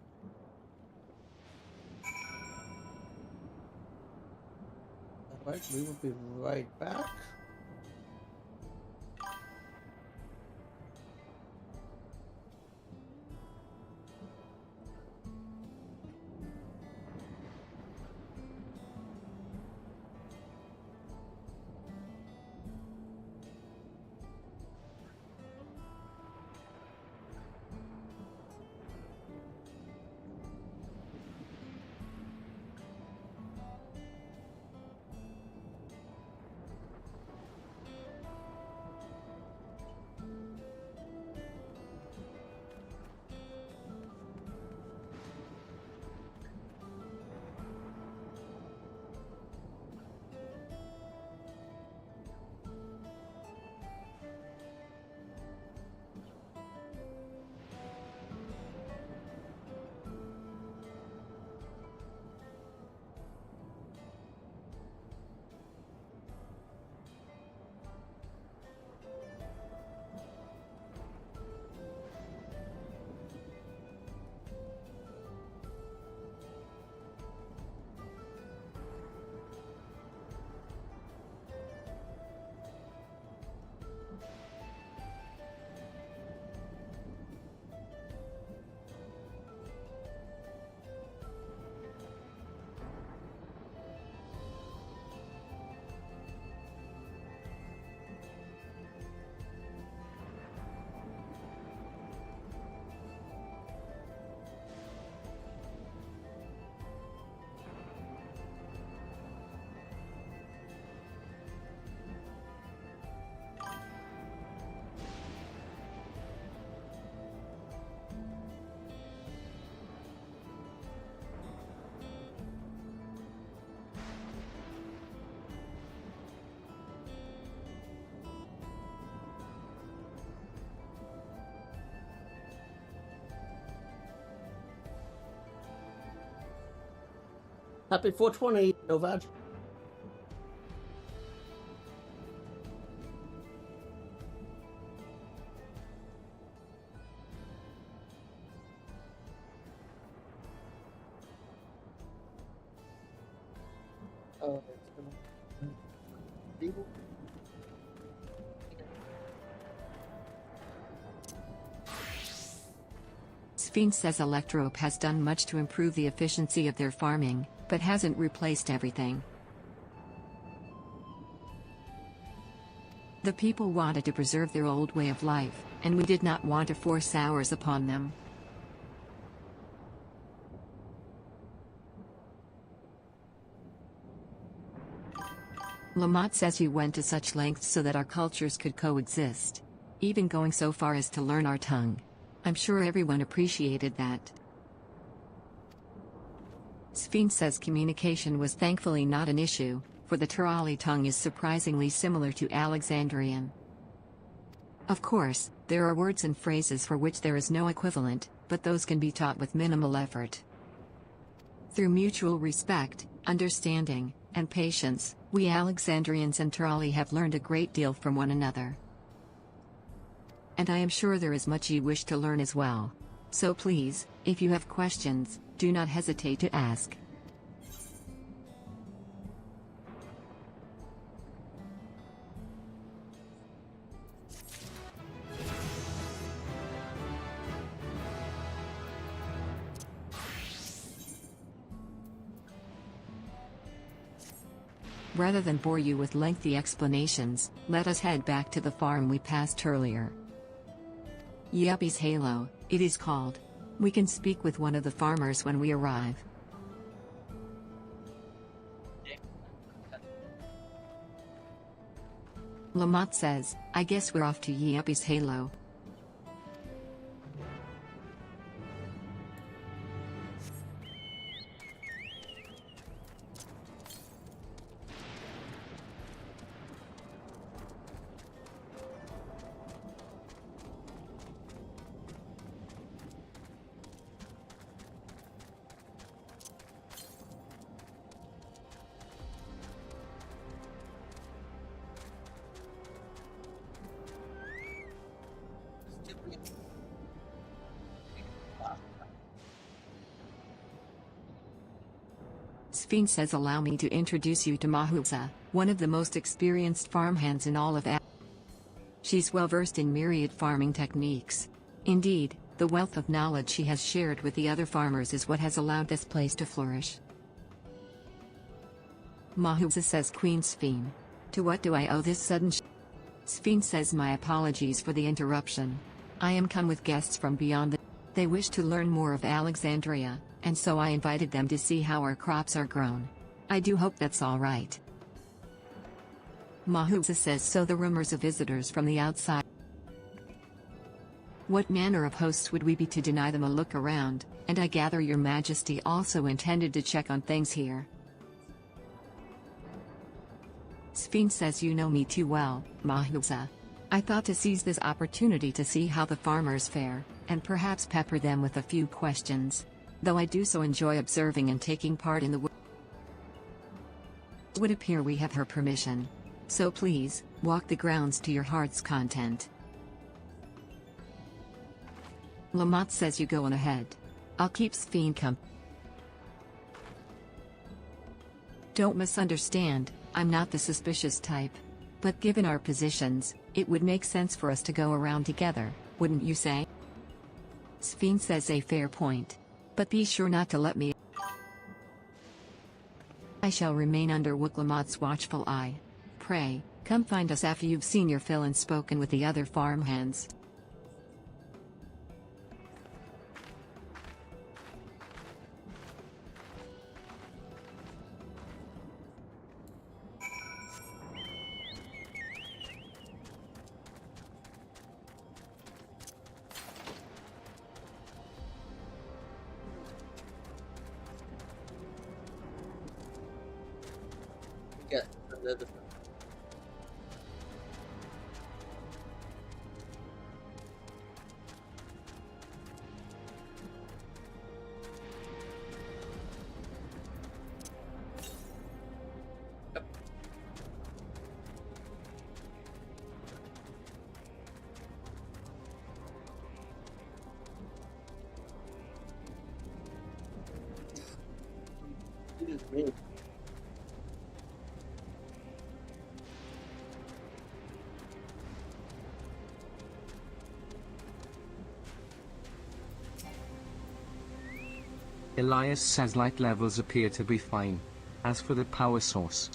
Alright, we will be right back. Happy 420, Novad. Oh, Sphinx says Electrope has done much to improve the efficiency of their farming, but hasn't replaced everything. The people wanted to preserve their old way of life, and we did not want to force ours upon them. Lamont says he went to such lengths so that our cultures could coexist, even going so far as to learn our tongue. I'm sure everyone appreciated that. Sphinx says communication was thankfully not an issue, for the Turali tongue is surprisingly similar to Alexandrian. Of course, there are words and phrases for which there is no equivalent, but those can be taught with minimal effort. Through mutual respect, understanding, and patience, we Alexandrians and Turali have learned a great deal from one another. And I am sure there is much you wish to learn as well. So please, if you have questions, do not hesitate to ask. Rather than bore you with lengthy explanations, let us head back to the farm we passed earlier. Yuppie's Halo, it is called. We can speak with one of the farmers when we arrive. Lamont says, I guess we're off to Yuppie's Halo. Sphene says allow me to introduce you to Mahusa, one of the most experienced farmhands in all of She's well versed in myriad farming techniques. Indeed, the wealth of knowledge she has shared with the other farmers is what has allowed this place to flourish. Mahusa says Queen Sphene. To what do I owe this sudden Sphene says my apologies for the interruption. I am come with guests from beyond the... They wish to learn more of Alexandria, and so I invited them to see how our crops are grown. I do hope that's all right. Mahusa says so the rumors of visitors from the outside. What manner of hosts would we be to deny them a look around, and I gather your majesty also intended to check on things here. Sphene says you know me too well, Mahusa. I thought to seize this opportunity to see how the farmers fare, and perhaps pepper them with a few questions. Though I do so enjoy observing and taking part in the work. It would appear we have her permission. So please, walk the grounds to your heart's content. Lamont says you go on ahead. I'll keep Sphene company. Don't misunderstand, I'm not the suspicious type. But given our positions, it would make sense for us to go around together, wouldn't you say? Sphene says a fair point. But be sure not to let me. I shall remain under Wooklamot's watchful eye. Pray, come find us after you've seen your fill and spoken with the other farmhands. Yeah, another. Elias says light levels appear to be fine. As for the power source,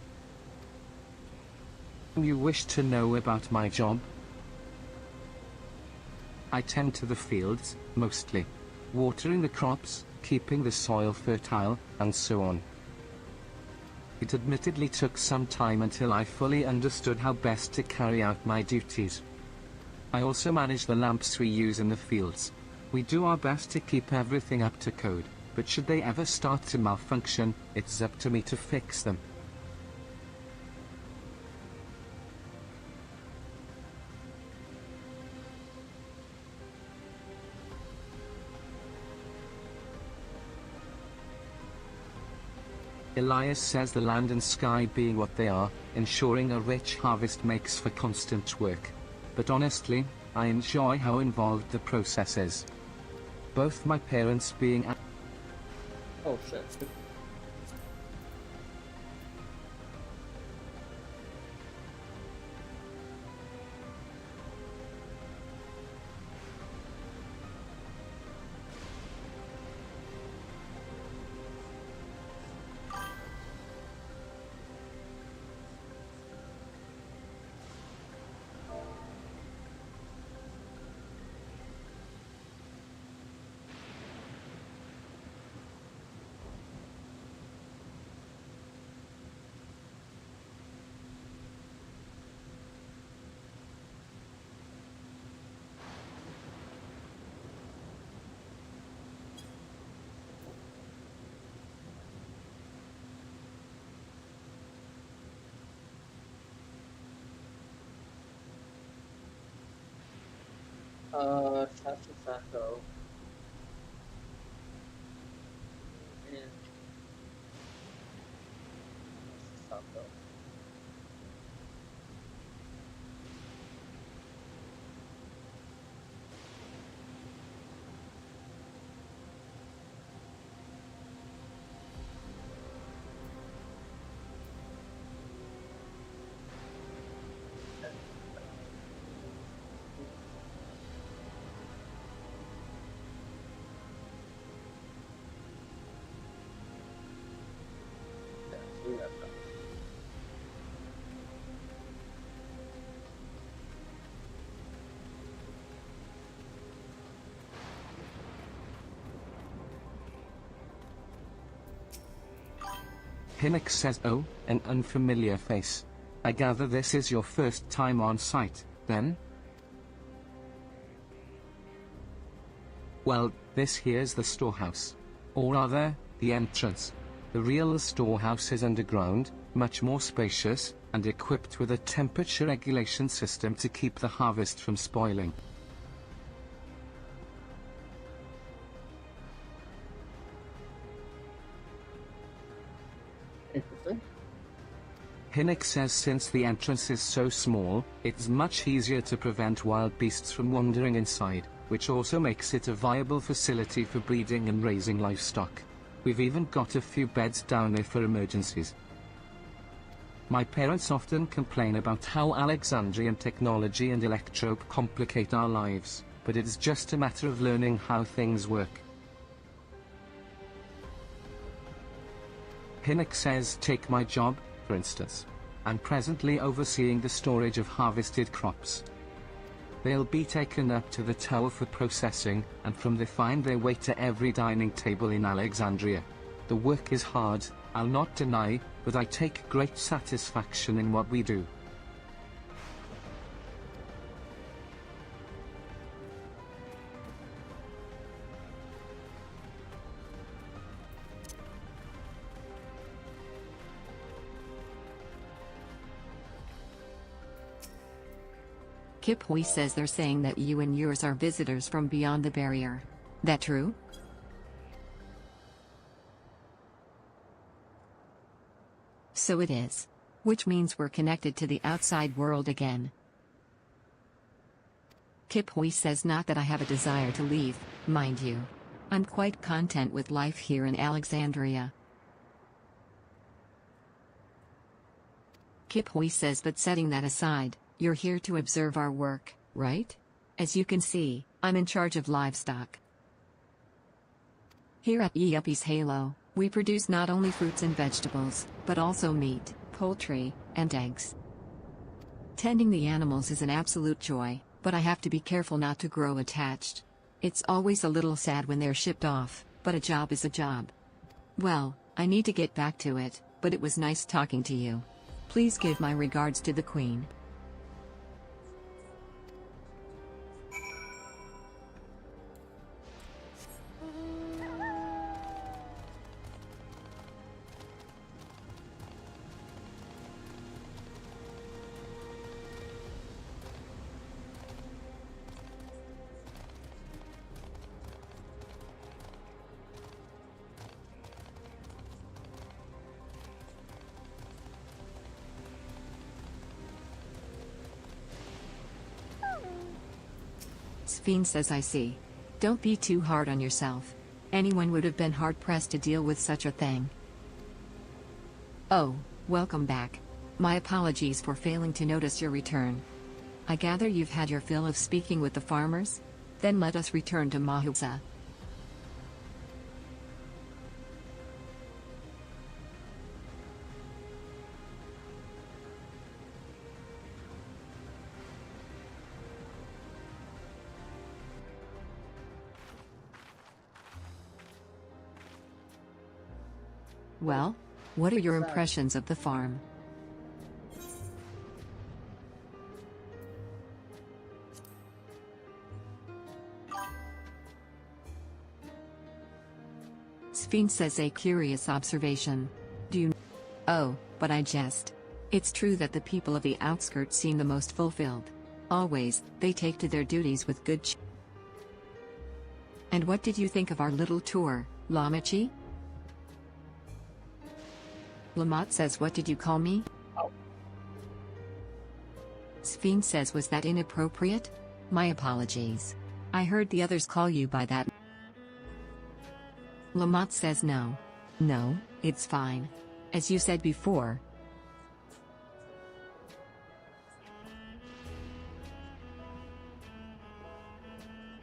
you wish to know about my job? I tend to the fields, mostly. Watering the crops, keeping the soil fertile, and so on. It admittedly took some time until I fully understood how best to carry out my duties. I also manage the lamps we use in the fields. We do our best to keep everything up to code, but should they ever start to malfunction, it's up to me to fix them. Elias says the land and sky being what they are, ensuring a rich harvest makes for constant work. But honestly, I enjoy how involved the process is. Both my parents being Oh shit. Sato. And Sato. Hinnock says, oh, an unfamiliar face. I gather this is your first time on site, then? Well, this here's the storehouse. Or rather, the entrance. The real storehouse is underground, much more spacious, and equipped with a temperature regulation system to keep the harvest from spoiling. Interesting. Hinnock says since the entrance is so small, it's much easier to prevent wild beasts from wandering inside, which also makes it a viable facility for breeding and raising livestock. We've even got a few beds down there for emergencies. My parents often complain about how Alexandrian technology and electrope complicate our lives, but it's just a matter of learning how things work. Hinnock says, take my job, for instance. I'm presently overseeing the storage of harvested crops. They'll be taken up to the tower for processing, and from there find their way to every dining table in Alexandria. The work is hard, I'll not deny, but I take great satisfaction in what we do. Kip Hui says they're saying that you and yours are visitors from beyond the barrier. That true? So it is. Which means we're connected to the outside world again. Kip Hui says not that I have a desire to leave, mind you. I'm quite content with life here in Alexandria. Kip Hui says but setting that aside, you're here to observe our work, right? As you can see, I'm in charge of livestock. Here at Yuppie's Halo, we produce not only fruits and vegetables, but also meat, poultry, and eggs. Tending the animals is an absolute joy, but I have to be careful not to grow attached. It's always a little sad when they're shipped off, but a job is a job. Well, I need to get back to it, but it was nice talking to you. Please give my regards to the Queen. Sphene says, I see. Don't be too hard on yourself. Anyone would have been hard-pressed to deal with such a thing. Oh, welcome back. My apologies for failing to notice your return. I gather you've had your fill of speaking with the farmers? Then let us return to Mahuza. Well, what are your impressions of the farm? Sphene says, a curious observation. Do you... Oh, but I jest. It's true that the people of the outskirts seem the most fulfilled. Always, they take to their duties with good And what did you think of our little tour, Lamachi? Lamont says, what did you call me? Sphene says, was that inappropriate? My apologies. I heard the others call you by that. Lamont says, no. No, it's fine. As you said before.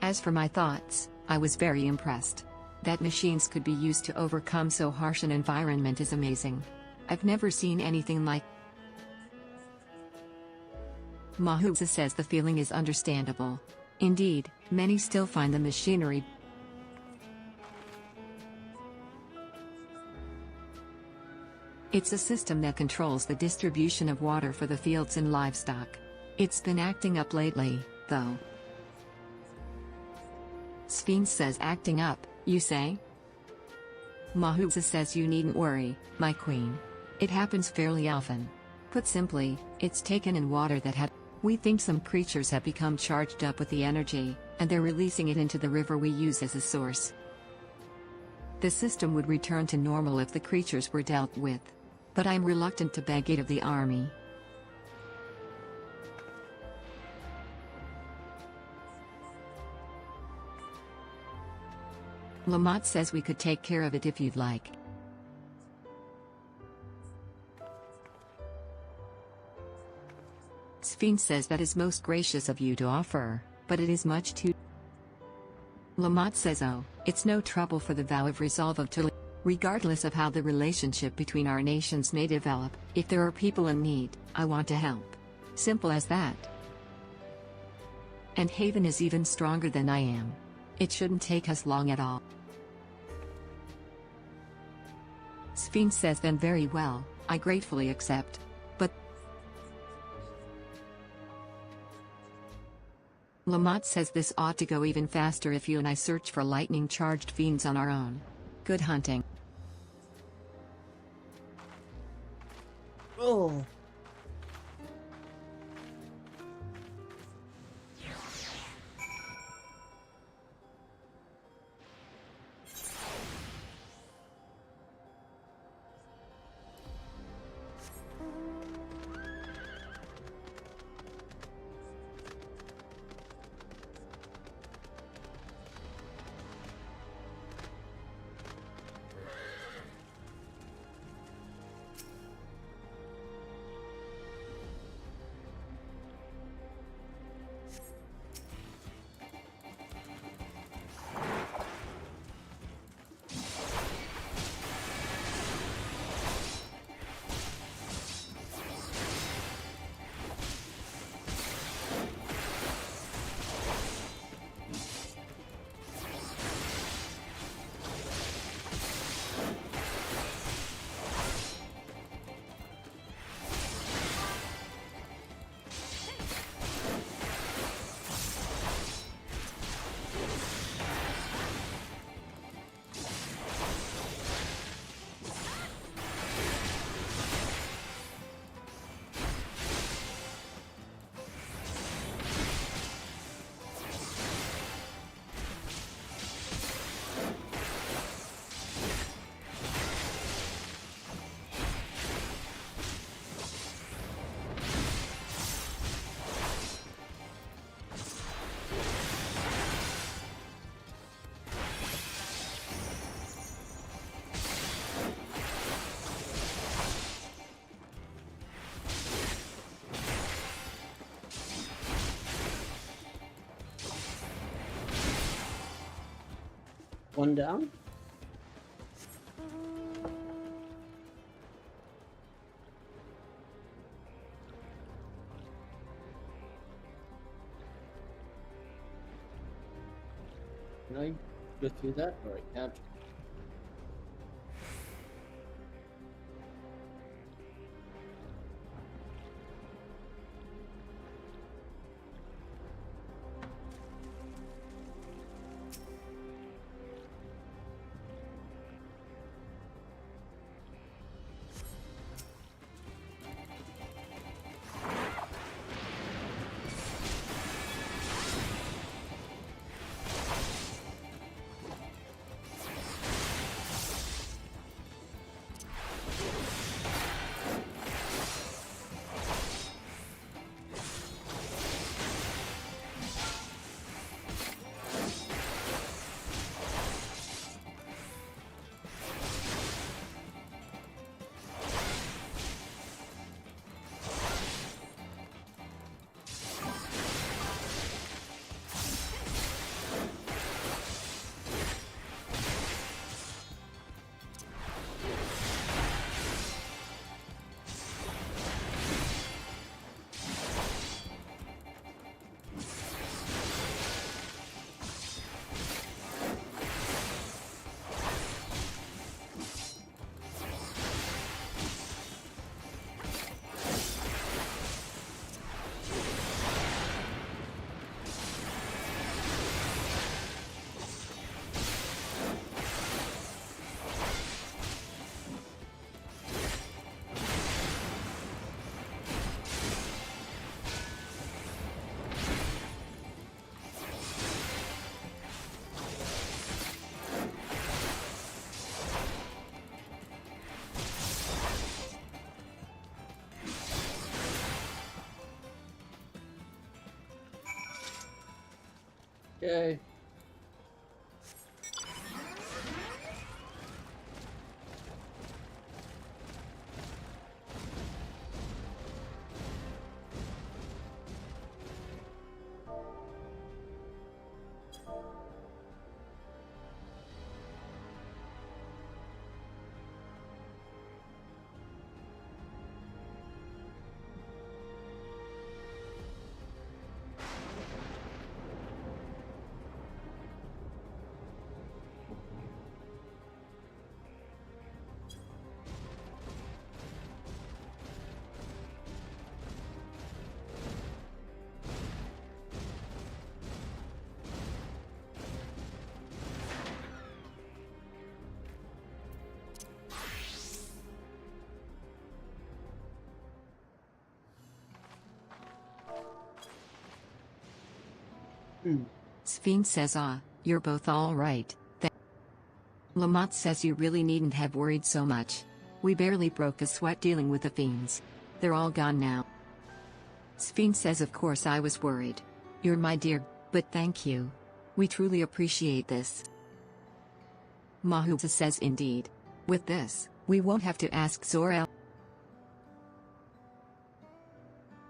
As for my thoughts, I was very impressed. That machines could be used to overcome so harsh an environment is amazing. I've never seen anything like. Mahuza says the feeling is understandable. Indeed, many still find the machinery It's a system that controls the distribution of water for the fields and livestock. It's been acting up lately, though. Sphene says, acting up, you say? Mahuza says, you needn't worry, my queen. It happens fairly often. Put simply, it's taken in water that had. We think some creatures have become charged up with the energy, and they're releasing it into the river we use as a source. The system would return to normal if the creatures were dealt with. But I'm reluctant to beg aid of the army. Lamont says we could take care of it if you'd like. Sphene says that is most gracious of you to offer, but it is much too. Lamont says, oh, it's no trouble for the vow of resolve of to. Regardless of how the relationship between our nations may develop, if there are people in need, I want to help. Simple as that. And Haven is even stronger than I am. It shouldn't take us long at all. Sphene says, then very well, I gratefully accept. But Lamont says this ought to go even faster if you and I search for lightning-charged fiends on our own. Good hunting. Oh. One down. Can I go through that, or I can't? Okay. Sphinx says you're both alright. Lamont says you really needn't have worried so much. We barely broke a sweat dealing with the fiends. They're all gone now. Sphinx says of course I was worried. You're my dear, but thank you. We truly appreciate this. Mahusa says indeed. With this, we won't have to ask Zor-El.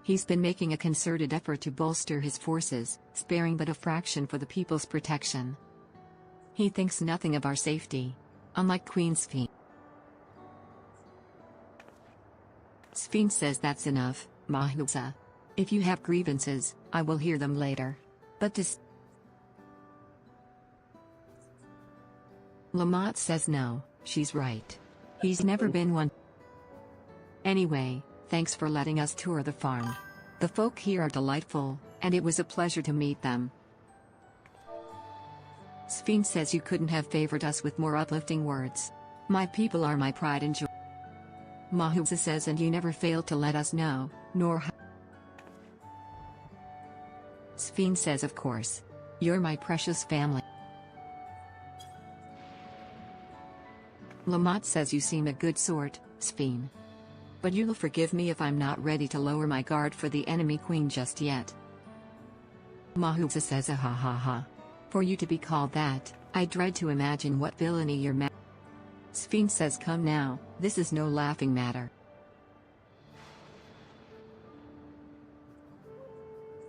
He's been making a concerted effort to bolster his forces, sparing but a fraction for the people's protection. He thinks nothing of our safety. Unlike Queen Sphinx. Sphinx says that's enough, Mahusa. If you have grievances, I will hear them later. But Lamont says no, she's right. He's never been one. Anyway, thanks for letting us tour the farm. The folk here are delightful, and it was a pleasure to meet them. Sphinx says you couldn't have favored us with more uplifting words. My people are my pride and joy. Mahusa says and you never failed to let us know, nor Sphinx says of course. You're my precious family. Lamont says you seem a good sort, Sphinx. But you'll forgive me if I'm not ready to lower my guard for the enemy queen just yet. Mahusa says ha ha ha. For you to be called that, I dread to imagine what villainy you're Sphinx says come now, this is no laughing matter.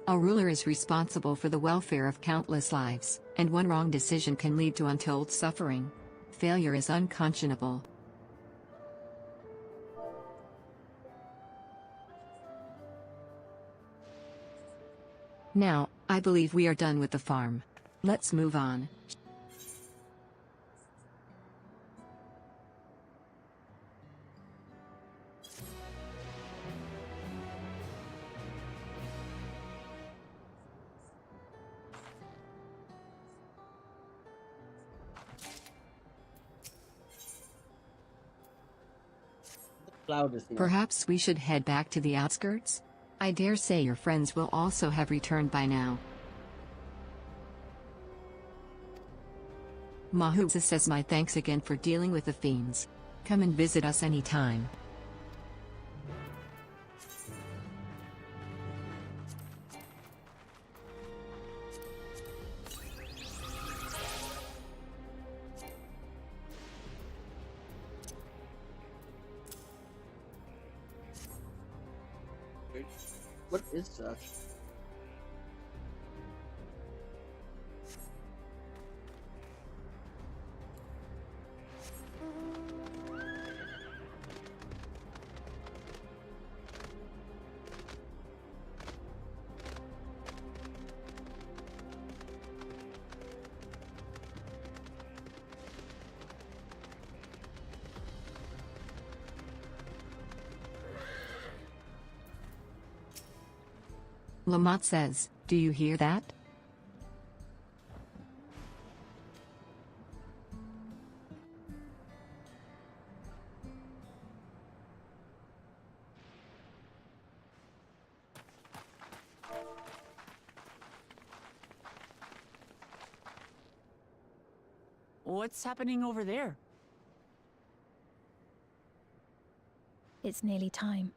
A ruler is responsible for the welfare of countless lives, and one wrong decision can lead to untold suffering. Failure is unconscionable. Now, I believe we are done with the farm. Let's move on. Perhaps we should head back to the outskirts? I dare say your friends will also have returned by now. Mahuza says my thanks again for dealing with the fiends. Come and visit us anytime. What is that? Lamont says, "Do you hear that?" What's happening over there? It's nearly time.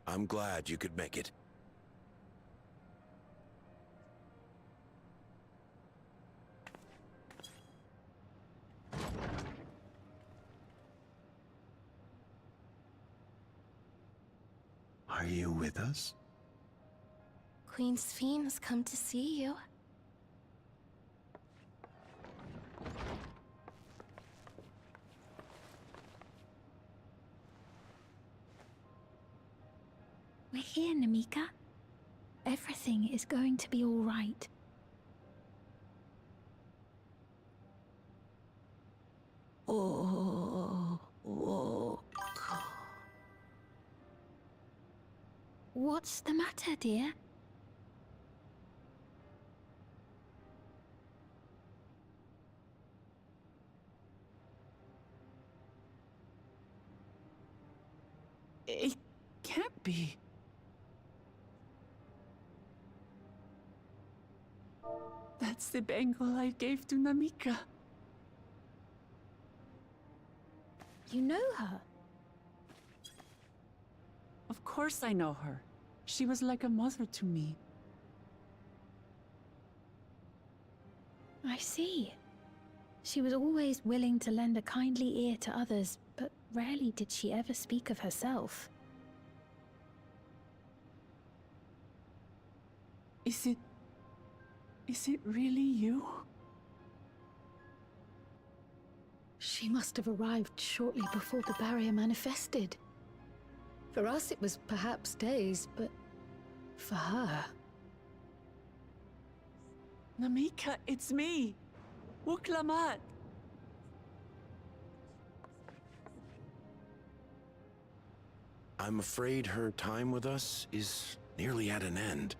I'm glad you could make it. Are you with us? Queen Sphene has come to see you. We're here, Namika. Everything is going to be all right. What's the matter, dear? It can't be. That's the bangle I gave to Namika. You know her? Of course I know her. She was like a mother to me. I see. She was always willing to lend a kindly ear to others, but rarely did she ever speak of herself. Is it really you? She must have arrived shortly before the barrier manifested. For us, it was perhaps days, but for her... Namika, it's me! Wuklamat! I'm afraid her time with us is nearly at an end.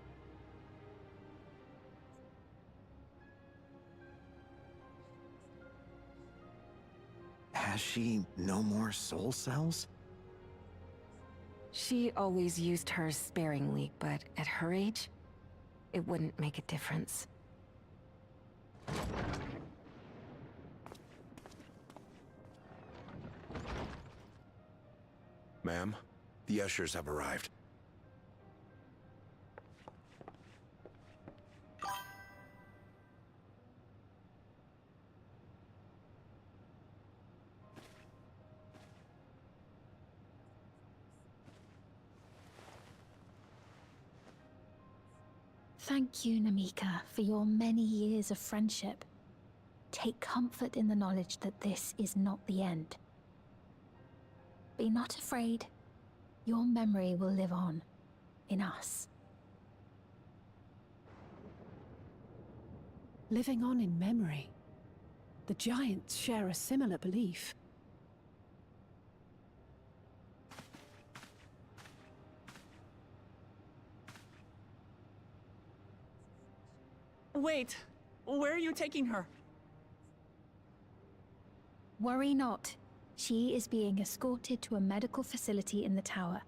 Has she no more soul cells? She always used hers sparingly, but at her age, it wouldn't make a difference. Ma'am, the ushers have arrived. Thank you, Namika, for your many years of friendship. Take comfort in the knowledge that this is not the end. Be not afraid. Your memory will live on, in us. Living on in memory. The giants share a similar belief. Wait, where are you taking her? Worry not. She is being escorted to a medical facility in the tower.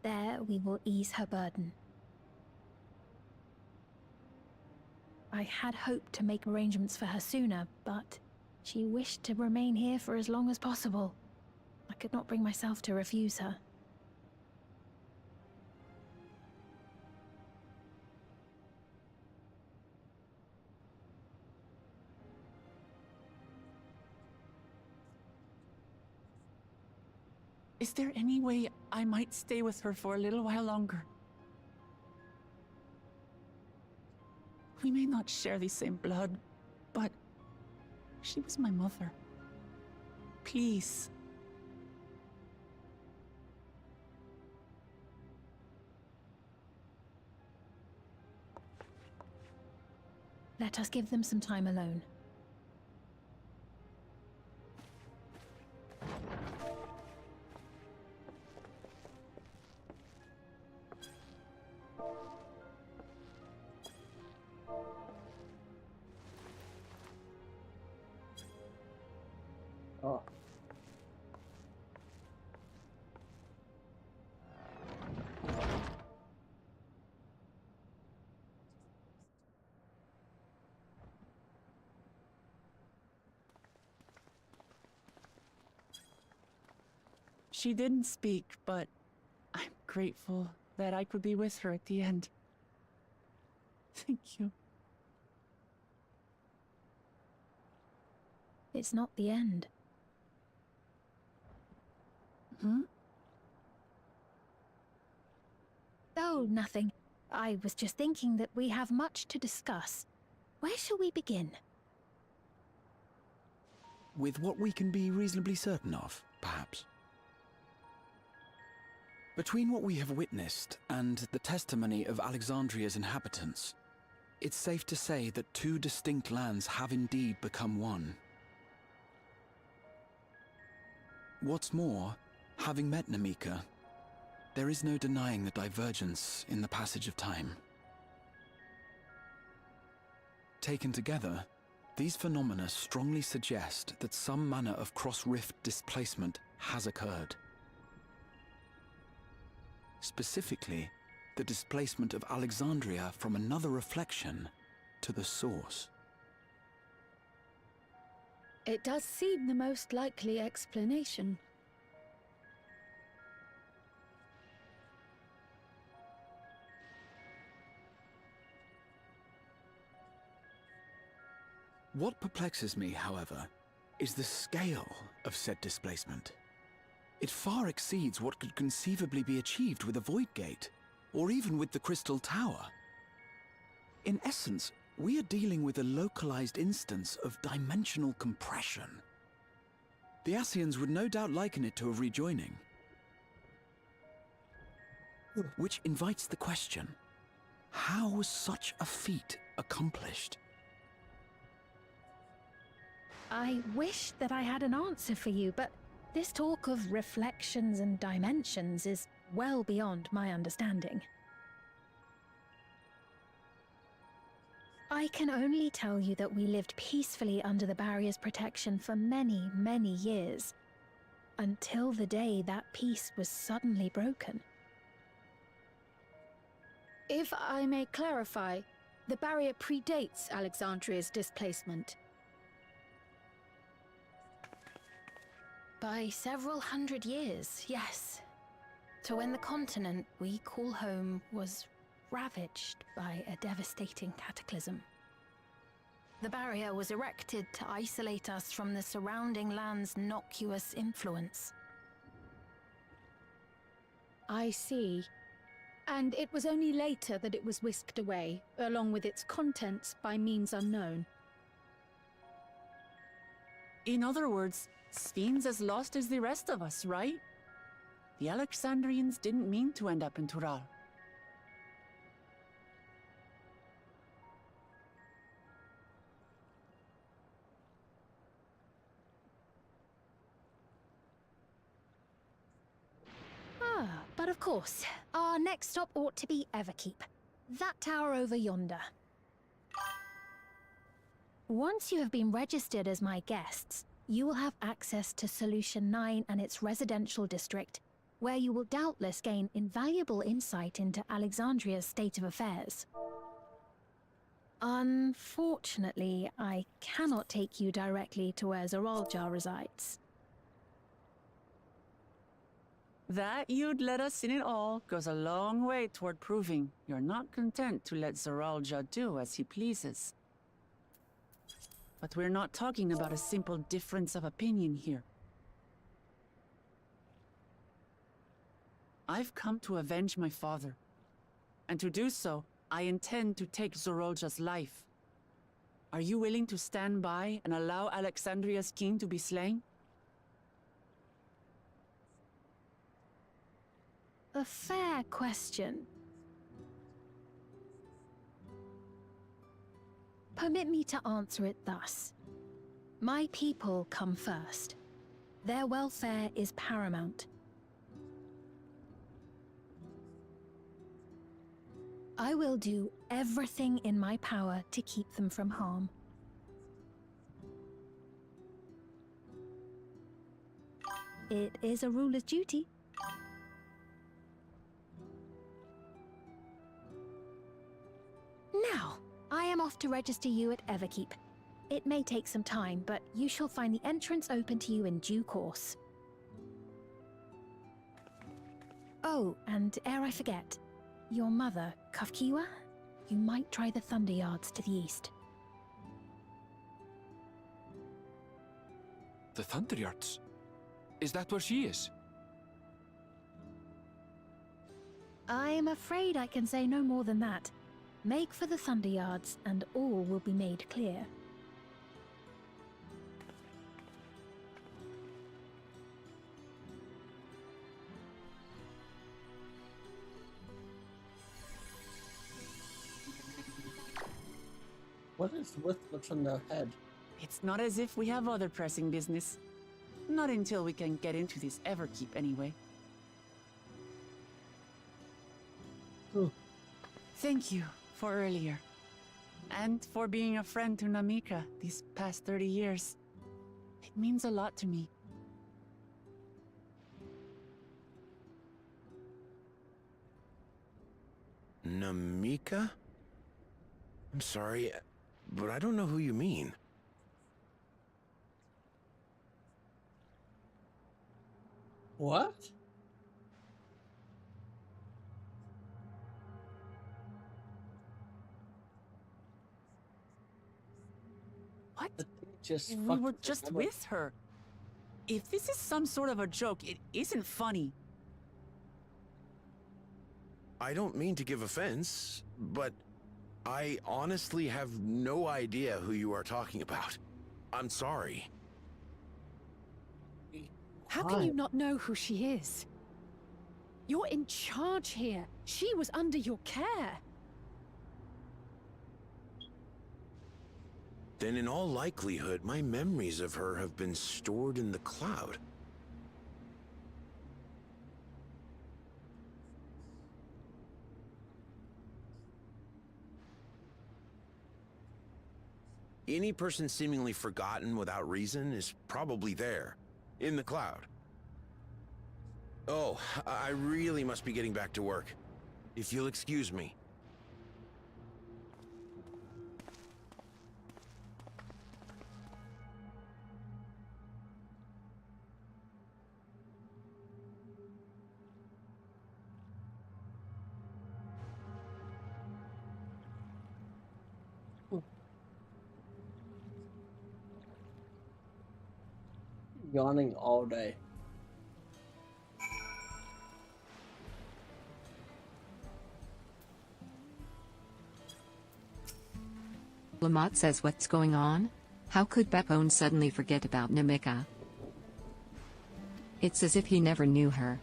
There we will ease her burden. I had hoped to make arrangements for her sooner, but she wished to remain here for as long as possible. I could not bring myself to refuse her. Is there any way I might stay with her for a little while longer? We may not share the same blood, but she was my mother. Please. Let us give them some time alone. Oh. She didn't speak, but I'm grateful that I could be with her at the end. Thank you. It's not the end. Hmm? Oh, nothing. I was just thinking that we have much to discuss. Where shall we begin? With what we can be reasonably certain of, perhaps. Between what we have witnessed and the testimony of Alexandria's inhabitants, it's safe to say that two distinct lands have indeed become one. What's more, having met Namika, there is no denying the divergence in the passage of time. Taken together, these phenomena strongly suggest that some manner of cross-rift displacement has occurred. Specifically, the displacement of Alexandria from another reflection to the source. It does seem the most likely explanation. What perplexes me, however, is the scale of said displacement. It far exceeds what could conceivably be achieved with a Void Gate, or even with the Crystal Tower. In essence, we are dealing with a localized instance of dimensional compression. The Ascians would no doubt liken it to a rejoining. Which invites the question, how was such a feat accomplished? I wish that I had an answer for you, but this talk of reflections and dimensions is well beyond my understanding. I can only tell you that we lived peacefully under the barrier's protection for many, many years, until the day that peace was suddenly broken. If I may clarify, the barrier predates Alexandria's displacement. By several hundred years, yes. to when the continent we call home was ravaged by a devastating cataclysm. The barrier was erected to isolate us from the surrounding land's noxious influence. I see. And it was only later that it was whisked away, along with its contents, by means unknown. In other words, Sven's as lost as the rest of us, right? The Alexandrians didn't mean to end up in Tural. But of course, our next stop ought to be Everkeep. That tower over yonder. Once you have been registered as my guests, you will have access to Solution 9 and its residential district, where you will doubtless gain invaluable insight into Alexandria's state of affairs. Unfortunately, I cannot take you directly to where Zoraljar resides. That you'd let us in it all goes a long way toward proving you're not content to let Zoraljar do as he pleases. But we're not talking about a simple difference of opinion here. I've come to avenge my father. And to do so, I intend to take Zoraljar's life. Are you willing to stand by and allow Alexandria's king to be slain? A fair question. Permit me to answer it thus. My people come first. Their welfare is paramount. I will do everything in my power to keep them from harm. It is a ruler's duty. Now, I am off to register you at Everkeep. It may take some time, but you shall find the entrance open to you in due course. Oh, and ere I forget, your mother, Kafkiwa, you might try the Thunder Yards to the east. The Thunder Yards? Is that where she is? I'm afraid I can say no more than that. Make for the Thunder Yards, and all will be made clear. What is with what's on their head? It's not as if we have other pressing business. Not until we can get into this Everkeep, anyway. Thank you for earlier. And for being a friend to Namika these past 30 years. It means a lot to me. Namika? I'm sorry, but I don't know who you mean. What? What? Just we were just with her. If this is some sort of a joke, it isn't funny. I don't mean to give offense, but I honestly have no idea who you are talking about. I'm sorry. How can you not know who she is? You're in charge here. She was under your care. Then in all likelihood, my memories of her have been stored in the cloud. Any person seemingly forgotten without reason is probably there, in the cloud. Oh, I really must be getting back to work. If you'll excuse me. Yawning all day. Lamont says, what's going on? How could Pepone suddenly forget about Namika? It's as if he never knew her.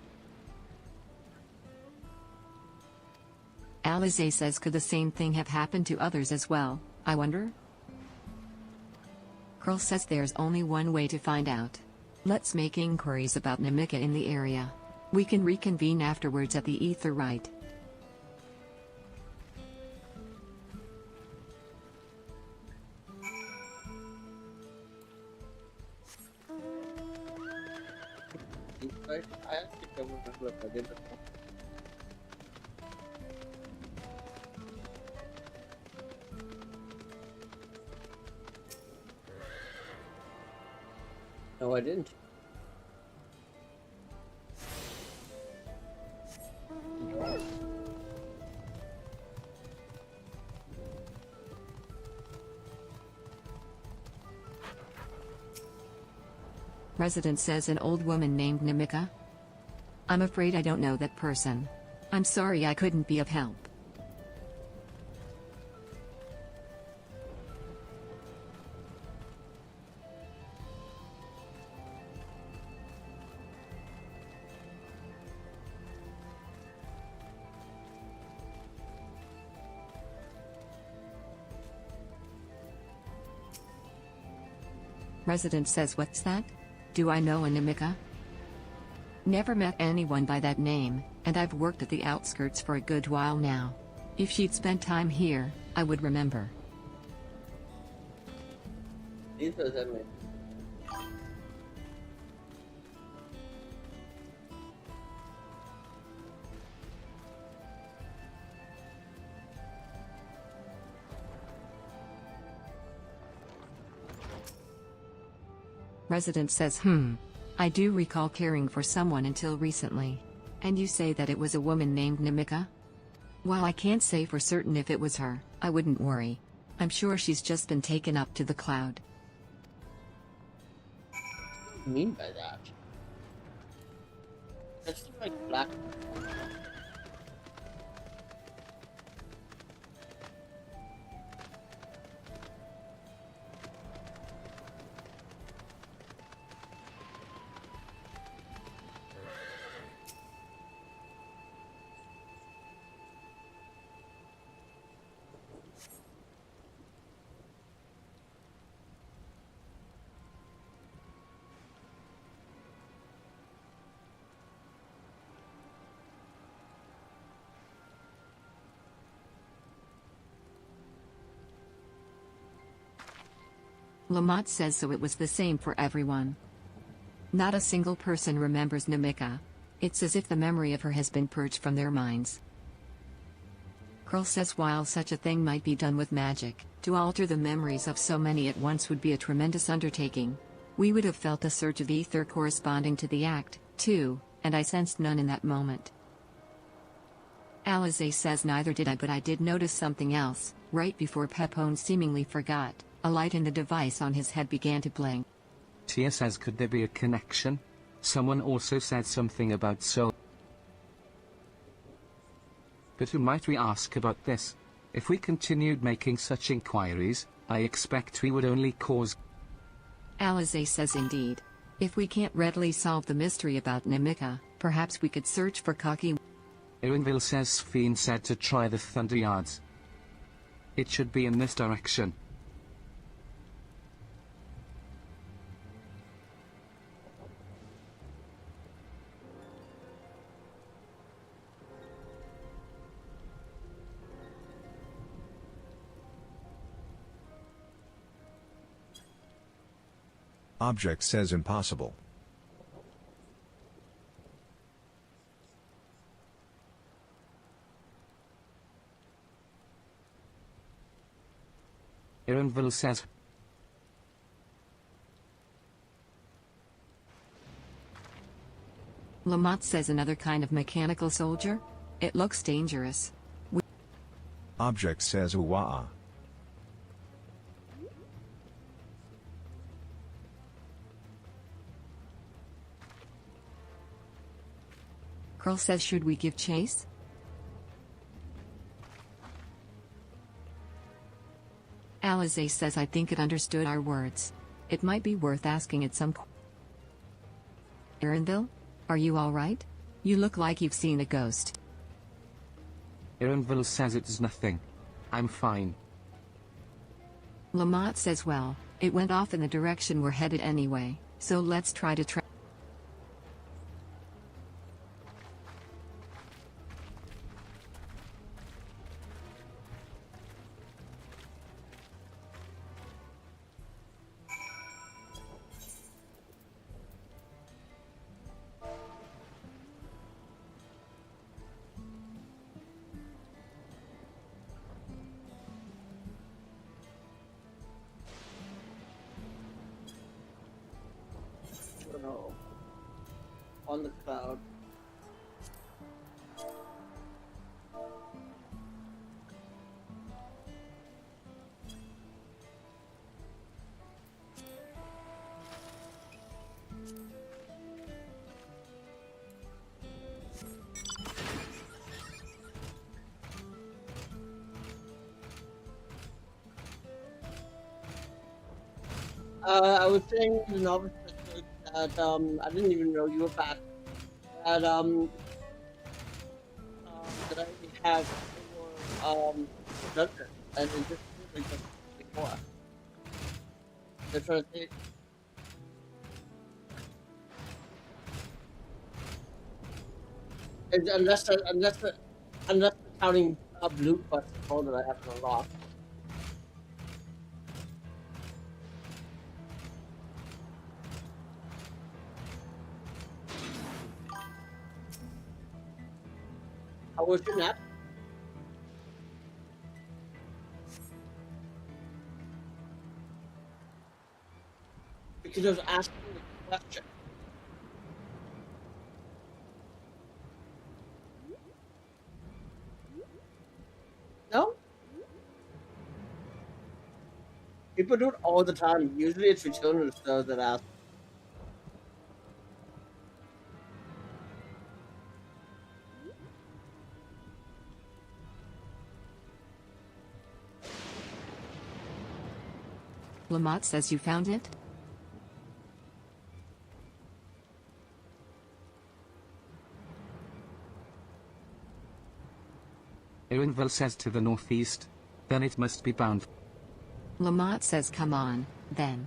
Alize says, could the same thing have happened to others as well, I wonder? Curl says there's only one way to find out. Let's make inquiries about Namika in the area. We can reconvene afterwards at the Ether Rite. I actually don't remember if I did before. No, I didn't. Resident says, an old woman named Namika? I'm afraid I don't know that person. I'm sorry I couldn't be of help. Resident says, what's that? Do I know a Namika? Never met anyone by that name, and I've worked at the outskirts for a good while now. If she'd spent time here, I would remember. Resident says, I do recall caring for someone until recently. And you say that it was a woman named Namika? While I can't say for certain if it was her, I wouldn't worry. I'm sure she's just been taken up to the cloud. What do you mean by that? That's like black. Lamont says so it was the same for everyone. Not a single person remembers Namika. It's as if the memory of her has been purged from their minds. Curl says while such a thing might be done with magic, to alter the memories of so many at once would be a tremendous undertaking. We would have felt a surge of ether corresponding to the act, too, and I sensed none in that moment. Alize says neither did I, but I did notice something else. Right before Pepone seemingly forgot, a light in the device on his head began to blink. Tia says, could there be a connection? Someone also said something about soul. But who might we ask about this? If we continued making such inquiries, I expect we would only cause... Alize says indeed. If we can't readily solve the mystery about Namika, perhaps we could search for Kaki. Ironville says Sphene said to try the Thunder Yards. It should be in this direction. Object says impossible. Ironville says... Lamont says another kind of mechanical soldier? It looks dangerous. Object says Uwaa. Curl says, should we give chase? Alize says, I think it understood our words. It might be worth asking at some point. Erinville? Are you alright? You look like you've seen a ghost. Erinville says it's nothing. I'm fine. Lamont says, well, it went off in the direction we're headed anyway, so let's try to track. On the cloud. I was saying to the novice that I didn't even know you were back. That that I have production and it just like before. They're trying to say. Unless counting blue plus all that I have to unlock. How was your nap? Because I was asking the question. No? People do it all the time. Usually it's returners though that ask. Lamont says you found it? Erinville says to the northeast. Then it must be bound. Lamont says come on, then.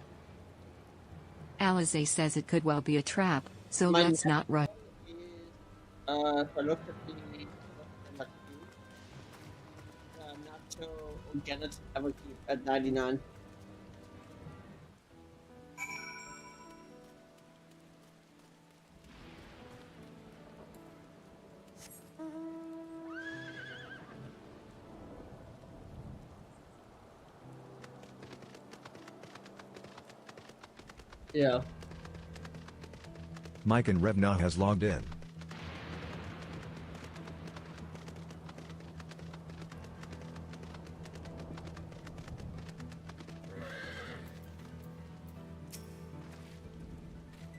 Alize says it could well be a trap, so let's not rush. If I look at the not so organic, I would keep at 99. Yeah. Mike and Revna has logged in.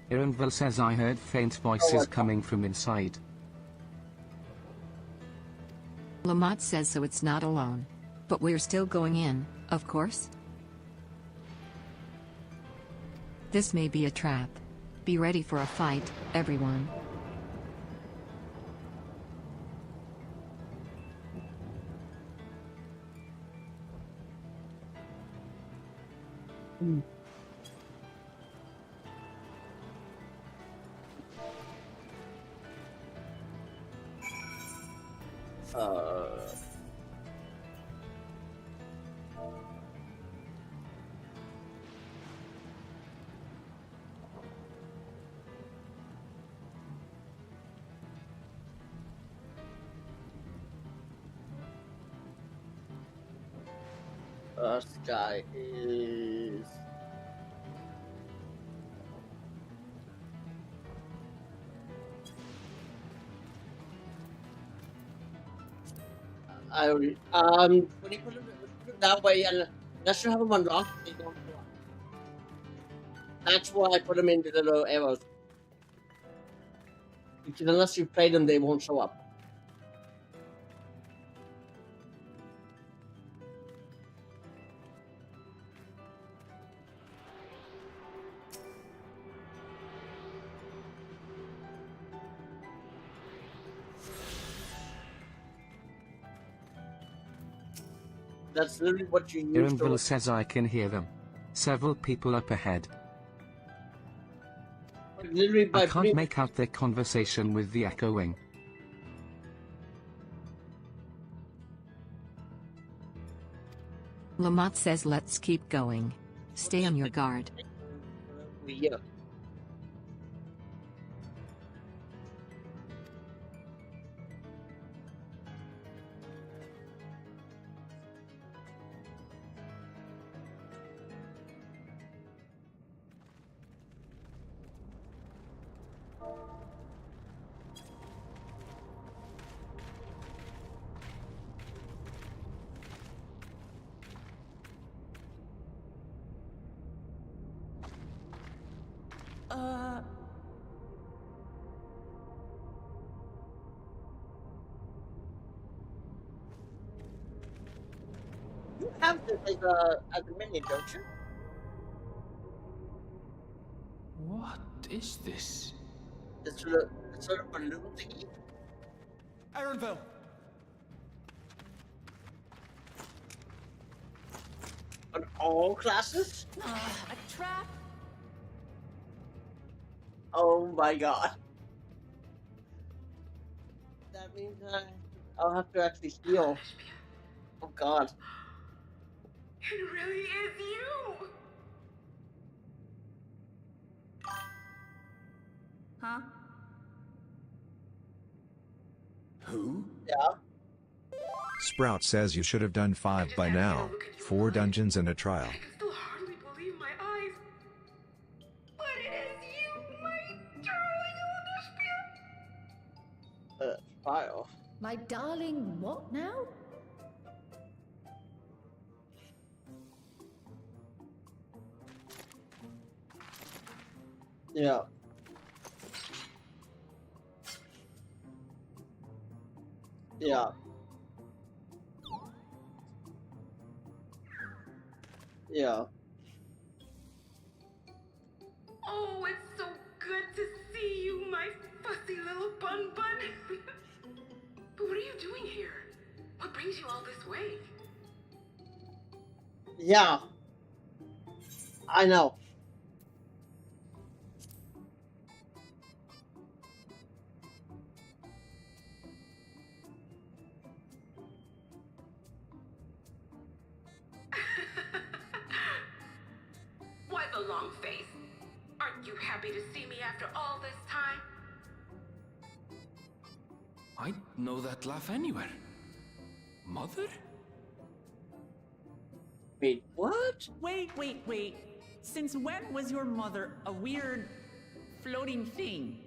Erinville says I heard faint voices coming from inside. Lamont says so it's not alone. But we're still going in, of course. This may be a trap. Be ready for a fight, everyone. This guy is... when you put it that way, unless you have them unlocked, they don't go up. That's why I put them into the little arrows. Because unless you play them, they won't show up. That's literally what you use to... Irimville says I can hear them. Several people up ahead. Literally by I can't make out their conversation with the echoing. Lamont says let's keep going. Stay on your guard. Yeah. You have this as a minion, don't you? What is this? It's sort of balloon thingy. Ironville! On all classes? A trap? Oh my god. That means I'll have to actually heal. Oh god. It really is you! Huh? Who? Yeah. Sprout says you should have done 5 by now. 4 dungeons and a trial. I can still hardly believe my eyes. But it is you, my darling Elderspiel! Trial? My darling, what now? Yeah. Yeah. Yeah. Oh, it's so good to see you, my fussy little bun bun. But what are you doing here? What brings you all this way? Yeah. I know. Why the long face? Aren't you happy to see me after all this time? I know that laugh anywhere. Mother? Wait, what? Wait. Since when was your mother a weird floating thing?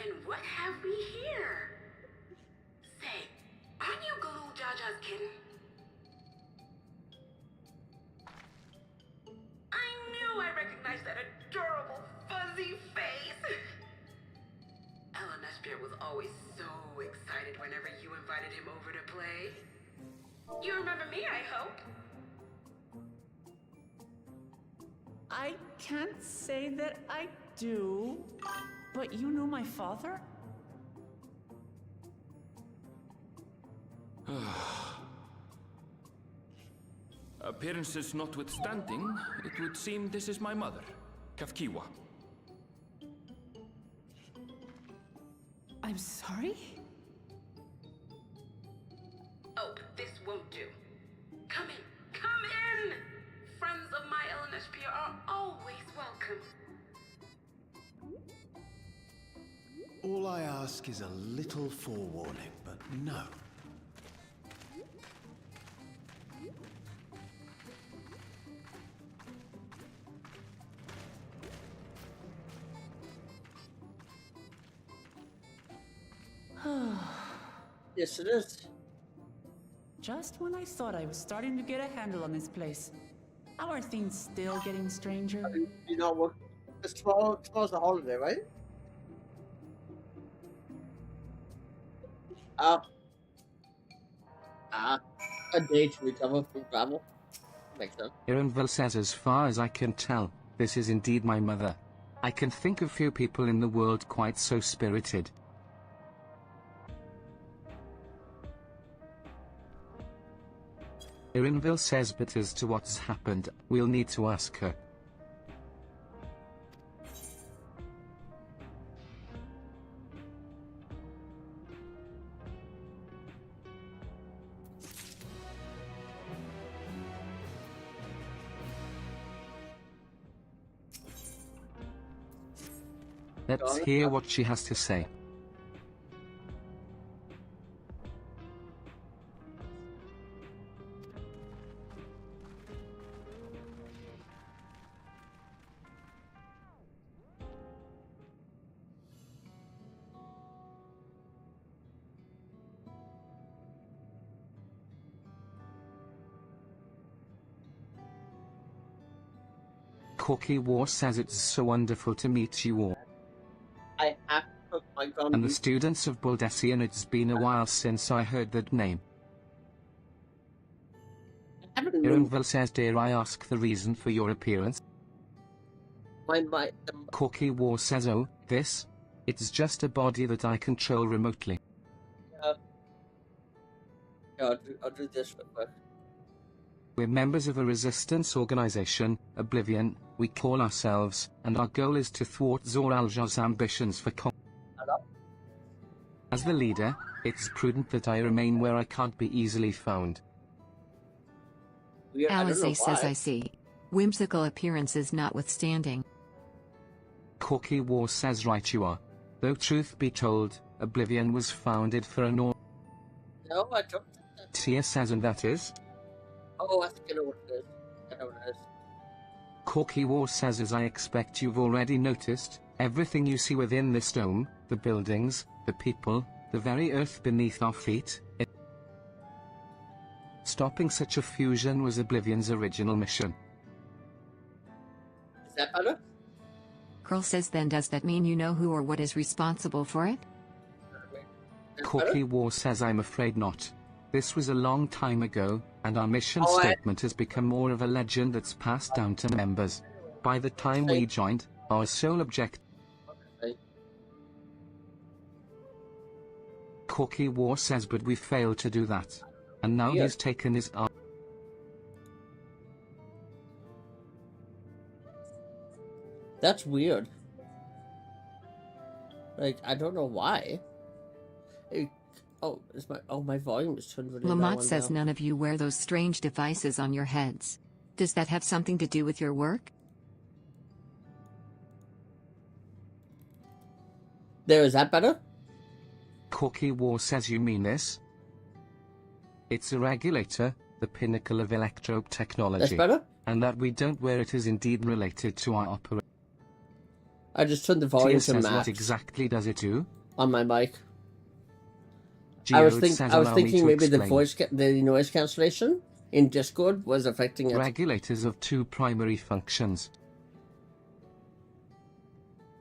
And what have we here? Say, aren't you Galoo Jaja's kitten? I knew I recognized that adorable fuzzy face. Elderspiel was always so excited whenever you invited him over to play. You remember me, I hope? I can't say that I do, but you knew my father? Appearances notwithstanding, it would seem this is my mother, Kafkiwa. I'm sorry? Oh, this won't do. Come in! Friends of my Elderspiel are always welcome. All I ask is a little forewarning, but no. Yes, it is. Just when I thought I was starting to get a handle on this place. How are things still getting stranger? You know what? Tomorrow's a holiday, right? A day to recover from travel. Makes sense. Ironville says, as far as I can tell, this is indeed my mother. I can think of few people in the world quite so spirited. Ironville says, but as to what's happened, we'll need to ask her. Let's hear what she has to say. Corky War says, it's so wonderful to meet you all. I have to cook my ground And the beef. students of Baldessian, it's been a while since I heard that name. Ironville says, dare I ask the reason for your appearance? Corky War says, oh, this? It's just a body that I control remotely. Yeah, I'll do this real quick. We're members of a resistance organization, Oblivion, we call ourselves, and our goal is to thwart Zor Al-Jar's ambitions for As the leader, it's prudent that I remain where I can't be easily found. Alize says, I see. Whimsical appearances notwithstanding. Corky War says, right you are. Though truth be told, Oblivion was founded for an or. No, I don't think that. Tia says, and that is? Oh, I think I know what it is. I know what it is. Corky War says, as I expect you've already noticed, everything you see within this dome, the buildings, the people, the very earth beneath our feet. Stopping such a fusion was Oblivion's original mission. Is that better? Curl says, then does that mean you know who or what is responsible for it? Corky War says, I'm afraid not. This was a long time ago, and our mission statement has become more of a legend that's passed down to members. By the time we joined, our sole objective. Corky War says, but we failed to do that. And now he's taken his arm. That's weird. Like, I don't know why. My volume is turned really low. Lamont says none of you wear those strange devices on your heads. Does that have something to do with your work? Is that better? Corky War says, you mean this? It's a regulator, the pinnacle of electro technology. That's better? And that we don't wear it is indeed related to our operation. I just turned the volume to max. What exactly does it do? On my mic. I was thinking maybe the noise cancellation in Discord was affecting it. Regulators of two primary functions.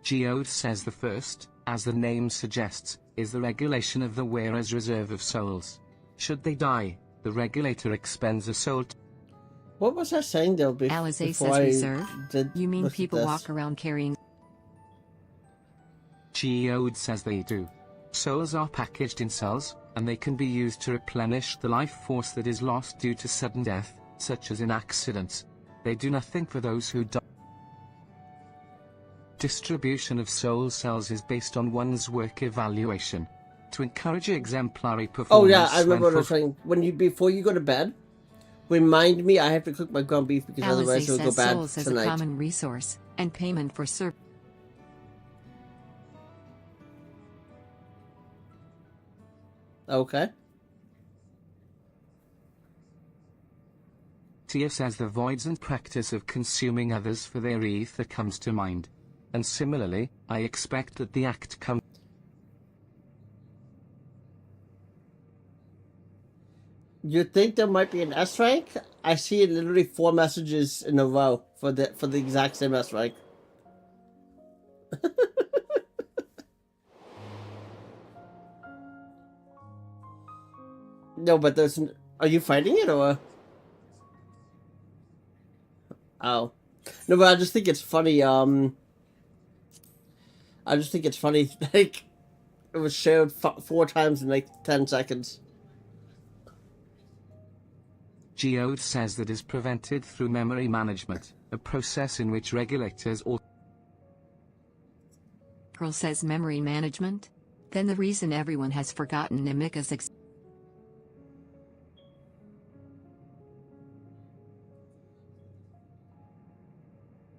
Geode says the first, as the name suggests, is the regulation of the wearer's reserve of souls. Should they die, the regulator expends a soul. What was I saying there Alize says reserve? You mean people walk around carrying? Geode says they do. Souls are packaged in cells, and they can be used to replenish the life force that is lost due to sudden death, such as in accidents. They do nothing for those who die. Distribution of soul cells is based on one's work evaluation. To encourage exemplary performance. Oh yeah, I remember what I was saying. Before you go to bed, remind me I have to cook my ground beef because otherwise it'll go bad souls tonight. As a common resource and payment for service. Okay. Tia says the voids and practice of consuming others for their ether comes to mind. And similarly, I expect that the act comes. You think there might be an S rank? I see literally 4 messages in a row for the exact same S rank. No, but there's... Are you fighting it, or...? Oh. No, but I just think it's funny, I just think it's funny, like, it was shared 4 times in, like, 10 seconds. Geode says that is prevented through memory management, a process in which regulators or... Pearl says memory management? Then the reason everyone has forgotten Namika's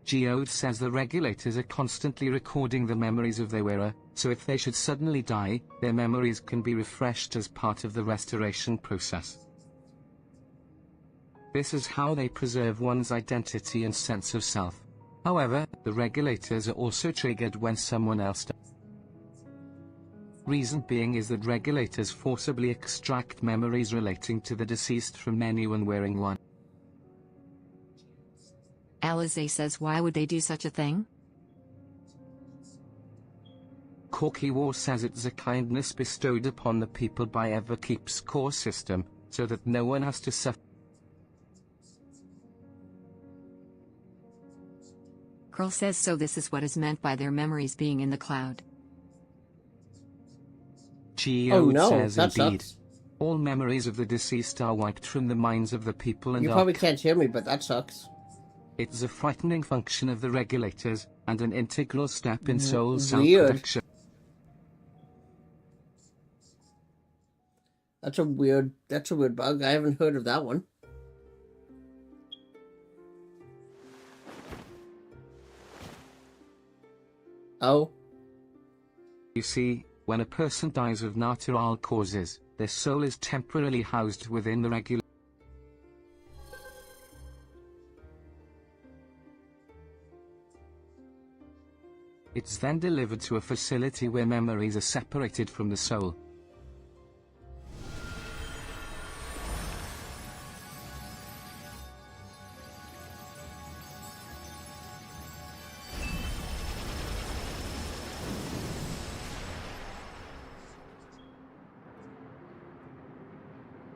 Geode says the regulators are constantly recording the memories of their wearer, so if they should suddenly die, their memories can be refreshed as part of the restoration process. This is how they preserve one's identity and sense of self. However, the regulators are also triggered when someone else dies. Reason being is that regulators forcibly extract memories relating to the deceased from anyone wearing one. Alize says why would they do such a thing? Corky War says it's a kindness bestowed upon the people by Everkeep's core system, so that no one has to suffer. Curl says so this is what is meant by their memories being in the cloud. Geode says that indeed. sucks. All memories of the deceased are wiped from the minds of the people and You are... probably can't hear me, but that sucks. It's a frightening function of the regulators, and an integral step in soul Weird. self-protection. That's a weird bug. I haven't heard of that one. Oh. You see, when a person dies of natural causes, their soul is temporarily housed within the regular. It's then delivered to a facility where memories are separated from the soul.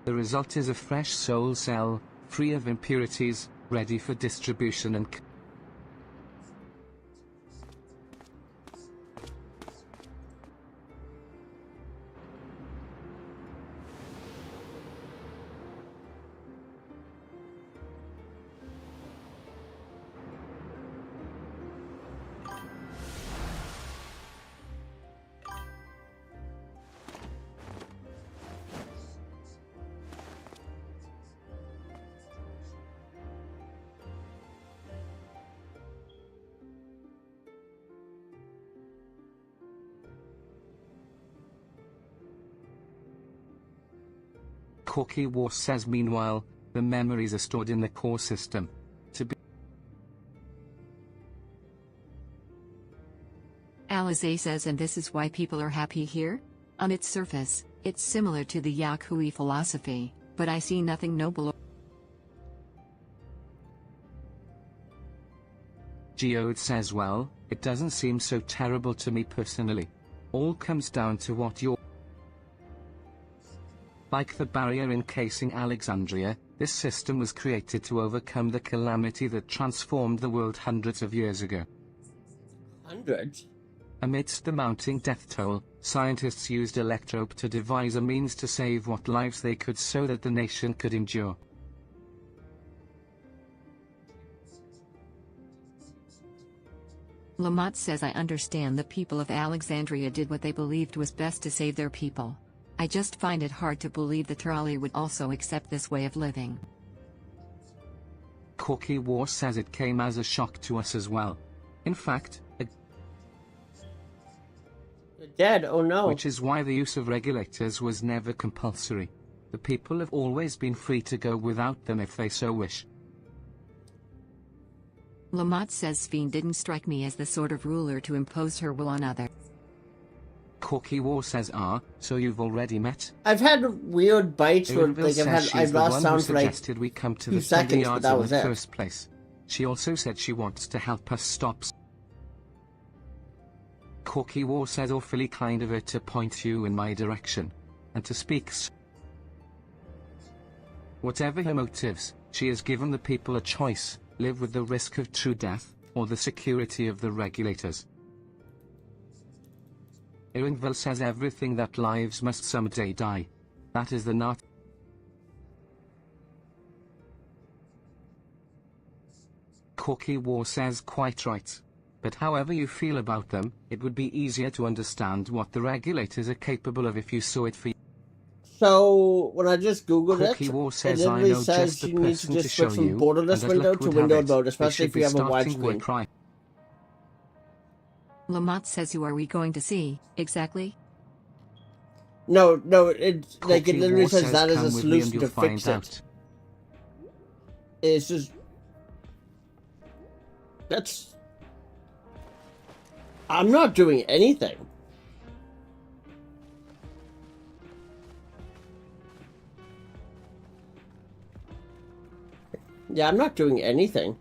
The result is a fresh soul cell, free of impurities, ready for distribution and Corky War says meanwhile, the memories are stored in the core system. To be Alize says and this is why people are happy here? On its surface, it's similar to the Yaku'i philosophy, but I see nothing noble. Geode says well, it doesn't seem so terrible to me personally. All comes down to what you're... Like the barrier encasing Alexandria, this system was created to overcome the calamity that transformed the world hundreds of years ago. Hundreds? Amidst the mounting death toll, scientists used Electrope to devise a means to save what lives they could so that the nation could endure. Lamont says I understand the people of Alexandria did what they believed was best to save their people. I just find it hard to believe the Turali would also accept this way of living. Corky War says it came as a shock to us as well. In fact, You're dead, oh no. Which is why the use of regulators was never compulsory. The people have always been free to go without them if they so wish. Lamont says Sphene didn't strike me as the sort of ruler to impose her will on others. Corky War says so you've already met? I've had weird bites where Irville like, I've lost sound for like we come to 2 the study seconds, but yards that in was the it. first place. She also said she wants to help us stop. Corky War says awfully kind of her to point you in my direction. And to speak whatever her motives, she has given the people a choice, live with the risk of true death, or the security of the regulators. Iringville says everything that lives must someday die. That is the not. Corky War says quite right. But however you feel about them, it would be easier to understand what the regulators are capable of if you saw it for you. So when I just googled Corky it, War it says literally I know says just the you need to person to just show switch from you, borderless and as window luck to would have windowed it, mode, it especially should if be you have a starting widescreen. work right. Lamont says who are we going to see, exactly? No, it like it Corky literally War says says that is come a with me and solution you'll to fix find it. out. It's just that's. I'm not doing anything. Yeah, I'm not doing anything.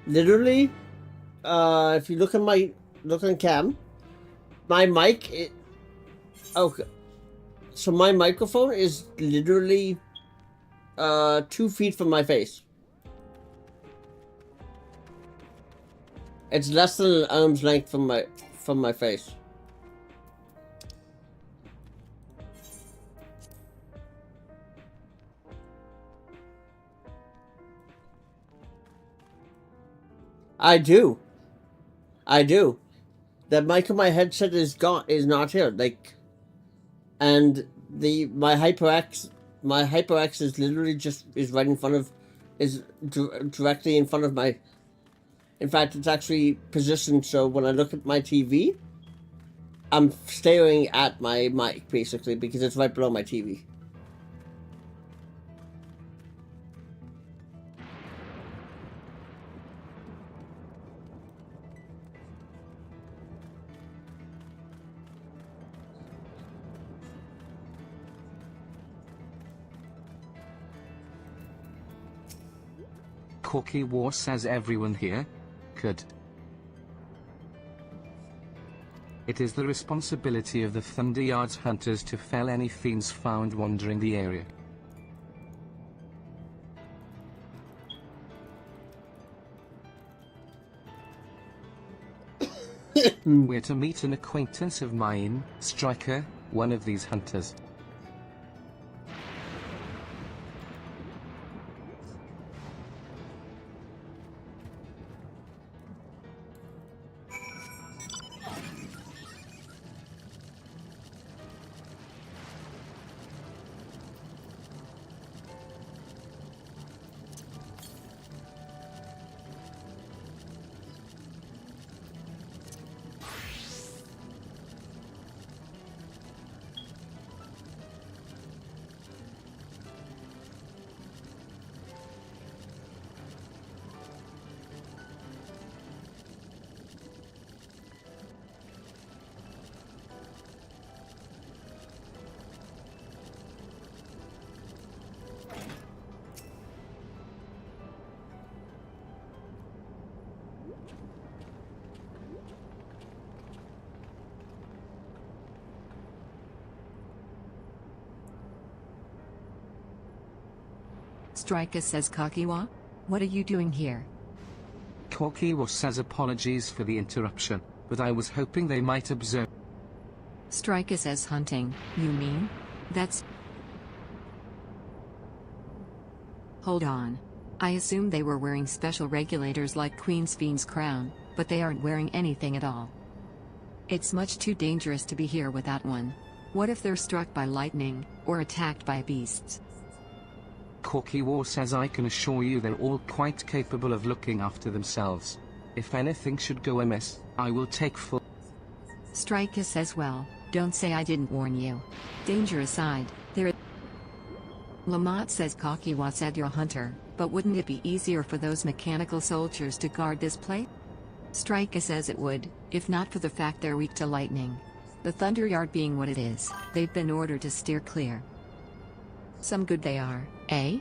Literally, if you look on cam, my mic, okay. So my microphone is literally 2 feet from my face. It's less than an arm's length from my face. I do. The mic on my headset is not here. Like, and my HyperX is literally is right in front of, directly in front of my. In fact, it's actually positioned so when I look at my TV, I'm staring at my mic basically because it's right below my TV. Corky War says everyone here could. It is the responsibility of the Thunderyard's hunters to fell any fiends found wandering the area. We're to meet an acquaintance of mine, Striker, one of these hunters. Striker says Kakiwa? What are you doing here? Corky War says apologies for the interruption, but I was hoping they might observe. Striker says hunting, you mean? That's... Hold on. I assume they were wearing special regulators like Queen's Fiend's crown, but they aren't wearing anything at all. It's much too dangerous to be here without one. What if they're struck by lightning, or attacked by beasts? Corky War says I can assure you they're all quite capable of looking after themselves. If anything should go amiss, I will take full... Striker says well, don't say I didn't warn you. Danger aside, there... Lamont says Kakiwa said you're a hunter, but wouldn't it be easier for those mechanical soldiers to guard this place? Striker says it would, if not for the fact they're weak to lightning. The Thunderyard being what it is, they've been ordered to steer clear. Some good they are, eh?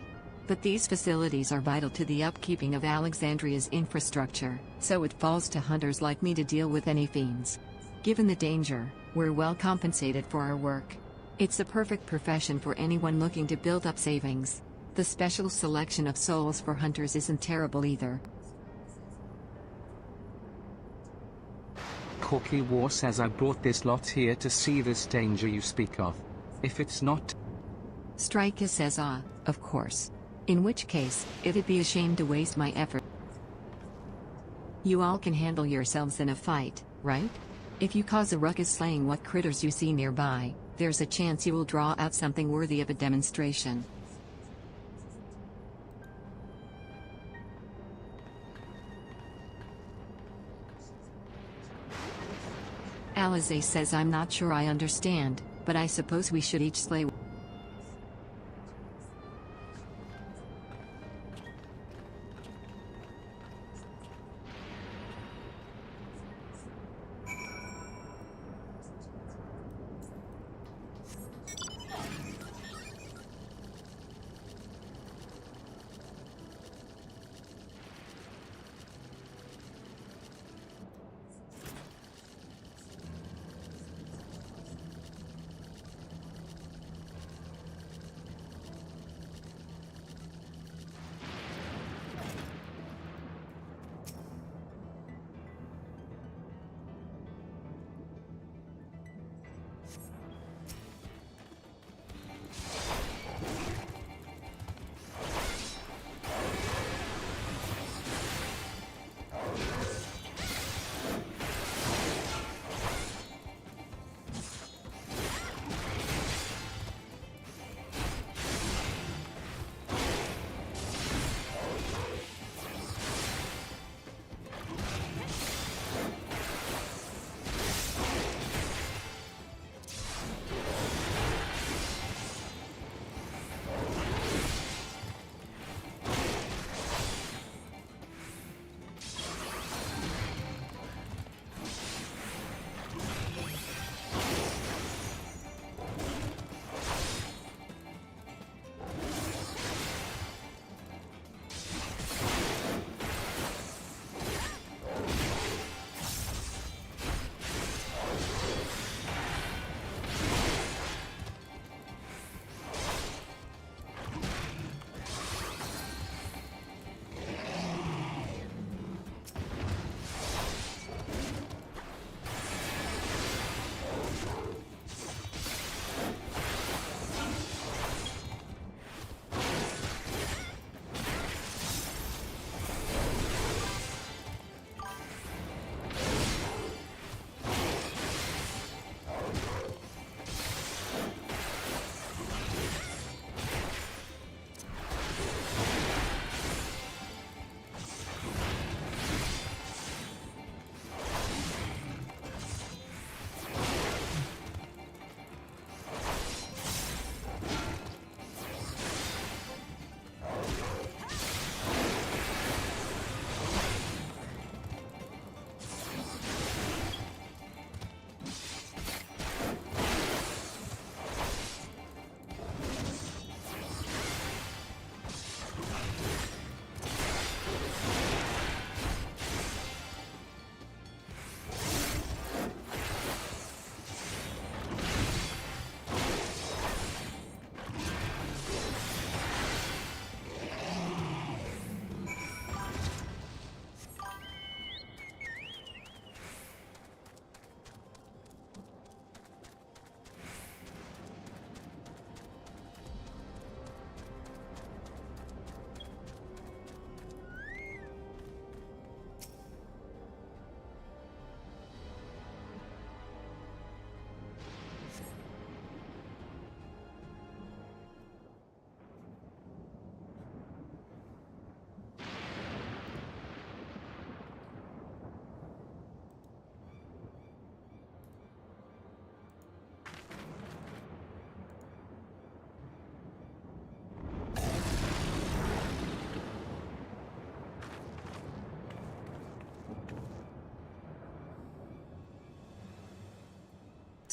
But these facilities are vital to the upkeeping of Alexandria's infrastructure, so it falls to hunters like me to deal with any fiends. Given the danger, we're well compensated for our work. It's a perfect profession for anyone looking to build up savings. The special selection of souls for hunters isn't terrible either. Corky War says I brought this lot here to see this danger you speak of. If it's not... Striker says of course. In which case, it'd be a shame to waste my effort. You all can handle yourselves in a fight, right? If you cause a ruckus slaying what critters you see nearby, there's a chance you will draw out something worthy of a demonstration. Alize says I'm not sure I understand, but I suppose we should each slay.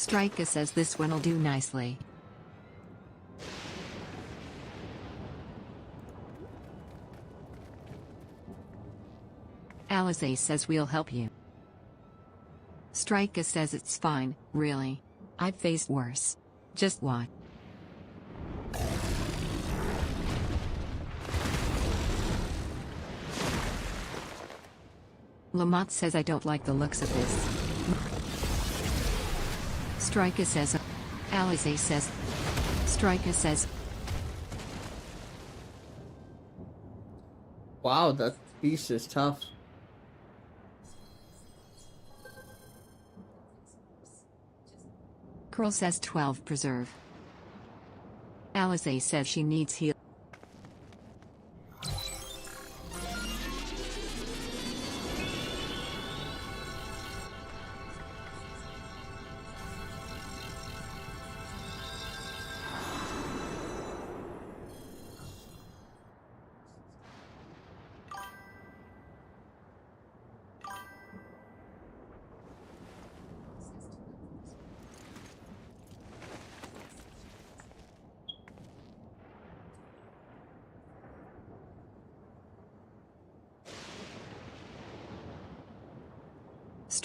Striker says this one'll do nicely. Alize says we'll help you. Strika says it's fine, really. I've faced worse. Just watch. Lamont says I don't like the looks of this. Strika says. Alize says. Strika says. Wow, that piece is tough. Curl says 12 preserve. Alize says she needs heal.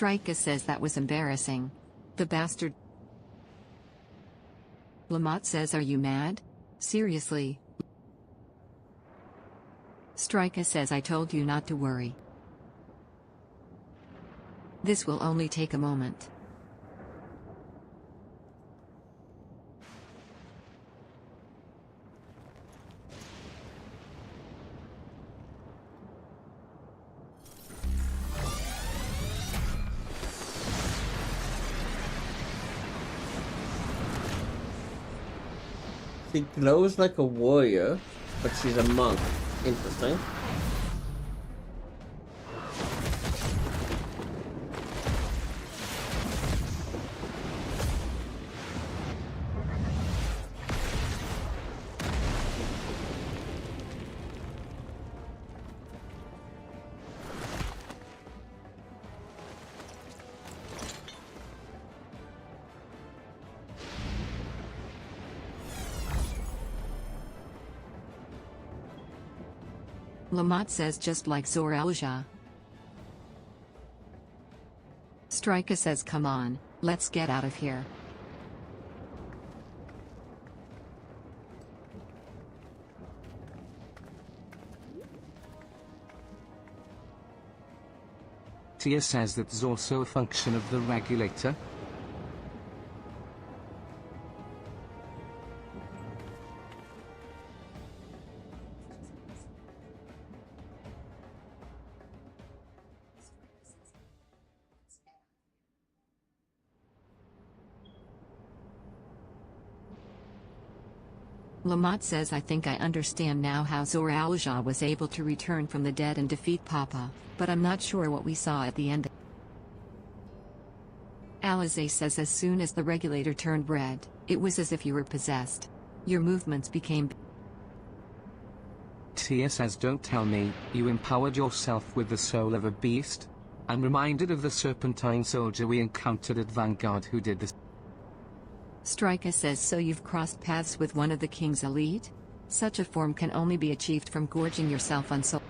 Strika says that was embarrassing. The bastard. Lamont says, are you mad? Seriously? Strika says, I told you not to worry. This will only take a moment. She glows like a warrior, but she's a monk. Interesting. Lamont says just like Zor-Elja. Strika says come on, let's get out of here. Tia says that's also a function of the regulator. Lamont says I think I understand now how Zor-Elja was able to return from the dead and defeat Papa, but I'm not sure what we saw at the end. Alize says as soon as the regulator turned red, it was as if you were possessed. Your movements became... Tia says don't tell me, you empowered yourself with the soul of a beast? I'm reminded of the serpentine soldier we encountered at Vanguard who did this. Strika says so you've crossed paths with one of the king's elite? Such a form can only be achieved from gorging yourself on soul.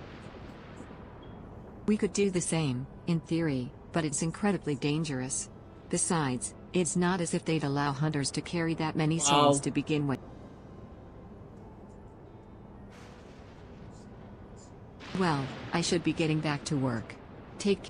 We could do the same, in theory, but it's incredibly dangerous. Besides, it's not as if they'd allow hunters to carry that many souls to begin with. Well, I should be getting back to work. Take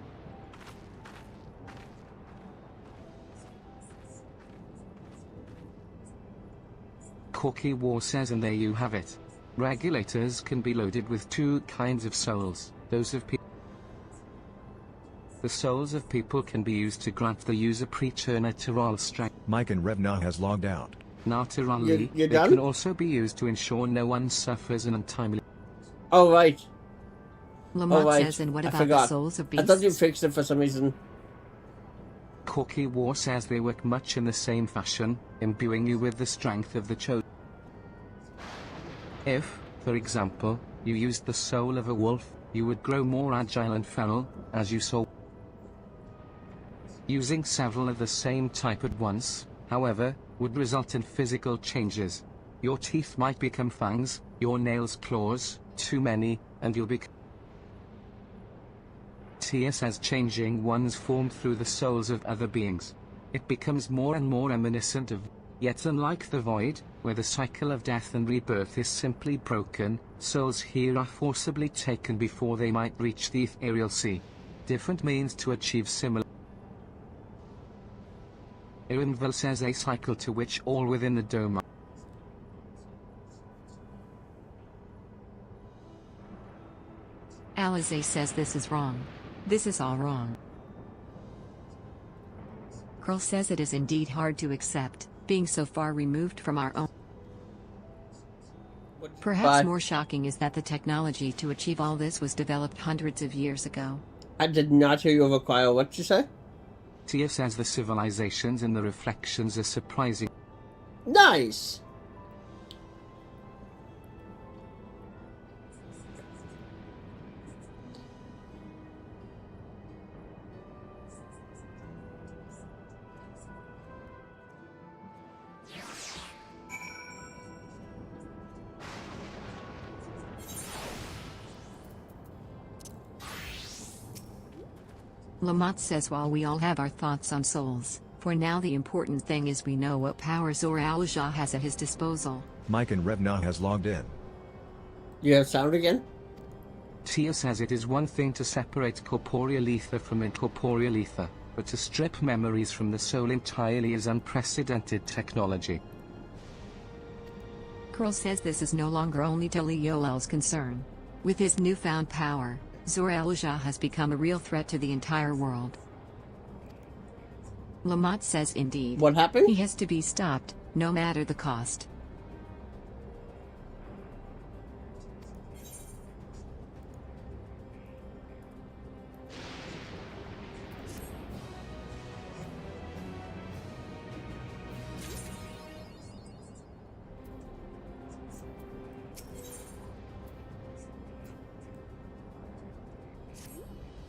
Corky War says and there you have it. Regulators can be loaded with two kinds of souls, those of people. The souls of people can be used to grant the user pre-turn natural strength. Mike and Revna has logged out. Naturally, You're they done? can also be used to ensure no one suffers an untimely... Oh, right. Lamont oh, right. says and what I about forgot. the souls of I beasts? thought you fixed it for some reason. Corky War says they work much in the same fashion, imbuing you with the strength of the chosen. If, for example, you used the soul of a wolf, you would grow more agile and feral, as you saw. Using several of the same type at once, however, would result in physical changes. Your teeth might become fangs, your nails claws, too many, and you'll become... Tia says changing one's form through the souls of other beings. It becomes more and more reminiscent of, yet unlike the void, where the cycle of death and rebirth is simply broken, souls here are forcibly taken before they might reach the ethereal sea. Different means to achieve similar. Irinville says a cycle to which all within the dome are. Alize says this is wrong. This is all wrong. Curl says it is indeed hard to accept, being so far removed from our own. Perhaps more shocking is that the technology to achieve all this was developed hundreds of years ago. I did not hear you require. What did you say? Tia says the civilizations and the reflections are surprising. Nice! Lamont says while we all have our thoughts on souls, for now the important thing is we know what power Zor Al-Jah has at his disposal. Mike and Revna has logged in. You have sound again? Tia says it is one thing to separate corporeal ether from incorporeal ether, but to strip memories from the soul entirely is unprecedented technology. Curl says this is no longer only Taliolel's concern. With his newfound power, Zor Al-Jah has become a real threat to the entire world. Lamont says indeed. What happened? He has to be stopped, no matter the cost.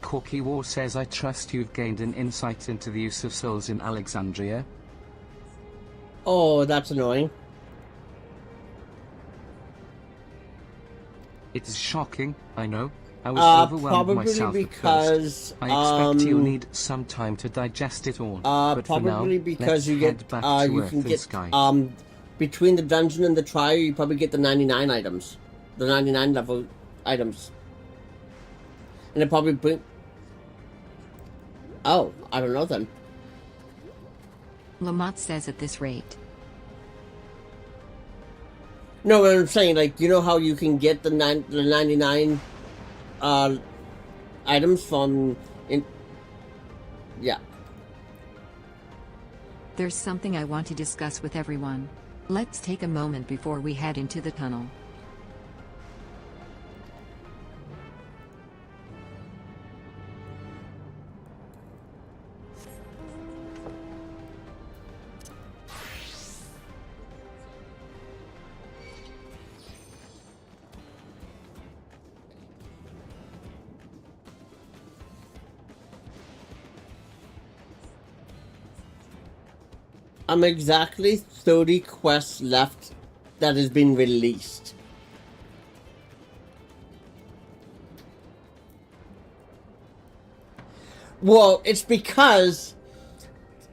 Corky War says I trust you've gained an insight into the use of souls in Alexandria. Oh, that's annoying. It is shocking, I know. I was overwhelmed myself because, at first. I expect you'll need some time to digest it all. But probably for now, because you head get back to you Earth can and get Sky. Between the dungeon and the trial, you probably get the 99 items, the 99 level items, and it probably bring. Oh, I don't know then. Lamont says at this rate. No, what I'm saying, like, you know how you can get the 99 items from yeah. There's something I want to discuss with everyone. Let's take a moment before we head into the tunnel. I'm exactly 30 quests left that has been released. Well, it's because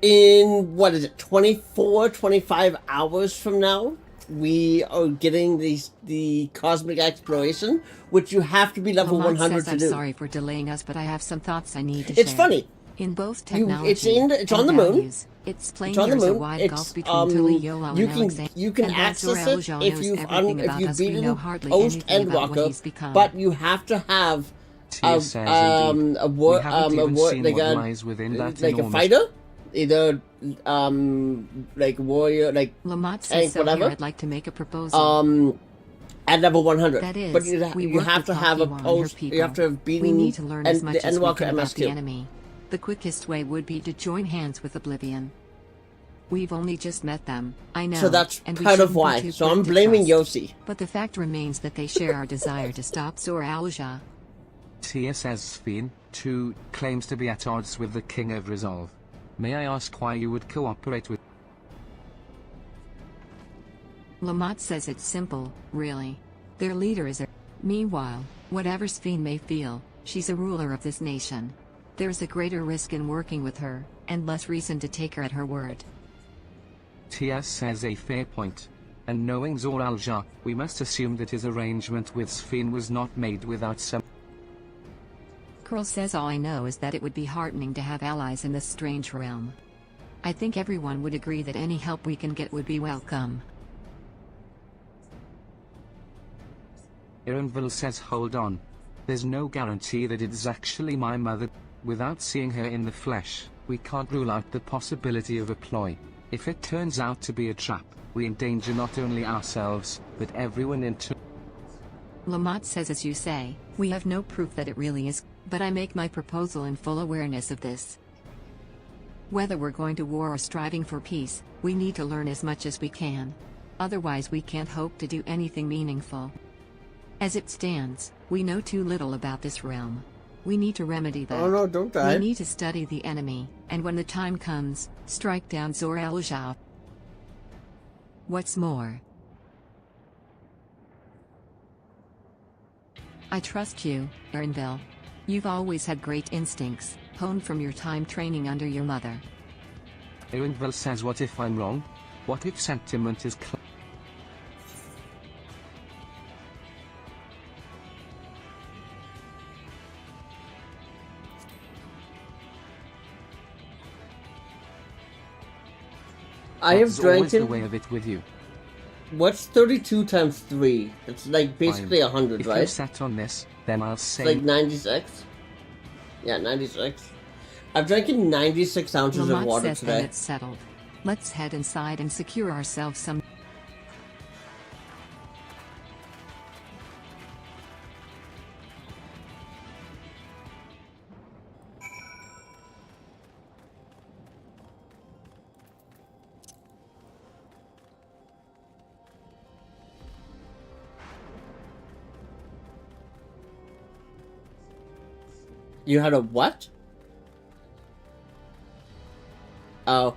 in, what is it, 24, 25 hours from now, we are getting the Cosmic Exploration, which you have to be level Lamont 100 says, to I'm do. sorry for delaying us, but I have some thoughts I need to share. It's funny. In both technology it's on the moon. values, it's plain It's on the there's a moon. wide It's, gulf between Taliolel and Alexandria. you can and access Zor it Al-Jah if knows you've everything if about you've us. We know beaten hardly Host anything and about what Walker, he's become. but you have to have Tia says indeed. a war We haven't even seen like what a lies within that like a enormous fighter, either like warrior, like Lamont says tank, so whatever. here I'd like to make a proposal. At level 100. That is, but we you work have with to have a Pakiwan and her post. people. You have to have beaten We need to learn as much the as we Endwalker can about the MS2. enemy. The quickest way would be to join hands with Oblivion. We've only just met them, I know. So that's and we part of shouldn't be why. too So quick I'm to blaming trust. Yossi. But the fact remains that they share our desire to stop Zor Al-Jah. Tia says Sphene, too, claims to be at odds with the King of Resolve. May I ask why you would cooperate with... Lamont says it's simple, really. Their leader is a... Meanwhile, whatever Sphene may feel, she's a ruler of this nation. There's a greater risk in working with her, and less reason to take her at her word. TS says a fair point. And knowing Zor Al-Jah, we must assume that his arrangement with Sphene was not made without some... Curl says all I know is that it would be heartening to have allies in this strange realm. I think everyone would agree that any help we can get would be welcome. Ironville says hold on. There's no guarantee that it's actually my mother. Without seeing her in the flesh, we can't rule out the possibility of a ploy. If it turns out to be a trap, we endanger not only ourselves, but everyone in turn. Lamont says as you say, we have no proof that it really is, but I make my proposal in full awareness of this. Whether we're going to war or striving for peace, we need to learn as much as we can. Otherwise we can't hope to do anything meaningful. As it stands, we know too little about this realm. We need to remedy that. Oh no, don't die. We need to study the enemy, and when the time comes, strike down Zor Al-Jah. What's more, I trust you, Ironville. You've always had great instincts, honed from your time training under your mother. Ironville says what if I'm wrong? What if sentiment is I have That's always drank the way of it with you. What's 32 times 3? It's like basically 100, if right? If you're set on this, then I'll say... It's like 96? Yeah, 96. I've drank 96 ounces Lamont of water says today. then it's settled. Let's head inside and secure ourselves some... You had a what? Oh.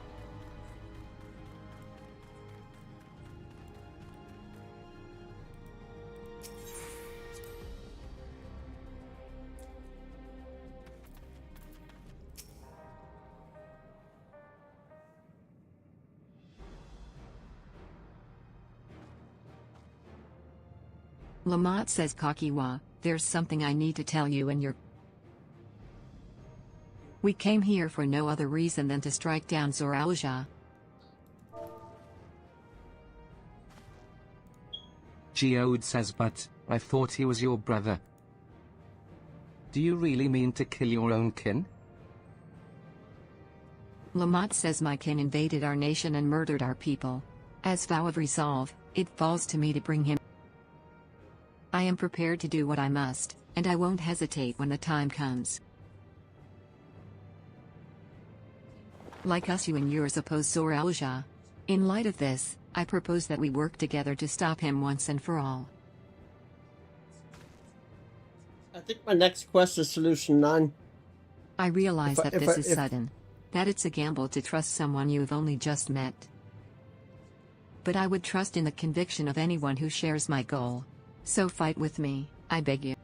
Lamont says Kakiwa, there's something I need to tell you and your... We came here for no other reason than to strike down Zor Al-Jah. Geode says but, I thought he was your brother. Do you really mean to kill your own kin? Lamont says my kin invaded our nation and murdered our people. As vow of resolve, it falls to me to bring him. I am prepared to do what I must, and I won't hesitate when the time comes. Like us, you and yours oppose Zor Al-Jah. In light of this, I propose that we work together to stop him once and for all. I think my next quest is Solution 9. I realize that this is sudden. That it's a gamble to trust someone you've only just met. But I would trust in the conviction of anyone who shares my goal. So fight with me, I beg you.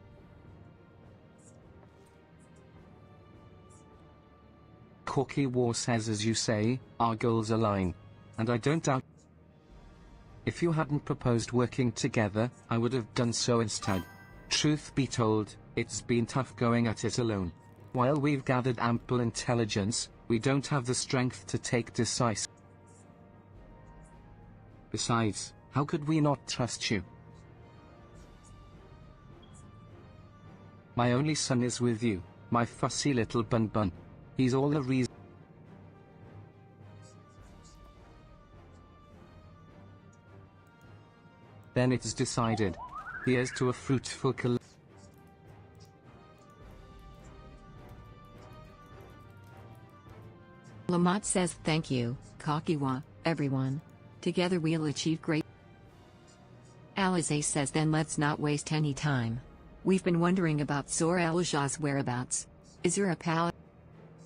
Corky War says as you say, our goals align. And I don't doubt. If you hadn't proposed working together, I would have done so instead. Truth be told, it's been tough going at it alone. While we've gathered ample intelligence, we don't have the strength to take decisive. Besides, how could we not trust you? My only son is with you, my fussy little bun. He's all the reason. Then it's decided. Here's to a fruitful Lamont says thank you, Kakiwa, everyone. Together we'll achieve great. Alizé says then let's not waste any time. We've been wondering about Zor Al-Jah's whereabouts. Is there a palace?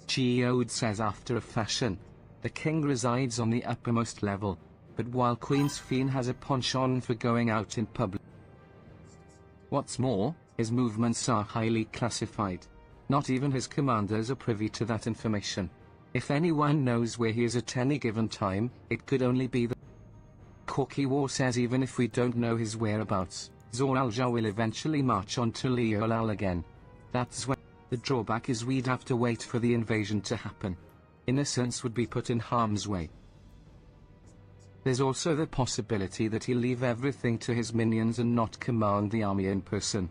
Geode says after a fashion. The king resides on the uppermost level, but while Queen Sphene has a penchant for going out in public. What's more, his movements are highly classified. Not even his commanders are privy to that information. If anyone knows where he is at any given time, it could only be the Corky War says even if we don't know his whereabouts, Zor Al-Jah will eventually march on to Leolal again. That's when the drawback is we'd have to wait for the invasion to happen. Innocents would be put in harm's way. There's also the possibility that he'll leave everything to his minions and not command the army in person.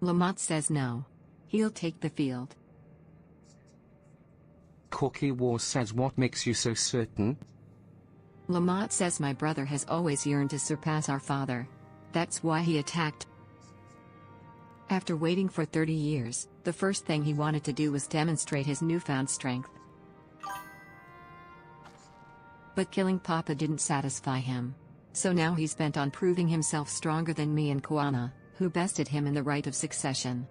Lamont says no. He'll take the field. Corky War says what makes you so certain? Lamont says my brother has always yearned to surpass our father. That's why he attacked. After waiting for 30 years, the first thing he wanted to do was demonstrate his newfound strength. But killing Papa didn't satisfy him. So now he's bent on proving himself stronger than me and Koana, who bested him in the right of succession.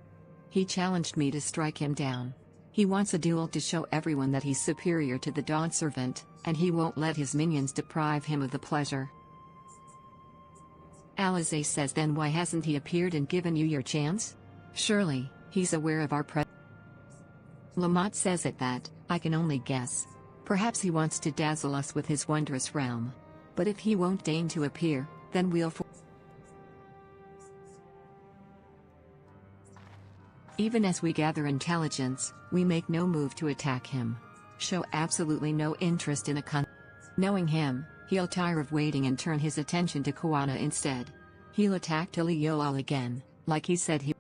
He challenged me to strike him down. He wants a duel to show everyone that he's superior to the Dawn Servant, and he won't let his minions deprive him of the pleasure. Alizé says then why hasn't he appeared and given you your chance? Surely, he's aware of our Lamont says at that, I can only guess. Perhaps he wants to dazzle us with his wondrous realm. But if he won't deign to appear, then we'll Even as we gather intelligence, we make no move to attack him. Show absolutely no interest in a Knowing him, he'll tire of waiting and turn his attention to Koana instead. He'll attack Leolal again, like he said he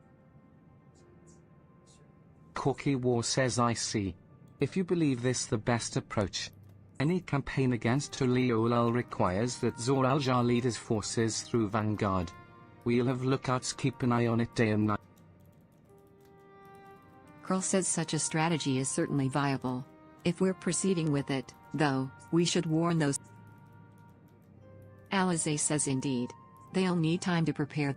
Corky War says I see. If you believe this the best approach. Any campaign against Leolal requires that Zor Al-Jah lead his forces through Vanguard. We'll have lookouts keep an eye on it day and night. Curl says such a strategy is certainly viable. If we're proceeding with it, though, we should warn those. Alizé says indeed. They'll need time to prepare.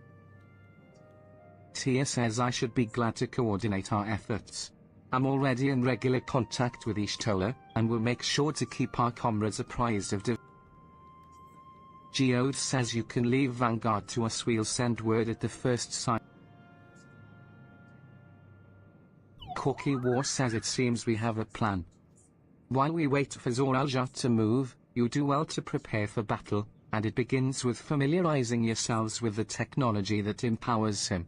Tia says I should be glad to coordinate our efforts. I'm already in regular contact with Ishtola, and will make sure to keep our comrades apprised of Geode says you can leave Vanguard to us, we'll send word at the first sign. Corky War says it seems we have a plan. While we wait for Zor Al-Jah to move, you do well to prepare for battle, and it begins with familiarizing yourselves with the technology that empowers him.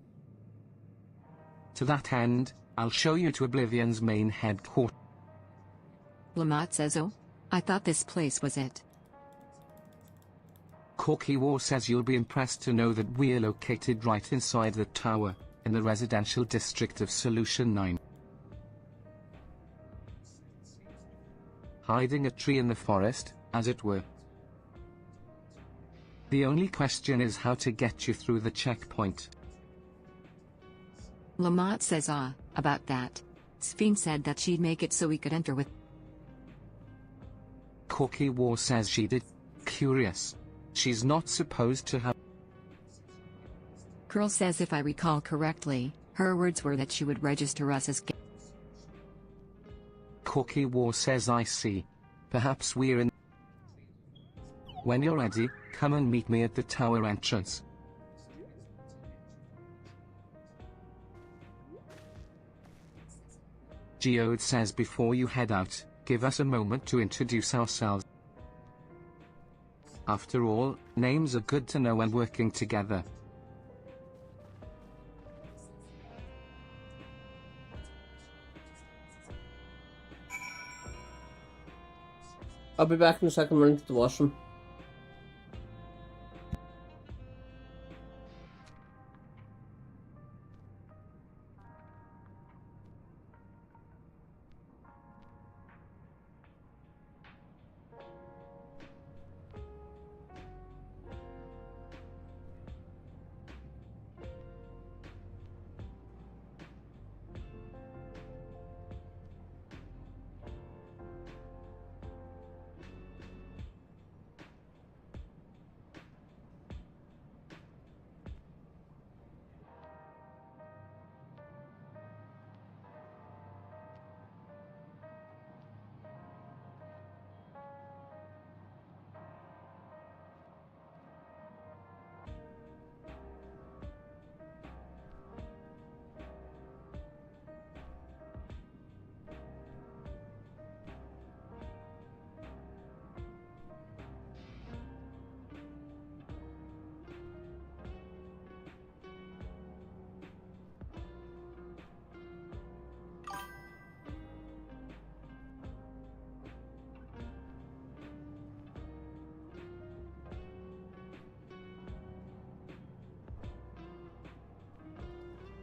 To that end, I'll show you to Oblivion's main headquarters. Lamont says oh? I thought this place was it. Corky War says you'll be impressed to know that we're located right inside the tower, in the residential district of Solution 9. Hiding a tree in the forest, as it were. The only question is how to get you through the checkpoint. Lamont says about that. Sphene said that she'd make it so we could enter with. Corky War says she did. Curious. She's not supposed to have. Curl says if I recall correctly, her words were that she would register us as Corky War says I see. Perhaps we're in. When you're ready, come and meet me at the tower entrance. Geode says before you head out, give us a moment to introduce ourselves. After all, names are good to know when working together. I'll be back in a second, running to the washroom.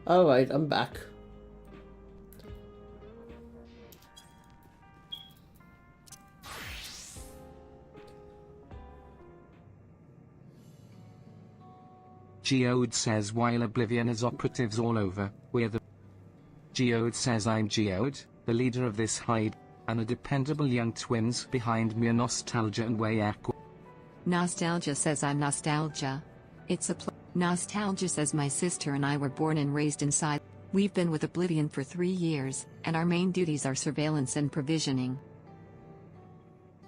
Alright, I'm back. Geode says while Oblivion has operatives all over, we're the... Geode says I'm Geode, the leader of this hide, and the dependable young twins behind me are Nostalgia and Wayakwa. Nostalgia says I'm Nostalgia. It's a Nostalgia says my sister and I were born and raised inside. We've been with Oblivion for 3 years, and our main duties are surveillance and provisioning.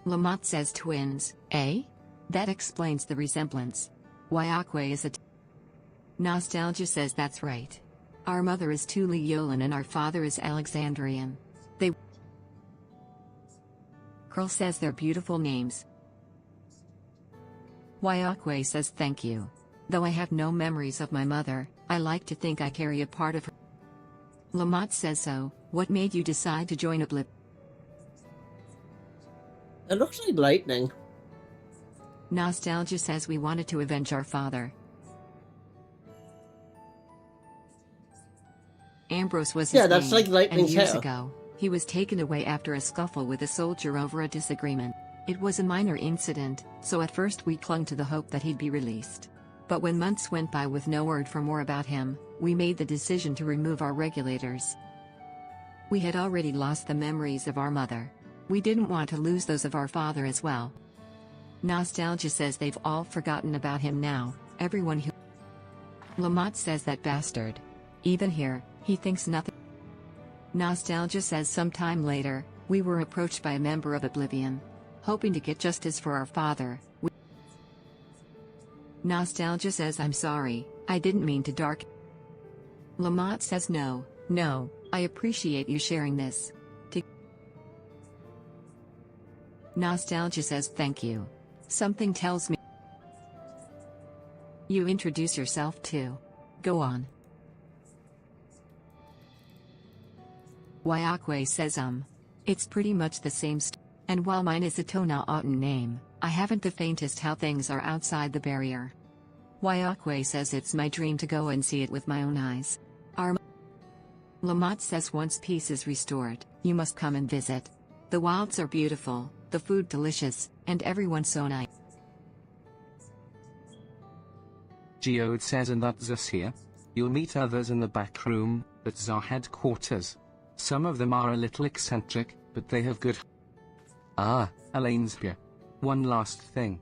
Lamont says twins, eh? That explains the resemblance. Wayakwa is a Nostalgia says that's right. Our mother is Tuli Yolan and our father is Alexandrian. They Curl says they're beautiful names. Wayakwa says thank you. Though I have no memories of my mother, I like to think I carry a part of her. Lamont says so, what made you decide to join Oblivion? It looks like lightning. Nostalgia says we wanted to avenge our father. Ambrose was his that's name, like lightning's and years hair. ago, he was taken away after a scuffle with a soldier over a disagreement. It was a minor incident, so at first we clung to the hope that he'd be released. But when months went by with no word for more about him, we made the decision to remove our regulators. We had already lost the memories of our mother. We didn't want to lose those of our father as well. Nostalgia says they've all forgotten about him now, everyone who... Lamont says that bastard. Even here, he thinks nothing. Nostalgia says sometime later, we were approached by a member of Oblivion. Hoping to get justice for our father. Nostalgia says I'm sorry, I didn't mean to dark. Lamont says no, I appreciate you sharing this. Nostalgia says thank you. Something tells me you introduce yourself too. Go on. Wayakwa says it's pretty much the same and while mine is a Tona-Auten name, I haven't the faintest how things are outside the barrier. Wayakwa says it's my dream to go and see it with my own eyes. Lamont says once peace is restored, you must come and visit. The wilds are beautiful, the food delicious, and everyone so nice. Geode says and that's us here. You'll meet others in the back room, that's our headquarters. Some of them are a little eccentric, but they have good... Ah, Elaine's here. One last thing.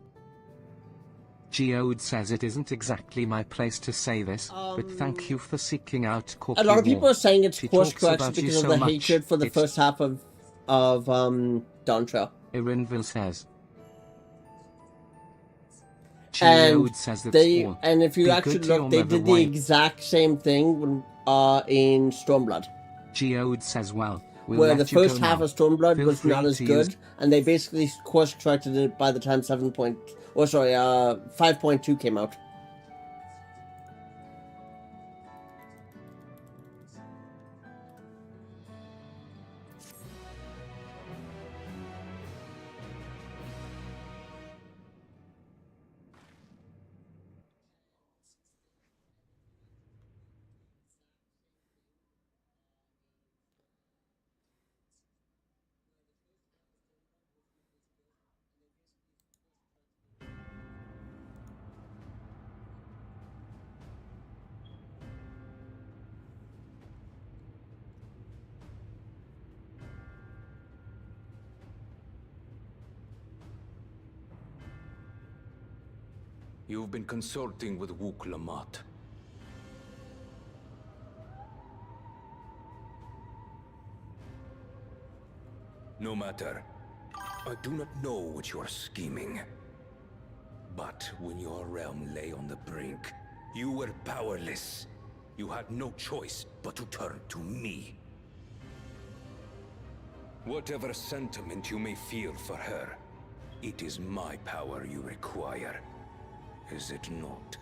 Geode says it isn't exactly my place to say this, but thank you for seeking out Corky A lot of people are saying it's course correction about because you of so the much, hatred for the first half of Dawntrail. Irinville says. And Geode says that's they all. and if you Be actually good to look, they your mother, did the wife. exact same thing when, in Stormblood. Geode says well, we'll where let the you first go half now. of Stormblood Feel was free not as to good, use- and they basically course corrected it by the time 5.2 came out. You've been consulting with Wook Lamont. No matter. I do not know what you are scheming. But when your realm lay on the brink, you were powerless. You had no choice but to turn to me. Whatever sentiment you may feel for her, it is my power you require. Is it not?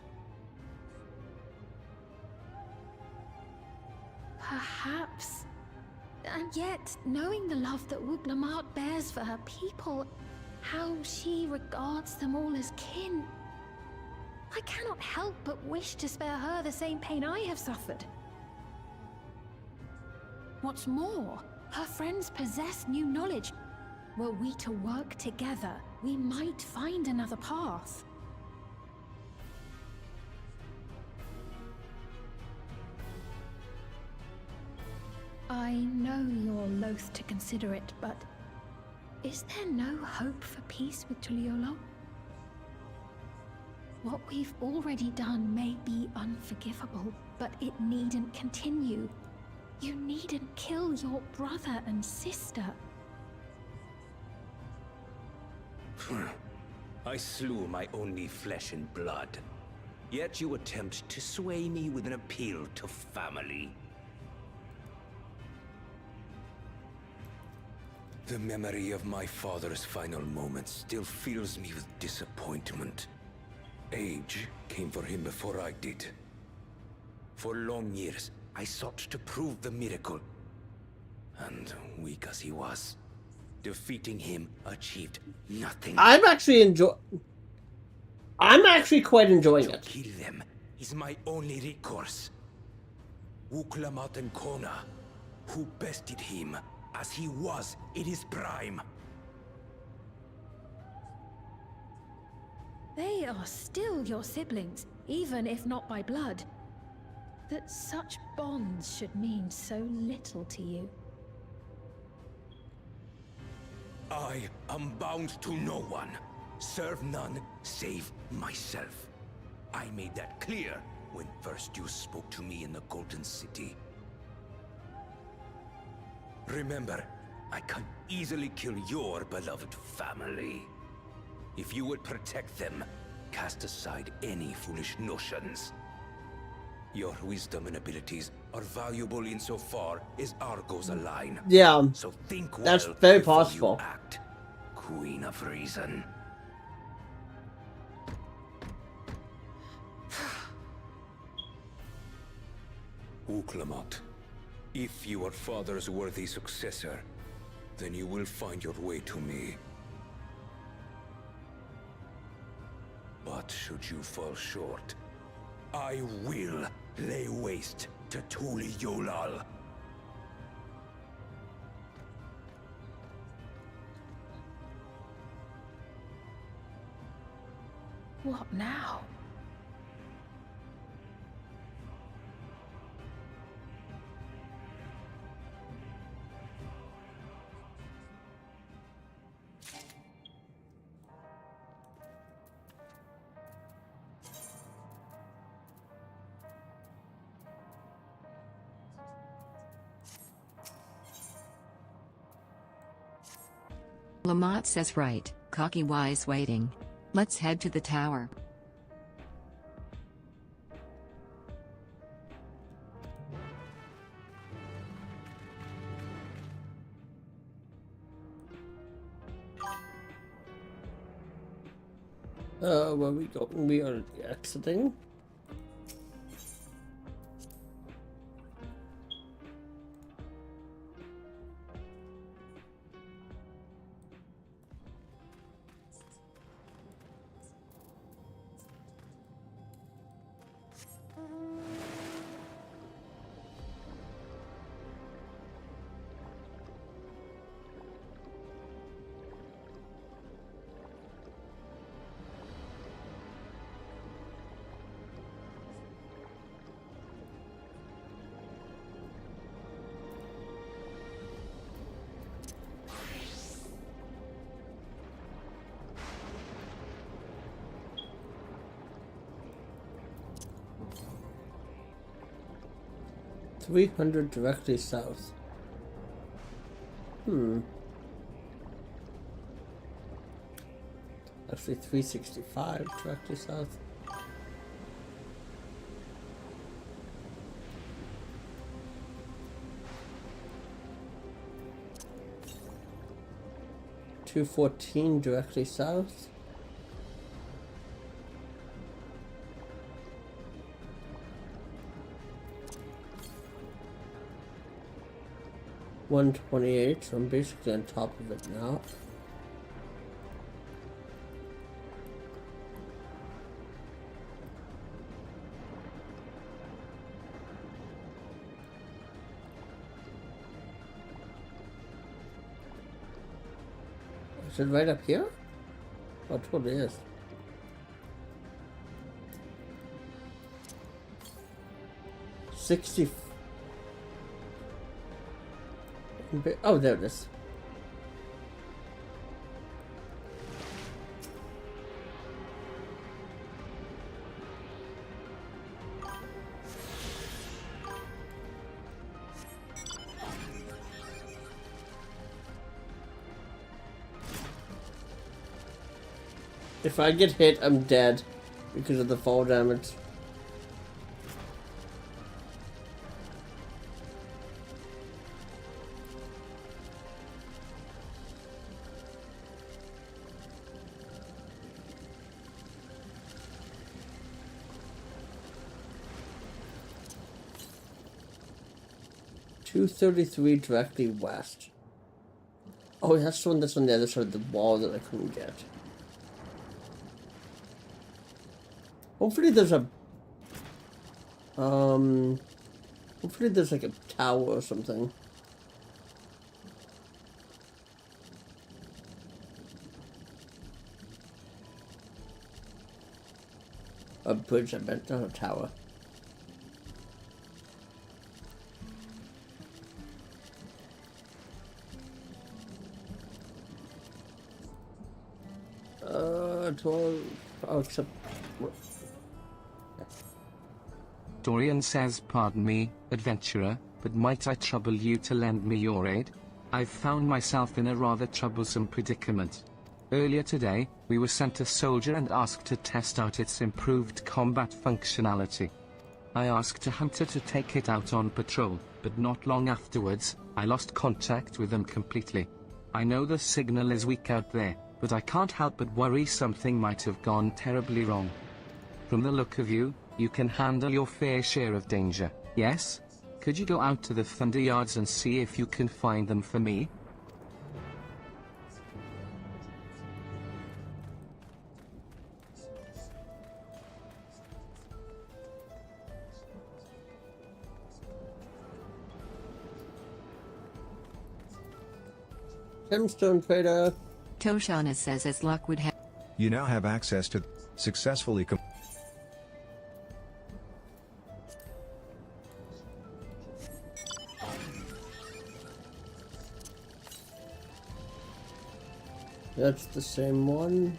Perhaps. And yet, knowing the love that Wook Lamont bears for her people, how she regards them all as kin, I cannot help but wish to spare her the same pain I have suffered. What's more, her friends possess new knowledge. Were we to work together, we might find another path. I know you're loath to consider it, but is there no hope for peace with Tuliolo? What we've already done may be unforgivable, but it needn't continue. You needn't kill your brother and sister. I slew my only flesh and blood. Yet you attempt to sway me with an appeal to family. The memory of my father's final moments still fills me with disappointment. Age came for him before I did. For long years, I sought to prove the miracle. And weak as he was, defeating him achieved nothing. I'm actually quite enjoying it. To kill them is my only recourse. Uklamat and Kona, who bested him as he was in his prime. They are still your siblings, even if not by blood. That such bonds should mean so little to you. I am bound to no one. Serve none save myself. I made that clear when first you spoke to me in the Golden City. Remember, I can easily kill your beloved family. If you would protect them, cast aside any foolish notions. Your wisdom and abilities are valuable insofar as our goals align. Yeah, so think well that's very before possible. you act, Queen of Reason. Uklamat, if you are father's worthy successor, then you will find your way to me. But should you fall short, I will lay waste to Tuliolal. What now? Lamont says right, cocky wise waiting. Let's head to the tower. Where we go? We are exiting. $300 directly south. Actually, 365 directly south. $214 directly south. $128, so I'm basically on top of it now. Is it right up here? Oh, it totally is. Oh, there it is. If I get hit, I'm dead because of the fall damage. $233 directly west. Oh, that's the one that's on the other side of the wall that I couldn't get. Hopefully there's a hopefully there's like a tower or something. A bridge, I meant, not a tower. Oh, except... Dorian says, pardon me, adventurer, but might I trouble you to lend me your aid? I've found myself in a rather troublesome predicament. Earlier today, we were sent a soldier and asked to test out its improved combat functionality. I asked a hunter to take it out on patrol, but not long afterwards, I lost contact with them completely. I know the signal is weak out there, but I can't help but worry something might have gone terribly wrong. From the look of you, you can handle your fair share of danger, yes? Could you go out to the Thunder Yards and see if you can find them for me? Gemstone trader. Toshana says as luck would have. You now have access to successfully That's the same one.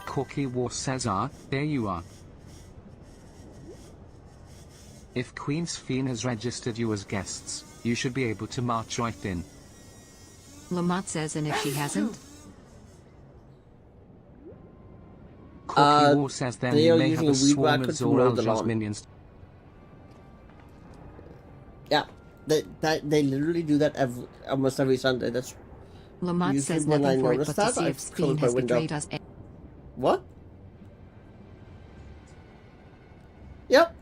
Corky War says, there you are. If Queen's Fiend has registered you as guests, you should be able to march right in. Lamont says, and if she hasn't? Corky War says then you may have a swarm of Zoralja's minions. Yeah, they literally do that almost every Sunday. That's Lamont says nothing for it but to see if Fiend has betrayed us. What? Yep.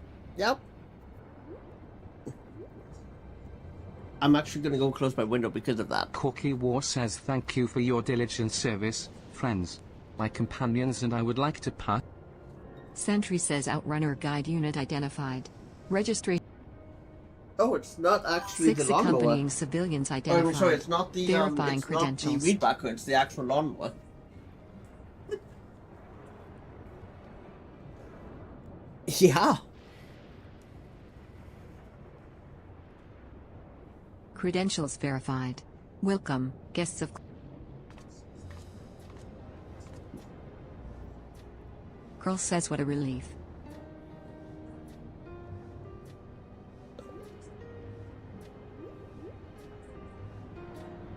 I'm actually going to go close my window because of that. Corky War says thank you for your diligent service, friends. My companions and I would like to pass. Sentry says Outrunner Guide Unit identified. Registration. Oh, it's not actually the lawnmower. 6 accompanying civilians identified. Oh, sorry, it's not the verifying it's credentials. not the weed whacker, it's the actual lawnmower. Yeah. Credentials verified. Welcome, guests of... Girl says what a relief.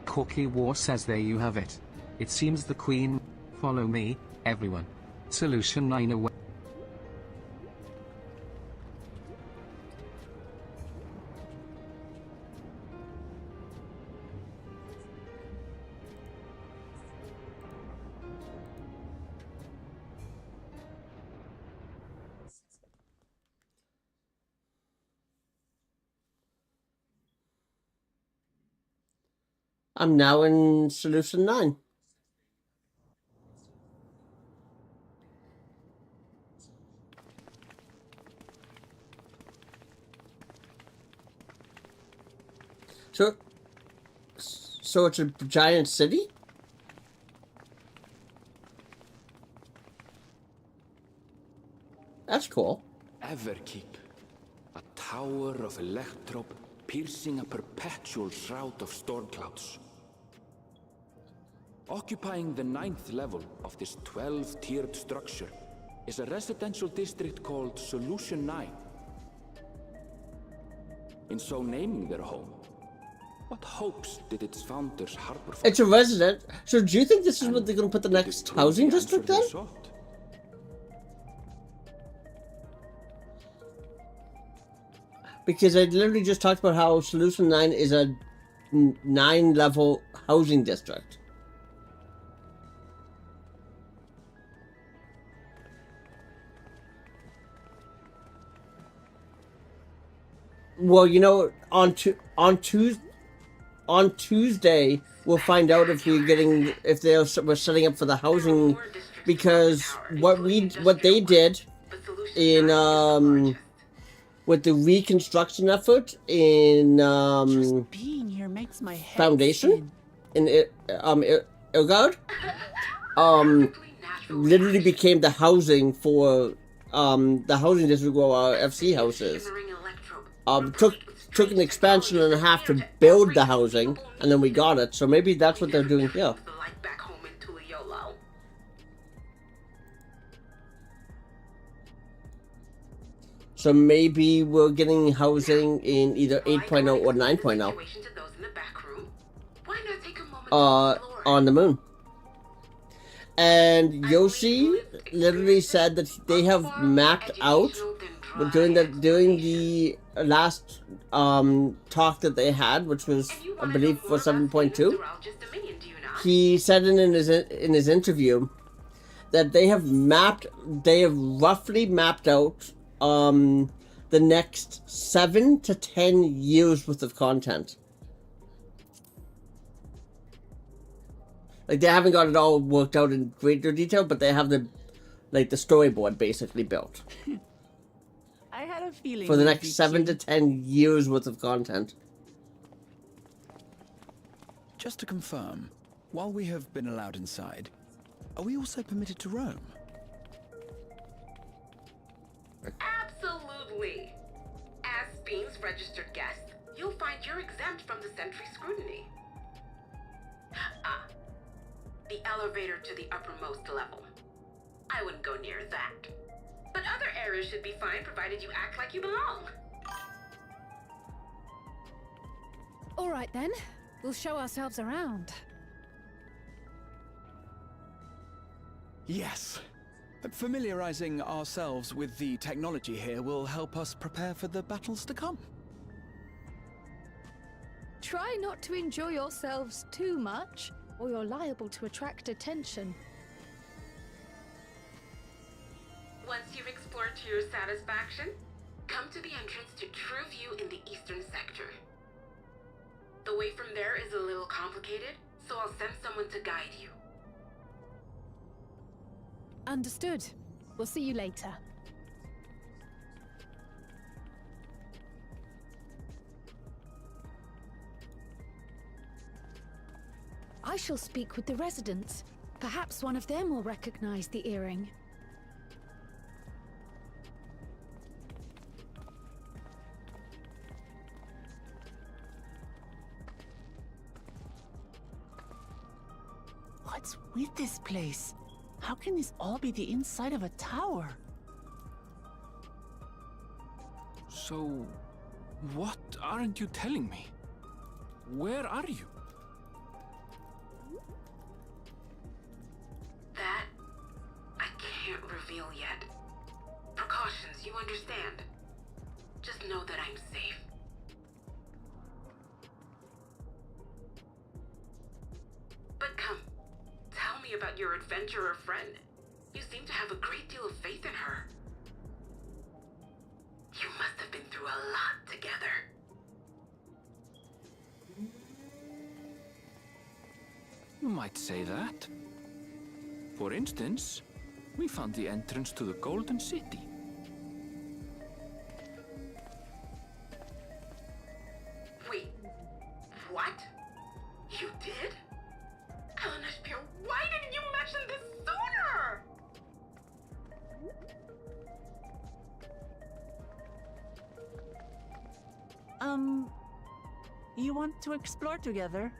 Corky War says there you have it. It seems the Queen... Follow me, everyone. Solution 9 away. I'm now in Solution 9. So it's a giant city? That's cool. Everkeep. A tower of electrope piercing a perpetual shroud of storm clouds. Occupying the 9th level of this 12-tiered structure is a residential district called Solution 9. In so naming their home, what hopes did its founders harbor for? It's a resident. So do you think this is what they're going to put the next housing district in? Because I literally just talked about how Solution 9 is a 9-level housing district. Well, you know, on Tuesday we'll find out if we're setting up for the housing, because what they did in with the reconstruction effort in being here makes my head Foundation in Ilgard literally became the housing for the housing district where our FC house is. Took an expansion and a half to build the housing, and then we got it. So maybe that's what they're doing here. So maybe we're getting housing in either 8.0 or 9.0. On the moon. And Yoshi literally said that they have mapped out during the last talk that they had, which was, I believe, for 7.2. He said in his interview that they have roughly mapped out the next 7 to 10 years worth of content. Like, they haven't got it all worked out in greater detail, but they have the storyboard basically built. I had a feeling for the next 7 to 10 years worth of content. Just to confirm, while we have been allowed inside, are we also permitted to roam? Absolutely. As Bean's registered guest, you'll find you're exempt from the sentry scrutiny. The elevator to the uppermost level. I wouldn't go near that. But other areas should be fine, provided you act like you belong. All right then, we'll show ourselves around. Yes. Familiarizing ourselves with the technology here will help us prepare for the battles to come. Try not to enjoy yourselves too much, or you're liable to attract attention. Once you've explored to your satisfaction, come to the entrance to True View in the eastern sector. The way from there is a little complicated, so I'll send someone to guide you. Understood. We'll see you later. I shall speak with the residents. Perhaps one of them will recognize the earring. What's with this place? How can this all be the inside of a tower? So, what aren't you telling me? Where are you? That, I can't reveal yet. Precautions, you understand. Just know that I'm safe. But come, tell me about your adventurer friend. You seem to have a great deal of faith in her. You must have been through a lot together. might say that. For instance, we found the entrance to the Golden City. Wait, what? You did? Eleanor, why didn't you mention this sooner? You want to explore together?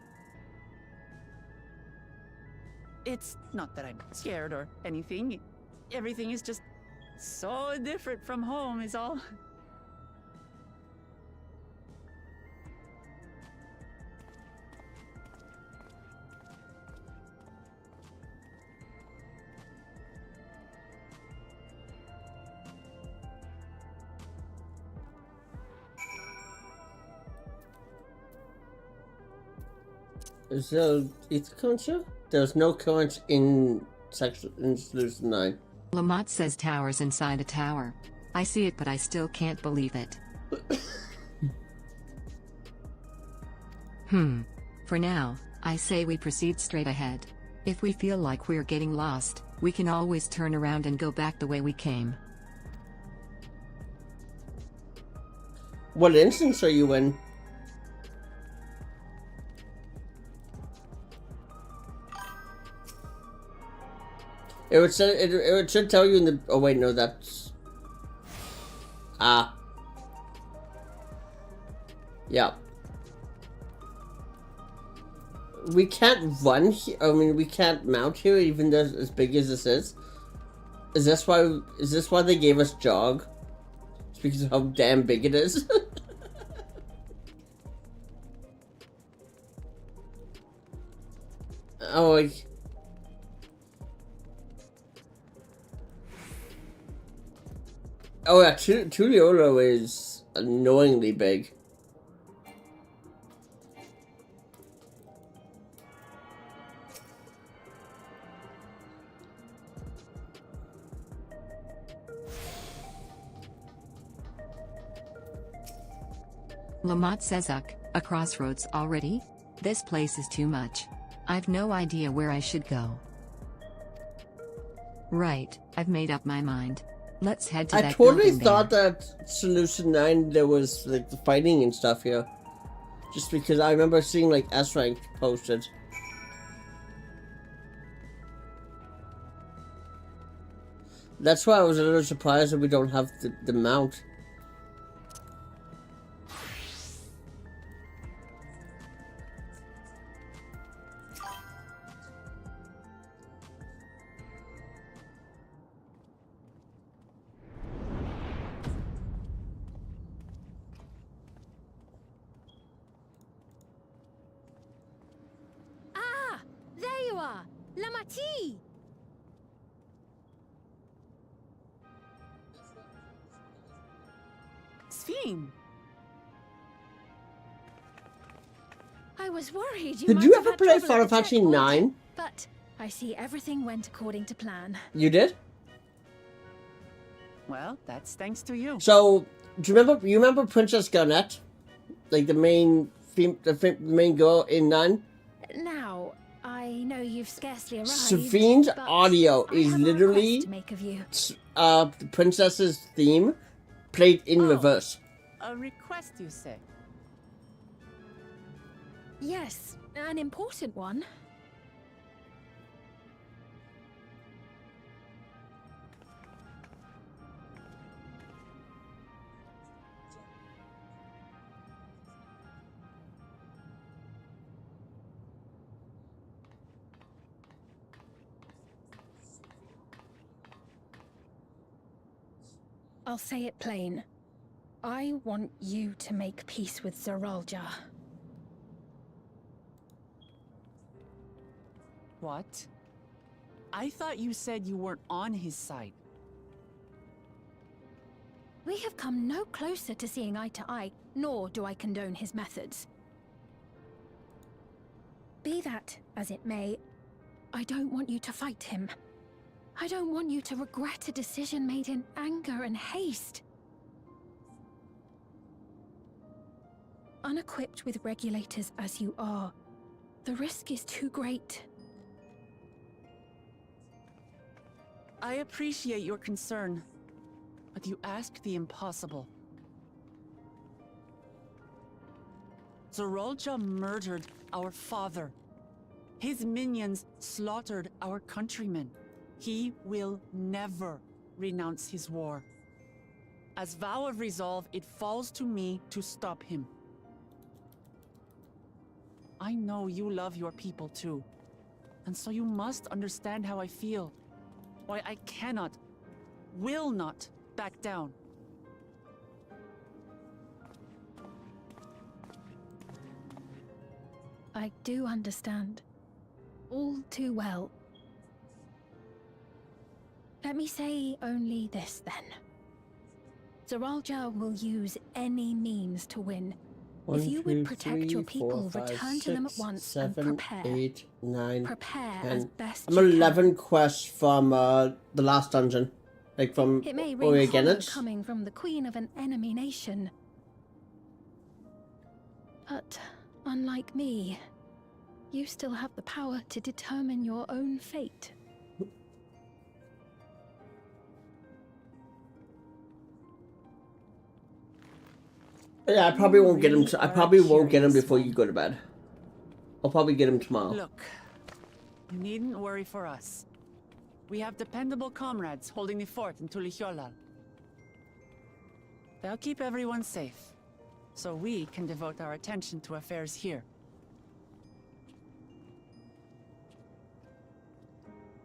It's not that I'm scared or anything. Everything is just so different from home is all. Is there ether currents here? There's no currents in Solution 9. Lamont says towers inside a tower. I see it, but I still can't believe it. For now, I say we proceed straight ahead. If we feel like we're getting lost, we can always turn around and go back the way we came. What instance are you in? It should tell you in the. Oh wait, no, that's. Yeah. We can't run here. I mean, we can't mount here, even though as big as this is. Is this why they gave us jog? It's because of how damn big it is. Oh, like. Oh yeah, Tuliolo is annoyingly big. Lamont says a crossroads already? This place is too much. I've no idea where I should go. Right, I've made up my mind. Let's head to that I totally building thought there. that Solution 9 there was like the fighting and stuff here. Just because I remember seeing like S rank posted. That's why I was a little surprised that we don't have the mount. I was worried you Did might you have ever had play trouble Final at the Fantasy checkpoint. 9? But I see everything went according to plan. You did? Well, that's thanks to you. So, do you remember Princess Garnet? Like the main main girl in 9? Now, I know you've scarcely arrived. Safine's but audio I is have a literally request to make of you. the princess's theme played in reverse. A request, you say? Yes, an important one. I'll say it plain. I want you to make peace with Zeralja. What? I thought you said you weren't on his side. We have come no closer to seeing eye to eye, nor do I condone his methods. Be that as it may, I don't want you to fight him. I don't want you to regret a decision made in anger and haste. Unequipped with regulators as you are, the risk is too great. I appreciate your concern, but you asked the impossible. Zorolja murdered our father. His minions slaughtered our countrymen. He will never renounce his war. As vow of resolve, it falls to me to stop him. I know you love your people too, and so you must understand how I feel. Why I cannot, will not back down. I do understand. All too well. Let me say only this then. Zoralja will use any means to win. If you would protect your people, return to them at once and prepare. 8, 9, Prepare 10. as best I'm you 11 quests from the last dungeon. Like from It may Ori ring hollow Guinness. coming from the queen of an enemy nation. But unlike me, you still have the power to determine your own fate. Yeah, I probably won't get him. I probably won't get him before you go to bed. I'll probably get him tomorrow. Look, you needn't worry for us. We have dependable comrades holding the fort in Tulihyolal. They'll keep everyone safe, so we can devote our attention to affairs here.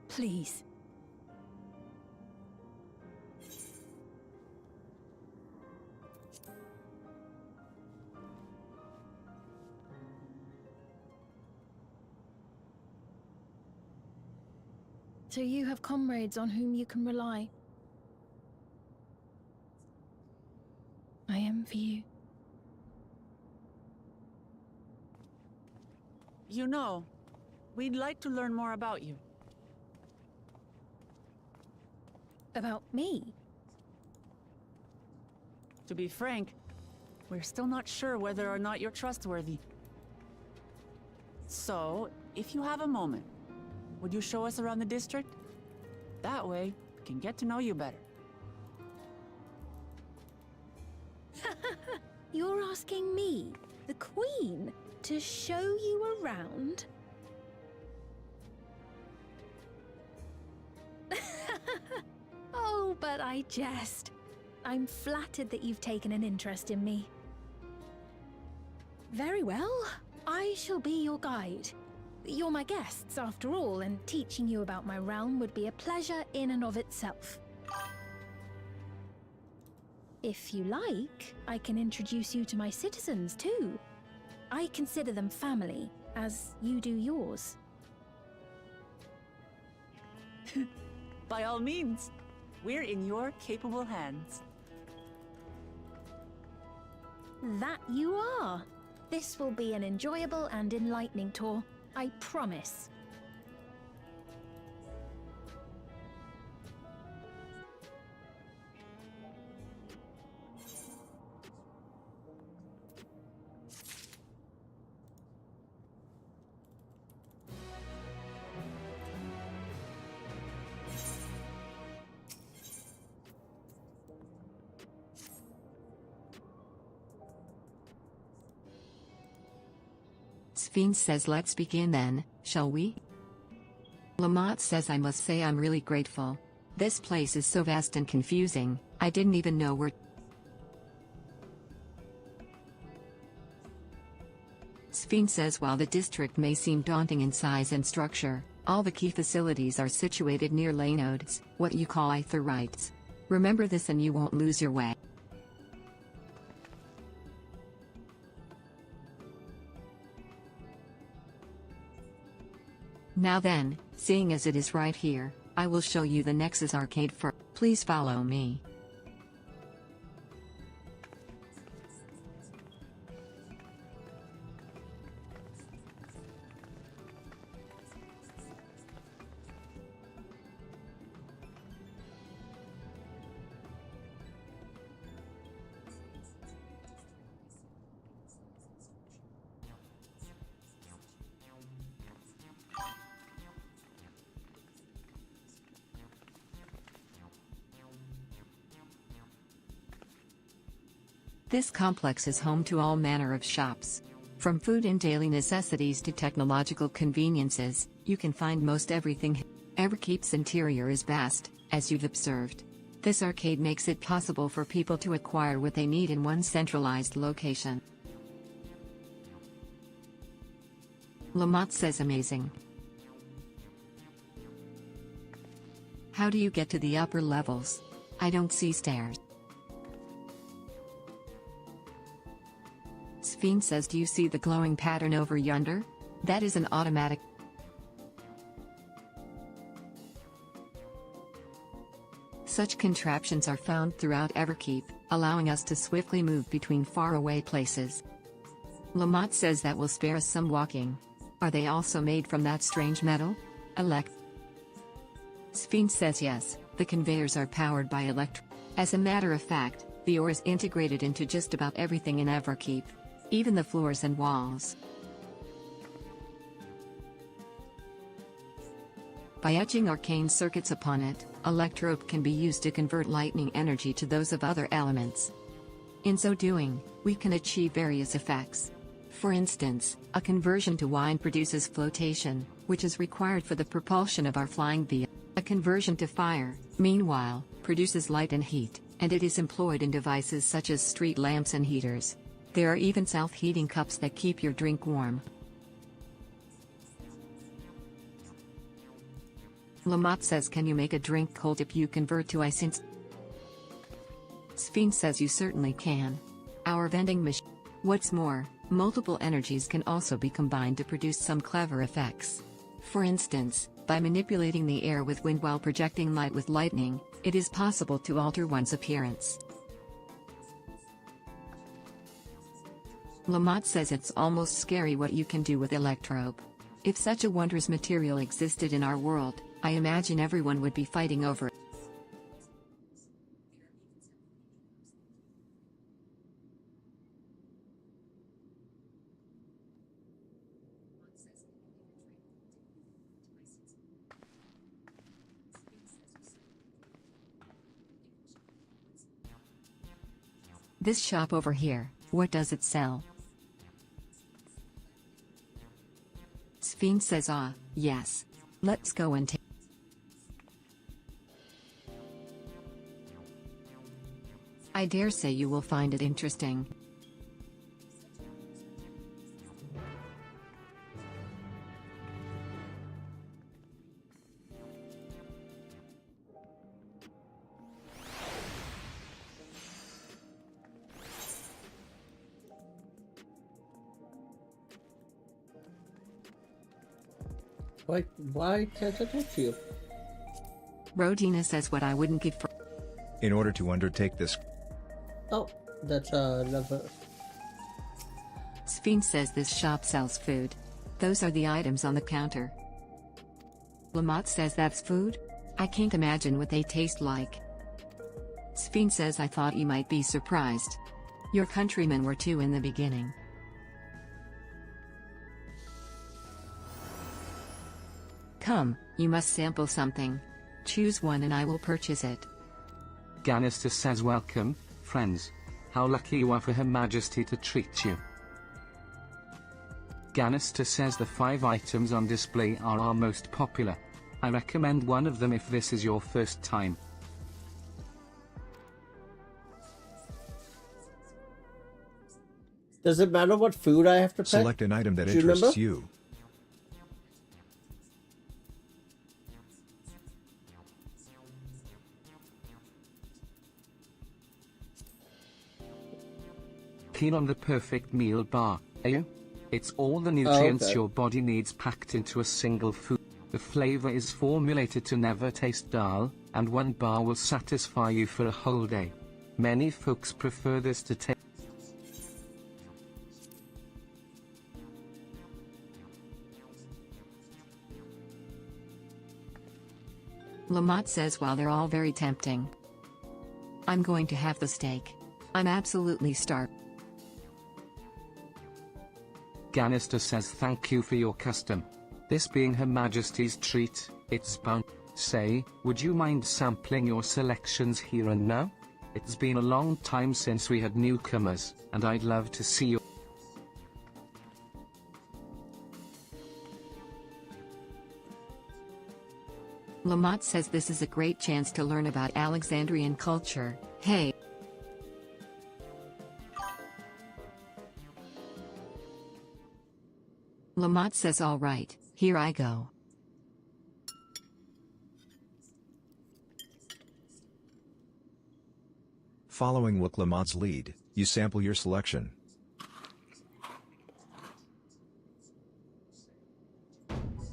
Please. So you have comrades on whom you can rely. I envy you. You know, we'd like to learn more about you. About me? To be frank, we're still not sure whether or not you're trustworthy. So, if you have a moment, would you show us around the district? That way, we can get to know you better. You're asking me, the Queen, to show you around? Oh, but I jest. I'm flattered that you've taken an interest in me. Very well. I shall be your guide. You're my guests, after all, and teaching you about my realm would be a pleasure in and of itself. If you like, I can introduce you to my citizens, too. I consider them family, as you do yours. By all means, we're in your capable hands. That you are. This will be an enjoyable and enlightening tour. I promise. Sphinx says let's begin then, shall we? Lamont says I must say I'm really grateful. This place is so vast and confusing, I didn't even know where. Sphinx says while the district may seem daunting in size and structure, all the key facilities are situated near ley nodes, what you call aetherites. Remember this and you won't lose your way. Now then, seeing as it is right here, I will show you the Nexus arcade first. Please follow me. This complex is home to all manner of shops. From food and daily necessities to technological conveniences, you can find most everything. Everkeep's interior is vast, as you've observed. This arcade makes it possible for people to acquire what they need in one centralized location. Lamont says amazing. How do you get to the upper levels? I don't see stairs. Sphene says, do you see the glowing pattern over yonder? That is an automatic. Such contraptions are found throughout Everkeep, allowing us to swiftly move between faraway places. Lamont says that will spare us some walking. Are they also made from that strange metal? Sphene says yes, the conveyors are powered by As a matter of fact, the ore is integrated into just about everything in Everkeep. Even the floors and walls. By etching arcane circuits upon it, electrope can be used to convert lightning energy to those of other elements. In so doing, we can achieve various effects. For instance, a conversion to wine produces flotation, which is required for the propulsion of our flying vehicle. A conversion to fire, meanwhile, produces light and heat, and it is employed in devices such as street lamps and heaters. There are even self-heating cups that keep your drink warm. Lamont says, can you make a drink cold if you convert to ice? Sphene says you certainly can. Our vending machine. What's more, multiple energies can also be combined to produce some clever effects. For instance, by manipulating the air with wind while projecting light with lightning, it is possible to alter one's appearance. Lamont says it's almost scary what you can do with electrope. If such a wondrous material existed in our world, I imagine everyone would be fighting over it. This shop over here, what does it sell? Sphene says, yes. Let's go and take. I dare say you will find it interesting. Why can't I talk to you? Rodina says what I wouldn't give for. In order to undertake this. Oh, that's another. Sphene says this shop sells food. Those are the items on the counter. Lamont says that's food? I can't imagine what they taste like. Sphene says I thought you might be surprised. Your countrymen were too in the beginning. Come, you must sample something. Choose one and I will purchase it. Ganister says welcome, friends. How lucky you are for Her Majesty to treat you. Ganister says the 5 items on display are our most popular. I recommend one of them if this is your first time. Does it matter what food I have to pick? Select an item that interests you. Keen on the perfect meal bar, are you? It's all the nutrients your body needs packed into a single food. The flavor is formulated to never taste dull, and one bar will satisfy you for a whole day. Many folks prefer this to taste. Lamont says while they're all very tempting. I'm going to have the steak. I'm absolutely starved. Ganister says thank you for your custom. This being Her Majesty's treat, it's bound. Say, would you mind sampling your selections here and now? It's been a long time since we had newcomers, and I'd love to see you. Lamont says this is a great chance to learn about Alexandrian culture. Hey. Lamont says all right, here I go. Following Lamont's lead, you sample your selection.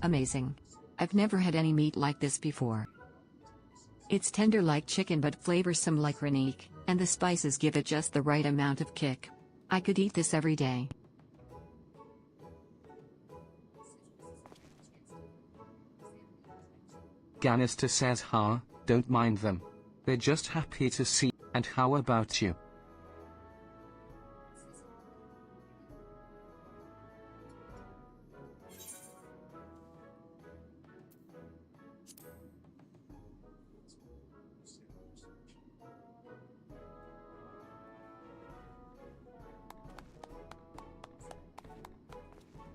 Amazing. I've never had any meat like this before. It's tender like chicken but flavorsome like Renique, and the spices give it just the right amount of kick. I could eat this every day. Ganister says don't mind them. They're just happy to see. And how about you?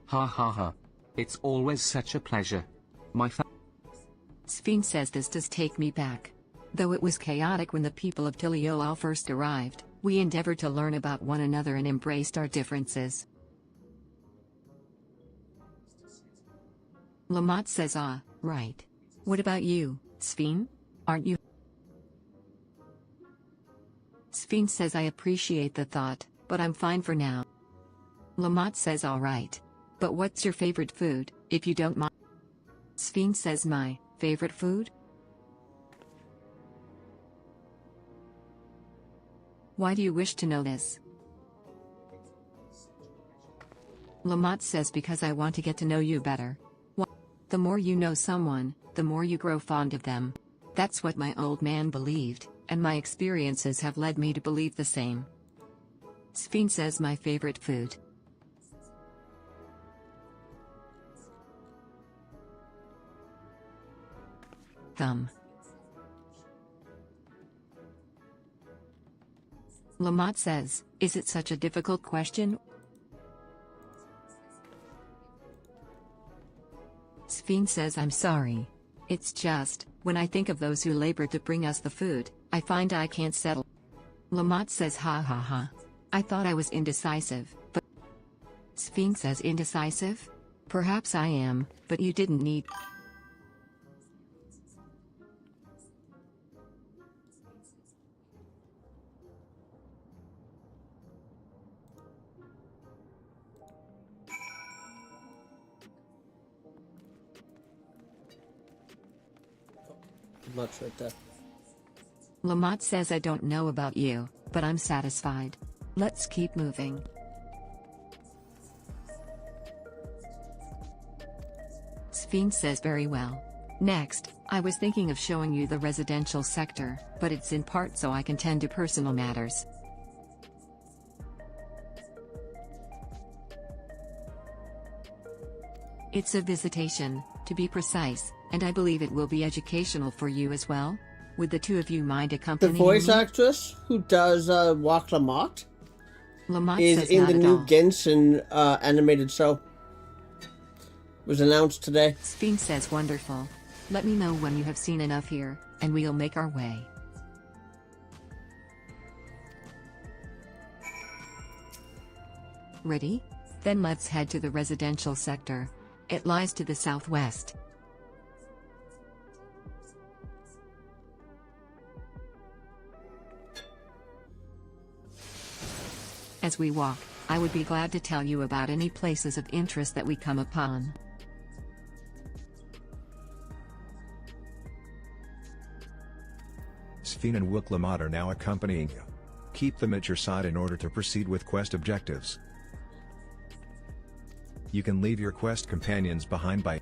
Ha ha ha. It's always such a pleasure. Sphene says this does take me back. Though it was chaotic when the people of Tiliolal first arrived, we endeavored to learn about one another and embraced our differences. Lamont says right. What about you, Sphene? Aren't you? Sphene says I appreciate the thought, but I'm fine for now. Lamont says all right. But what's your favorite food, if you don't mind? Sphene says my favorite food? Why do you wish to know this? Lamont says because I want to get to know you better. The more you know someone, the more you grow fond of them. That's what my old man believed, and my experiences have led me to believe the same. Sphene says my favorite food. Thumb. Lamont says, is it such a difficult question? Sphene says I'm sorry. It's just, when I think of those who labored to bring us the food, I find I can't settle. Lamont says ha ha ha. I thought I was indecisive, but... Sphene says indecisive? Perhaps I am, but you didn't need... Much right there. Lamont says I don't know about you, but I'm satisfied. Let's keep moving. Sphene says very well. Next, I was thinking of showing you the residential sector, but it's in part so I can tend to personal matters. It's a visitation, to be precise, and I believe it will be educational for you as well. Would the two of you mind accompanying me? The voice actress who does Walk Lamont is says in not the at new all. Genshin animated show. Was announced today. Sphene says wonderful. Let me know when you have seen enough here, and we'll make our way. Ready? Then let's head to the residential sector. It lies to the southwest. As we walk, I would be glad to tell you about any places of interest that we come upon. Sphene and Lamont are now accompanying you. Keep them at your side in order to proceed with quest objectives. You can leave your quest companions behind by...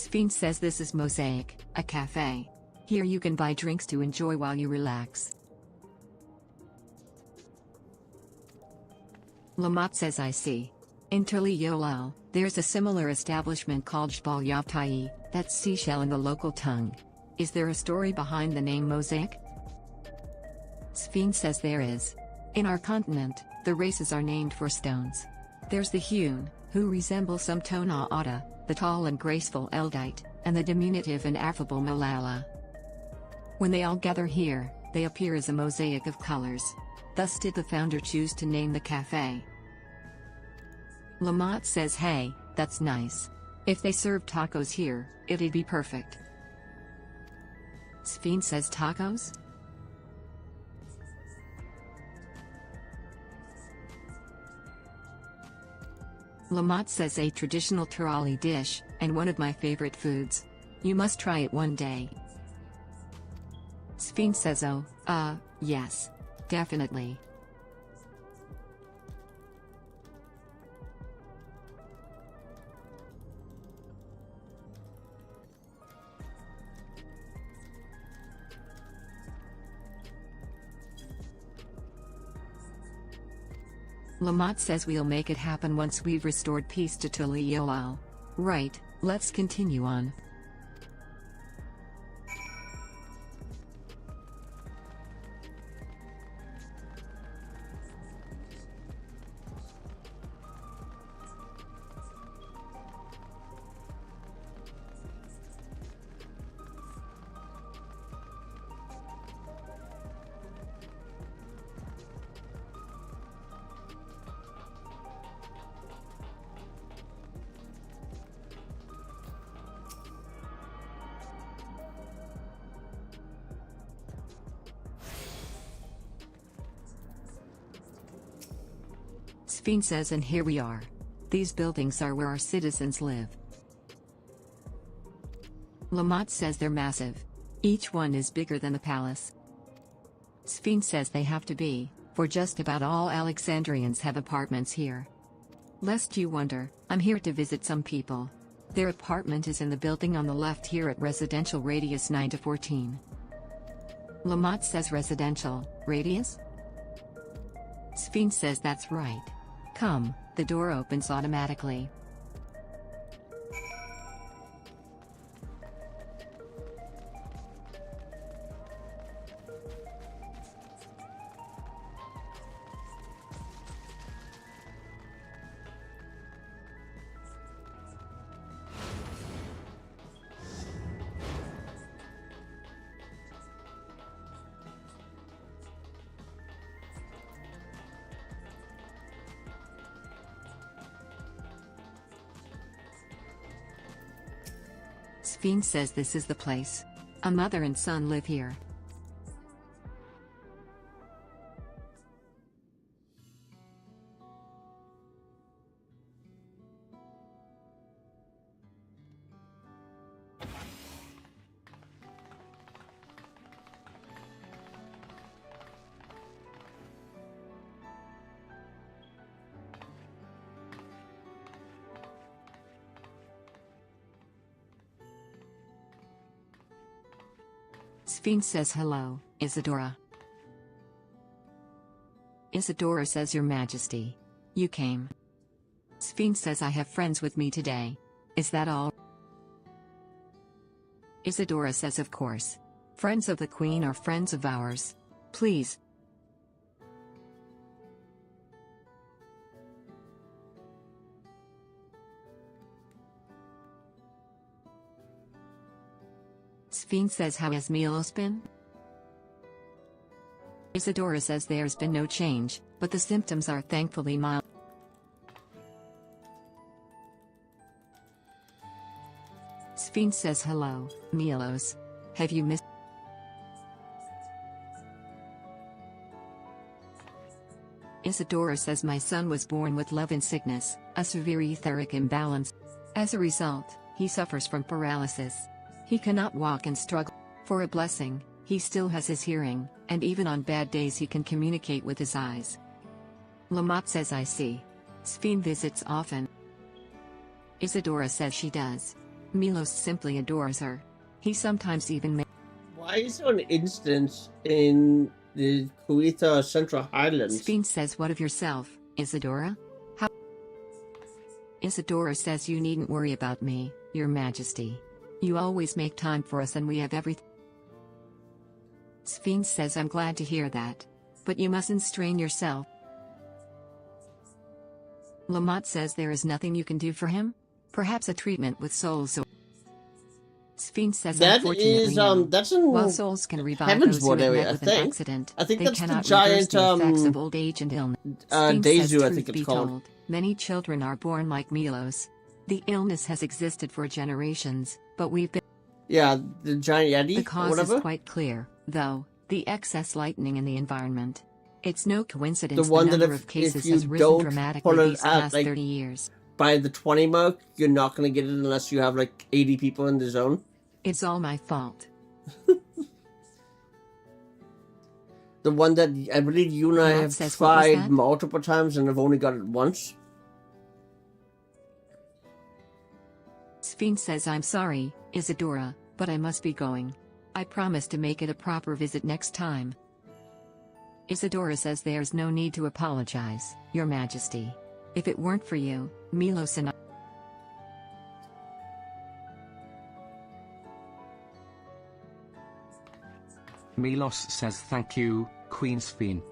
Sphinx says this is Mosaic, a cafe. Here you can buy drinks to enjoy while you relax. Lamont says I see. In Turli there's a similar establishment called Jbal Yaptai, that's seashell in the local tongue. Is there a story behind the name Mosaic? Sphinx says there is. In our continent, the races are named for stones. There's the hewn, who resemble some Tona Ata, the tall and graceful Eldite, and the diminutive and affable Malala. When they all gather here, they appear as a mosaic of colors. Thus did the founder choose to name the cafe. Lamont says hey, that's nice. If they serve tacos here, it'd be perfect. Sphinx says tacos? Lamont says a traditional Turali dish, and one of my favorite foods. You must try it one day. Sphinx says oh, yes. Definitely. Lamont says we'll make it happen once we've restored peace to Turli. Right, let's continue on. Sphinx says and here we are. These buildings are where our citizens live. Lamont says they're massive. Each one is bigger than the palace. Sphinx says they have to be, for just about all Alexandrians have apartments here. Lest you wonder, I'm here to visit some people. Their apartment is in the building on the left here at residential radius 9 to 14. Lamont says residential, radius? Sphinx says that's right. Come, the door opens automatically. Sphinx says this is the place. A mother and son live here. Sphinx says hello, Isadora. Isadora says Your Majesty. You came. Sphinx says I have friends with me today. Is that all? Isadora says of course. Friends of the Queen are friends of ours. Please. Sphinx says how has Milos been? Isadora says there's been no change, but the symptoms are thankfully mild. Sphinx says hello, Milos. Have you missed? Isadora says my son was born with love and sickness, a severe etheric imbalance. As a result, he suffers from paralysis. He cannot walk and struggle. For a blessing, he still has his hearing, and even on bad days he can communicate with his eyes. Lamont says I see. Sphinx visits often. Isadora says she does. Milos simply adores her. He sometimes even Why is there an instance in the Kuitha Central Highlands? Sphinx says, what of yourself, Isadora? How? Isadora says, you needn't worry about me, Your Majesty. You always make time for us and we have everything. Sphinx says, I'm glad to hear that. But you mustn't strain yourself. Lamont says there is nothing you can do for him? Perhaps a treatment with souls or... Sphinx says, that unfortunately, is no. that's in While souls can revive Heaven's those who Ward have area, met I with think. an accident, I think they that's the cannot giant reverse the effects of old age and illness. Sphinx says, Dazu, I truth think it's be called. told, many children are born like Milos. The illness has existed for generations, but we've been... Yeah, the giant yeti The or cause whatever. is quite clear, though, the excess lightning in the environment. It's no coincidence The one number that of cases if you has risen don't dramatically pull it these out past like 30 years. by the 20 mark, you're not gonna get it unless you have like 80 people in the zone. It's all my fault. The one that I believe you and I Matt have says, what was tried that? multiple times and have only got it once. Sphinx says, I'm sorry, Isadora, but I must be going. I promise to make it a proper visit next time. Isadora says there's no need to apologize, Your Majesty. If it weren't for you, Milos and I... Milos says thank you, Queen Sphinx.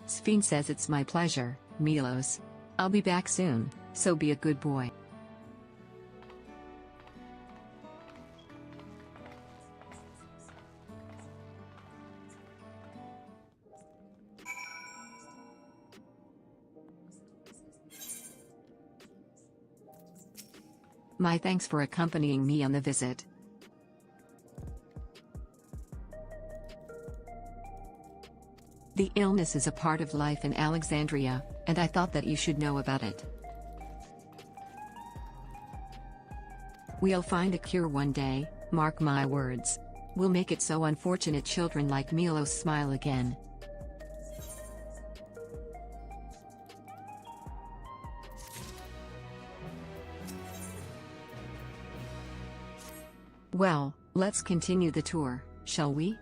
Sphinx says, it's my pleasure, Milos. I'll be back soon, so be a good boy. My thanks for accompanying me on the visit. The illness is a part of life in Alexandria, and I thought that you should know about it. We'll find a cure one day, mark my words. We'll make it so unfortunate children like Milos smile again. Well, let's continue the tour, shall we?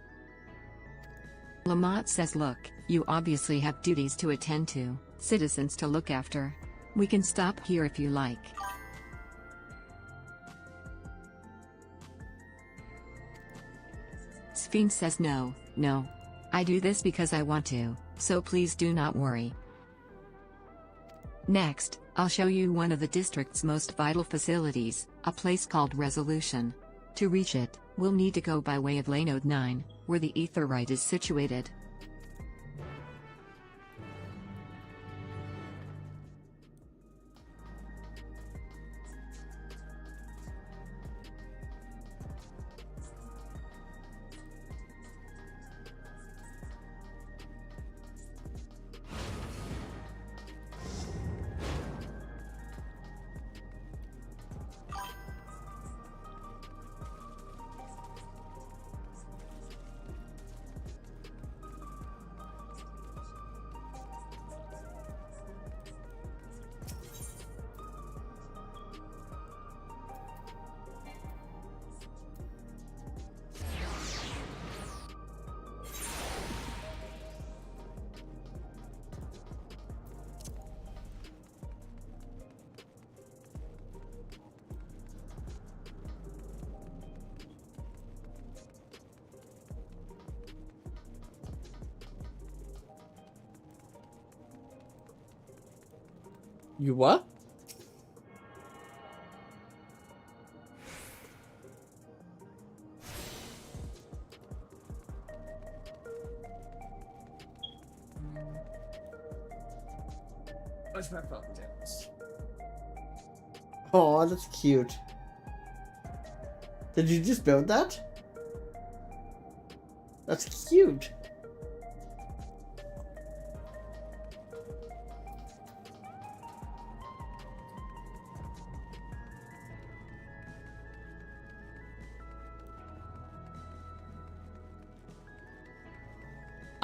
Lamont says, look, you obviously have duties to attend to, citizens to look after. We can stop here if you like. Sphinx says, no. I do this because I want to, so please do not worry. Next, I'll show you one of the district's most vital facilities, a place called Resolution. To reach it, we'll need to go by way of Lanode 9, where the Aetherite is situated. You what? Where's my phone dance? Oh, that's cute. Did you just build that? That's cute.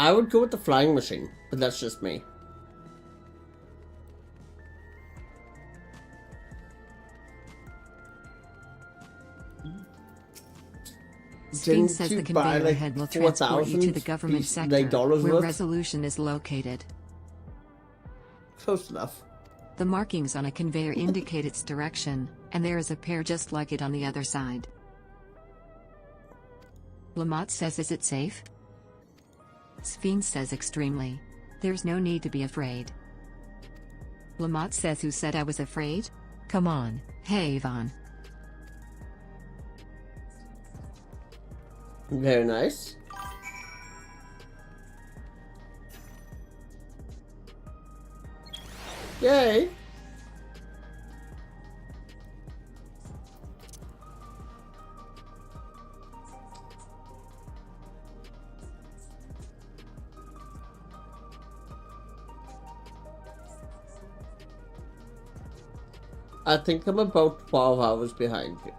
I would go with the flying machine, but that's just me. Sphene says the conveyor head will transport you to the government sector, where resolution is located. Close enough. The markings on a conveyor indicate its direction, and there is a pair just like it on the other side. Lamont says, is it safe? Sphene says, extremely. There's no need to be afraid. Lamont says, who said I was afraid? Come on, hey Yvonne. Very nice. Yay! I think I'm about 12 hours behind you.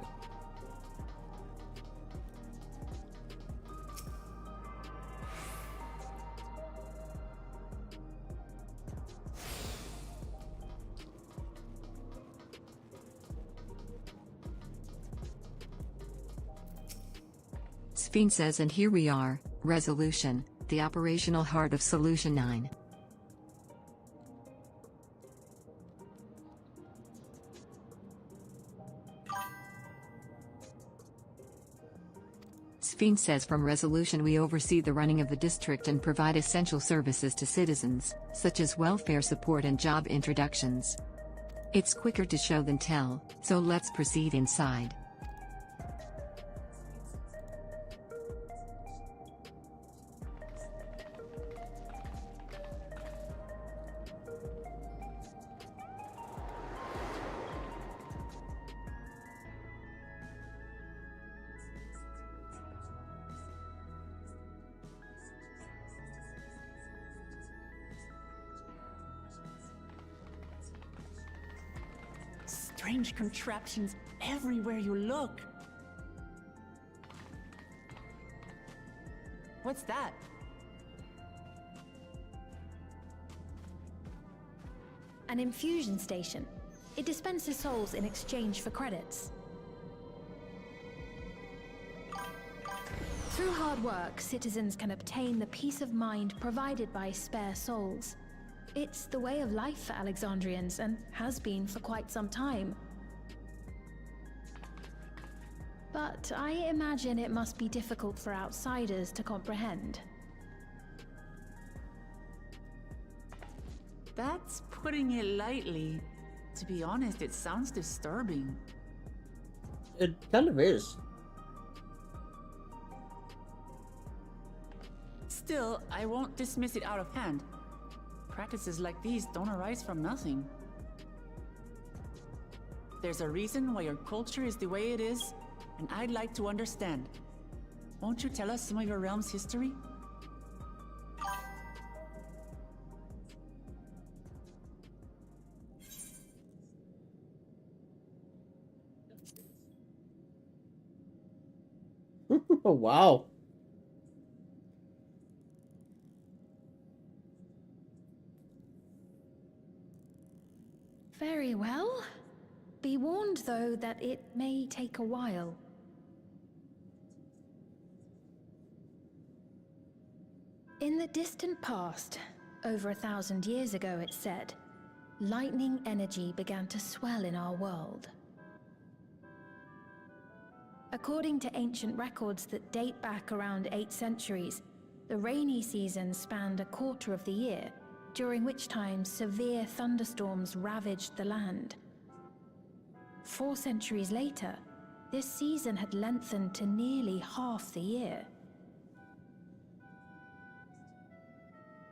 Sphene says, and here we are, Resolution, the operational heart of Solution 9. Sphene says, from Resolution we oversee the running of the district and provide essential services to citizens, such as welfare support and job introductions. It's quicker to show than tell, so let's proceed inside. Strange contraptions everywhere you look. What's that? An infusion station. It dispenses souls in exchange for credits. Through hard work, citizens can obtain the peace of mind provided by spare souls. It's the way of life for Alexandrians, and has been for quite some time. But I imagine it must be difficult for outsiders to comprehend. That's putting it lightly. To be honest, it sounds disturbing. It kind of is. Still, I won't dismiss it out of hand. Practices like these don't arise from nothing. There's a reason why your culture is the way it is, and I'd like to understand. Won't you tell us some of your realm's history? Oh, wow. Very well. Be warned, though, that it may take a while. In the distant past, over 1,000 years ago it's said, lightning energy began to swell in our world. According to ancient records that date back around 8 centuries, the rainy season spanned a quarter of the year, during which time severe thunderstorms ravaged the land. 4 centuries later, this season had lengthened to nearly half the year.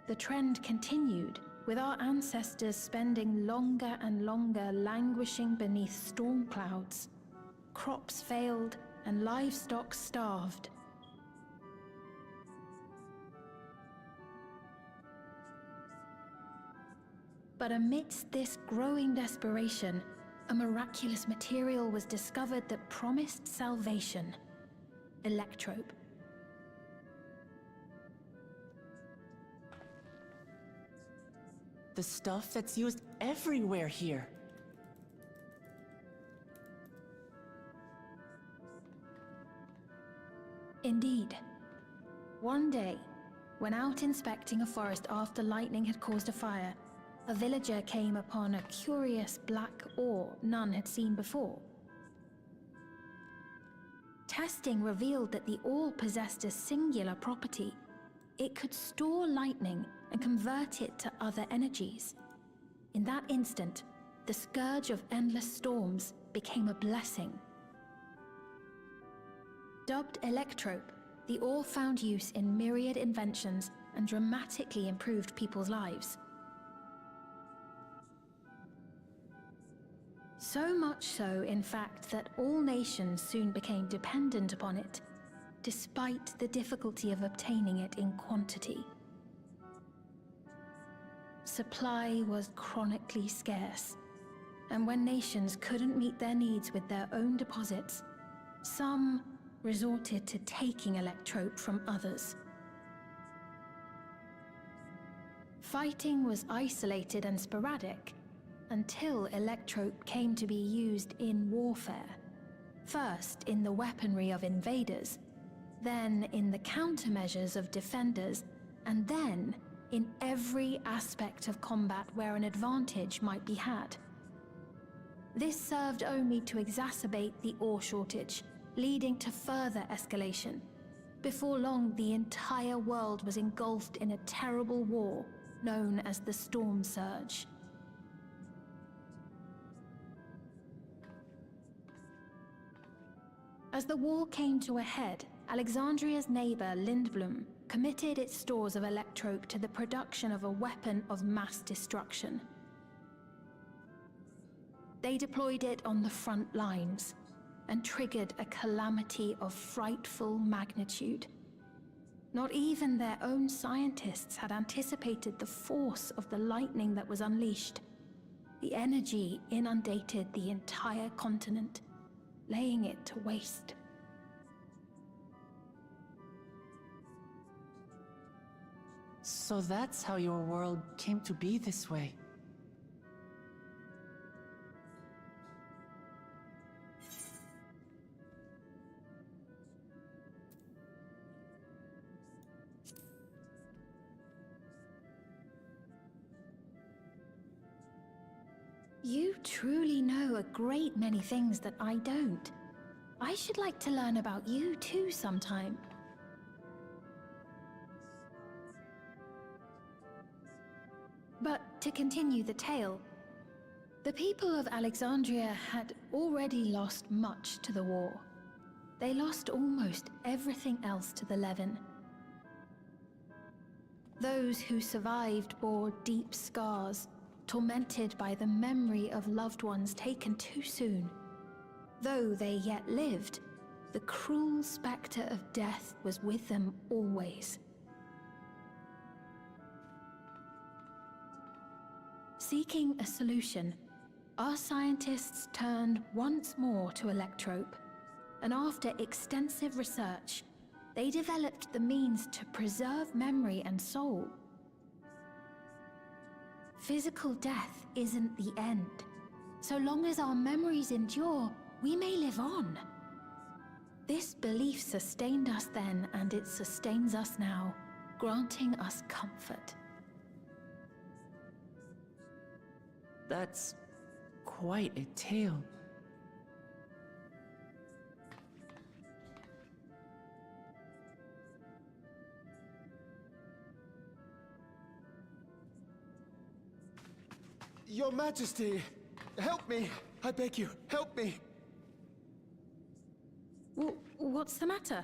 The trend continued, with our ancestors spending longer and longer languishing beneath storm clouds. Crops failed and livestock starved. But amidst this growing desperation, a miraculous material was discovered that promised salvation: electrope. The stuff that's used everywhere here. Indeed. One day, when out inspecting a forest after lightning had caused a fire, a villager came upon a curious black ore none had seen before. Testing revealed that the ore possessed a singular property. It could store lightning and convert it to other energies. In that instant, the scourge of endless storms became a blessing. Dubbed electrope, the ore found use in myriad inventions and dramatically improved people's lives. So much so, in fact, that all nations soon became dependent upon it, despite the difficulty of obtaining it in quantity. Supply was chronically scarce, and when nations couldn't meet their needs with their own deposits, some resorted to taking electrope from others. Fighting was isolated and sporadic until electrope came to be used in warfare, first in the weaponry of invaders, then in the countermeasures of defenders, and then in every aspect of combat where an advantage might be had. This served only to exacerbate the ore shortage, leading to further escalation. Before long, the entire world was engulfed in a terrible war known as the Storm Surge. As the war came to a head, Alexandria's neighbor, Lindblum, committed its stores of electrope to the production of a weapon of mass destruction. They deployed it on the front lines and triggered a calamity of frightful magnitude. Not even their own scientists had anticipated the force of the lightning that was unleashed. The energy inundated the entire continent, laying it to waste. So that's how your world came to be this way. You truly know a great many things that I don't. I should like to learn about you too sometime. But to continue the tale, the people of Alexandria had already lost much to the war. They lost almost everything else to the Levin. Those who survived bore deep scars, tormented by the memory of loved ones taken too soon. Though they yet lived, the cruel specter of death was with them always. Seeking a solution, our scientists turned once more to electrope, and after extensive research, they developed the means to preserve memory and soul. Physical death isn't the end. So long as our memories endure, we may live on. This belief sustained us then, and it sustains us now, granting us comfort. That's quite a tale. Your Majesty, help me! I beg you, help me! What's the matter?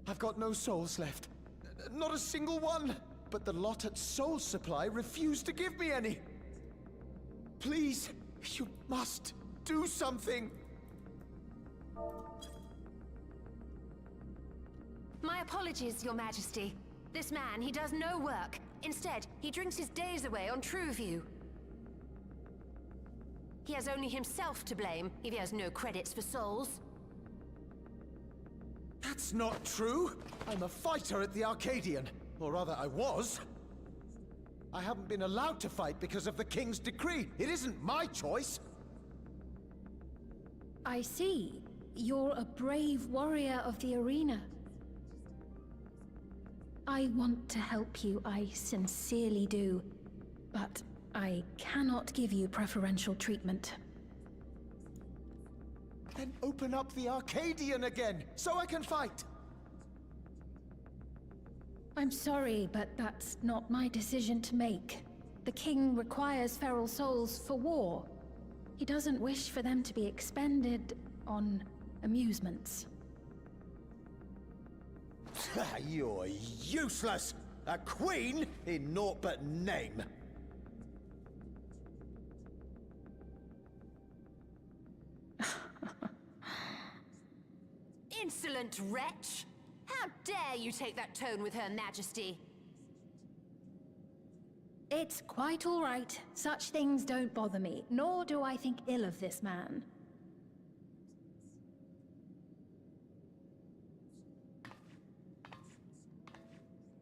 I've got no souls left. Not a single one! But the lot at Soul Supply refused to give me any! Please, you must do something! My apologies, Your Majesty. This man, he does no work. Instead, he drinks his days away on Trueview. He has only himself to blame if he has no credits for souls. That's not true! I'm a fighter at the Arcadian. Or rather, I was. I haven't been allowed to fight because of the King's decree. It isn't my choice. I see. You're a brave warrior of the arena. I want to help you, I sincerely do. But I cannot give you preferential treatment. Then open up the Arcadian again, so I can fight! I'm sorry, but that's not my decision to make. The king requires feral souls for war. He doesn't wish for them to be expended on amusements. You're useless! A queen in naught but name! Insolent wretch! How dare you take that tone with Her Majesty? It's quite all right. Such things don't bother me, nor do I think ill of this man.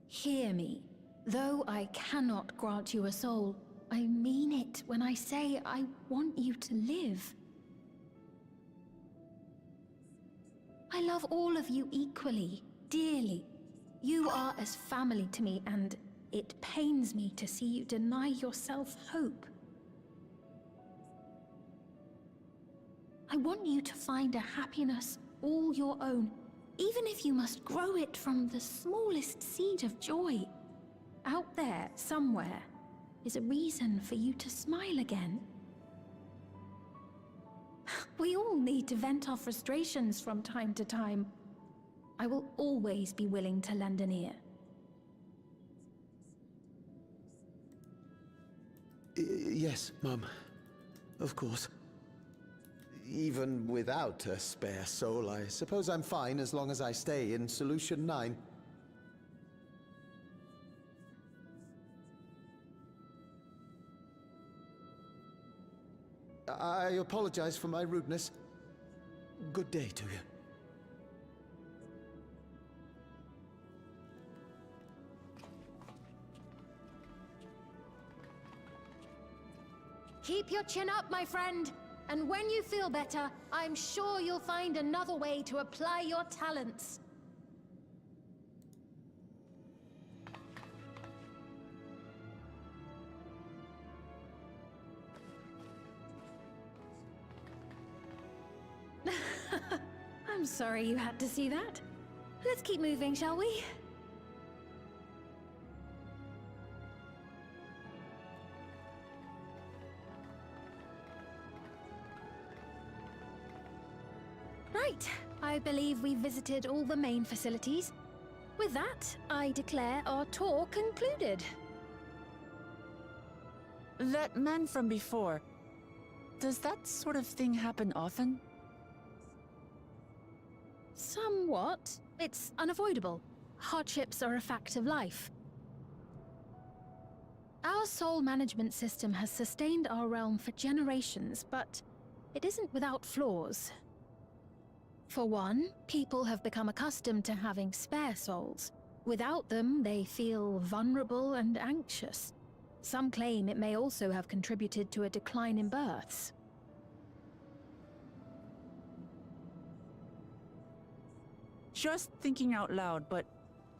Hear me. Though I cannot grant you a soul, I mean it when I say I want you to live. I love all of you equally, dearly. You are as family to me, and it pains me to see you deny yourself hope. I want you to find a happiness all your own, even if you must grow it from the smallest seed of joy. Out there, somewhere, is a reason for you to smile again. We all need to vent our frustrations from time to time. I will always be willing to lend an ear. Yes, Mum. Of course. Even without a spare soul, I suppose I'm fine as long as I stay in Solution 9. I apologize for my rudeness. Good day to you. Keep your chin up, my friend. And when you feel better, I'm sure you'll find another way to apply your talents. I'm sorry you had to see that. Let's keep moving, shall we? Right. I believe we've visited all the main facilities. With that, I declare our tour concluded. That man from before, does that sort of thing happen often? Somewhat. It's unavoidable. Hardships are a fact of life. Our soul management system has sustained our realm for generations, but it isn't without flaws. For one, people have become accustomed to having spare souls. Without them, they feel vulnerable and anxious. Some claim it may also have contributed to a decline in births. Just thinking out loud, but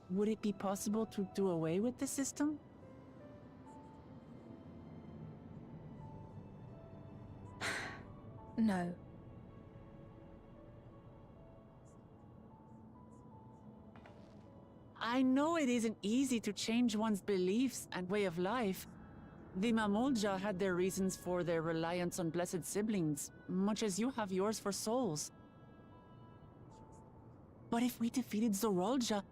would it be possible to do away with the system? No. I know it isn't easy to change one's beliefs and way of life. The Mamolja had their reasons for their reliance on blessed siblings, much as you have yours for souls. But if we defeated Zorolja,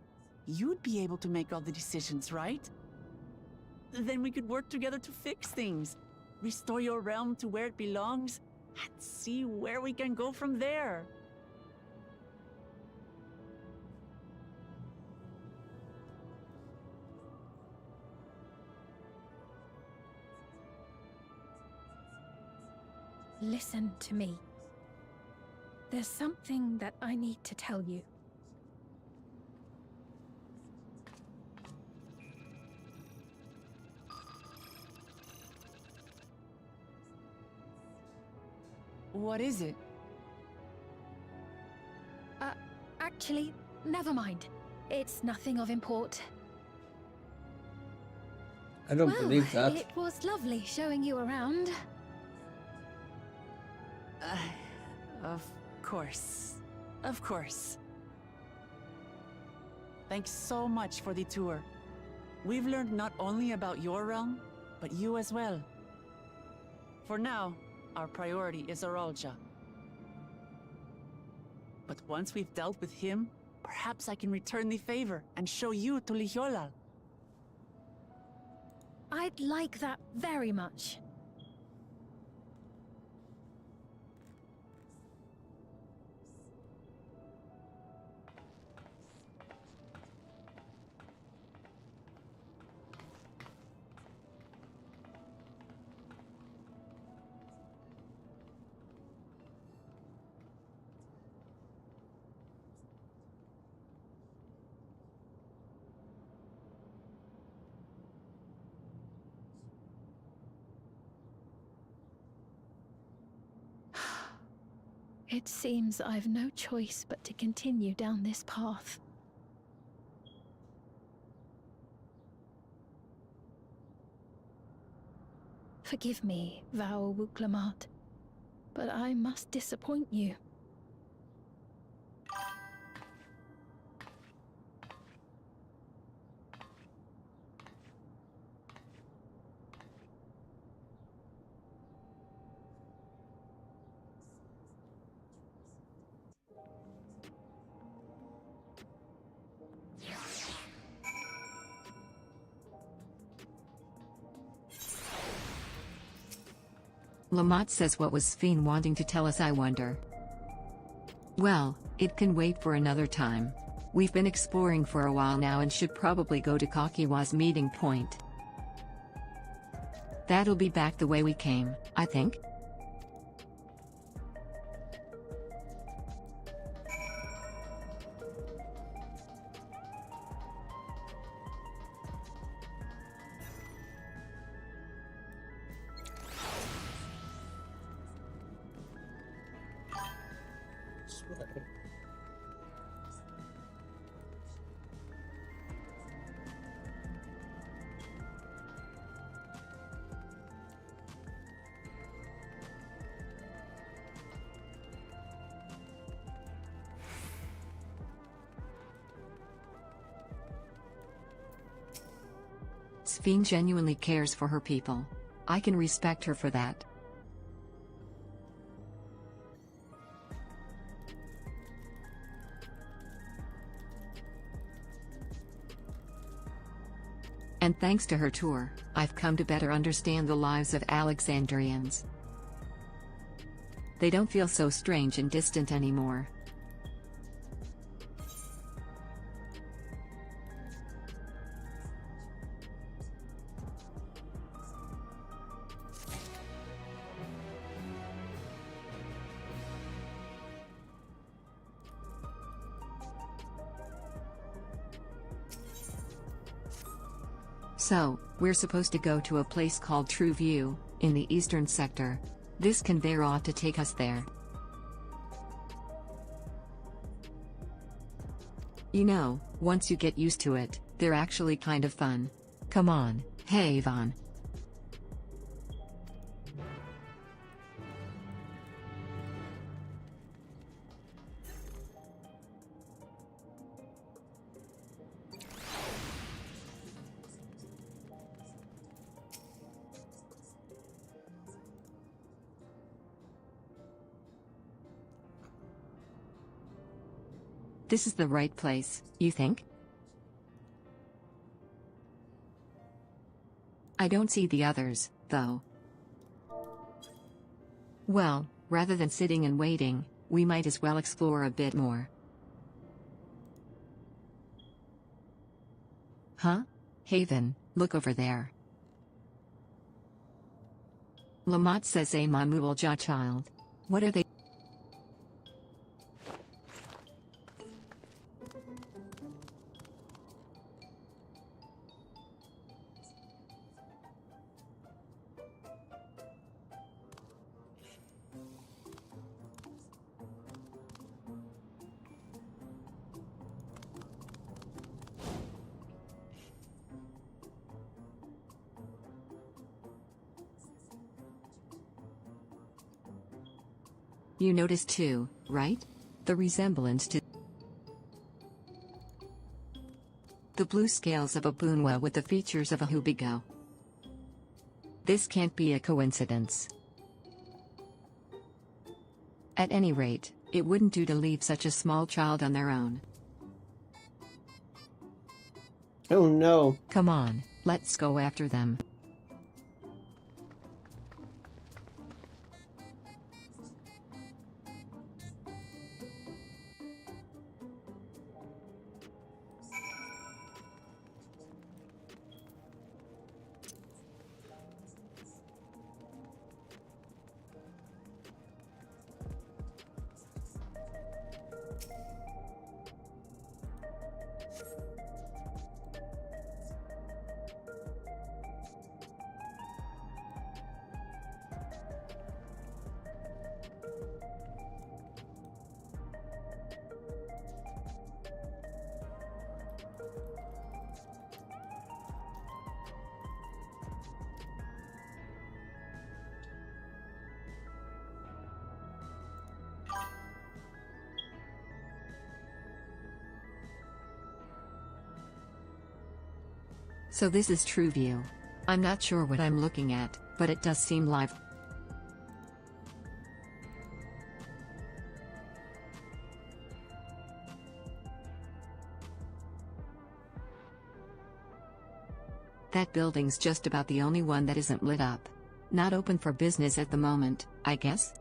you'd be able to make all the decisions, right? Then we could work together to fix things, restore your realm to where it belongs, and see where we can go from there. Listen to me. There's something that I need to tell you. What is it? Actually, never mind. It's nothing of import. I don't believe that. It was lovely showing you around. Of course. Of course. Thanks so much for the tour. We've learned not only about your realm, but you as well. For now, our priority is Aralja. But once we've dealt with him, perhaps I can return the favor and show you to Lihiolal. I'd like that very much. It seems I've no choice but to continue down this path. Forgive me, Vau Wuklamat, but I must disappoint you. Lamont says, what was Sphene wanting to tell us, I wonder? Well, it can wait for another time. We've been exploring for a while now and should probably go to Kakiwa's meeting point. That'll be back the way we came, I think? Sphene genuinely cares for her people. I can respect her for that. And thanks to her tour, I've come to better understand the lives of Alexandrians. They don't feel so strange and distant anymore. So, we're supposed to go to a place called True View, in the eastern sector. This conveyor ought to take us there. You know, once you get used to it, they're actually kind of fun. Come on, hey Vaughn. This is the right place, you think? I don't see the others, though. Well, rather than sitting and waiting, we might as well explore a bit more. Huh? Haven, look over there. Lamont says a Mamualja child. What are they? You noticed too, right? The resemblance to the blue scales of a Boonwa with the features of a Hubigo. This can't be a coincidence. At any rate, it wouldn't do to leave such a small child on their own. Oh no. Come on, let's go after them. So this is True View. I'm not sure what I'm looking at, but it does seem live. That building's just about the only one that isn't lit up. Not open for business at the moment, I guess?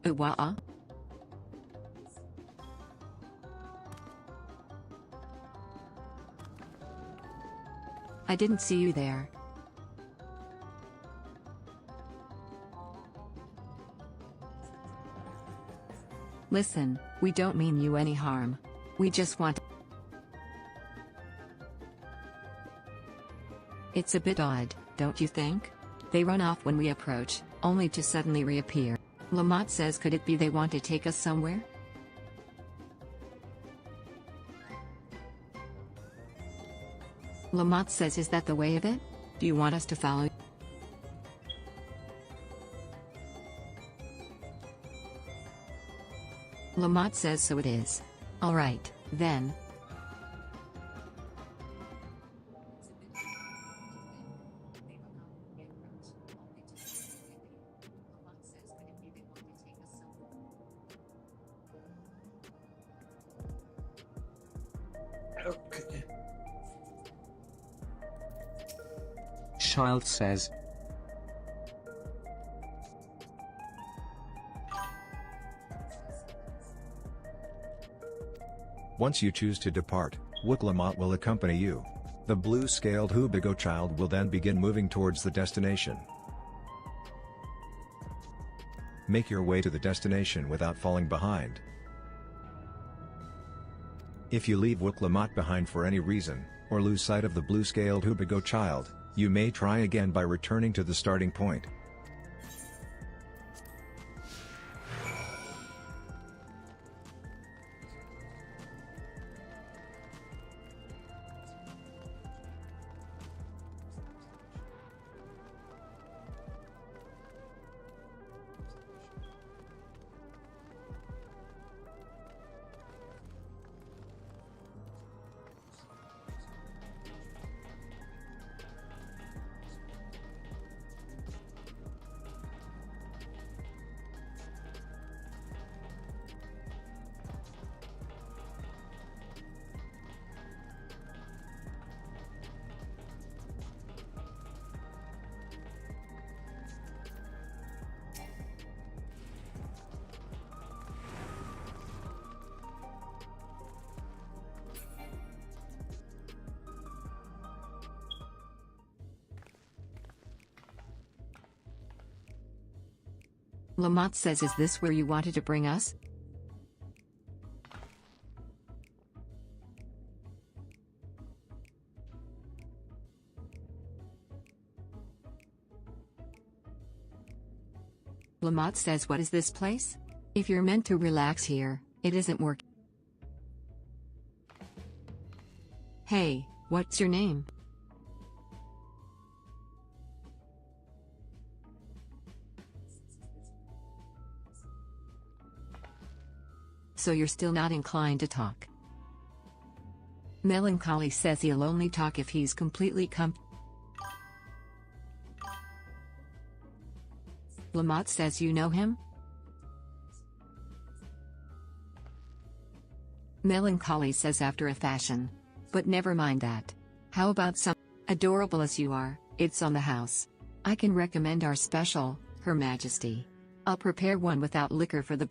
Uwa? I didn't see you there. Listen, we don't mean you any harm. We just want... It's a bit odd, don't you think? They run off when we approach, only to suddenly reappear. Lamont says, could it be they want to take us somewhere? Lamont says, is that the way of it? Do you want us to follow? Lamont says so it is. Alright, then. Okay. Child says. Once you choose to depart, Wooklamont will accompany you. The blue-scaled Hubigo child will then begin moving towards the destination. Make your way to the destination without falling behind. If you leave Wooklamont behind for any reason, or lose sight of the blue-scaled Hubigo child, you may try again by returning to the starting point. Lamont says, is this where you wanted to bring us? Lamont says, what is this place? If you're meant to relax here, it isn't working. Hey, What's your name? So you're still not inclined to talk. Melancholy says he'll only talk if he's completely Lamont says you know him? Melancholy says after a fashion. But never mind that. How about some? Adorable as you are, it's on the house. I can recommend our special, Her Majesty. I'll prepare one without liquor for the...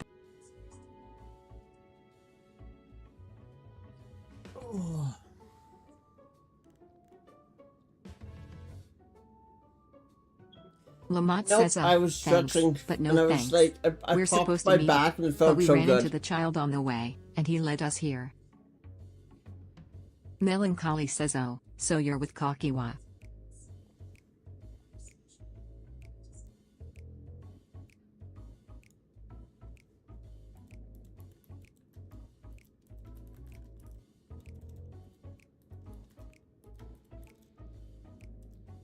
Lamont says, I was thanks, stretching, but no and I was thanks. like, I We're popped supposed my to meet, back and it but felt we so ran good. into the child on the way, and he led us here. Melancholy says, oh, so you're with Kakiwa.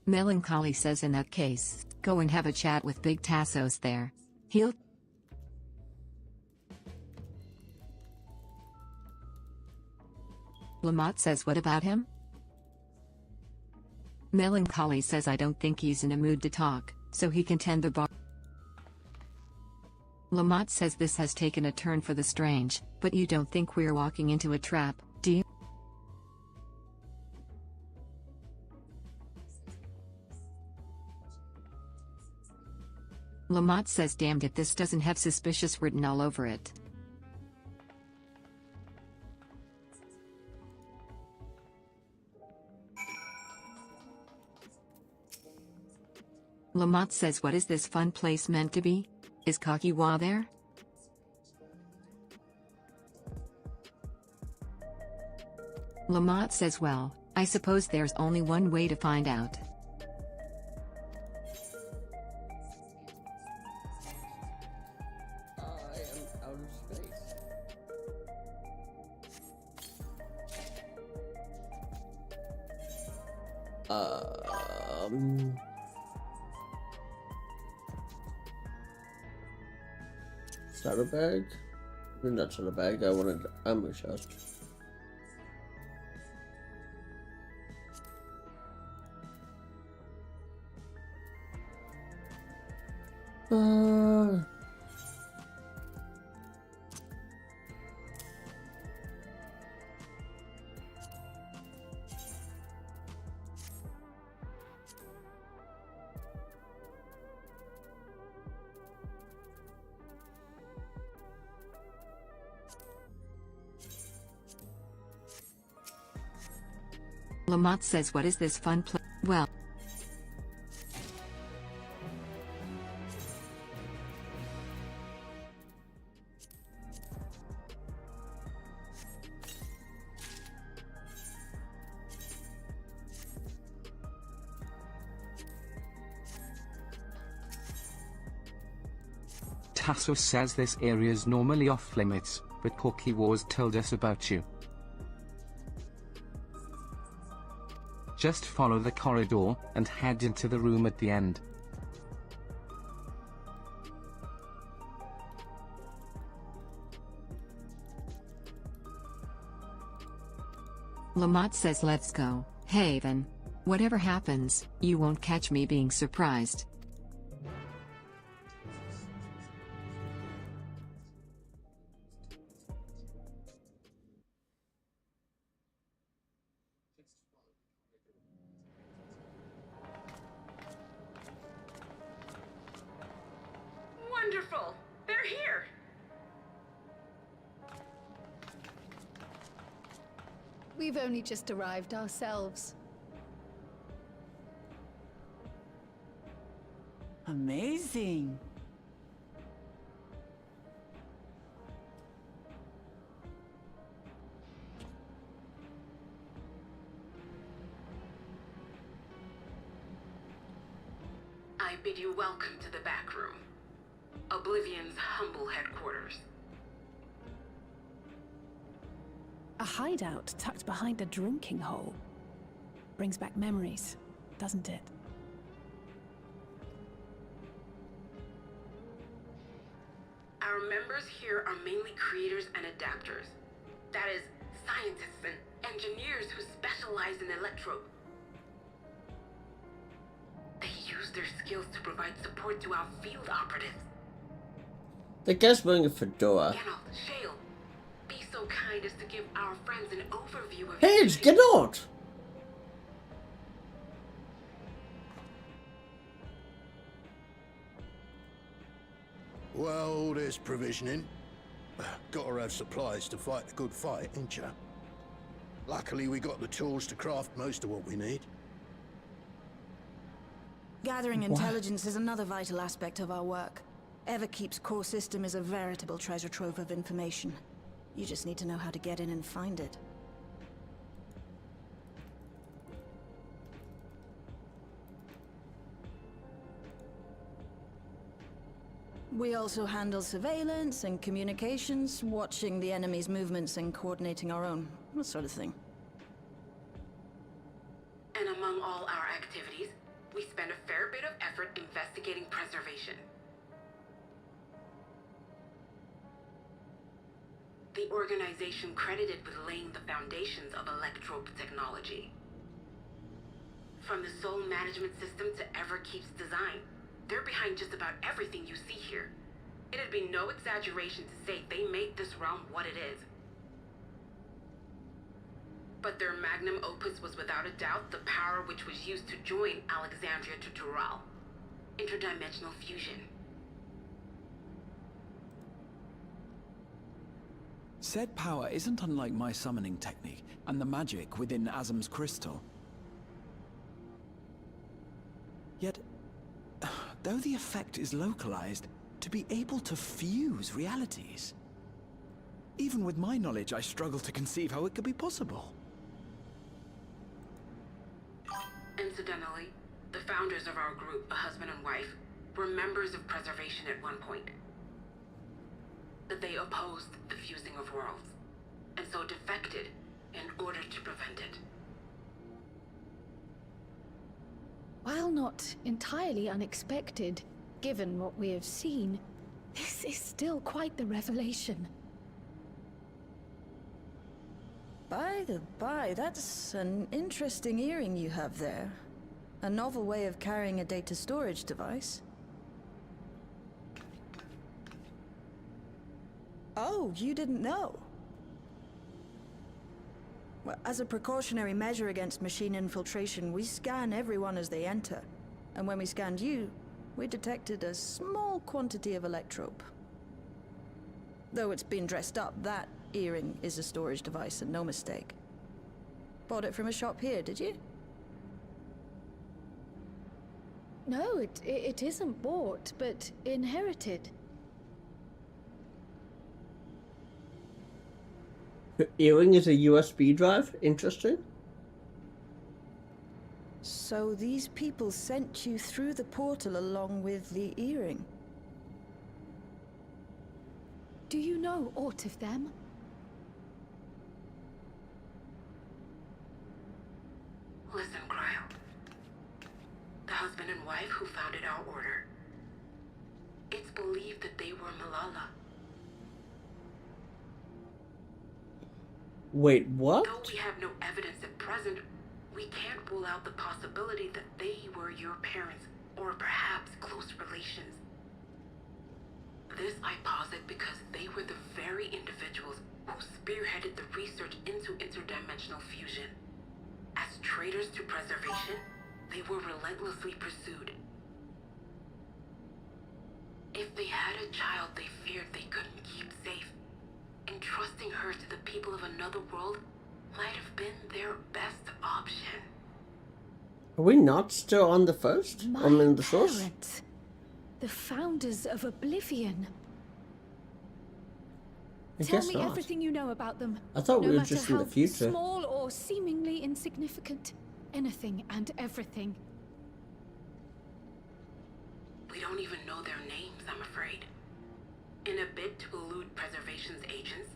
Melancholy says in that case, go and have a chat with Big Tassos there. He'll... Lamont says what about him? Melancholy says I don't think he's in a mood to talk, so he can tend the bar. Lamont says this has taken a turn for the strange, but you don't think we're walking into a trap, do you? Lamont says damned if this doesn't have suspicious written all over it. Lamont says what is this fun place meant to be? Is Kakiwa there? Lamont says well, I suppose there's only one way to find out. Saddlebag? Not saddlebag, I wanted ambush us. Lamont says what is this fun place? Well. Tassos says this area's normally off limits, but Kakiwa's told us about you. Just follow the corridor, and head into the room at the end. Lamont says let's go, Haven. Whatever happens, you won't catch me being surprised. Wonderful! They're here! We've only just arrived ourselves. Amazing. I bid you welcome to the back room. Oblivion's humble headquarters. A hideout tucked behind a drinking hole. Brings back memories, doesn't it? Our members here are mainly creators and adapters. That is, scientists and engineers who specialize in electro. They use their skills to provide support to our field operatives. The guy's wearing a fedora. Geralt, Shale, be so kind as to give our friends an overview of... Hey, it's Geralt! Well, there's provisioning. Gotta have supplies to fight a good fight, ain't ya? Luckily, we got the tools to craft most of what we need. Gathering intelligence is another vital aspect of our work. Everkeep's core system is a veritable treasure trove of information. You just need to know how to get in and find it. We also handle surveillance and communications, watching the enemy's movements and coordinating our own, that sort of thing. And among all our activities, we spend a fair bit of effort investigating preservation. The organization credited with laying the foundations of electrope technology. From the soul management system to Everkeep's design, they're behind just about everything you see here. It'd be no exaggeration to say they made this realm what it is. But their magnum opus was without a doubt the power which was used to join Alexandria to Tural. Interdimensional fusion. Said power isn't unlike my summoning technique and the magic within Azam's crystal. Yet, though the effect is localized, to be able to fuse realities. Even with my knowledge, I struggle to conceive how it could be possible. Incidentally, the founders of our group, a husband and wife, were members of preservation at one point. But they opposed the fusing of worlds, and so defected in order to prevent it. While not entirely unexpected, given what we have seen, this is still quite the revelation. By the by, that's an interesting earring you have there. A novel way of carrying a data storage device. Oh, you didn't know? Well, as a precautionary measure against machine infiltration, we scan everyone as they enter. And when we scanned you, we detected a small quantity of electrope. Though it's been dressed up, that earring is a storage device and no mistake. Bought it from a shop here, did you? No, it isn't bought, but inherited. Her earring is a USB drive? Interesting. So these people sent you through the portal along with the earring? Do you know aught of them? Listen, Cryle. The husband and wife who founded our order. It's believed that they were Malala. Wait, what? Though we have no evidence at present, we can't rule out the possibility that they were your parents, or perhaps close relations. This I posit because they were the very individuals who spearheaded the research into interdimensional fusion. As traitors to preservation, they were relentlessly pursued. If they had a child they feared they couldn't keep safe, entrusting her to the people of another world might have been their best option. Are we not still on the first? My I'm in the source? parents, the founders of Oblivion. I Tell guess me not. everything you know about them. I thought no we were matter just in how the future. small or seemingly insignificant. Anything and everything. We don't even know their names, I'm afraid. In a bid to elude preservation's agents,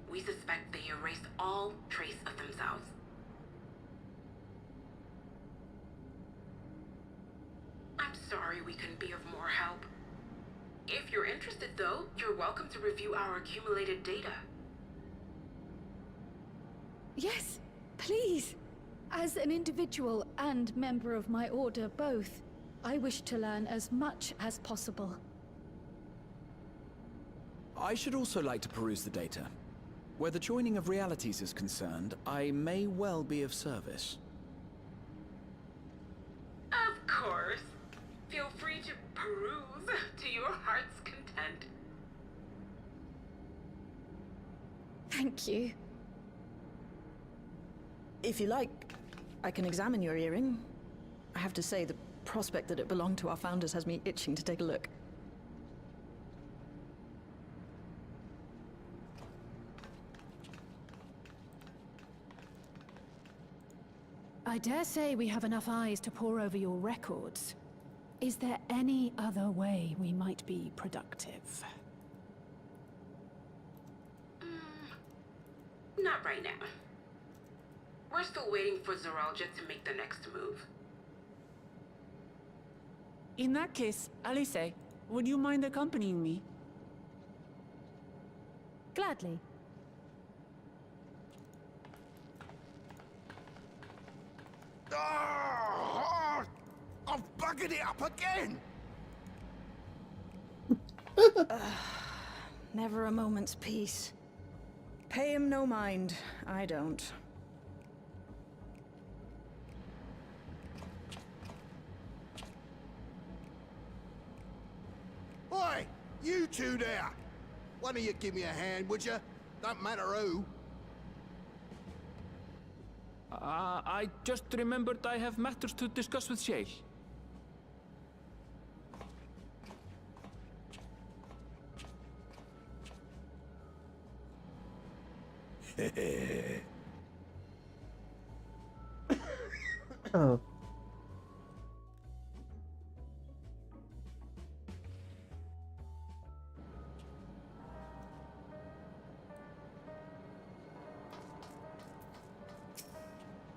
we suspect they erased all trace of themselves. we can be of more help. If you're interested though, you're welcome to review our accumulated data. Yes, please. As an individual and member of my order both, I wish to learn as much as possible. I should also like to peruse the data. Where the joining of realities is concerned, I may well be of service. Of course. Feel free to peruse to your heart's content. Thank you. If you like, I can examine your earring. I have to say, the prospect that it belonged to our founders has me itching to take a look. I dare say we have enough eyes to pore over your records. Is there any other way we might be productive? Not right now. We're still waiting for Zoralja to make the next move. In that case, Alice, would you mind accompanying me? Gladly. Oh, I've buggered it up again! Never a moment's peace. Pay him no mind. I don't. Oi! You two there! Why don't you give me a hand, would you? Don't matter who. I just remembered I have matters to discuss with Shay. Oh.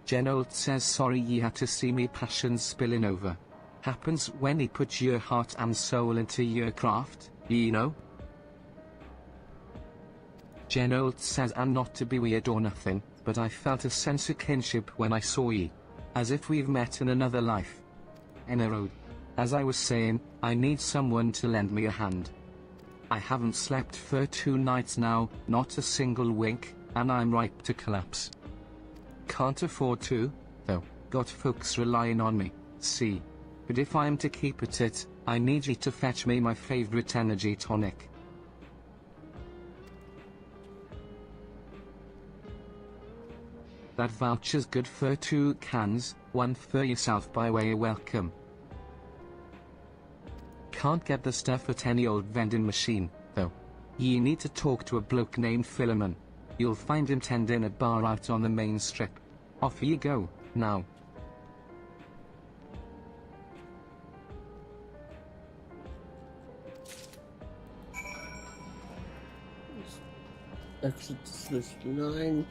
Genold says sorry ye had to see me passion spilling over. Happens when he puts your heart and soul into your craft, ye know. Genold says and not to be weird or nothing, but I felt a sense of kinship when I saw ye. As if we've met in another life. Enerode. As I was saying, I need someone to lend me a hand. I haven't slept for 2 nights now, not a single wink, and I'm ripe to collapse. Can't afford to, though, got folks relying on me, see. But if I'm to keep at it, I need you to fetch me my favorite energy tonic. That voucher's good for 2 cans, 1 for yourself by way of welcome. Can't get the stuff at any old vending machine, though. Ye need to talk to a bloke named Philemon. You'll find him tending a bar out on the main strip. Off ye go, now. Exit solution 9.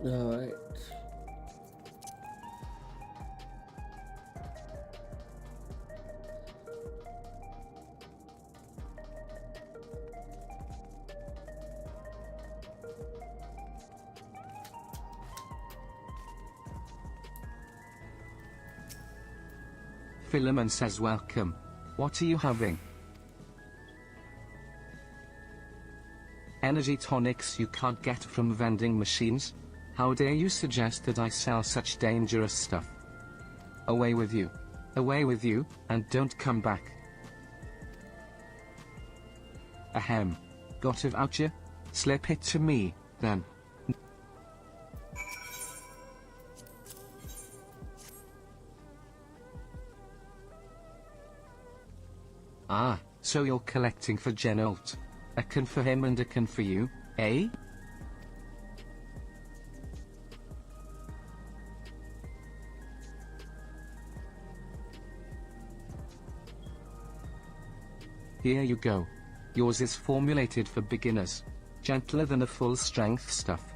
All right. Philemon says welcome. What are you having? Energy tonics you can't get from vending machines? How dare you suggest that I sell such dangerous stuff? Away with you. Away with you, and don't come back. Ahem. Got a voucher? Slip it to me, then. Ah, so you're collecting for Genold. A can for him and a can for you, eh? Here you go. Yours is formulated for beginners. Gentler than a full-strength stuff.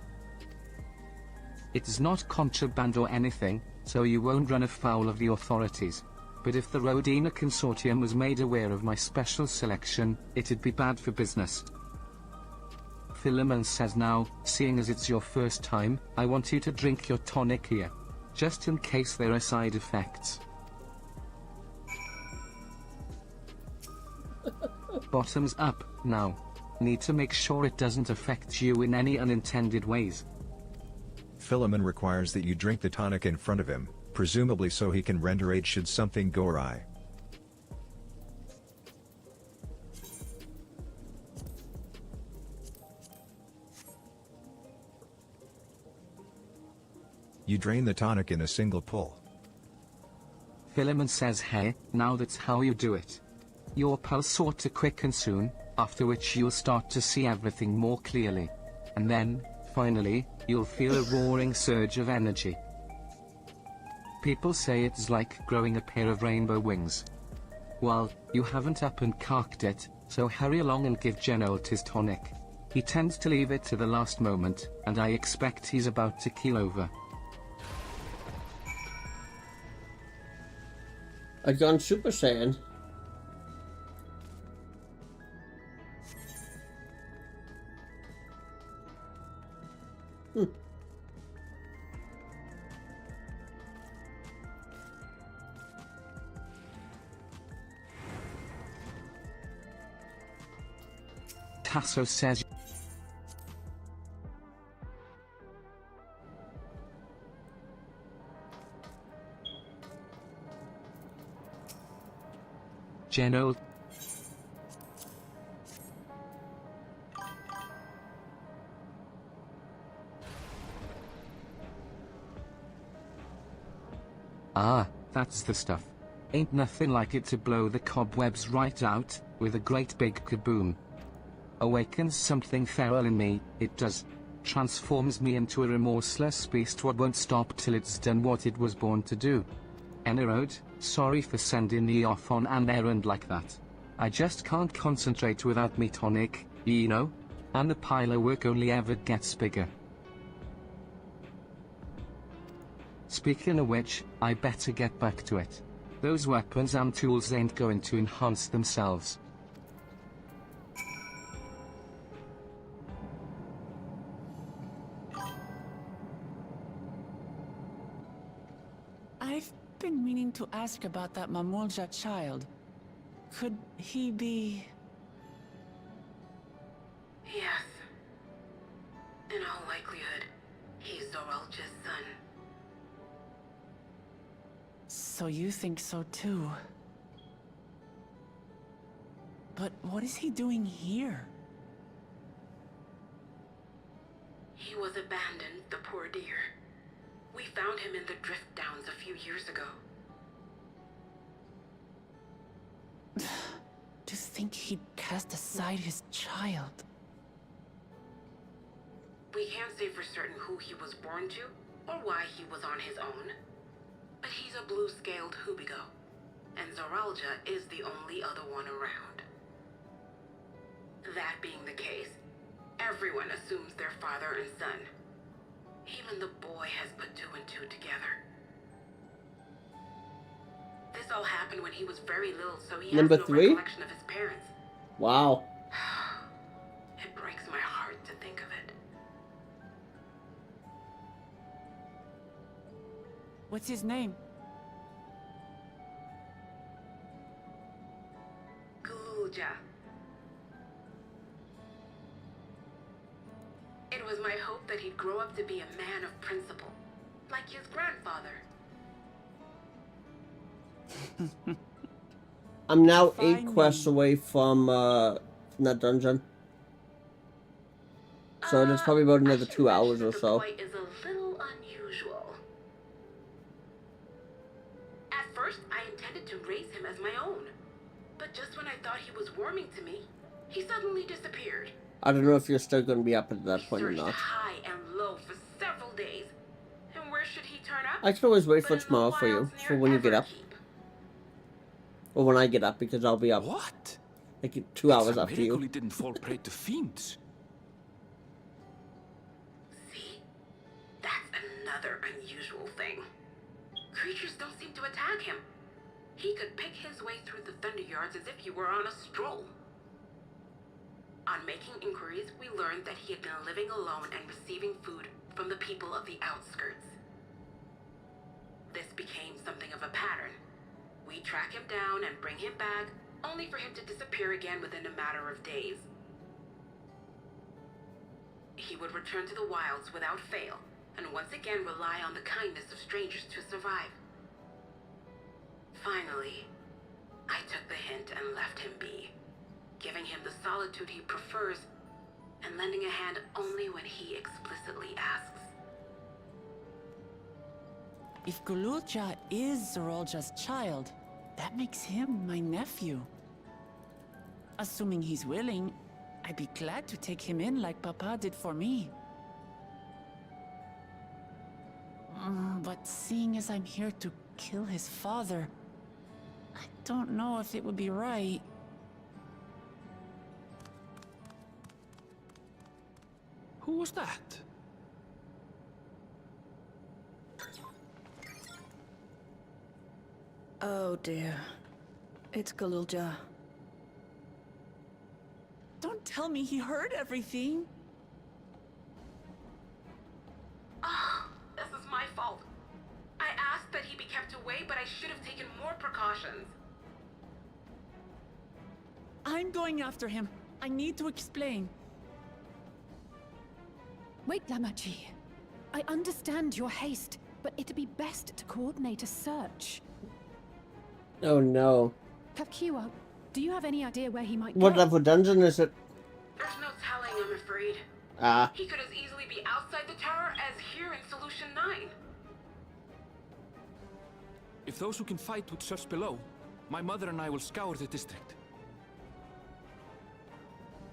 It is not contraband or anything, so you won't run afoul of the authorities. But if the Rodina Consortium was made aware of my special selection, it'd be bad for business. Philemon says now, seeing as it's your first time, I want you to drink your tonic here. Just in case there are side effects. Bottoms up, now. Need to make sure it doesn't affect you in any unintended ways. Philemon requires that you drink the tonic in front of him, presumably so he can render aid should something go awry. You drain the tonic in a single pull. Philemon says hey, now that's how you do it. Your pulse sort to quicken soon, after which you'll start to see everything more clearly. And then, finally, you'll feel a roaring surge of energy. People say it's like growing a pair of rainbow wings. Well, you haven't up and cocked it, so hurry along and give Genold his tonic. He tends to leave it to the last moment, and I expect he's about to keel over. I've gone Super Saiyan. Tasso says Genold. Ah, that's the stuff. Ain't nothing like it to blow the cobwebs right out, with a great big kaboom. Awakens something feral in me, it does. Transforms me into a remorseless beast what won't stop till it's done what it was born to do. Enerode, sorry for sending me off on an errand like that. I just can't concentrate without me tonic, you know? And the pile of work only ever gets bigger. Speaking of which, I better get back to it. Those weapons and tools ain't going to enhance themselves. I've been meaning to ask about that Mamulja child. Could he be... Yes. In all likelihood, he's Zoralja's son. So you think so too? But what is he doing here? He was abandoned, the poor dear. We found him in the Drift Downs a few years ago. To think he'd cast aside his child. We can't say for certain who he was born to, or why he was on his own. But he's a blue-scaled Hubigo, and Zoralja is the only other one around. That being the case, everyone assumes they're father and son. Even the boy has put two and two together. This all happened when he was very little, so he has no recollection of his parents. Wow. It breaks my heart to think of it. What's his name? Gulja. It was my hope that he'd grow up to be a man of principle, like his grandfather. I'm now 8 quests away from that dungeon. So there's probably about another 2 hours or so. The boy is a little unusual. At first, I intended to raise him as my own. But just when I thought he was warming to me, he suddenly disappeared. I don't know if you're still going to be up at that point or Searched not. high and low for several days. And where should he turn up? I can always wait But for in the tomorrow for you, wilds for near when you get up. Everkeep. Or when I get up, because I'll be up. What? Like 2 hours after It's a miracle you. he didn't fall prey to fiends. See? That's another unusual thing. Creatures don't seem to attack him. He could pick his way through the Thunder Yards as if he were on a stroll. On making inquiries, we learned that he had been living alone and receiving food from the people of the outskirts. This became something of a pattern. We track him down and bring him back, only for him to disappear again within a matter of days. He would return to the wilds without fail, and once again rely on the kindness of strangers to survive. Finally, I took the hint and left him be, giving him the solitude he prefers, and lending a hand only when he explicitly asks. If Gululja is Zorolja's child, that makes him my nephew. Assuming he's willing, I'd be glad to take him in like Papa did for me. But seeing as I'm here to kill his father, I don't know if it would be right. Who was that? Oh dear. It's Gululja. Don't tell me he heard everything. Ah, this is my fault. I asked that he be kept away, but I should have taken more precautions. I'm going after him. I need to explain. Wait, Lamachi. I understand your haste, but it'd be best to coordinate a search. Oh no. Kafkiwa, do you have any idea where he might What go? level dungeon is it? There's no telling, I'm afraid. Ah. He could as easily be outside the tower as here in Solution 9. If those who can fight would search below, my mother and I will scour the district.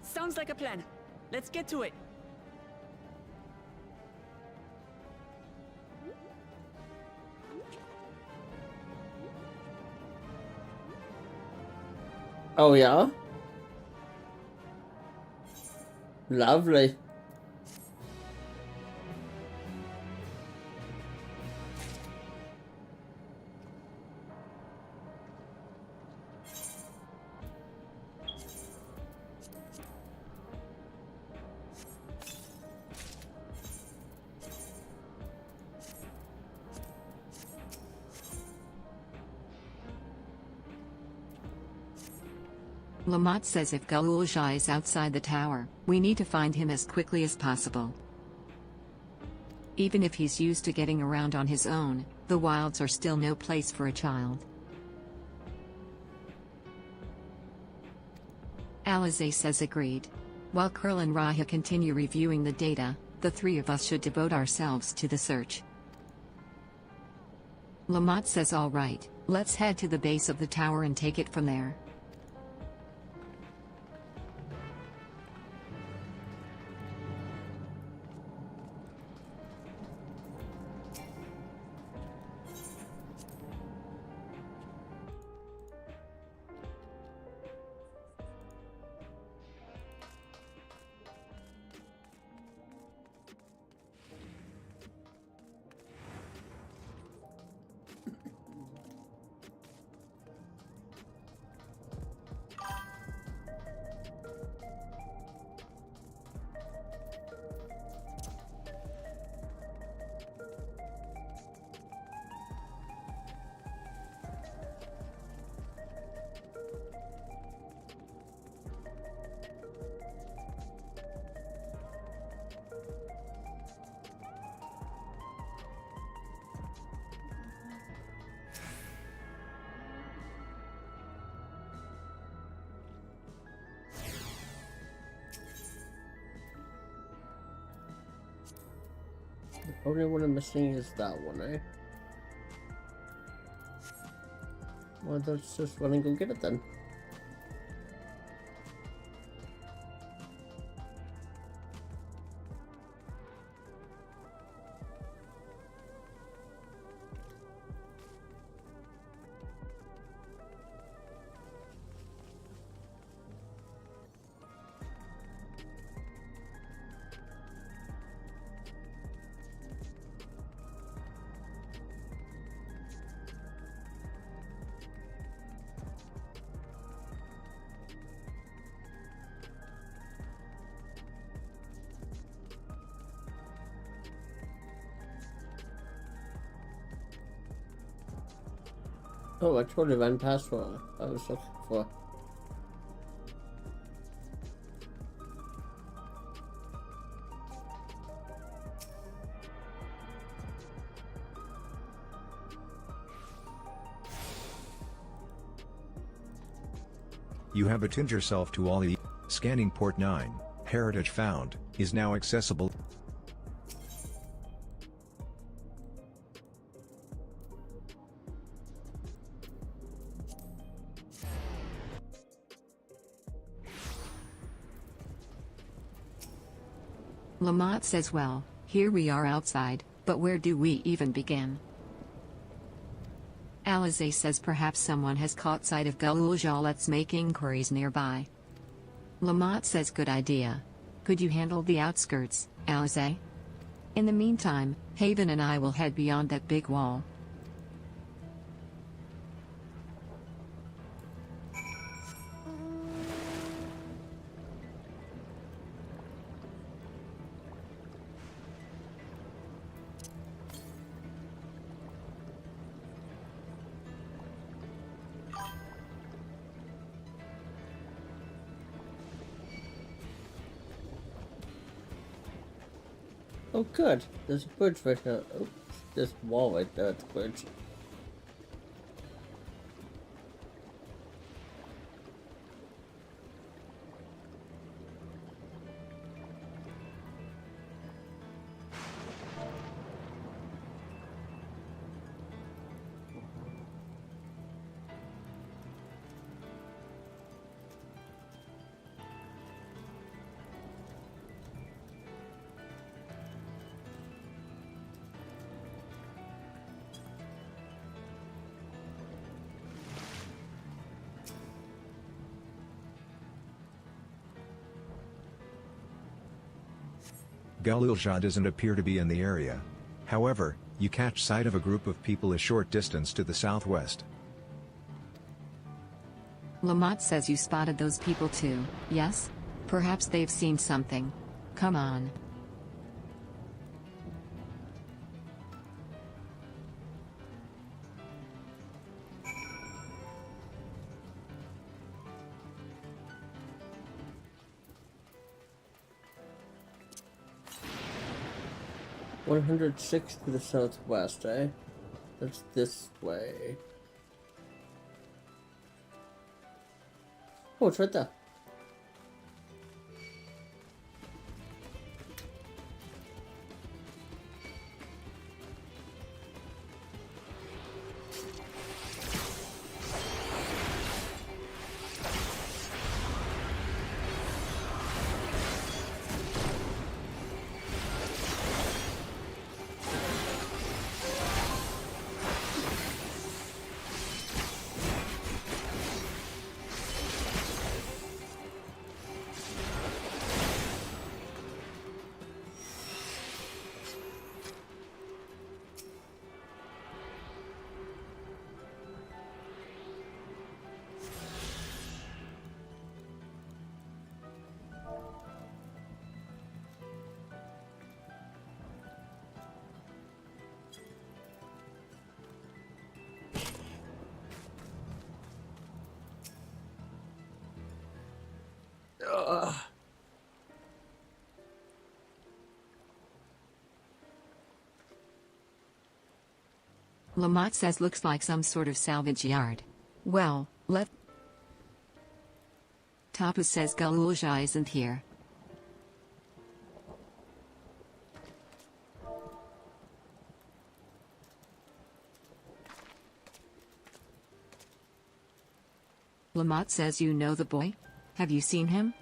Sounds like a plan. Let's get to it. Oh yeah? Lovely. Lamont says if Gululja is outside the tower, we need to find him as quickly as possible. Even if he's used to getting around on his own, the wilds are still no place for a child. Alize says agreed. While Kurl and Raha continue reviewing the data, the three of us should devote ourselves to the search. Lamont says all right, let's head to the base of the tower and take it from there. The only one I'm missing is that one, eh? Well, let's just run and go get it then. Oh, I totally ran past what I was looking for. You have attuned yourself to all the scanning port 9, heritage found, is now accessible. Lamont says, well, here we are outside, but where do we even begin? Alize says perhaps someone has caught sight of Galulja. Let's make inquiries nearby. Lamont says good idea. Could you handle the outskirts, Alize? In the meantime, Haven and I will head beyond that big wall. Oh good, there's a bridge right here. Oh, this wall right there at the bridge. Galulja doesn't appear to be in the area. However, you catch sight of a group of people a short distance to the southwest. Lamont says you spotted those people too, yes? Perhaps they've seen something. Come on. $106 to the southwest, eh? That's this way. Oh, it's right there. Lamont says looks like some sort of salvage yard. Well, Tapu says Galulja isn't here. Lamont says you know the boy? Have you seen him?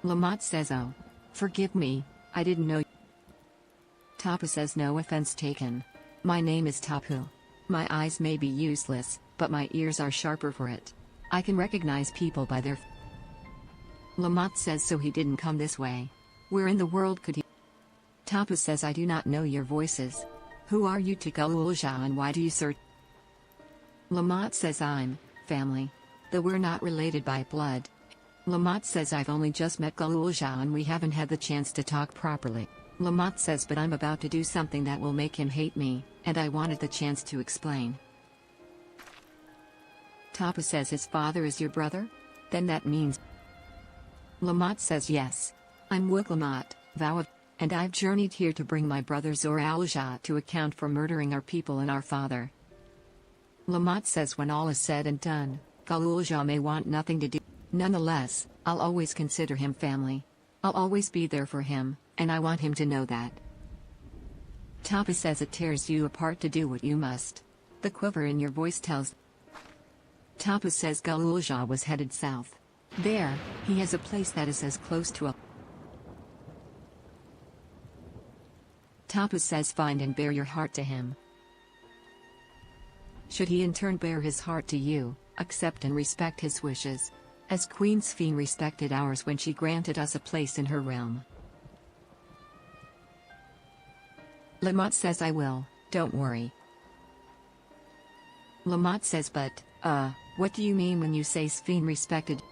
Lamont says oh. Forgive me, I didn't know. Tapu says no offense taken. My name is Tapu. My eyes may be useless, but my ears are sharper for it. I can recognize people by their Lamont says so he didn't come this way. Where in the world could he? Tapu says I do not know your voices. Who are you to Galulja and why do you search? Lamont says I'm family. Though we're not related by blood. Lamont says I've only just met Galul Zhao and we haven't had the chance to talk properly. Lamont says but I'm about to do something that will make him hate me, and I wanted the chance to explain. Tapu says his father is your brother? Then that means... Lamont says yes. I'm Wook Lamont, vow of... and I've journeyed here to bring my brother Zor Al-Jah to account for murdering our people and our father. Lamont says when all is said and done, Galul Zhao may want nothing to do. Nonetheless, I'll always consider him family. I'll always be there for him, and I want him to know that. Tapu says it tears you apart to do what you must. The quiver in your voice tells... Tapu says Galul Zhao was headed south. There, he has a place that is as close to a... Tapu says find and bear your heart to him. Should he in turn bear his heart to you, accept and respect his wishes. As Queen Sphene respected ours when she granted us a place in her realm. Lamont says I will, don't worry. Lamont says but, what do you mean when you say Sphene respected?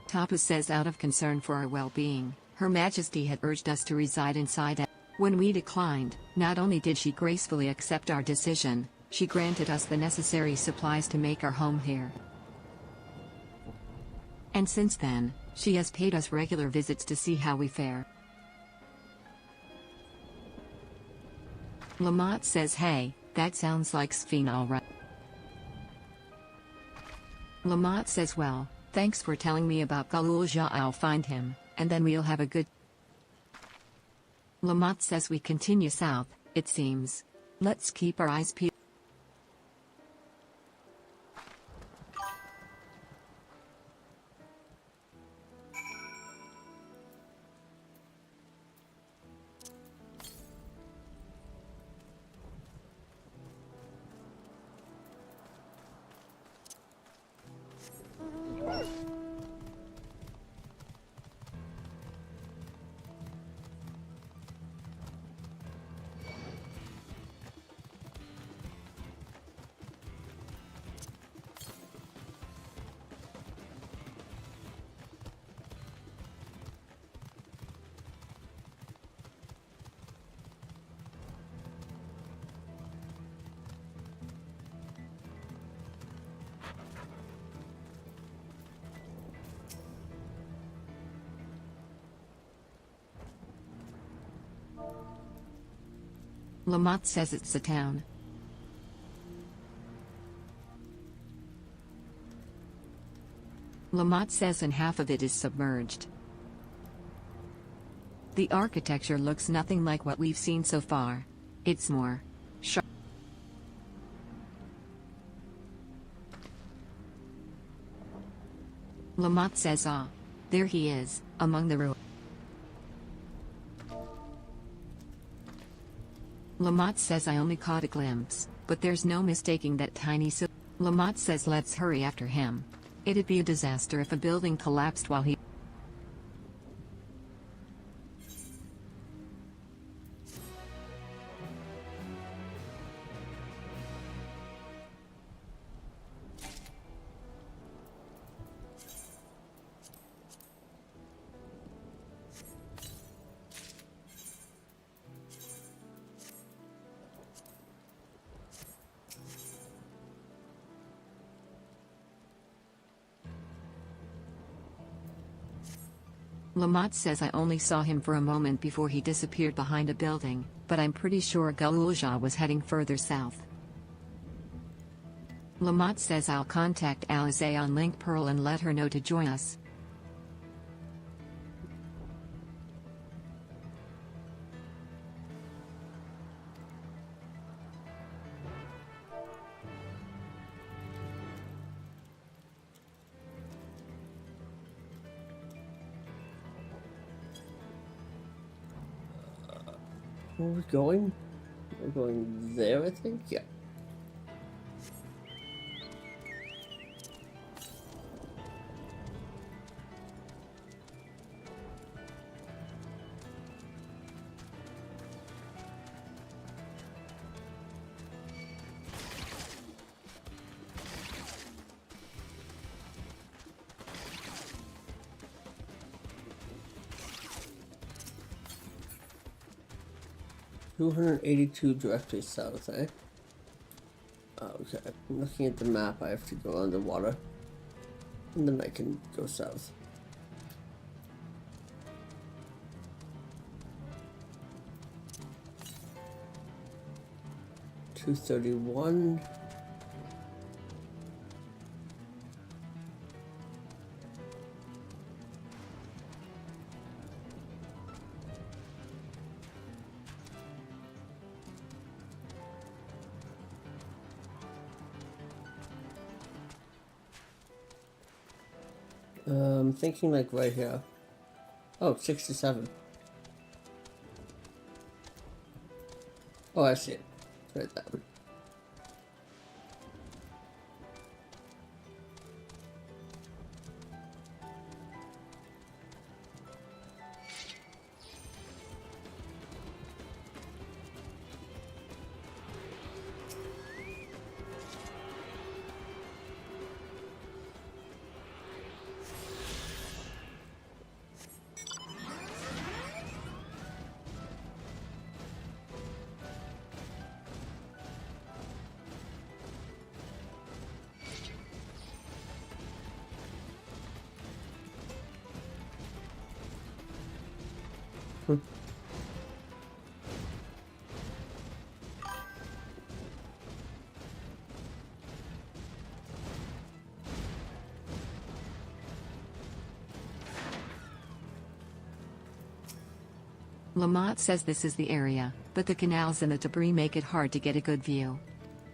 Tapu says out of concern for our well-being, Her Majesty had urged us to reside inside. When we declined, not only did she gracefully accept our decision, she granted us the necessary supplies to make our home here. And since then, she has paid us regular visits to see how we fare. Lamont says hey, that sounds like Sphene alright. Lamont says well, thanks for telling me about Galul Zhao. I'll find him, and then we'll have a good... Lamont says we continue south, it seems. Let's keep our eyes peeled. Lamont says it's a town. Lamont says and half of it is submerged. The architecture looks nothing like what we've seen so far. It's more sharp. Lamont says there he is, among the ruins. Lamont says I only caught a glimpse, but there's no mistaking that tiny Lamont says let's hurry after him. It'd be a disaster if a building collapsed while he... Lamont says I only saw him for a moment before he disappeared behind a building, but I'm pretty sure Galul Zhao was heading further south. Lamont says I'll contact Alize on Link Pearl and let her know to join us. Where are we going? We're going there, I think? Yeah. 282 directly south, eh? Okay, I'm looking at the map. I have to go underwater, and then I can go south. $231. I'm thinking like right here. Oh, 67. Oh, I see it. It's right there. Lamont says this is the area, but the canals and the debris make it hard to get a good view.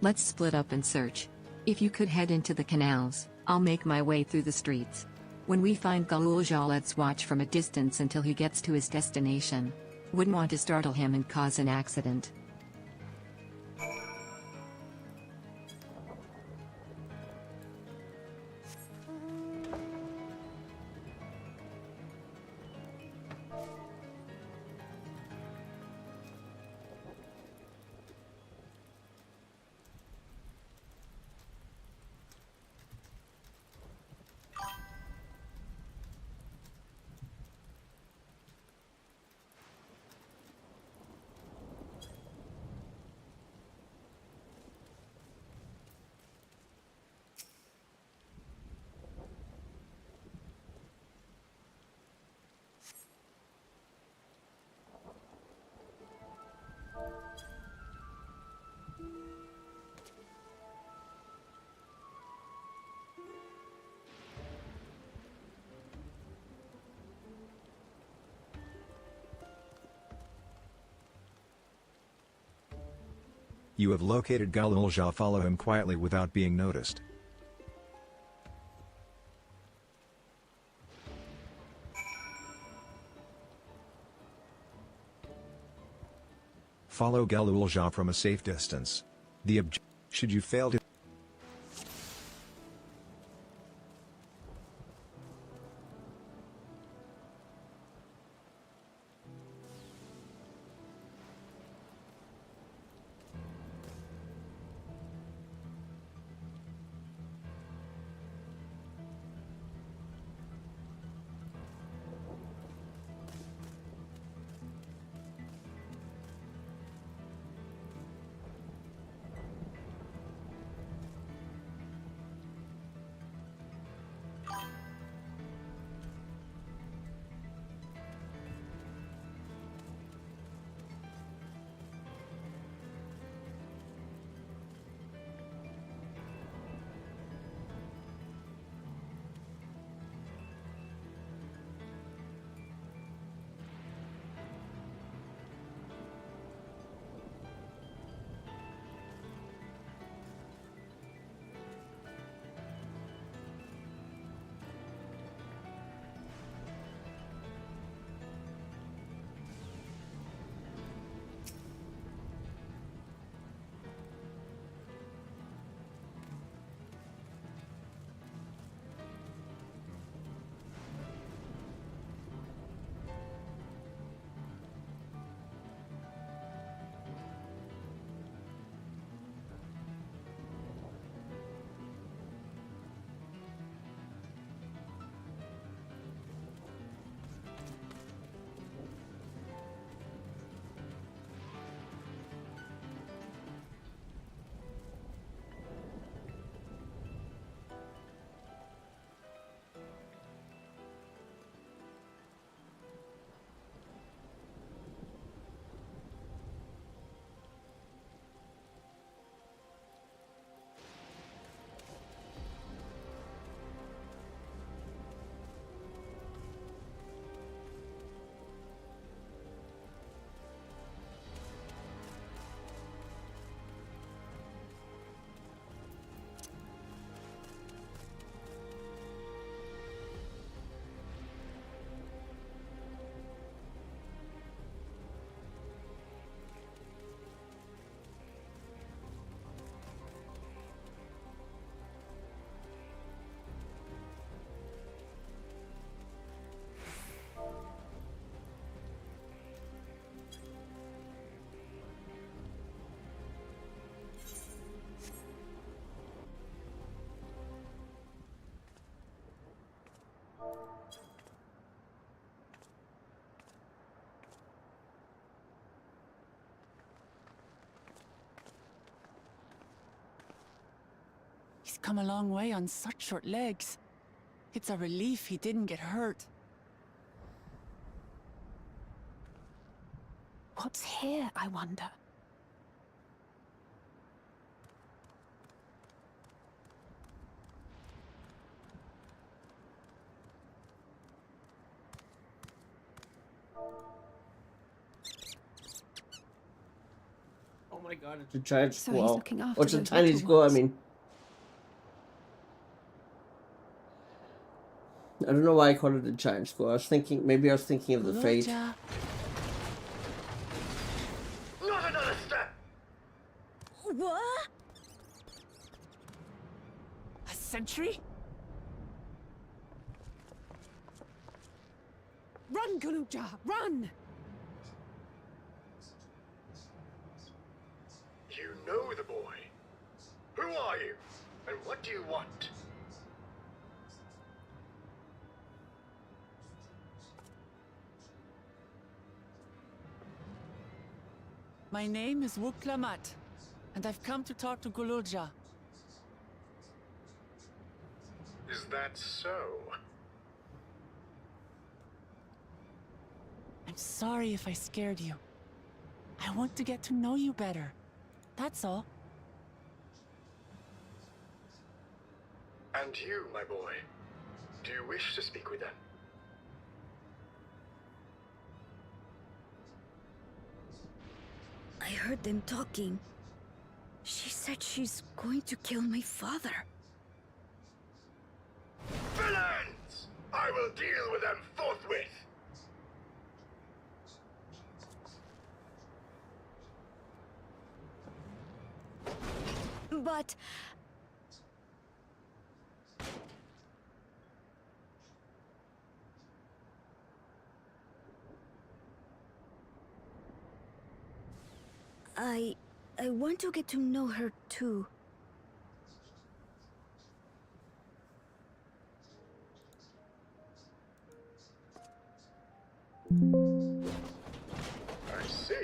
Let's split up and search. If you could head into the canals, I'll make my way through the streets. When we find Galulja, let's watch from a distance until he gets to his destination. Wouldn't want to startle him and cause an accident. You have located Galulja. Follow him quietly without being noticed. Follow Galulja from a safe distance. Should you fail to He's come a long way on such short legs. It's a relief he didn't get hurt. What's here, I wonder? Oh my god, it's a giant So he's squirrel. looking after Or it's a those tiny little squirrel, I ones. mean. I don't know why I called it a giant squirrel. Maybe I was thinking of the fate. Gululja. Not another step! What? A sentry? Run, Gululja, run! You know the boy. Who are you? And what do you want? My name is Wuklamat, and I've come to talk to Gululja. Is that so? I'm sorry if I scared you. I want to get to know you better. That's all. And you, my boy, do you wish to speak with them? I heard them talking. She said she's going to kill my father. Villains! I will deal with them forthwith! But... I want to get to know her too. I see.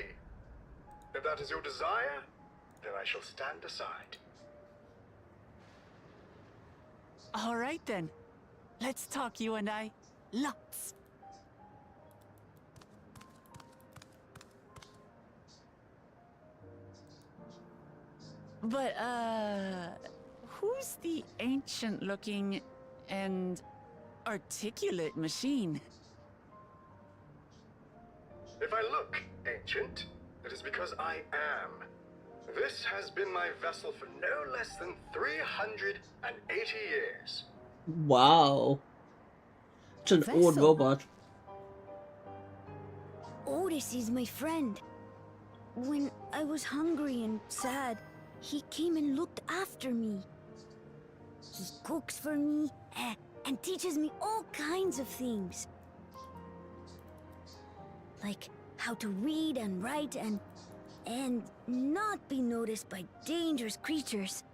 If that is your desire, then I shall stand aside. All right then. Let's talk, you and I. Lots. But, who's the ancient-looking and articulate machine? If I look ancient, it is because I am. This has been my vessel for no less than 380 years. Wow. It's an old robot. Otis is my friend. When I was hungry and sad, he came and looked after me. He cooks for me and teaches me all kinds of things. Like how to read and write and not be noticed by dangerous creatures.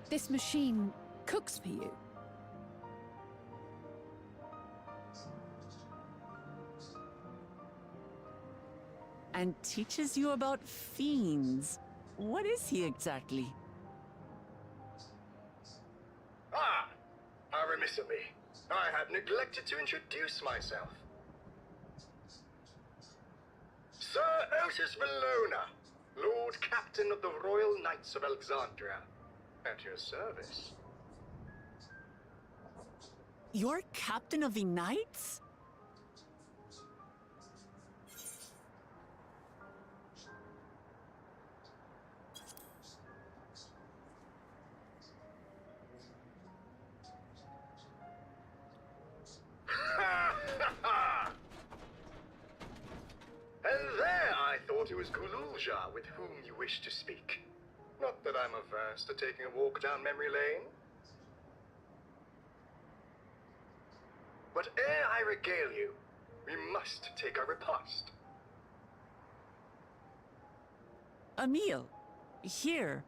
This machine cooks for you. And teaches you about fiends. What is he exactly? Ah! How remiss of me. I had neglected to introduce myself. Sir Otis Valona, Lord Captain of the Royal Knights of Alexandria. At your service. You're captain of the knights? And there I thought it was Gululja with whom you wish to speak. Not that I'm averse to taking a walk down memory lane. But ere I regale you, we must take a repast. A meal? Here?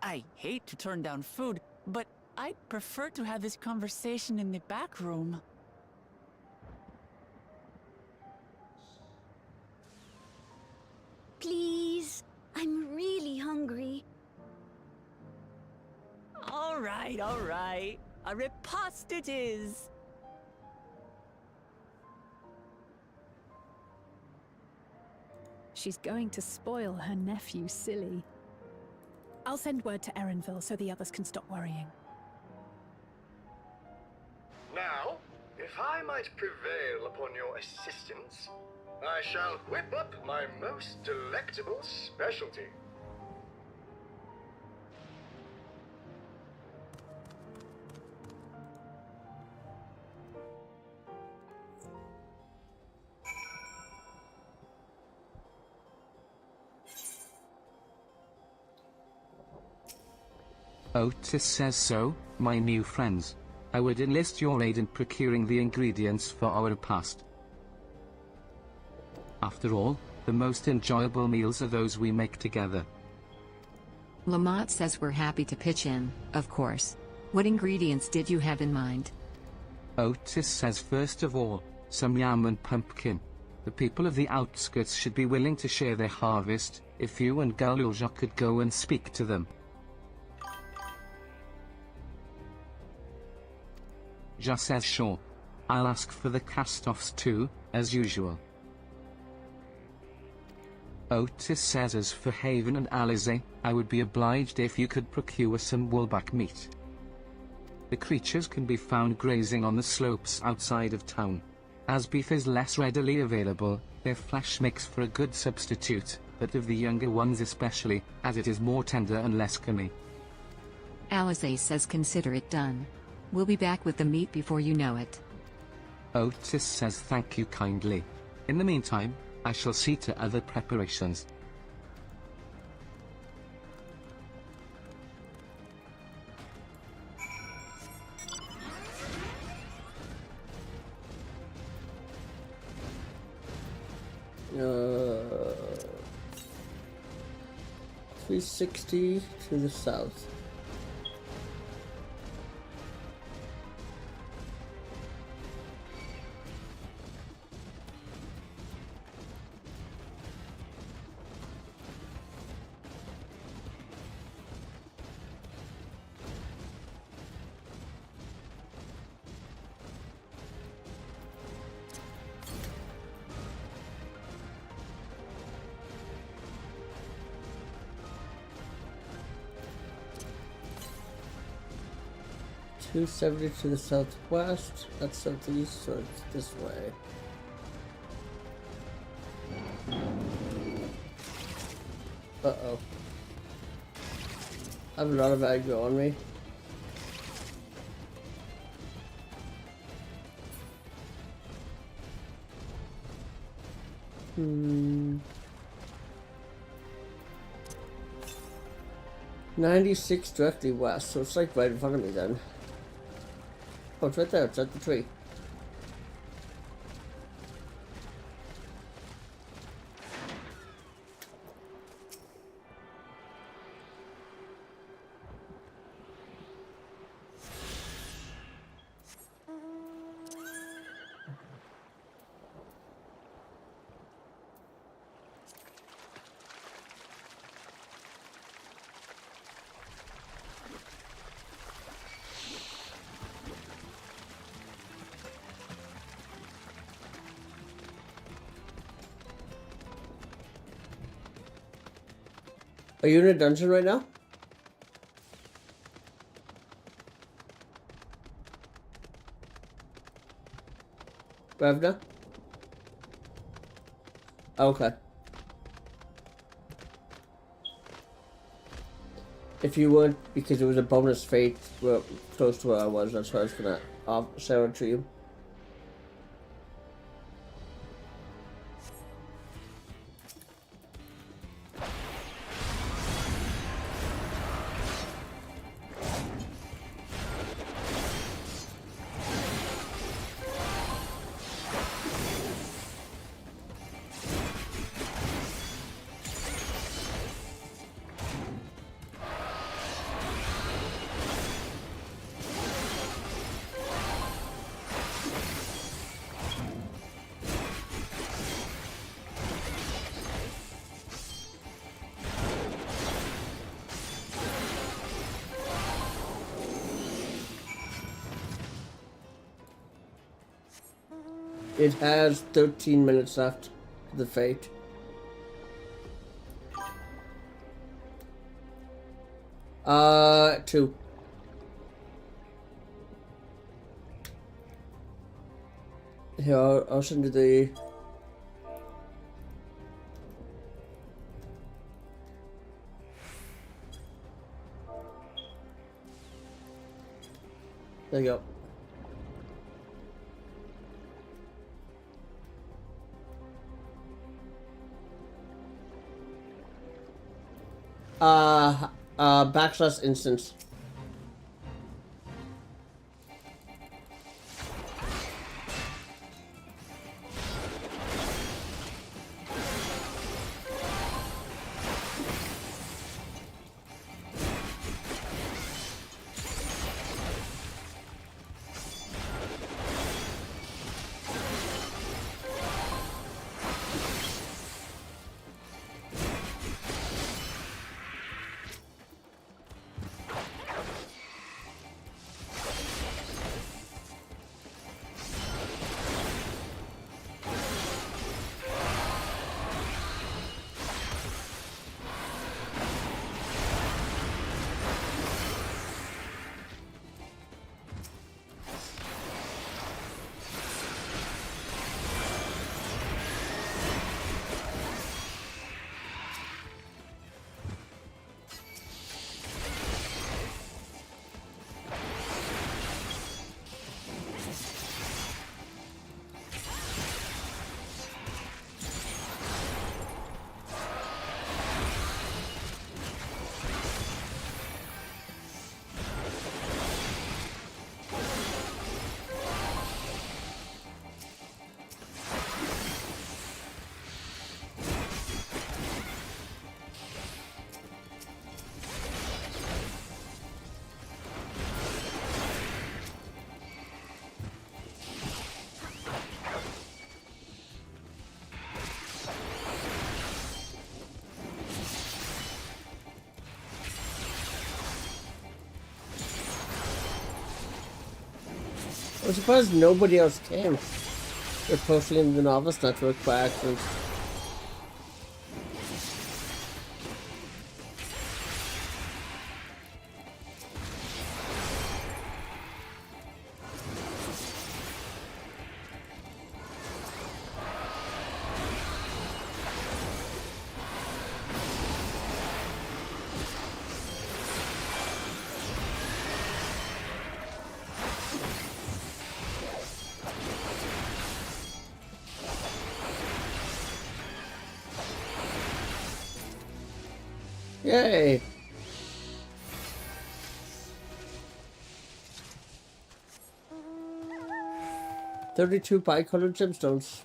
I hate to turn down food, but I'd prefer to have this conversation in the back room. Please, I'm really hungry. All right. A riposte it is. She's going to spoil her nephew silly. I'll send word to Erenville so the others can stop worrying. Now, if I might prevail upon your assistance, I shall whip up my most delectable specialty. Otis says so, my new friends. I would enlist your aid in procuring the ingredients for our repast. After all, the most enjoyable meals are those we make together. Lamont says we're happy to pitch in, of course. What ingredients did you have in mind? Otis says first of all, some yam and pumpkin. The people of the outskirts should be willing to share their harvest, if you and Galulja could go and speak to them. Just says sure. I'll ask for the cast-offs too, as usual. Otis says as for Haven and Alize, I would be obliged if you could procure some woolback meat. The creatures can be found grazing on the slopes outside of town. As beef is less readily available, their flesh makes for a good substitute, but of the younger ones especially, as it is more tender and less gummy. Alize says consider it done. We'll be back with the meat before you know it. Otis says thank you kindly. In the meantime, I shall see to other preparations. Uh, 360 to the south. .270 to the southwest, that's southeast, so it's this way. Uh-oh. I have a lot of aggro on me. Hmm. 96 directly west, so it's like right in front of me then. Oh, it's right there, it's at the tree. Are you in a dungeon right now? Ravna? Okay. If you weren't, because it was a bonus fate close to where I was, that's why I was gonna sell it to you. It has 13 minutes left to the fate. Two. Here, I'll send you the... There you go. Backslash instance. I'm surprised nobody else came. They're posting in the Novice Network by accident. Yay! $32 bi-colored gemstones.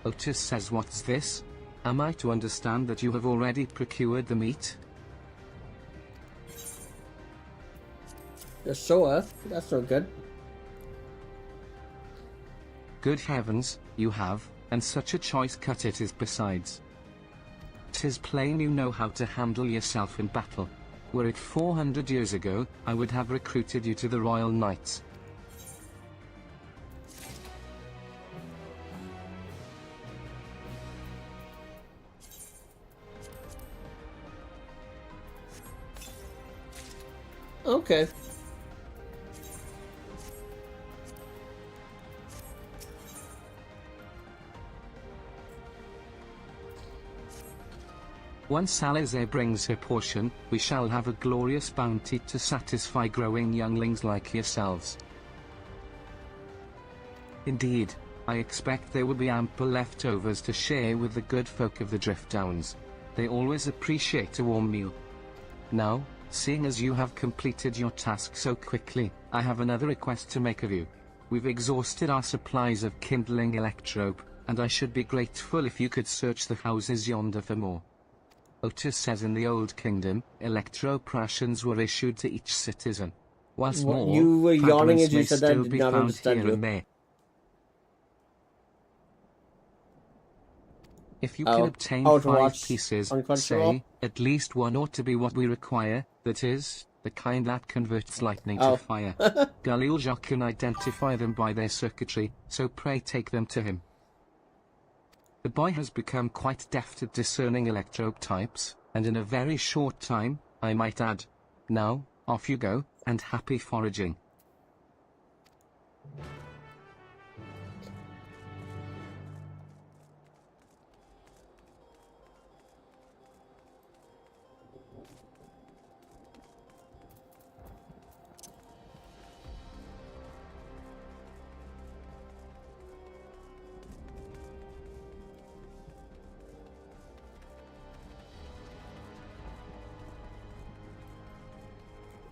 Otis says, what's this? Am I to understand that you have already procured the meat? The soa? That's not good. Good heavens, you have, and such a choice cut it is besides. 'Tis plain you know how to handle yourself in battle. Were it 400 years ago, I would have recruited you to the Royal Knights. Okay. Once Alize brings her portion, we shall have a glorious bounty to satisfy growing younglings like yourselves. Indeed, I expect there will be ample leftovers to share with the good folk of the Drift Downs. They always appreciate a warm meal. Now, seeing as you have completed your task so quickly, I have another request to make of you. We've exhausted our supplies of kindling electrope, and I should be grateful if you could search the houses yonder for more. Otis says in the Old Kingdom, electrope rations were issued to each citizen. Whilst What, more, you were yawning as you may said that, I still did be not found understand here you. and there. If you can obtain 5 pieces, say, at least one ought to be what we require, that is, the kind that converts lightning to fire. Galil Jacques can identify them by their circuitry, so pray take them to him. The boy has become quite deft at discerning electrope types, and in a very short time, I might add. Now, off you go, and happy foraging.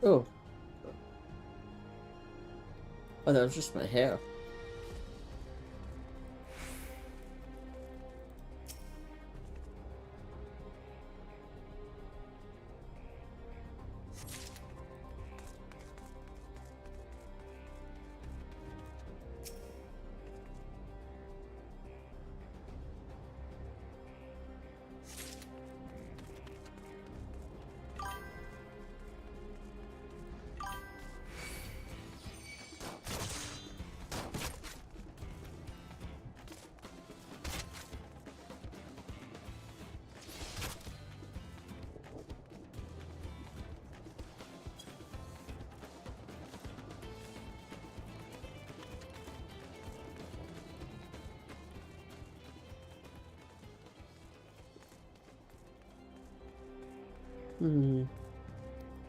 Oh. Oh, that was just my hair.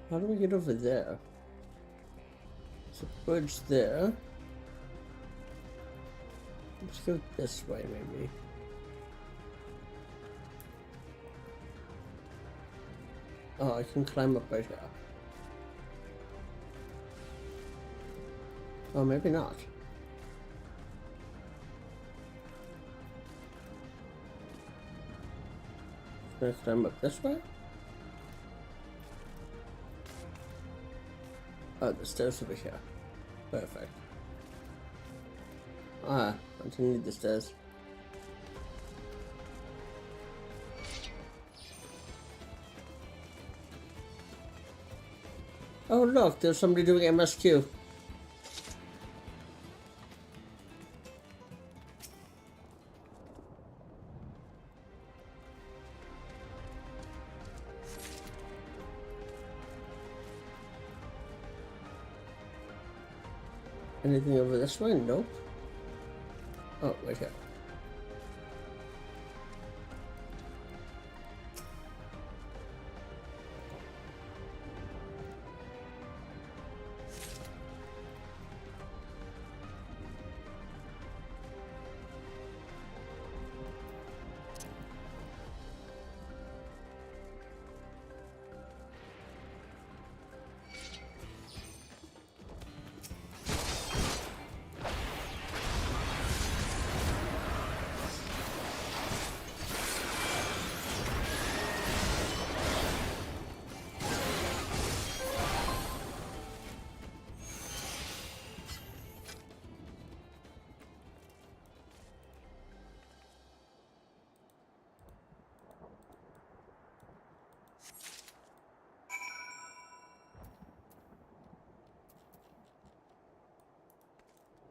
How do we get over there? There's a bridge there. Let's go this way, maybe. Oh, I can climb up right here. Oh, maybe not. Can I climb up this way? Oh, the stairs over here. Perfect. Ah, I don't need the stairs. Oh look, there's somebody doing MSQ. Anything over this way? Nope. Oh, right here.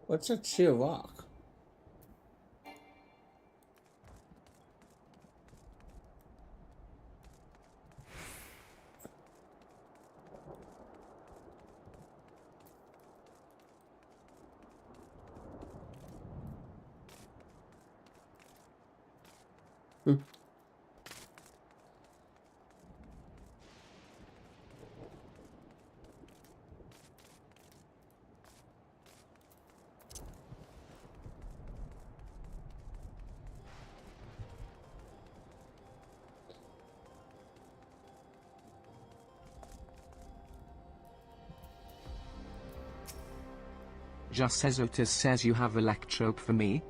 What's that sheer rock? Just as Otis says you have electrope for me.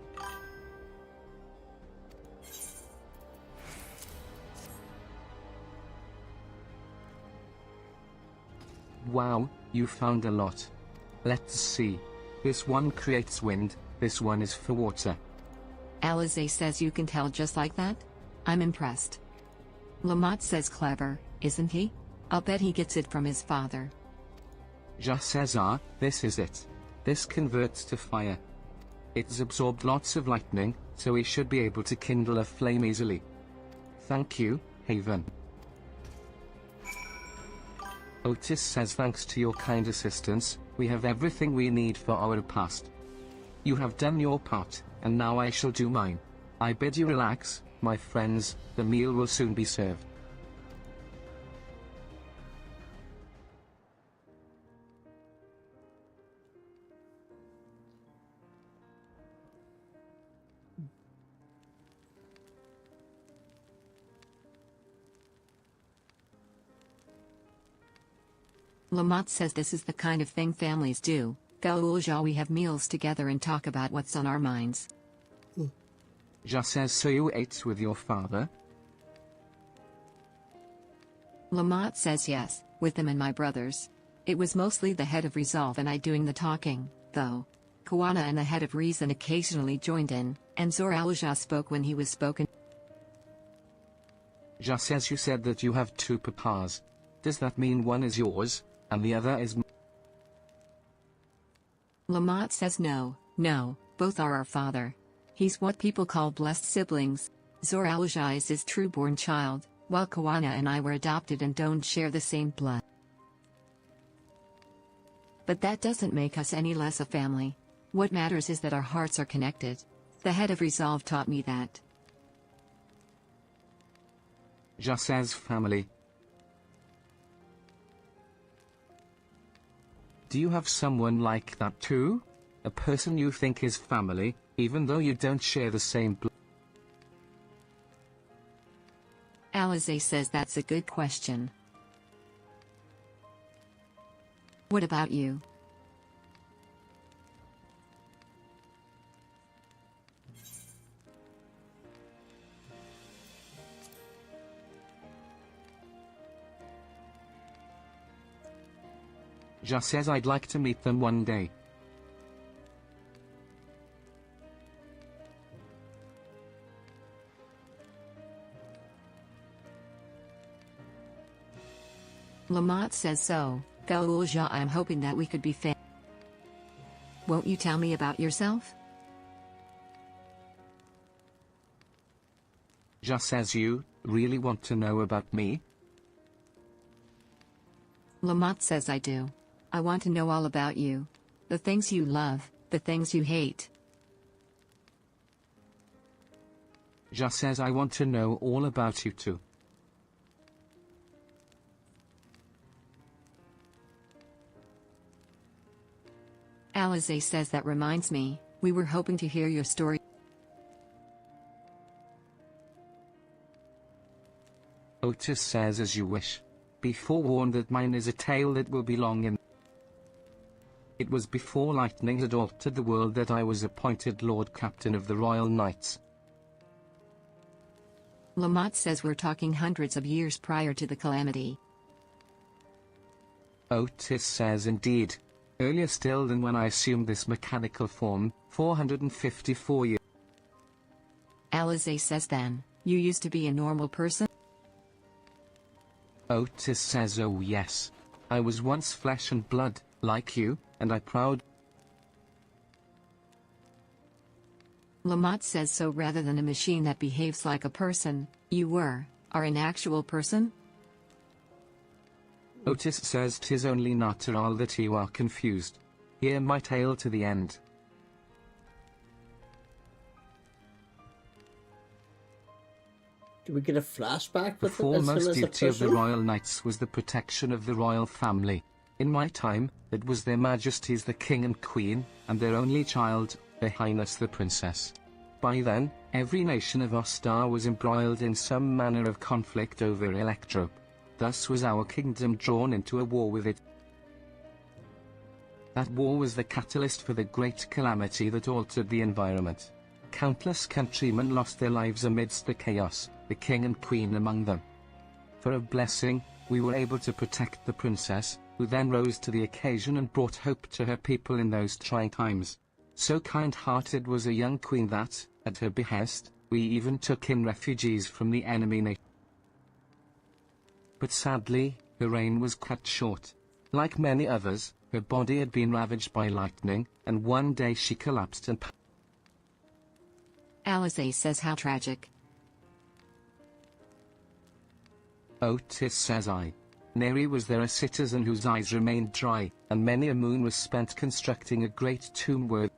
Wow, you found a lot. Let's see. This one creates wind, this one is for water. Alize says you can tell just like that? I'm impressed. Lamont says clever, isn't he? I'll bet he gets it from his father. Just says this is it. This converts to fire. It's absorbed lots of lightning, so we should be able to kindle a flame easily. Thank you, Haven. Otis says thanks to your kind assistance, we have everything we need for our repast. You have done your part, and now I shall do mine. I bid you relax, my friends, the meal will soon be served. Lamont says this is the kind of thing families do. Gaulja, we have meals together and talk about what's on our minds. Just says so you ate with your father? Lamont says yes, with him and my brothers. It was mostly the head of Resolve and I doing the talking, though. Kawana and the head of Reason occasionally joined in, and Zoralja spoke when he was spoken. Just says you said that you have two papas. Does that mean one is yours, and the other is Lamont says no, both are our father. He's what people call blessed siblings. Zoralja is his true-born child, while Kawana and I were adopted and don't share the same blood. But that doesn't make us any less a family. What matters is that our hearts are connected. The head of Resolve taught me that. Just says family. Do you have someone like that too? A person you think is family, even though you don't share the same blood? Alize says that's a good question. What about you? Just says I'd like to meet them one day. Lamont says so. Gaulja, I'm hoping that we could be Won't you tell me about yourself? Just says you really want to know about me? Lamont says I do. I want to know all about you. The things you love, the things you hate. Just says I want to know all about you too. Alize says that reminds me, we were hoping to hear your story. Otis says as you wish. Be forewarned that mine is a tale that will be long in. It was before lightning had altered the world that I was appointed Lord Captain of the Royal Knights. Lamont says we're talking hundreds of years prior to the calamity. Otis says indeed. Earlier still than when I assumed this mechanical form, 454 years. Alize says then, you used to be a normal person? Otis says oh yes. I was once flesh and blood, like you, and I'm proud. Lamont says so rather than a machine that behaves like a person, you are an actual person? Otis says 'tis only natural that you are confused. Hear my tale to the end. Do we get a flashback The with foremost duty of the person? Royal Knights was the protection of the royal family. In my time, it was their Majesties the King and Queen, and their only child, Her Highness the Princess. By then, every nation of Ostar was embroiled in some manner of conflict over Electrope. Thus was our kingdom drawn into a war with it. That war was the catalyst for the great calamity that altered the environment. Countless countrymen lost their lives amidst the chaos, the king and queen among them. For a blessing, we were able to protect the princess, who then rose to the occasion and brought hope to her people in those trying times. So kind-hearted was a young queen that, at her behest, we even took in refugees from the enemy nation. But sadly, her reign was cut short. Like many others, her body had been ravaged by lightning, and one day she collapsed and Alice says how tragic. Otis says Nary was there a citizen whose eyes remained dry, and many a moon was spent constructing a great tomb worth.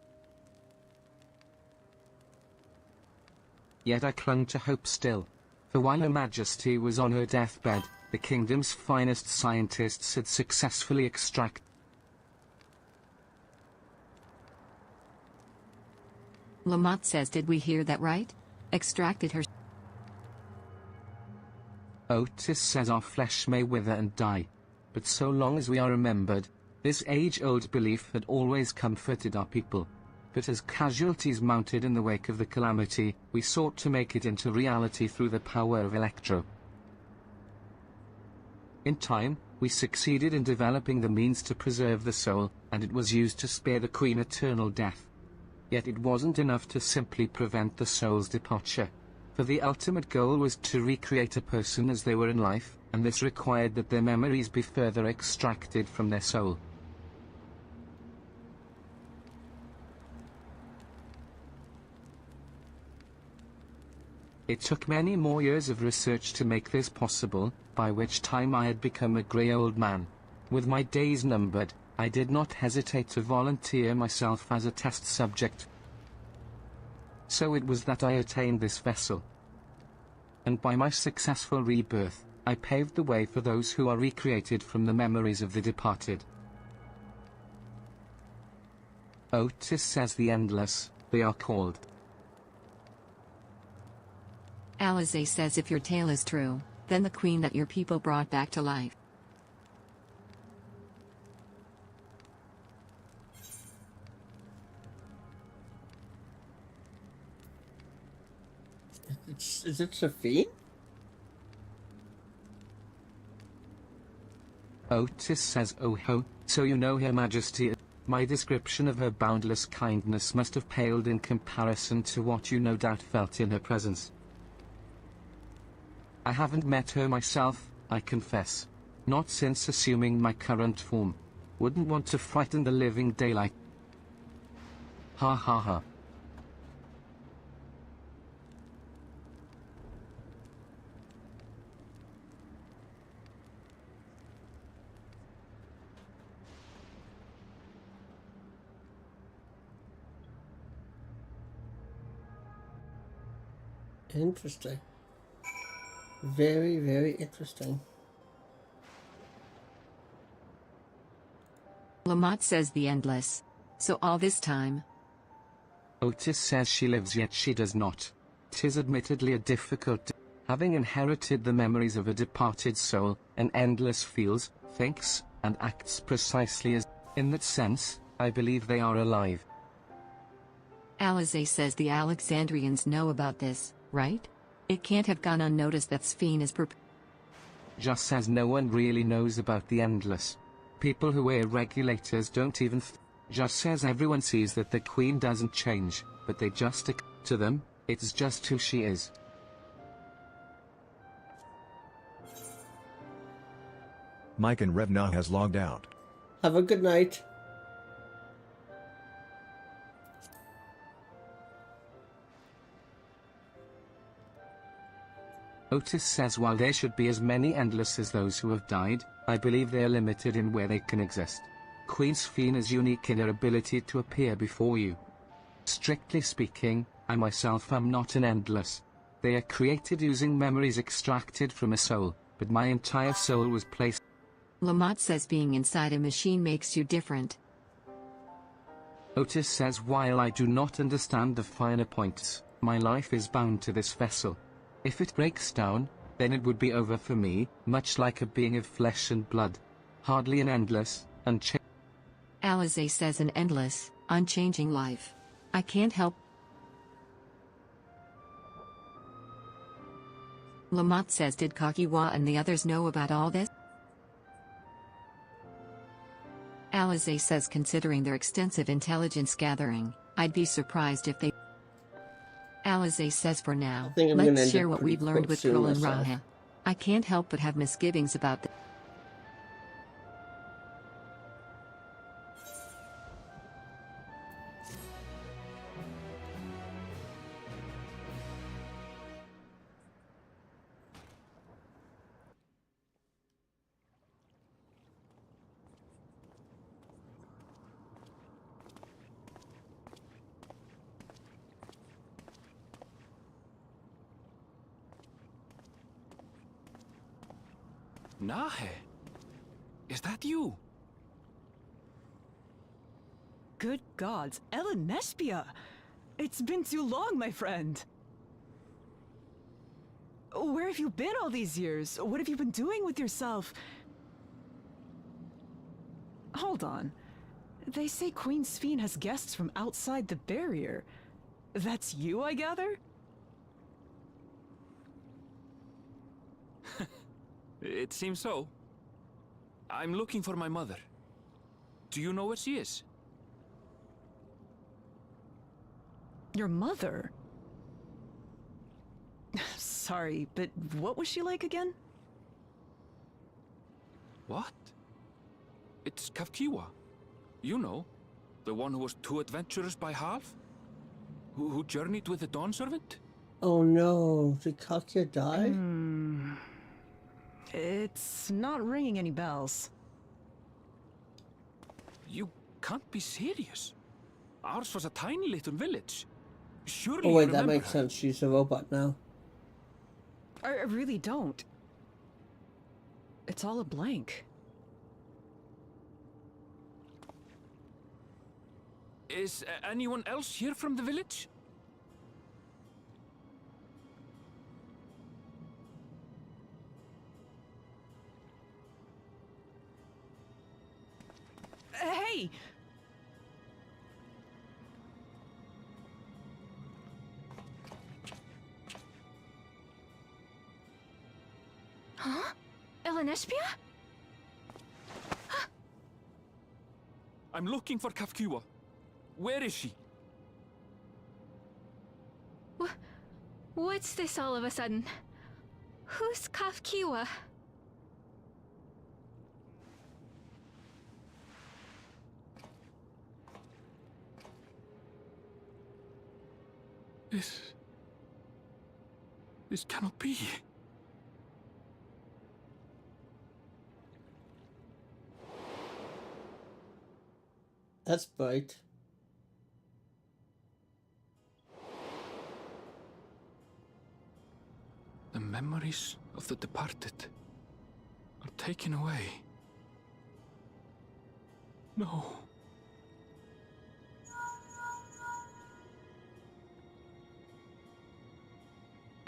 Yet I clung to hope still. For while Her Majesty was on her deathbed, the kingdom's finest scientists had successfully extracted. Lamont says, did we hear that right? Extracted her. Otis says our flesh may wither and die, but so long as we are remembered, this age-old belief had always comforted our people. But as casualties mounted in the wake of the calamity, we sought to make it into reality through the power of Electro. In time, we succeeded in developing the means to preserve the soul, and it was used to spare the Queen eternal death. Yet it wasn't enough to simply prevent the soul's departure. For the ultimate goal was to recreate a person as they were in life, and this required that their memories be further extracted from their soul. It took many more years of research to make this possible, by which time I had become a grey old man. With my days numbered, I did not hesitate to volunteer myself as a test subject. So it was that I attained this vessel. And by my successful rebirth, I paved the way for those who are recreated from the memories of the departed. Otis says the endless, they are called. Alize says if your tale is true, then the queen that your people brought back to life. Is it Sophie? Otis says, oh ho, so you know Her Majesty. My description of her boundless kindness must have paled in comparison to what you no doubt felt in her presence. I haven't met her myself, I confess. Not since assuming my current form. Wouldn't want to frighten the living daylight. Ha ha ha. Interesting. Very, very interesting. Lamont says the endless. So all this time. Otis says she lives yet she does not. 'Tis admittedly a difficult. Having inherited the memories of a departed soul, an endless feels, thinks, and acts precisely as. In that sense, I believe they are alive. Alize says the Alexandrians know about this, right? It can't have gone unnoticed that Sphene is Just says no one really knows about the endless. People who wear regulators don't even Just says everyone sees that the queen doesn't change, but they just stick to them, it's just who she is. Mike and Revna has logged out. Have a good night. Otis says while there should be as many endless as those who have died, I believe they are limited in where they can exist. Queen Sphene is unique in her ability to appear before you. Strictly speaking, I myself am not an endless. They are created using memories extracted from a soul, but my entire soul was placed. Lamont says being inside a machine makes you different. Otis says while I do not understand the finer points, my life is bound to this vessel. If it breaks down, then it would be over for me, much like a being of flesh and blood. Hardly an endless, unchanged. Alize says an endless, unchanging life. I can't help. Lamont says, did Kakiwa and the others know about all this? Alize says, considering their extensive intelligence gathering, I'd be surprised if they... Alize says, for now, let's share what we've learned with Troll and Raha. I can't help but have misgivings about the... Nahe? Is that you? Good gods, Ellen Nespia! It's been too long, my friend! Where have you been all these years? What have you been doing with yourself? Hold on. They say Queen Sphene has guests from outside the barrier. That's you, I gather? It seems so. I'm looking for my mother. Do you know where she is? Your mother? Sorry, but what was she like again? What? It's Kafkiwa. You know, the one who was too adventurous by half? Who journeyed with the Dawn Servant? Oh no, did Kakia die? It's not ringing any bells. You can't be serious. Ours was a tiny little village. Surely Oh you wait, that remember makes her. sense. She's a robot now. I really don't. It's all a blank. Is anyone else here from the village? Hey! Huh? Elenespia? I'm looking for Kafkiwa. Where is she? What's this all of a sudden? Who's Kafkiwa? This cannot be. That's bright. The memories of the departed are taken away. No.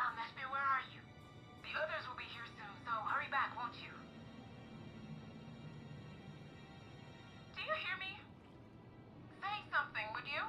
Alnespia, where are you? The others will be here soon, so hurry back, won't you? Do you hear me? Say something, would you?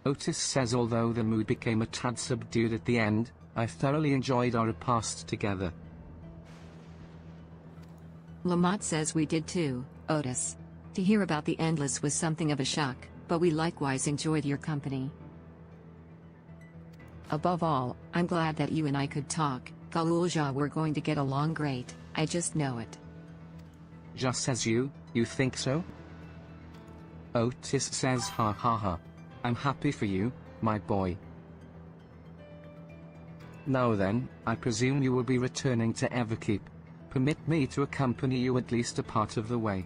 Otis says, although the mood became a tad subdued at the end, I thoroughly enjoyed our repast together. Lamont says we did too, Otis. To hear about the Endless was something of a shock, but we likewise enjoyed your company. Above all, I'm glad that you and I could talk. Galulja, we're going to get along great, I just know it. Just says you think so? Otis says, ha ha ha. I'm happy for you, my boy. Now then, I presume you will be returning to Everkeep. Permit me to accompany you at least a part of the way.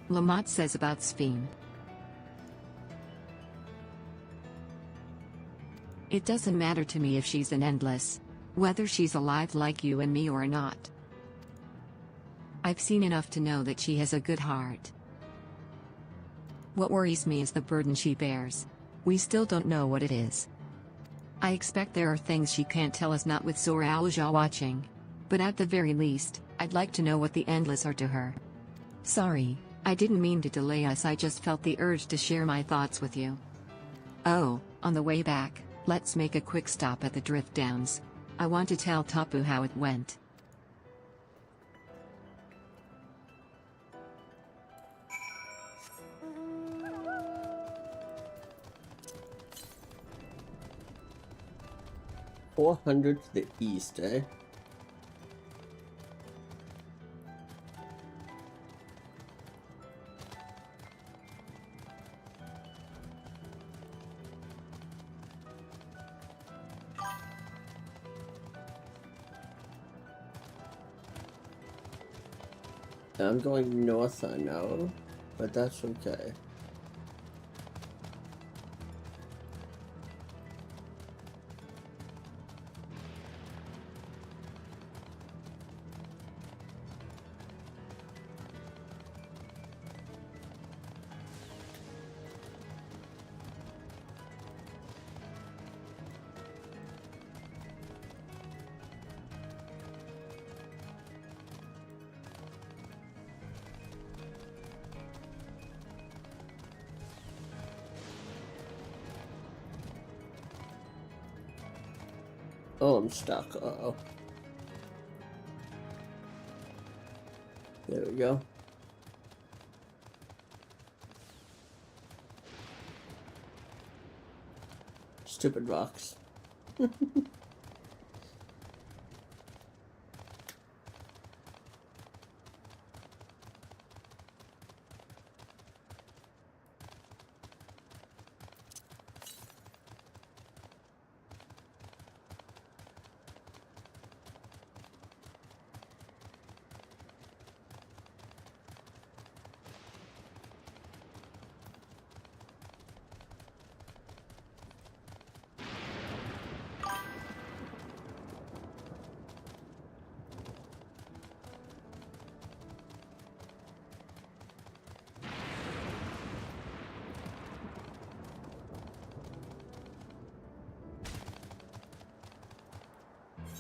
Lamont says about Sphene. It doesn't matter to me if she's an endless. Whether she's alive like you and me or not. I've seen enough to know that she has a good heart. What worries me is the burden she bears. We still don't know what it is. I expect there are things she can't tell us, not with Zora Alja watching. But at the very least, I'd like to know what the endless are to her. Sorry, I didn't mean to delay us, I just felt the urge to share my thoughts with you. Oh, on the way back, let's make a quick stop at the Drift Downs. I want to tell Tapu how it went. $400 to the east, eh? I'm going north, I know, but that's okay. Oh, I'm stuck. Uh-oh. There we go. Stupid rocks.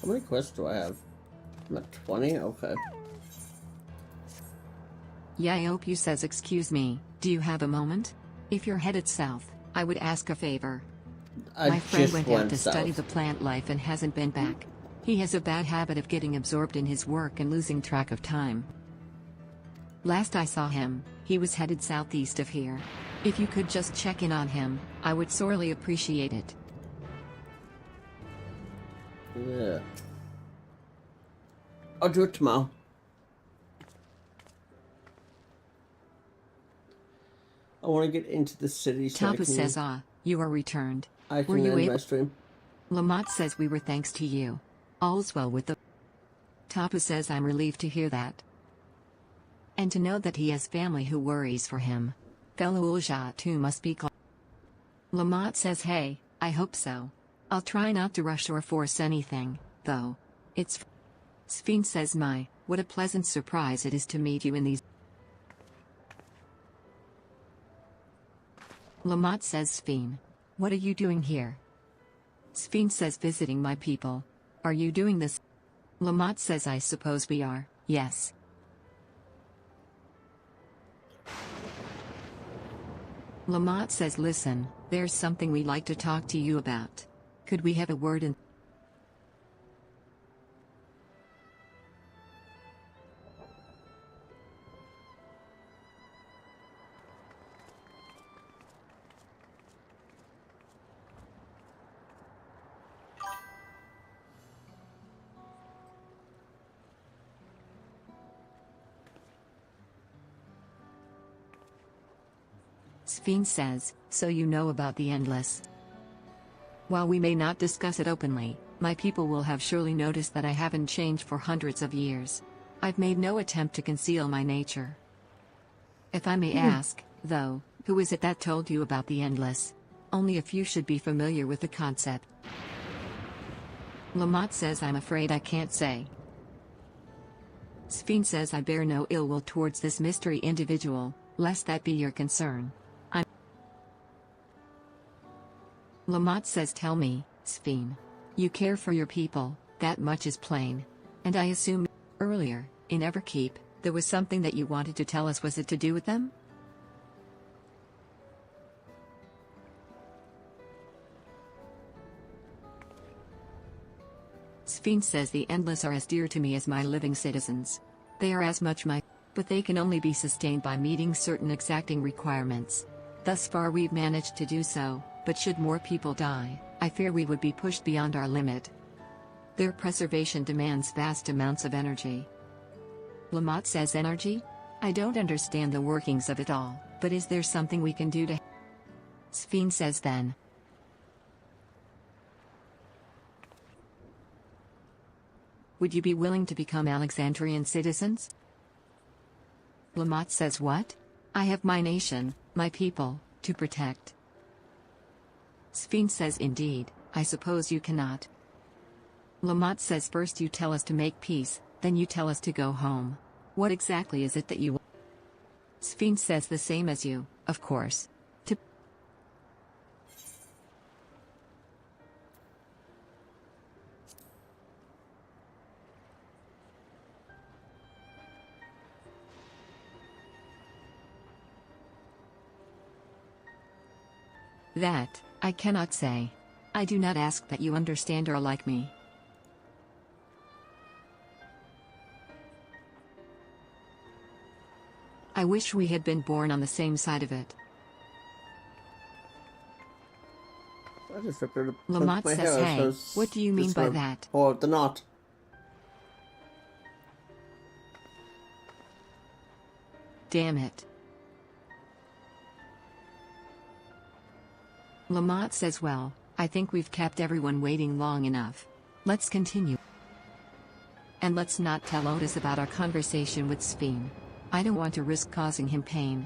How many quests do I have? I'm at 20? Okay. Yaopu says, excuse me, do you have a moment? If you're headed south, I would ask a favor. My friend went out to study the plant life and hasn't been back. He has a bad habit of getting absorbed in his work and losing track of time. Last I saw him, he was headed southeast of here. If you could just check in on him, I would sorely appreciate it. Yeah. I'll do it tomorrow. I want to get into the city so Tapu says, you are returned. I can were you end able? my stream. Lamont says we were thanks to you. All's well with the... Tapu says I'm relieved to hear that. And to know that he has family who worries for him. Fellow Ulja too must be glad. Lamont says hey, I hope so. I'll try not to rush or force anything, though. It's... Sphene says what a pleasant surprise it is to meet you in these... Lamont says Sphene, what are you doing here? Sphene says visiting my people. Are you doing this? Lamont says I suppose we are, yes. Lamont says listen, there's something we'd like to talk to you about. Could we have a word in... Sphene says, so you know about the Endless. While we may not discuss it openly, my people will have surely noticed that I haven't changed for hundreds of years. I've made no attempt to conceal my nature. If I may ask, though, who is it that told you about the Endless? Only a few should be familiar with the concept. Lamont says I'm afraid I can't say. Sphene says I bear no ill will towards this mystery individual, lest that be your concern. Lamont says tell me, Sphene. You care for your people, that much is plain. And I assume, earlier, in Everkeep, there was something that you wanted to tell us. Was it to do with them? Sphene says the Endless are as dear to me as my living citizens. They are as much my, but they can only be sustained by meeting certain exacting requirements. Thus far we've managed to do so, but should more people die, I fear we would be pushed beyond our limit. Their preservation demands vast amounts of energy. Lamont says energy? I don't understand the workings of it all, but is there something we can do to... Sphene says then. Would you be willing to become Alexandrian citizens? Lamont says what? I have my nation, my people, to protect. Sphene says indeed, I suppose you cannot. Lamont says first you tell us to make peace, then you tell us to go home. What exactly is it that you want? Sphene says the same as you, of course. That, I cannot say. I do not ask that you understand or like me. I wish we had been born on the same side of it. Lamont says, hey, what do you mean by that? Or the knot. Damn it. Lamont says well, I think we've kept everyone waiting long enough. Let's continue. And let's not tell Otis about our conversation with Sphene. I don't want to risk causing him pain.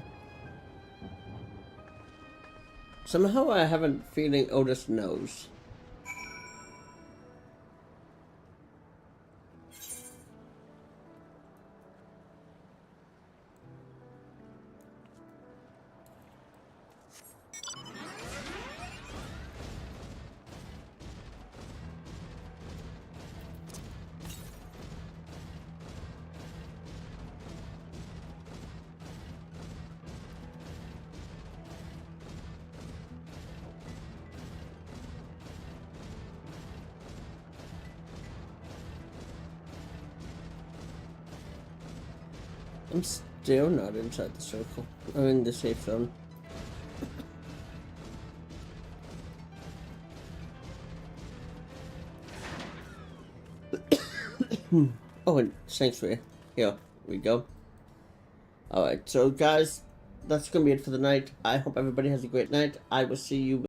Somehow I have a feeling Otis knows. I'm still not inside the circle. I'm in the safe zone. Oh, and sanctuary. Here we go. Alright, so guys, that's gonna be it for the night. I hope everybody has a great night. I will see you